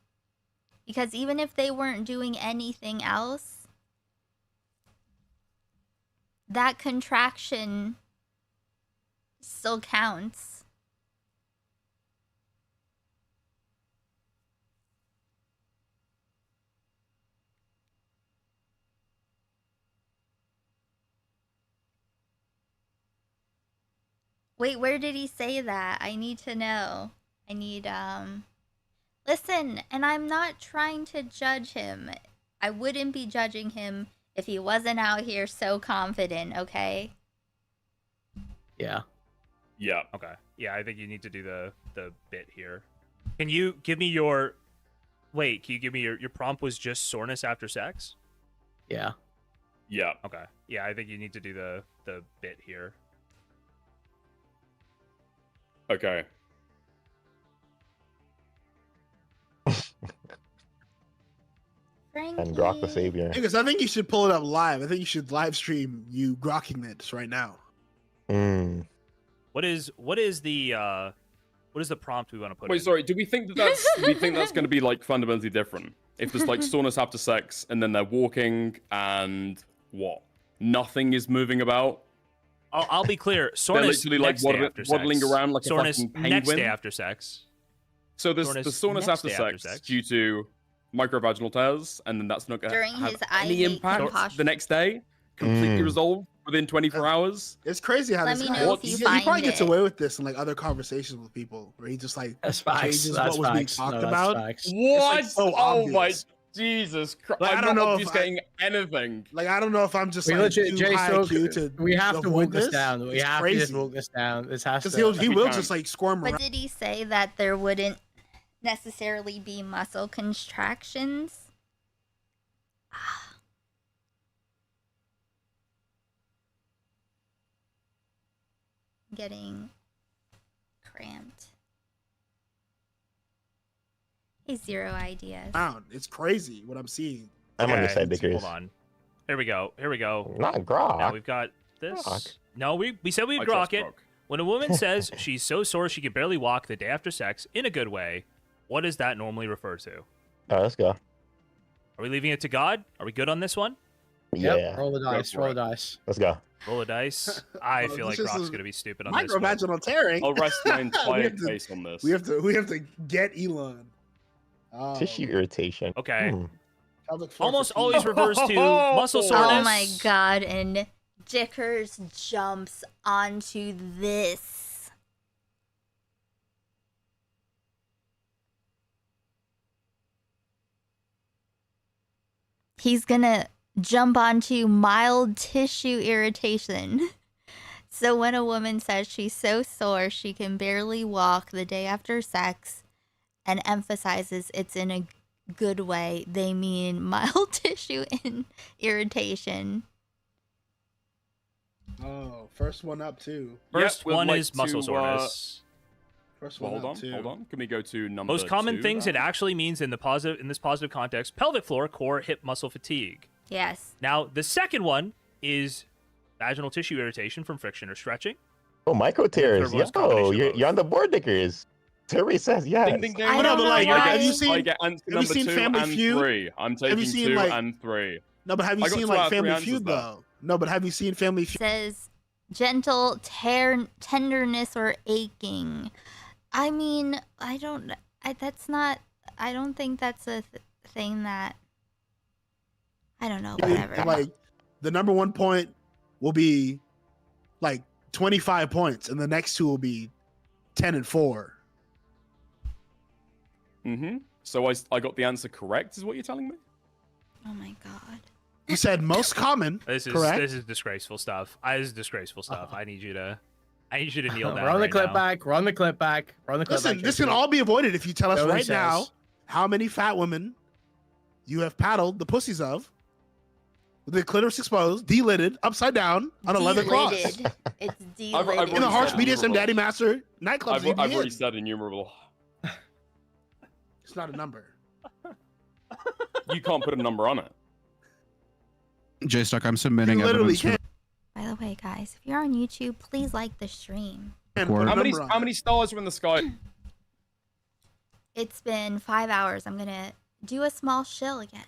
Because even if they weren't doing anything else, that contraction still counts. Wait, where did he say that? I need to know. I need, Listen, and I'm not trying to judge him. I wouldn't be judging him if he wasn't out here so confident, okay? Yeah. Yeah. Okay. Yeah, I think you need to do the bit here. Can you give me your... Wait, can you give me your prompt was just soreness after sex? Yeah. Yeah. Okay. Yeah, I think you need to do the bit here. Okay. And Grok the savior. Because I think you should pull it up live. I think you should live stream you grokking this right now. What is the prompt we want to put Wait, in? sorry. Do we think that's going to be like fundamentally different? If there's like soreness after sex, and then they're walking, and what? Nothing is moving about. I'll be clear. They're Soreness literally like next day after waddling sex. around like Soreness a fucking penguin. next day after sex. So there's the soreness next after day sex, due to microvaginal tears, and then that's not going During to have his any eye impact imposter- the next day. Completely resolved within 24 hours. It's crazy how Let this me guy, know if you he find probably gets it. away with this in like other conversations with people where he just like That's facts. changes That's what was being facts. talked No, that's about. facts. It's, What? like, so Oh my obvious. Jesus Christ! Like, I I'm don't not know if obfuscating anything. Like I don't know if I'm just We like legit, too Jay high Silk, IQ to we have to avoid walk this down. We It's have crazy. to just walk this down. This has to. Because he we will can. just like squirm But around. did he say that there wouldn't necessarily be muscle contractions? Getting cramped. He's zero ideas. It's crazy what I'm seeing. I'm on your Okay, side, Dickers. Hold on. Here we go. Not grok. Now we've got this. Grok. No, we said we'd I grok trust it. grok. When a woman says she's so sore she can barely walk the day after sex in a good way, what does that normally refer to? All right, let's go. Are we leaving it to God? Are we good on this one? Yeah. Yep, roll the dice. Roll the dice. Let's go. Roll a dice. I Oh, feel like this is Grok's gonna be stupid on this one. Microvaginal tearing. I'll rest my We entire have to- case on this. We have to get Elon. Tissue irritation. Okay. Pelvic floor Almost fatigue. always refers to muscle soreness. Oh my god, and Dickers jumps onto this. He's gonna jump onto mild tissue irritation. So when a woman says she's so sore she can barely walk the day after sex and emphasizes it's in a good way, they mean mild tissue irritation. Oh, first one up too. First we'd one like is muscle to, soreness. First Well, one hold up on, too. hold on. Can we go to number Most common 2, things then? it actually means in this positive context: pelvic floor, core, hip muscle fatigue. Yes. Now the second one is vaginal tissue irritation from friction or stretching. Oh, micro tears. Third one's Yo, combination of you're on the board, Dickers. Survey says yes. Ding, ding, ding. I don't know have you why. seen? I get answer have you number seen 2 Family and Feud? 3. I'm taking you seen, 2 like- and 3. No, but have you I got seen 2 out like of 3 Family answers Feud there. though? No, but have you seen Family Feud? Says gentle tenderness or aching. I mean, I don't think that's a thing that, I don't know, whatever. Like the number one point will be like 25 points, and the next two will be 10 and 4. Mm-hmm. So I got the answer correct, is what you're telling me? Oh my god. You said most common. This is correct? this is disgraceful stuff. This is disgraceful stuff. I need you to kneel down. Run the right clip now. back. Run the clip back. Run the clip Listen, back. this Tracy. can all be avoided if you tell us Nobody right now says. how many fat women you have paddled the pussies of, with the clitoris exposed, delitted, upside down on a leather cross. Delitted. It's I've delitted. In the harsh said BDSM innumerable. Daddy Master nightclubs. I've you be already in. said innumerable. It's not a number. You can't put a number on it. J-Stuck, I'm submitting You literally evidence. By the way, guys, if you're on YouTube, please like the stream. can't Or- put a How number on many it. stars are in the sky? It's been 5 hours. I'm gonna do a small shill again.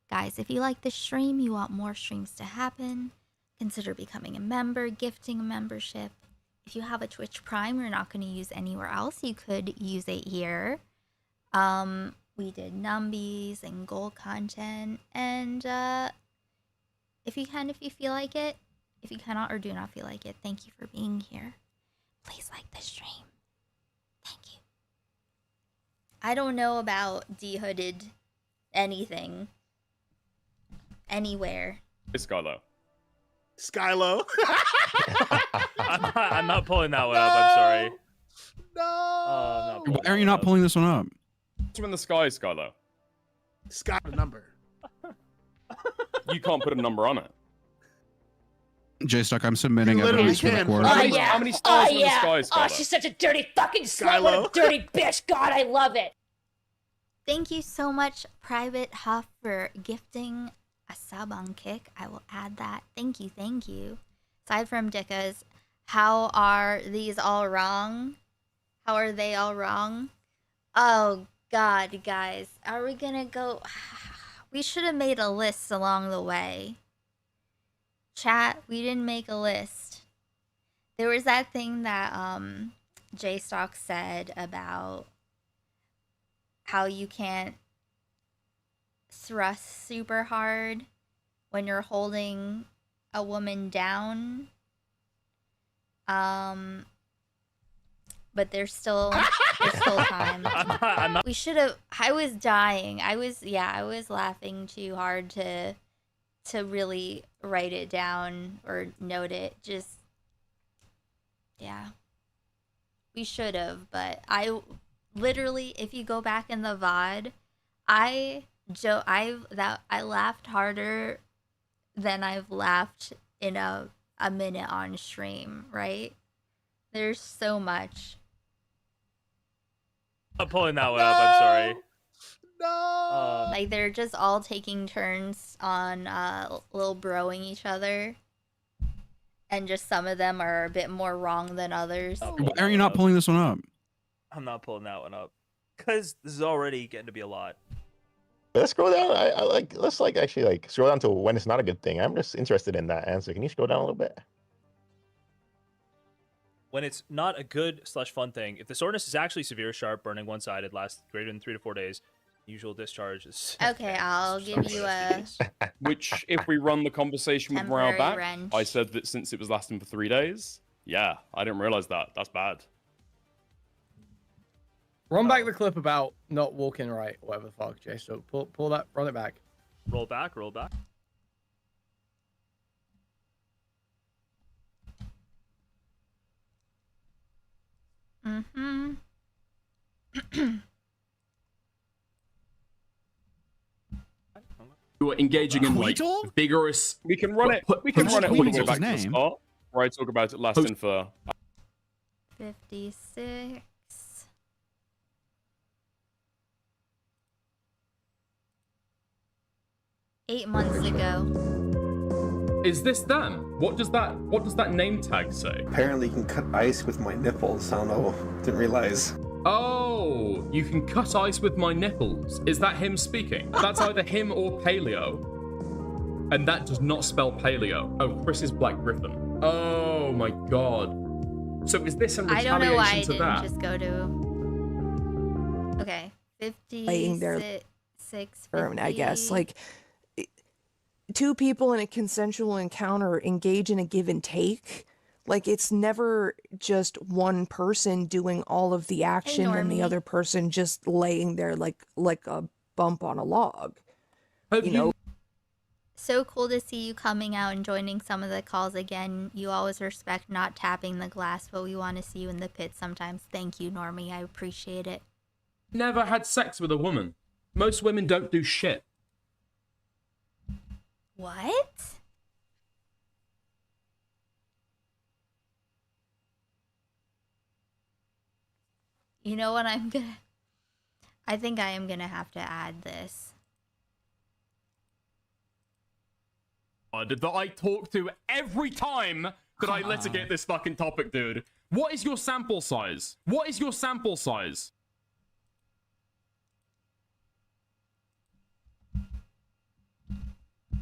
Guys, if you like the stream, you want more streams to happen, consider becoming a member, gifting a membership. If you have a Twitch Prime you're not going to use anywhere else, you could use it here. We did numbies and gold content, and if you feel like it. If you cannot or do not feel like it, thank you for being here. Please like the stream. Thank you. I don't know about de-hooded anything. Anywhere. It's Skylo. Skylo. I'm not pulling that one up. I'm sorry. No. I'm not pulling Why are you that not up. pulling this one up? What's in the sky, Skylo? Sky a number. You can't put a number on it. J-Stuck, I'm submitting You literally evidence for the can. court. Oh How many- yeah. how many stars oh are in the yeah. sky, Oh, Skylar? she's such a dirty fucking slut. What Skylo. a dirty bitch. God, I love it. Thank you so much, Private Huff, for gifting a sub on Kick. I will add that. Thank you, thank you. Aside from Dickas, how are these all wrong? How are they all wrong? Oh, God, guys. Are we gonna go... We should have made a list along the way. Chat, we didn't make a list. There was that thing that J-Stock said about how you can't thrust super hard when you're holding a woman down. But there's still time. I'm not. We should have. I was dying. I was laughing too hard to really write it down or note it. Just yeah. We should have, but I literally, if you go back in the VOD, I laughed harder than I've laughed in a minute on stream, right? There's so much. I'm pulling that one up. I'm sorry. No. Like they're just all taking turns on little broing each other, and just some of them are a bit more wrong than others. Why are you not pulling this one up? I'm not pulling that one up because this is already getting to be a lot. Let's scroll down. I like. Let's like actually like scroll down to when it's not a good thing. I'm just interested in that answer. Can you scroll down a little bit? When it's not a good/fun thing, if the soreness is actually severe, sharp, burning, one-sided, lasts greater than 3 to 4 days, usual discharge is. Okay, I'll give you a Which, if we run the conversation with morale temporary back, wrench. I said that since it was lasting for 3 days. Yeah, I didn't realize that. That's bad. Run back the clip about not walking right, whatever the fuck, Jay. So pull that, run it back. Roll back, roll back. Mm-hmm. You are engaging in like vigorous. We can run it. We can run it all the way back to the start, where I talk about it lasting for 56. Eight months ago. Is this them? What does that name tag say? Apparently, you can cut ice with my nipples. I don't know. Didn't realize. Oh, you can cut ice with my nipples. Is that him speaking? That's either him or Paleo. And that does not spell paleo. Oh, Chris is Black Griffin. Oh my god. So is this a I retaliation don't know why I to didn't that? just go to. Okay, 50. Laying there. 6. I guess like two people in a consensual encounter engage in a give and take. Like it's never just one person doing all of the action and the other person just laying there like a bump on a log. You know. So cool to see you coming out and joining some of the calls again. You always respect not tapping the glass, but we want to see you in the pit sometimes. Thank you, Normie. I appreciate it. Never had sex with a woman. Most women don't do shit. What? You know what I think I am gonna have to add this. That I talk to every time that I litigate this fucking topic, dude. What is your sample size? What is your sample size?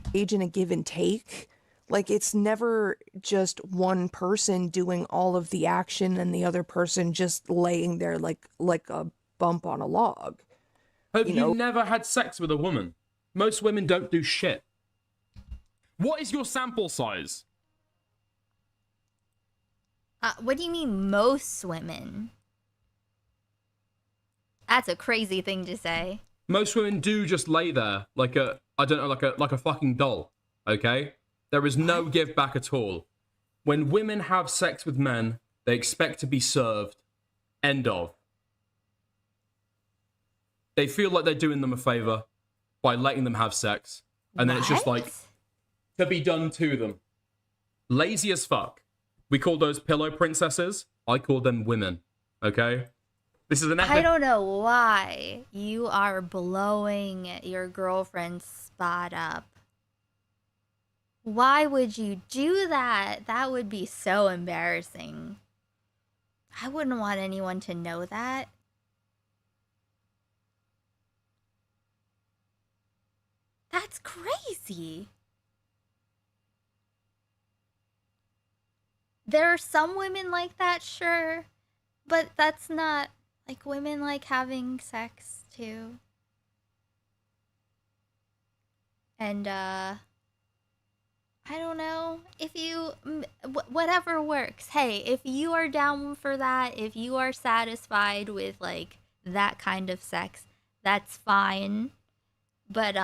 Engage in a give and take. Like it's never just one person doing all of the action and the other person just laying there like a bump on a log. Have you never had sex with a woman? Most women don't do shit. What is your sample size? What do you mean most women? That's a crazy thing to say. Most women do just lay there like a, I don't know, like a fucking doll, okay? There is no give back at all. When women have sex with men, they expect to be served. End of. They feel like they're doing them a favor by letting them have sex. And then it's just like, to be done to them. Lazy as fuck. We call those pillow princesses. I call them women, okay? This is an I don't know why you are blowing your girlfriend's spot up. Why would you do that? That would be so embarrassing. I wouldn't want anyone to know that. That's crazy. There are some women like that, sure. But that's not, like, women like having sex, too. And, I don't know. If you, whatever works. Hey, if you are down for that, if you are satisfied with, like, that kind of sex, that's fine. But,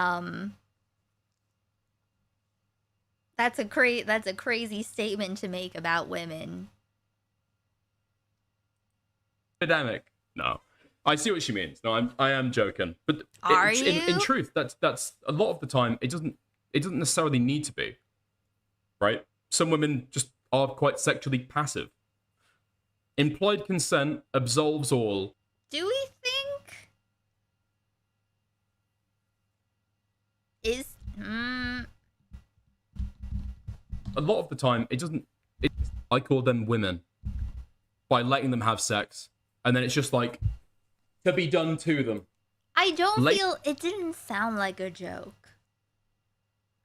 that's a crazy statement to make about women. Epidemic. No, I see what she means. No, I am joking. But in truth, that's a lot of the time. It doesn't necessarily need to be, right? Some women just are quite sexually passive. Implied consent absolves all. Do we think? a lot of the time, I call them women by letting them have sex, and then it's just like to be done to them. I don't feel it didn't sound like a joke.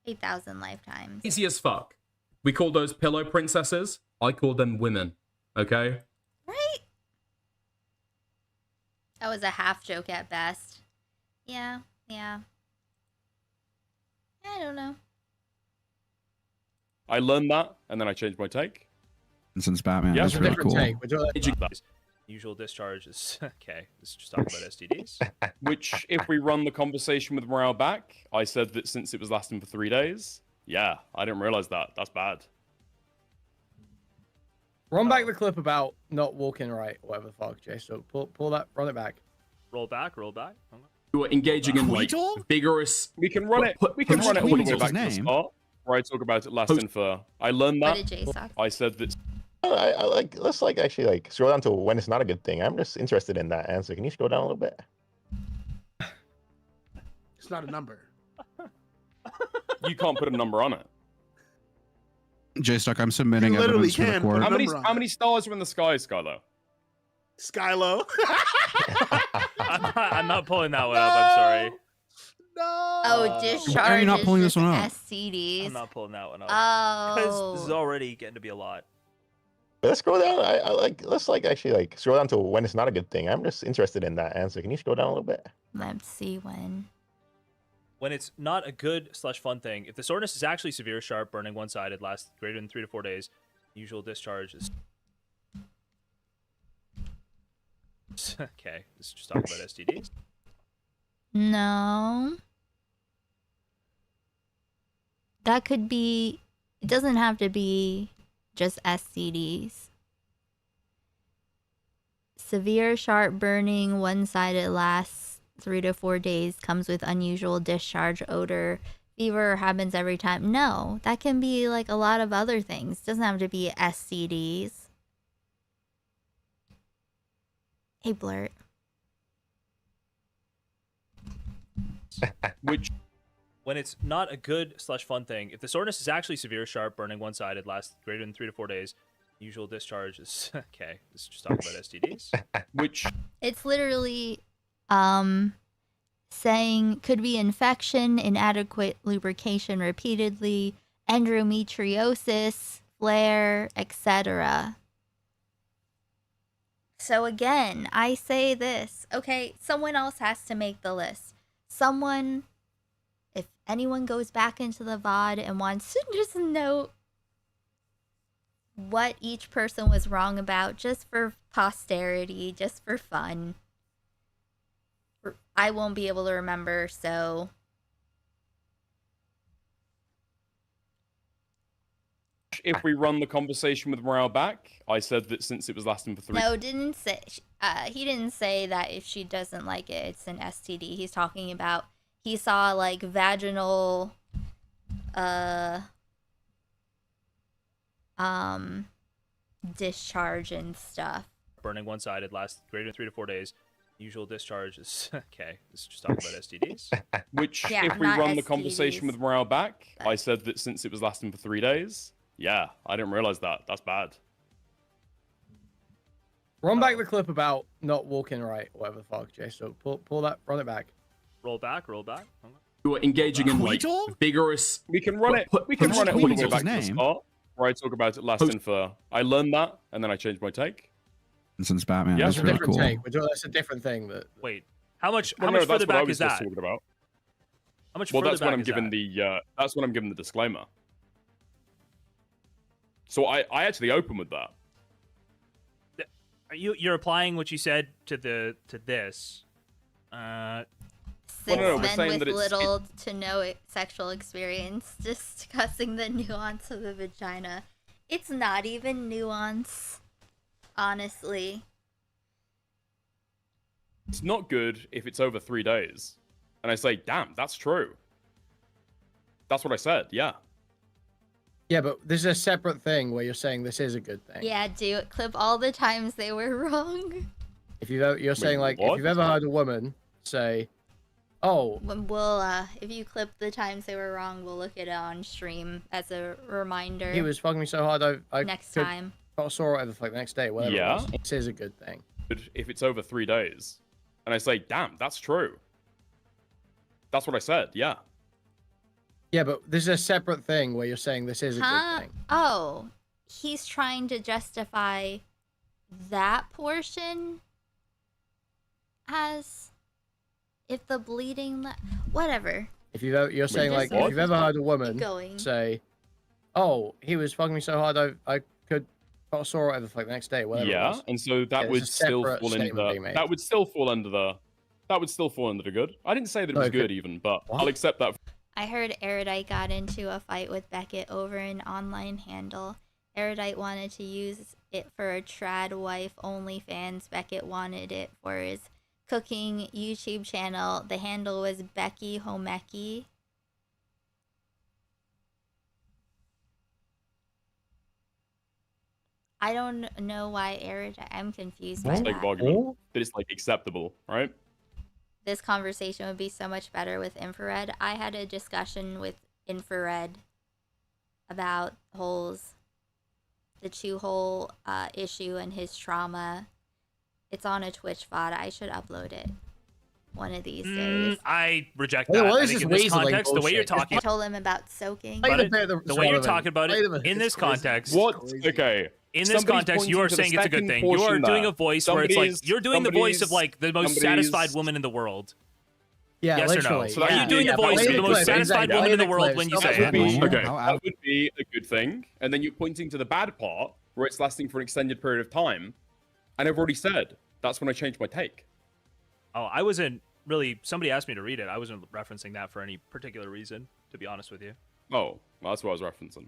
8,000 lifetimes. Easy as fuck. We call those pillow princesses. I call them women. Okay? Right? That was a half joke at best. Yeah. I don't know. I learned that, and then I changed my take. And since Batman, Yeah, that's really cool. Usual discharge is okay. Let's just talk about STDs. Which, if we run the conversation with morale back, I said that since it was lasting for 3 days. Yeah, I didn't realize that. That's bad. Run back the clip about not walking right, whatever the fuck, Jay. So pull that, run it back. Roll back. You are engaging in like vigorous. We can run it. We can run it all the way back to the start, where I talk about it lasting for. I learned that. What did Jay suck? I said that. I like. Let's like actually like scroll down to when it's not a good thing. I'm just interested in that answer. Can you scroll down a little bit? It's not a number. You can't put a number on it. J-Stuck, I'm submitting evidence for the court. How many stars are in the sky, Skylo? Skylo. I'm not pulling that one up. I'm sorry. Oh, discharge. Why are you not pulling this one up? STDs. I'm not pulling that one up. Oh. Because this is already getting to be a lot. Let's scroll down. I like. Let's like actually like scroll down to when it's not a good thing. I'm just interested in that answer. Can you scroll down a little bit? Let's see when. When it's not a good/fun thing, if the soreness is actually severe, sharp, burning, one-sided, lasts greater than 3 to 4 days, usual discharge is okay. Let's just talk about STDs. No. That could be. It doesn't have to be just STDs. Severe sharp burning, one-sided, lasts 3 to 4 days, comes with unusual discharge, odor, fever, happens every time. No, that can be like a lot of other things. It doesn't have to be STDs. Hey, Blurt. Which, when it's not a good/fun thing, if the soreness is actually severe, sharp, burning, one-sided, lasts greater than 3 to 4 days, usual discharge is okay. Let's just talk about STDs. Which it's literally saying could be infection, inadequate lubrication repeatedly, endometriosis, flare, etc. So again, I say this. Okay, someone else has to make the list. Someone, if anyone goes back into the VOD and wants to just note what each person was wrong about, just for posterity, just for fun. I won't be able to remember, so... If we run the conversation with morale back, I said that since it was lasting for 3... No, didn't say... he didn't say that if she doesn't like it, it's an STD. He's talking about... He saw, like, vaginal... discharge and stuff. Burning one-sided, lasts greater than 3 to 4 days. Usual discharge is okay. Let's just talk about STDs. Which, Yeah, if we not run the STDs, conversation with morale back, but- I said that since it was lasting for 3 days. Yeah, I didn't realize that. That's bad. Run back the clip about not walking right, whatever the fuck, Jay. So pull that, run it back. Roll back. You are engaging in like vigorous. We can run it. We can run it all the way back to the start, where I talk about it lasting for. I learned that, and then I changed my take. And since Batman, Yeah, that's That's a really different cool. take. That's a different thing. Wait, how much No, further that's what I back was is just that? talking about. How much Well, further that's back when I'm is giving that? That's when I'm giving the disclaimer. So I actually open with that. You're applying what you said to this. Six we're men saying with that it's- little to no sexual experience discussing the nuance of the vagina. It's not even nuance, honestly. It's not good if it's over 3 days. And I say, damn, that's true. That's what I said, yeah. Yeah, but this is a separate thing where you're saying this is a good thing. Yeah, do it. Clip all the times they were wrong. If you're saying like, if what? you've ever heard a woman say, Oh. We'll if you clip the times they were wrong, we'll look at it on stream as a reminder. He was fucking me so hard I next could, time. I saw whatever the fuck the next day. Whatever Yeah. it was. This is a good thing. But if it's over 3 days, and I say, damn, that's true. That's what I said, yeah. Yeah, but this is a separate thing where you're saying this is a good thing. Oh, he's trying to justify that portion as if the bleeding, whatever. If you're saying like if you've ever heard a woman going. say, "Oh, he was fucking me so hard I could I saw whatever the fuck the next day." Whatever. It Yeah, was. and so that Yeah, would there's a still separate fall into statement being made. that would still fall under the good. I didn't say that it was Okay. good even, but I'll accept that. I heard Erudite got into a fight with Beckett over an online handle. Erudite wanted to use it for a trad wife OnlyFans. Beckett wanted it for his cooking YouTube channel. The handle was Becky Homeki. I don't know why Erudite. I'm confused by It's like that. argument that it's like acceptable, right? This conversation would be so much better with Infrared. I had a discussion with Infrared about the 2-hole issue and his trauma. It's on a Twitch VOD. I should upload it one of these days. I reject Hey, that. what I is think this in this weaseling context, the way you're bullshit? talking I told him about soaking. about it, the way you're talking about it in this context. What? Okay. In this Somebody's context, you pointing are to the saying it's a good second thing. You are portion doing there. a voice where it's like you're doing the voice of like the most somebody's- satisfied woman in the world. Yeah, yes or no? literally. So are you doing the voice Play of the most clip, satisfied exactly. woman in the Play world clip. when you Stop say it. it? Okay, that would be a good thing. And then you're pointing to the bad part where it's lasting for an extended period of time. And I've already said that's when I changed my take. Oh, I wasn't really. Somebody asked me to read it. I wasn't referencing that for any particular reason, to be honest with you. Oh, well, that's what I was referencing.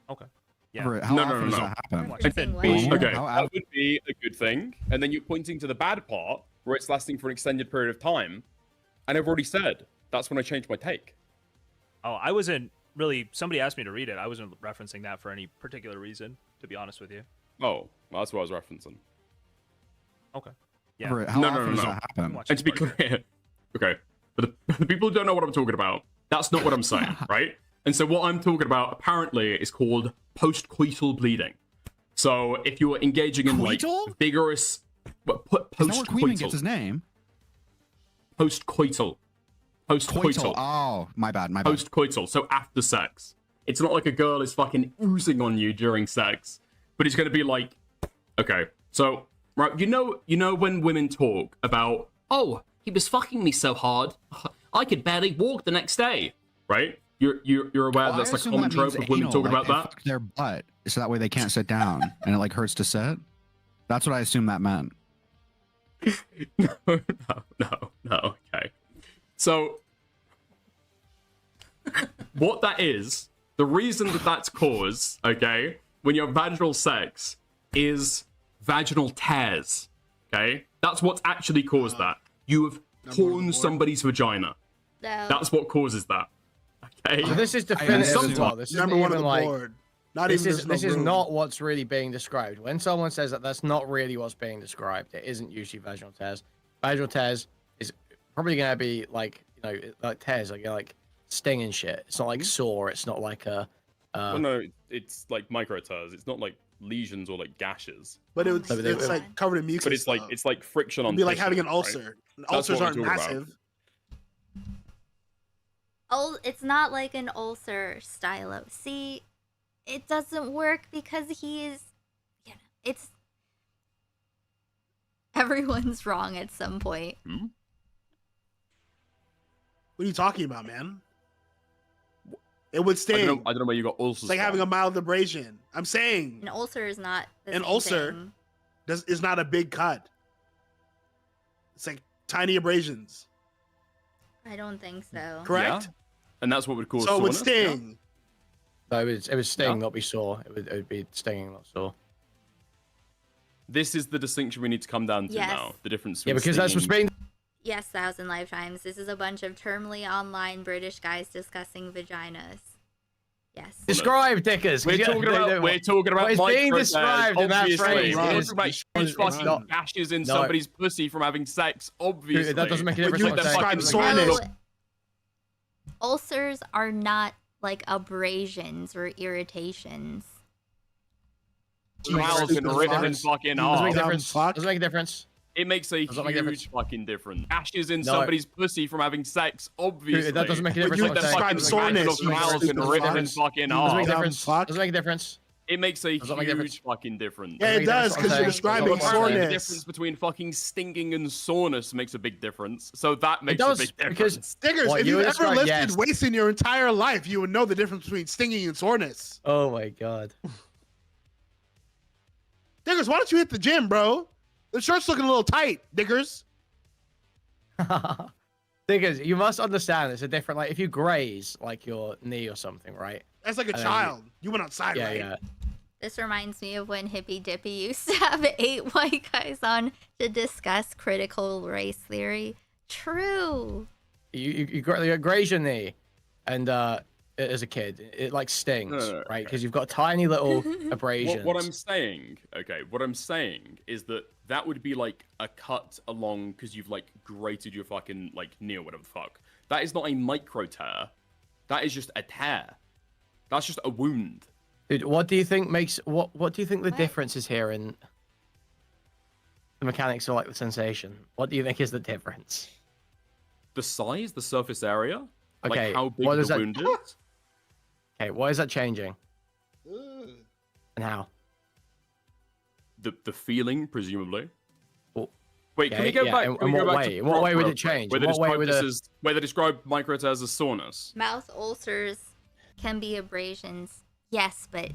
Okay. Yeah. How often does that happen? Okay, How that would be a good thing. And then you're pointing to the bad part where it's lasting for an extended period of time. And I've already said that's when I changed my take. Oh, I wasn't really. Somebody asked me to read it. I wasn't referencing that for any particular reason, to be honest with you. Oh, well, that's what I was referencing. Okay. Yeah. How often does that happen? And to be clear, okay, but the people who don't know what I'm talking about, that's not what I'm saying, right? And so what I'm talking about apparently is called post-coital bleeding. So if you're engaging in like vigorous, Is that where Queen gets his name? Post-coital. Post-coital. Oh, my bad. Post-coital. So after sex. It's not like a girl is fucking oozing on you during sex, but it's going to be like, okay, so right, you know when women talk about, oh, he was fucking me so hard, I could barely walk the next day, right? You're aware that's like a common trope of women talking about that. Fuck their butt, so that way they can't sit down, and it like hurts to sit. That's what I assume that meant. No. Okay. So, what that is, the reason that that's caused, okay, when you have vaginal sex, is vaginal tears. Okay, that's what's actually caused that. You have torn somebody's vagina. No. That's what causes that. Okay. So this is definitive as well. This isn't Number one on even the like board. Not this even is there's no this is room. not what's really being described. When someone says that, that's not really what's being described. It isn't usually vaginal tears. Vaginal tears is probably gonna be like like tears, like sting and shit. It's not like sore. It's not like a. Well, no, it's like micro tears. It's not like lesions or like gashes. But it's like covered in mucus. But it's like friction on. It'd be like tissue, having an right? ulcer. That's Ulcers what aren't we're talking about. massive. Oh, it's not like an ulcer stylo. See, it doesn't work because he is, it's everyone's wrong at some point. What are you talking about, man? It would sting. I don't know where you got ulcers. It's like having a mild abrasion. I'm saying An ulcer is not the an same ulcer thing. is not a big cut. It's like tiny abrasions. I don't think so. Correct? Yeah. And that's what would cause. So it would soreness, yeah? sting. No, it would sting, not be sore. It would be stinging, not sore. This is the distinction we need to come down to Yes. now. The difference. Yeah, between because that's what's stinging- being. Yes, 1,000 lifetimes. This is a bunch of termly online British guys discussing vaginas. Yes. Describe, dickers. We're talking about. We're talking about. What is being micro described tears, in that obviously. phrase We're is talking about huge fucking not. gashes in No. somebody's pussy from having sex, obviously. Dude, that doesn't make a difference. Like what the I'm saying. fucking soreness. No, ulcers are not like abrasions or irritations. Miles and written in fucking Doesn't make a arm. difference. Doesn't make a difference. It makes a Doesn't make a difference. huge fucking difference. Ashes in No. somebody's pussy from having sex, obviously. Dude, that doesn't make a difference. Like what the I'm saying. fucking soreness, you miles and stupid written in fuck. fucking Doesn't make a arm. difference. fuck. Doesn't make a difference. It makes a Doesn't make a difference. huge fucking difference. Yeah, it does, because you're describing Apparently the soreness. difference between fucking stinging and soreness makes a big difference. So that makes does, a big because- difference. Diggers, What, if you you've ever described- lifted yes. weights in your entire life, you would know the difference between stinging and soreness. Oh my god. Diggers, why don't you hit the gym, bro? The shirt's looking a little tight, Diggers. Because you must understand, it's a different. Like if you graze like your knee or something, right? That's like a And then child. You went outside, Yeah, right? yeah. This reminds me of when Hippy Dippy used to have 8 white guys on to discuss critical race theory. True. You graze your knee, and as a kid, it like stings, No, right? Because you've got tiny little abrasions. What I'm saying, what I'm saying is that would be like a cut along because you've like grated your fucking like knee or whatever the fuck. That is not a micro tear. That is just a tear. That's just a wound. Dude, what do you think makes what do you think the difference is here in the mechanics or like the sensation? What do you think is the difference? The size, the surface area, Okay, like how big what the does that- wound is. Okay, why is that changing? And how? The feeling, presumably. Well, Wait, can we okay, go yeah, back? in can we go what back to way? In what way would real it quick, change? Where In they what way describe would this a- as where they describe micro tears as soreness. Mouth ulcers can be abrasions. Yes, but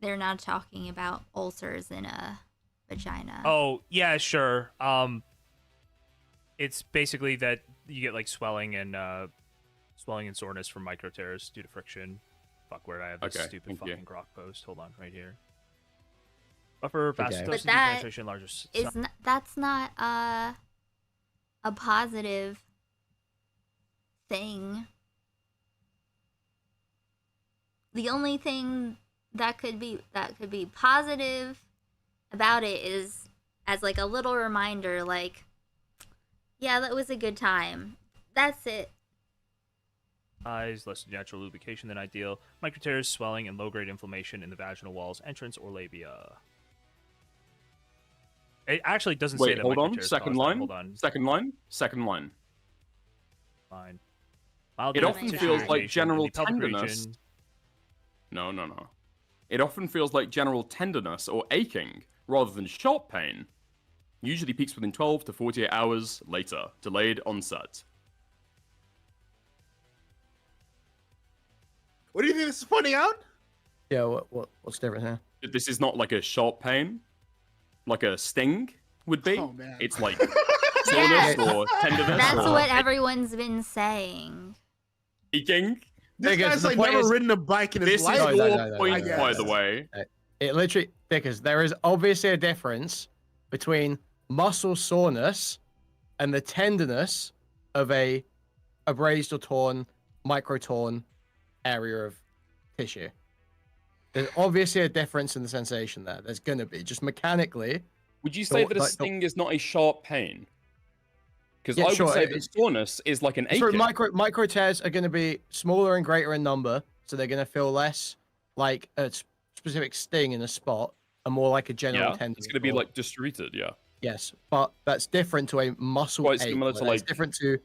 they're not talking about ulcers in a vagina. Oh, yeah, sure. It's basically that you get like swelling and soreness from micro tears due to friction. Fuck, where I have this Okay, stupid thank you. fucking grok post. Hold on, right here. Buffer, fast But dose that penetration, larger. is that's not a positive thing. The only thing that could be positive about it is as like a little reminder, like, yeah, that was a good time. That's it. Eyes, less natural lubrication than ideal. Micro tears, swelling, and low-grade inflammation in the vaginal walls, entrance, or labia. It actually doesn't say Wait, that hold micro on. tears Second cause that. line. Hold on. Second line. Second line. Fine. Mild It often tissue feels like irritation in general the pelvic tenderness. region. No. It often feels like general tenderness or aching rather than sharp pain. Usually peaks within 12 to 48 hours later. Delayed onset. What do you think this is pointing out? Yeah, what's different here? This is not like a sharp pain, like a sting would be. Oh, man. It's like soreness or tenderness. That's or what everyone's been saying. aching. This Because guy's the like point never is- ridden a bike in his This is life. your no, point, I by guess. the way. It literally, because there is obviously a difference between muscle soreness and the tenderness of a abrased or torn, micro-torn area of tissue. There's obviously a difference in the sensation there. There's gonna be, just mechanically. Would you say that a like, sting is not a sharp pain? Because Yeah, I would sure, say it- that soreness is like an Sorry, aching. micro tears are going to be smaller and greater in number, so they're going to feel less like a specific sting in a spot, and more like a general Yeah, tendon. it's going to be or- like distributed, yeah. Yes, but that's different to a muscle Quite ache. similar to, It's like, different to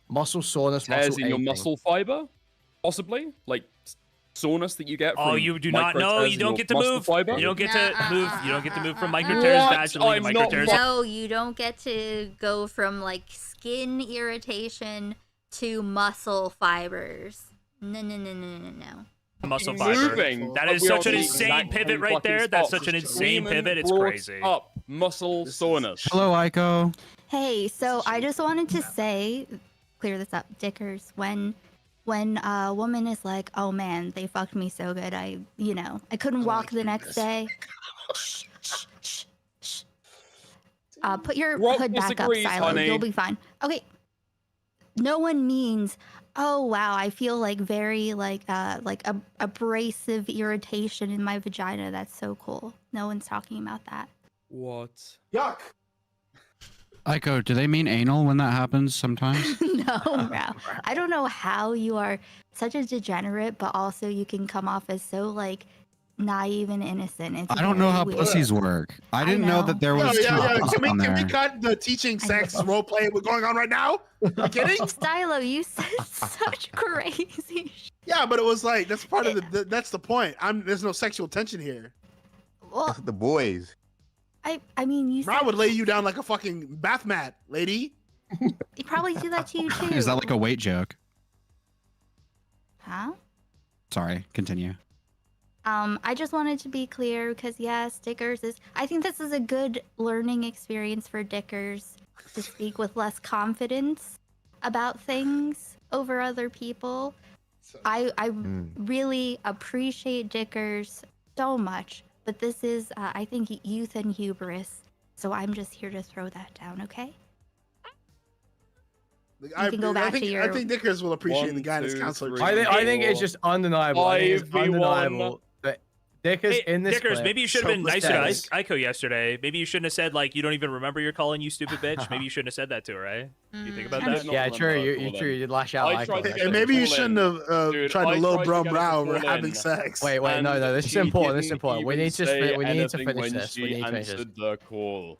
muscle soreness, Tears muscle in your aching. muscle fiber, possibly? Like soreness that you get from Oh, you do not micro know. tears You in don't your get to muscle move. Fiber? You don't get to move. You don't get to move from micro What? tears vaginally to I'm micro not tears. No, you don't get to go from like skin irritation to muscle fibers. No. Muscle Moving, fiber. That but is we such are an the insane exact pivot same right fucking there. That's spot. such an insane Freeman pivot. It's brought crazy. Up muscle soreness. Hello, Aiko. Hey, so I just wanted to say, clear this up, Dickers. When a woman is like, "Oh man, they fucked me so good, I couldn't walk the next day." Put your Rob hood back up, disagrees, Silo. honey. You'll be fine. Okay. No one means, "Oh wow, I feel like very abrasive irritation in my vagina. That's so cool." No one's talking about that. What? Yuck. Aiko, do they mean anal when that happens sometimes? No, bro. I don't know how you are such a degenerate, but also you can come off as so like naive and innocent. It's I don't know very how weird. pussies work. I didn't know that there was two pussies Can on we there. cut the teaching sex role play we're going on right now? You kidding? Stylo, you said such crazy shit. Yeah, but it was like that's part of that's the point. There's no sexual tension here. Well, The boys. I mean, you I would lay you down like a fucking bath mat, lady. He probably do that to you too. Is that like a weight joke? Huh? Sorry, continue. I just wanted to be clear because yes, Dickers is. I think this is a good learning experience for Dickers to speak with less confidence about things over other people. I really appreciate Dickers so much, but this is I think youth and hubris. So I'm just here to throw that down. Okay. You can go back to your. I think Dickers will appreciate the guidance counselor. I think it's just undeniable. I think it's undeniable that Dickers in this Dickers, clip maybe you should have been nicer to says- Aiko yesterday. Maybe you shouldn't have said like you don't even remember you're calling you stupid bitch. Maybe you shouldn't have said that to her, right? You think about that? Yeah, true. You did lash out. And maybe you shouldn't have tried to low brow over having sex. Wait, no. This is important. This is important. We need to finish this. We need to finish this. The call.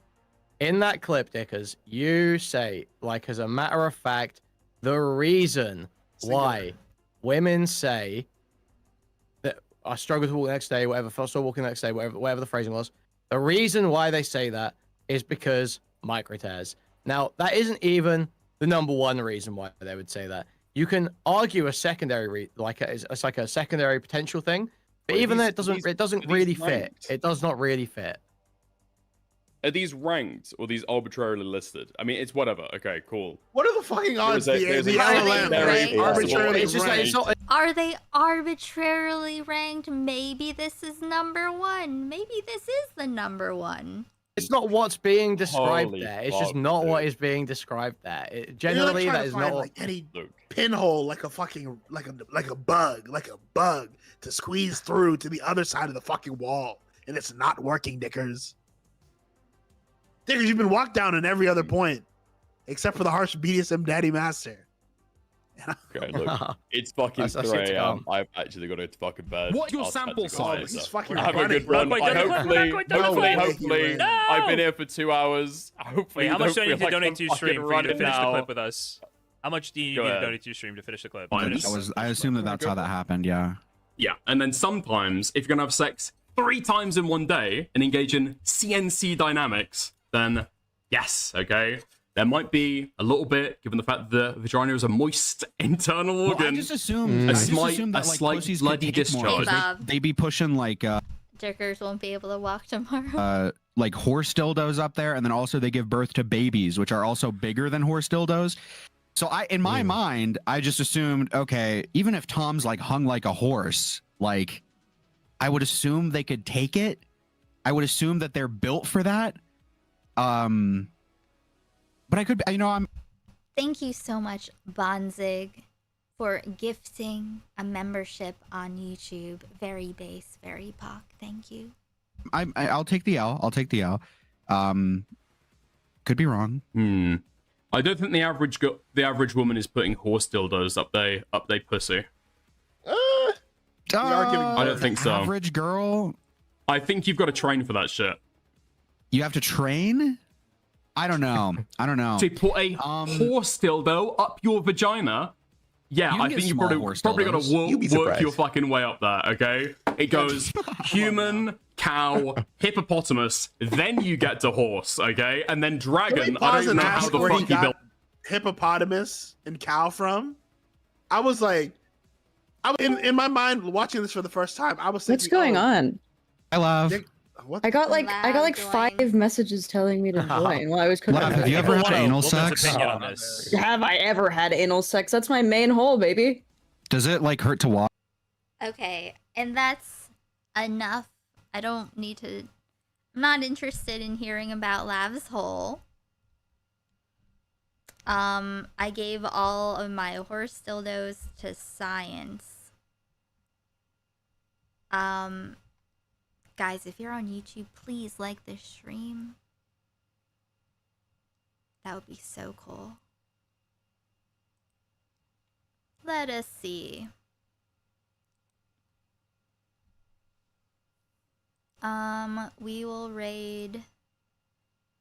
In that clip, Dickers, you say, like, as a matter of fact, the reason why women say that I struggle to walk the next day, whatever, if I start walking the next day, whatever the phrasing was, the reason why they say that is because micro tears. Now, that isn't even the number one reason why they would say that. You can argue a secondary, it's like a secondary potential thing, but even though it doesn't really fit. It does not really fit. Are these ranked or these arbitrarily listed? I mean, it's whatever. Okay, cool. What are the fucking odds? There's a The LLM arbitrarily It's just like, it's not, Are they arbitrarily ranked? Maybe this is number one. Maybe this is the number one. it's not what's being described Holy there. It's fuck, just not dude. what is being described there. You're Generally, like that trying is to find, not. like any pinhole, like a fucking like a bug to squeeze through to the other side of the fucking wall, and it's not working, Dickers. Dickers, you've been walked down in every other point, except for the harsh BDSM daddy master. Okay, look, it's fucking That's 3 it, a.m. I've actually got to fucking bed. What your I'll sample catch you size? guys. He's fucking Have a running. good run. Wait, Hopefully, No! I've been here for 2 hours. Hopefully, Wait, how much do I need to I can donate to your stream fucking for you run to it finish the now. clip with us? How much do you Go need to ahead. donate to your stream to finish the clip? I assume that's how that happened. Yeah. Yeah, and then sometimes if you're gonna have sex 3 times in one day and engage in CNC dynamics, then yes, okay. There might be a little bit, given the fact that the vagina is a moist internal Well, organ. I just assumed a slight that, like, slight pussies could bloody take more. discharge. They be pushing like Dickers won't be able to walk tomorrow. like horse dildos up there, and then also they give birth to babies, which are also bigger than horse dildos. So in my mind, I just assumed, okay, even if Tom's like hung like a horse, like I would assume they could take it. I would assume that they're built for that. But I could, I'm. Thank you so much, Bonzig, for gifting a membership on YouTube. Very base, very POC. Thank you. I'll take the L. I'll take the L. Could be wrong. I don't think the average woman is putting horse dildos up they pussy. I don't think so. Average girl. I think you've got to train for that shit. You have to train? I don't know. To put a horse dildo up your vagina, yeah, You can I get think you small probably horse got to dildos. You'd be work surprised. your fucking way up there, okay? It goes human, cow, hippopotamus, then you get to horse, okay? And then Can we dragon. I pause don't and know how ask the where he fuck you got built. hippopotamus and cow from? I was like, in my mind, watching this for the first time, I was thinking, What's going on? I love. I got like 5 messages telling me to join while I was cooking. Lav, have you ever had anal Woman's sex? opinion on this. Have I ever had anal sex? That's my main hole, baby. Does it like hurt to watch? Okay, and that's enough. I don't need to. I'm not interested in hearing about Lav's hole. I gave all of my horse dildos to science. Guys, if you're on YouTube, please like this stream. That would be so cool. Let us see. We will raid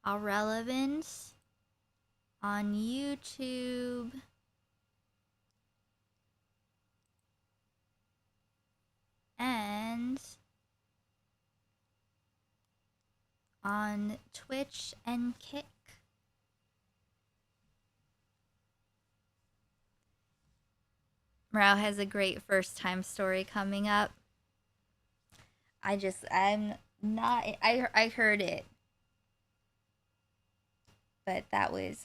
Irrelevant on YouTube. And on Twitch and Kick. Morale has a great first time story coming up. I'm not, I heard it. But that was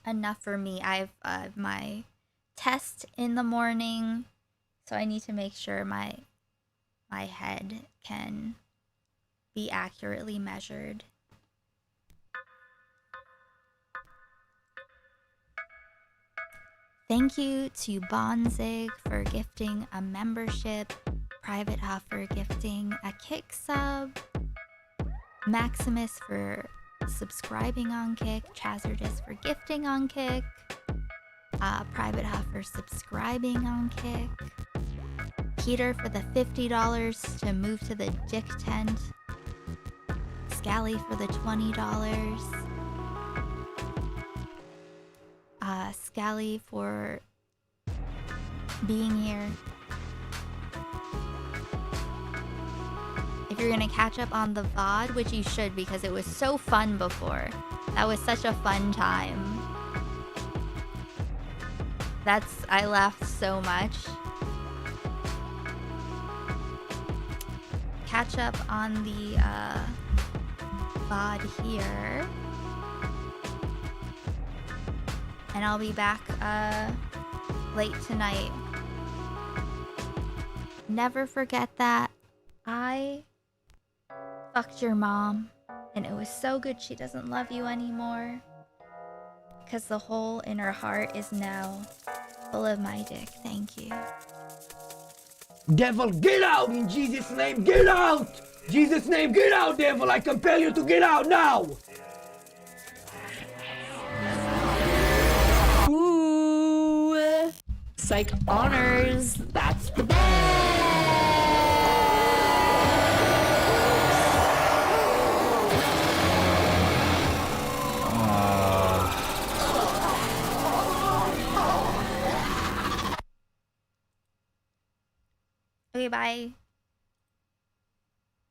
enough for me. I have my test in the morning, so I need to make sure my head can be accurately measured. Thank you to Bonzig for gifting a membership, Private Huff for gifting a Kick sub, Maximus for subscribing on Kick, Chazardus for gifting on Kick, Private Huff for subscribing on Kick, Peter for the $50 to move to the Dick tent, Scally for the $20, Scally for being here. If you're gonna catch up on the VOD, which you should because it was so fun before. That was such a fun time. I laughed so much. Catch up on the VOD here. And I'll be back late tonight. Never forget that I fucked your mom, and it was so good she doesn't love you anymore. Because the hole in her heart is now full of my dick. Thank you. Devil, get out in Jesus' name, get out! Jesus' name, get out, devil! I compel you to get out now! Ooh, psych honors. That's the Okay, bye.